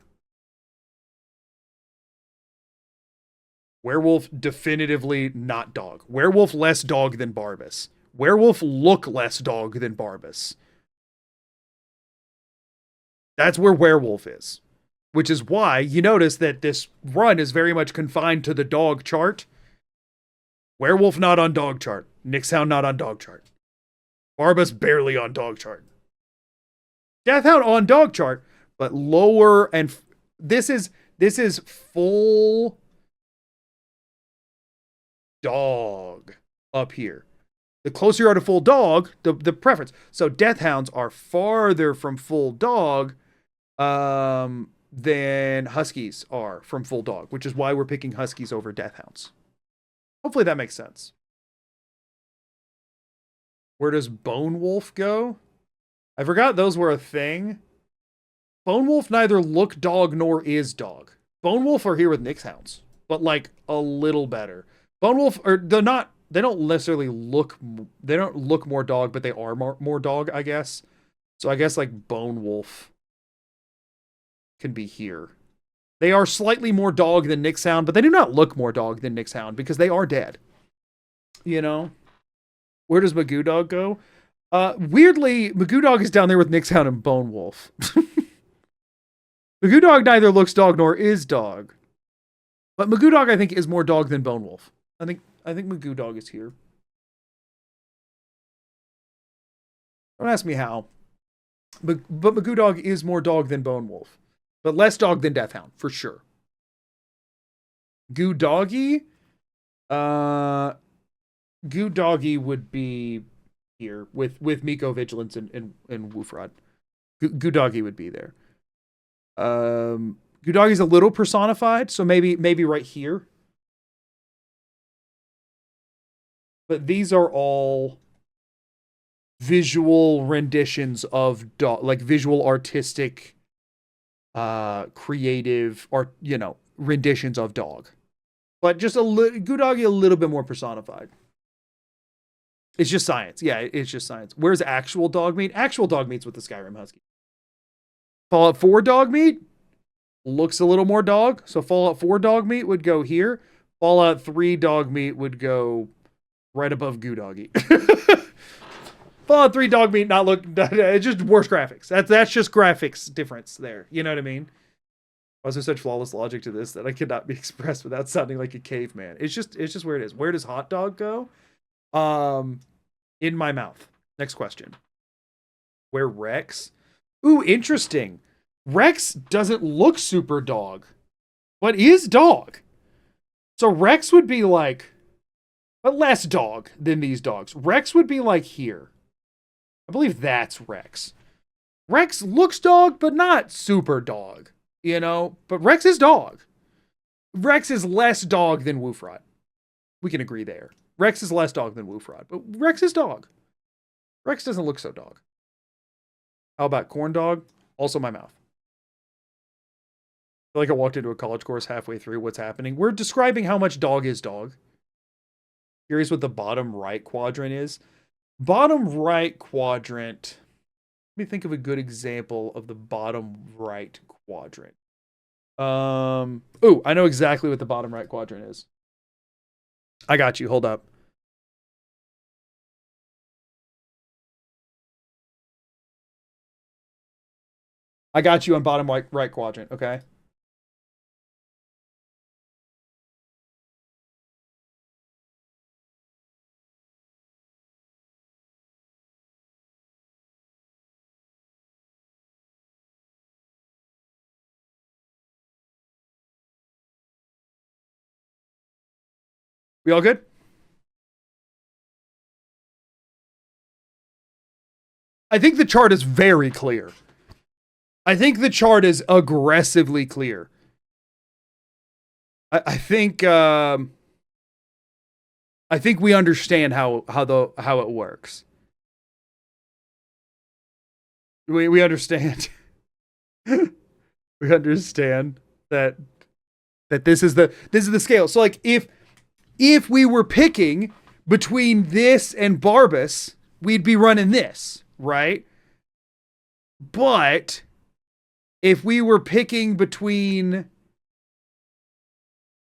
Werewolf definitively not dog. Werewolf less dog than Barbas. Werewolf look less dog than Barbas. That's where werewolf is. Which is why you notice that this run is very much confined to the dog chart. Werewolf not on dog chart. Nyxhound not on dog chart. Barbas barely on dog chart. Deathhound on dog chart, but lower, and this is full dog up here. The closer you are to full dog, the preference. So Deathhounds are farther from full dog than Huskies are from full dog, which is why we're picking Huskies over Deathhounds. Hopefully that makes sense. Where does Bone Wolf go? I forgot those were a thing. Bone Wolf neither look dog nor is dog. Bone Wolf are here with Nyxhounds, but like a little better. Bone Wolf are they don't necessarily look, they don't look more dog, but they are more dog, I guess. So I guess like Bone Wolf can be here. They are slightly more dog than Nyxhound, but they do not look more dog than Nyxhound because they are dead. You know? Where does MAGOOdog go? Weirdly, MAGOOdog is down there with Nyxhound and Bone Wolf. MAGOOdog neither looks dog nor is dog. But MAGOOdog, I think, is more dog than Bone Wolf. I think MAGOOdog is here. Don't ask me how. But MAGOOdog is more dog than Bone Wolf. But less dog than Deathhound, for sure. Goodoggy? Goodoggy would be here with Miko Vigilance and Woofrod. Goodoggy would be there. Goodoggy's a little personified, so maybe right here. But these are all visual renditions of dog, like visual artistic creative art, you know, renditions of dog. But just Goodoggy a little bit more personified. It's just science. Yeah, it's just science. Where's actual dog meat? Actual dog meat's with the Skyrim Husky. Fallout 4 dog meat? looks a little more dog. So Fallout 4 dog meat would go here. Fallout 3 dog meat would go right above Goodoggy. Fallout 3 dog meat not look. It's just worse graphics. That's just graphics difference there. You know what I mean? Why is there such flawless logic to this that I cannot be expressed without sounding like a caveman? It's just where it is. Where does hot dog go? In my mouth. Next question. Where Rex? Ooh, interesting. Rex doesn't look super dog, but is dog. So Rex would be like, but less dog than these dogs. Rex would be like here. I believe that's Rex. Rex looks dog, but not super dog, you know? But Rex is dog. Rex is less dog than Woofrot. We can agree there. Rex is less dog than Woofrot, but Rex is dog. Rex doesn't look so dog. How about corn dog? Also my mouth. I feel like I walked into a college course halfway through. What's happening? We're describing how much dog is dog. Curious what the bottom right quadrant is. Bottom right quadrant. Let me think of a good example of the bottom right quadrant. Ooh, I know exactly what the bottom right quadrant is. I got you. Hold up. I got you on bottom right quadrant, okay? We all good? I think the chart is very clear. I think the chart is aggressively clear. I think we understand how it works. We understand. We understand that this is the scale. So like if we were picking between this and Barbas, we'd be running this, right? But if we were picking between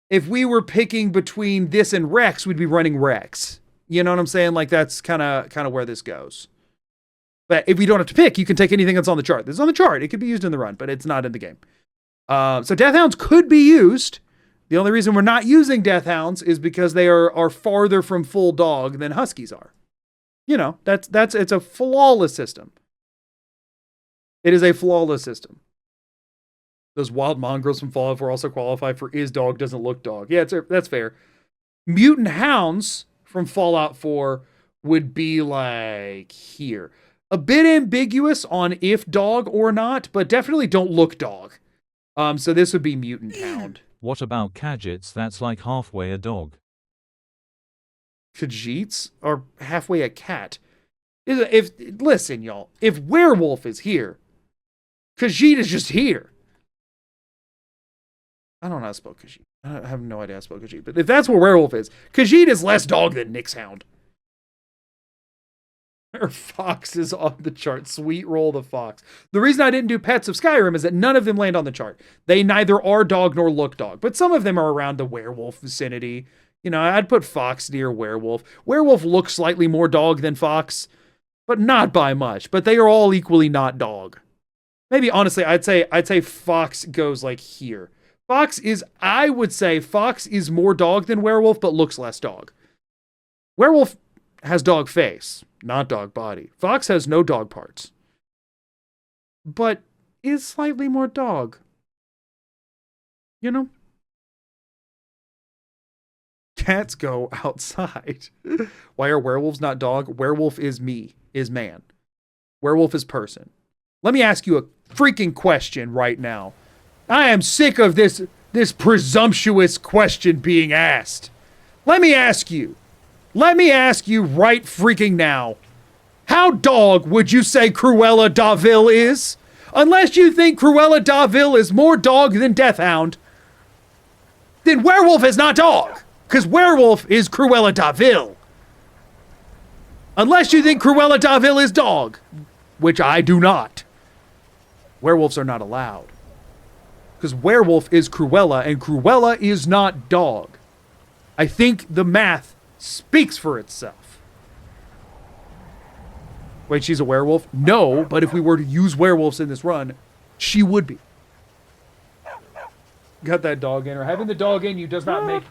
this and Rex, we'd be running Rex. You know what I'm saying? Like that's kind of where this goes. But if we don't have to pick, you can take anything that's on the chart. This is on the chart. It could be used in the run, but it's not in the game. So Deathhounds could be used. The only reason we're not using Deathhounds is because they are farther from full dog than Huskies are. You know, it's a flawless system. It is a flawless system. Those wild mongrels from Fallout 4 also qualify for is dog, doesn't look dog. Yeah, that's fair. Mutant hounds from Fallout 4 would be like here. A bit ambiguous on if dog or not, but definitely don't look dog. So this would be mutant hound.
What about Khajiits? That's like halfway a dog.
Khajiits are halfway a cat. Listen, y'all. If werewolf is here, Khajiit is just here. I don't know how to spell Khajiit. I have no idea how to spell Khajiit. But if that's where werewolf is, Khajiit is less dog than Nyx hound. Or fox is on the chart. Sweet roll the fox. The reason I didn't do pets of Skyrim is that none of them land on the chart. They neither are dog nor look dog. But some of them are around the werewolf vicinity. You know, I'd put fox near werewolf. Werewolf looks slightly more dog than fox, but not by much. But they are all equally not dog. Maybe honestly, I'd say fox goes like here. I would say fox is more dog than werewolf, but looks less dog. Werewolf has dog face, not dog body. Fox has no dog parts, but is slightly more dog. You know? Cats go outside. Why are werewolves not dog? Werewolf is man. Werewolf is person. Let me ask you a freaking question right now. I am sick of this presumptuous question being asked. Let me ask you right freaking now. How dog would you say Cruella Daville is? Unless you think Cruella Daville is more dog than Deathhound, then werewolf is not dog. Because werewolf is Cruella Daville. Unless you think Cruella Daville is dog, which I do not. Werewolves are not allowed. because werewolf is Cruella, and Cruella is not dog. I think the math speaks for itself. Wait, she's a werewolf? No, but if we were to use werewolves in this run, she would be. Got that dog in her. Having the dog in you does not make...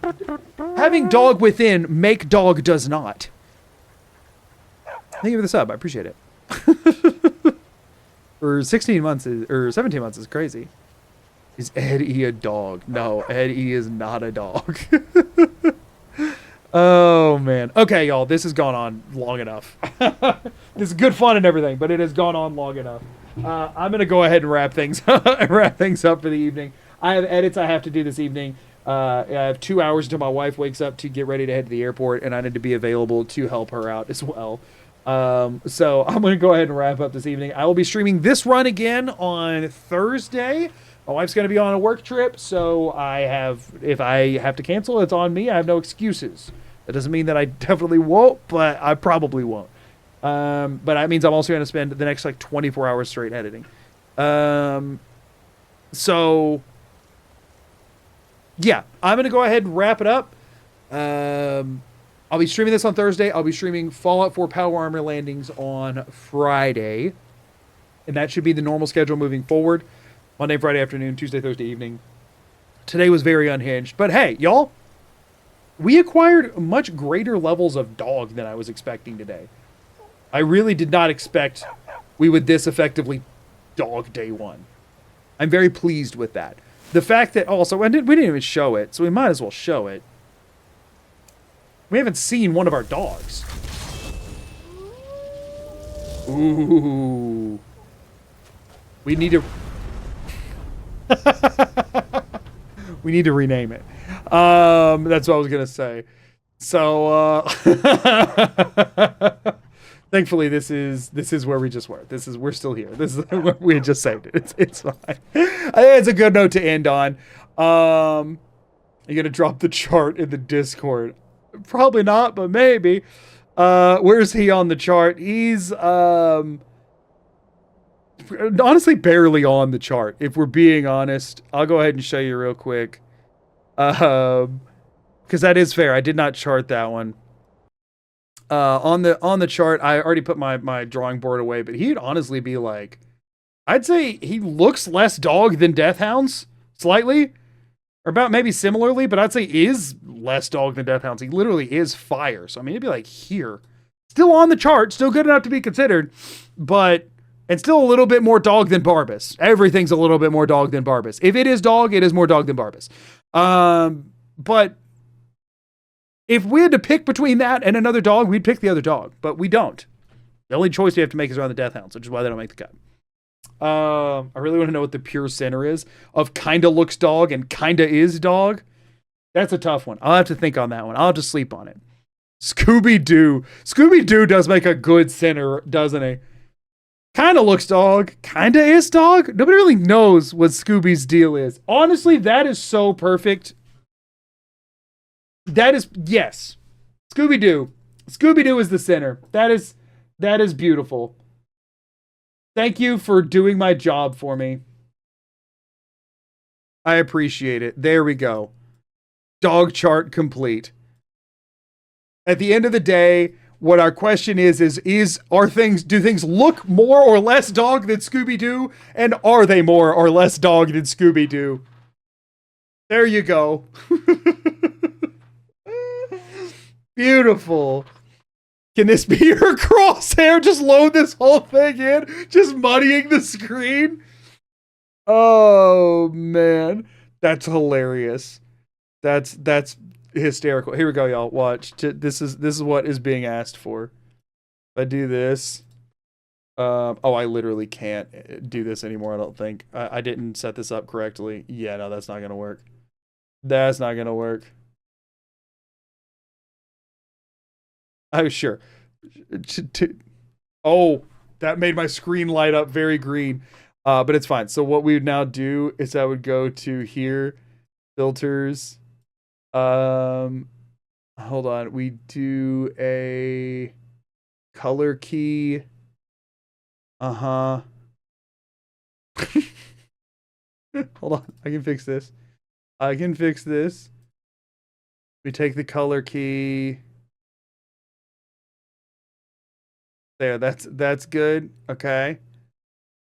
Having dog within, make dog does not. Thank you for the sub. I appreciate it. For 16 months, or 17 months is crazy. Is Ed E a dog? No, Ed E is not a dog. Oh, man. Okay, y'all. This has gone on long enough. This is good fun and everything, but it has gone on long enough. I'm going to go ahead and wrap things up for the evening. I have edits I have to do this evening. I have 2 hours until my wife wakes up to get ready to head to the airport, and I need to be available to help her out as well. So I'm going to go ahead and wrap up this evening. I will be streaming this run again on Thursday. My wife's going to be on a work trip, so if I have to cancel, it's on me. I have no excuses. That doesn't mean that I definitely won't, but I probably won't. But that means I'm also going to spend the next 24 hours straight editing. So yeah, I'm going to go ahead and wrap it up. I'll be streaming this on Thursday. I'll be streaming Fallout 4 Power Armor Landings on Friday. And that should be the normal schedule moving forward. Monday, Friday afternoon, Tuesday, Thursday evening. Today was very unhinged. But hey, y'all, we acquired much greater levels of dog than I was expecting today. I really did not expect we would this effectively dog day one. I'm very pleased with that. The fact that also, we didn't even show it, so we might as well show it. We haven't seen one of our dogs. Ooh. We need to... we need to rename it. That's what I was going to say. So, thankfully, this is where we just were. We're still here. This is where we had just saved it. It's fine. I think it's a good note to end on. You're gonna drop the chart in the Discord? Probably not, but maybe. Where's he on the chart? He's honestly barely on the chart. If we're being honest, I'll go ahead and show you real quick. Because that is fair. I did not chart that one. On the chart, I already put my drawing board away, but he'd honestly be like, I'd say he looks less dog than Deathhounds, slightly, or about maybe similarly, but I'd say is less dog than Deathhounds. He literally is fire. So I mean, he'd be like here, still on the chart, still good enough to be considered, but and still a little bit more dog than Barbas. Everything's a little bit more dog than Barbas. If it is dog, it is more dog than Barbas. But if we had to pick between that and another dog, we'd pick the other dog, but we don't. The only choice we have to make is around the Deathhounds, which is why they don't make the cut. I really want to know what the pure center is of kinda looks dog and kinda is dog. That's a tough one. I'll have to think on that one. I'll have to sleep on it. Scooby-Doo. Scooby-Doo does make a good center, doesn't he? Kinda looks dog, kinda is dog. Nobody really knows what Scooby's deal is. Honestly, that is so perfect. That is, yes. Scooby-Doo. Scooby-Doo is the center. That is beautiful. Thank you for doing my job for me. I appreciate it. There we go. Dog chart complete. At the end of the day, what our question is do things look more or less dog than Scooby-Doo? And are they more or less dog than Scooby-Doo? There you go. Beautiful. Can this be your crosshair? Just load this whole thing in. Just muddying the screen. Oh, man. That's hilarious. That's hysterical. Here we go, y'all. Watch. This is what is being asked for. If I do this. Oh, I literally can't do this anymore, I don't think. I didn't set this up correctly. Yeah, no, that's not going to work. That's not going to work. Oh, sure. Oh, that made my screen light up very green. But it's fine. So what we would now do is I would go to here, filters. Hold on. We do a color key. Hold on, I can fix this. I can fix this. We take the color key. There, that's good. Okay.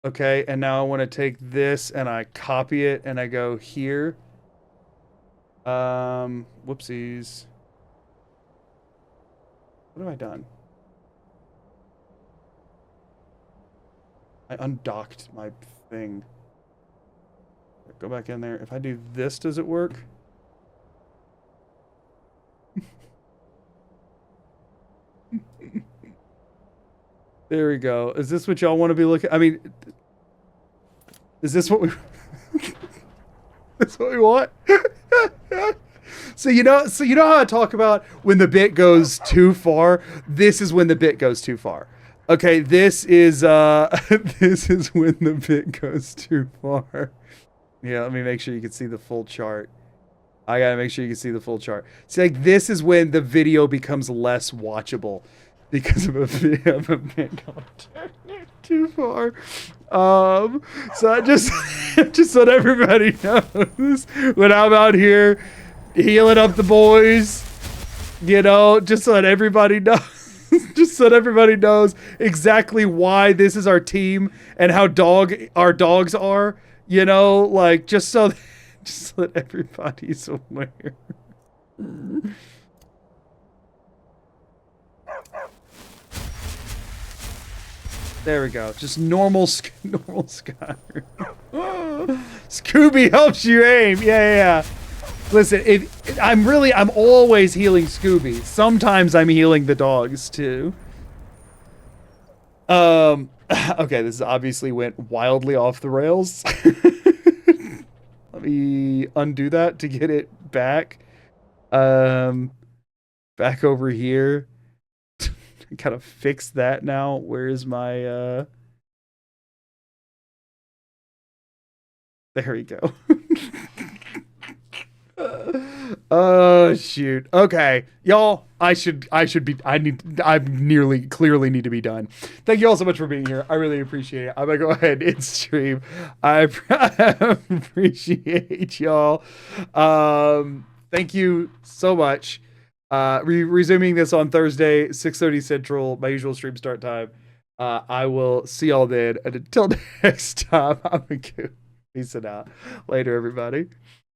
Okay, and now I want to take this and I copy it and I go here. Whoopsies. What have I done? I undocked my thing. Go back in there. If I do this, does it work? There we go. Is this what y'all want to be looking? I mean, is this what we? That's what we want. So you know how I talk about when the bit goes too far. This is when the bit goes too far. Okay, this is this is when the bit goes too far. Yeah, let me make sure you can see the full chart. I gotta make sure you can see the full chart. See, like this is when the video becomes less watchable because of a bit going too far. So I just so that everybody knows when I'm out here healing up the boys, you know, just so that everybody knows. Just so that everybody knows exactly why this is our team and how our dogs are, you know, like just so that everybody's aware. There we go. Just normal Skyrim. Scooby helps you aim. Yeah. Listen, I'm always healing Scooby. Sometimes I'm healing the dogs too. Okay, this obviously went wildly off the rails. Let me undo that to get it back. Back over here. Kind of fix that now. Where's my there we go. Oh shoot. Okay, y'all. I clearly need to be done. Thank you all so much for being here. I really appreciate it. I'm gonna go ahead and stream. I appreciate y'all. Thank you so much. Resuming this on Thursday, 6:30 Central, my usual stream start time. I will see y'all then. And until next time, I'm MAGOO. Peace out. Later, everybody.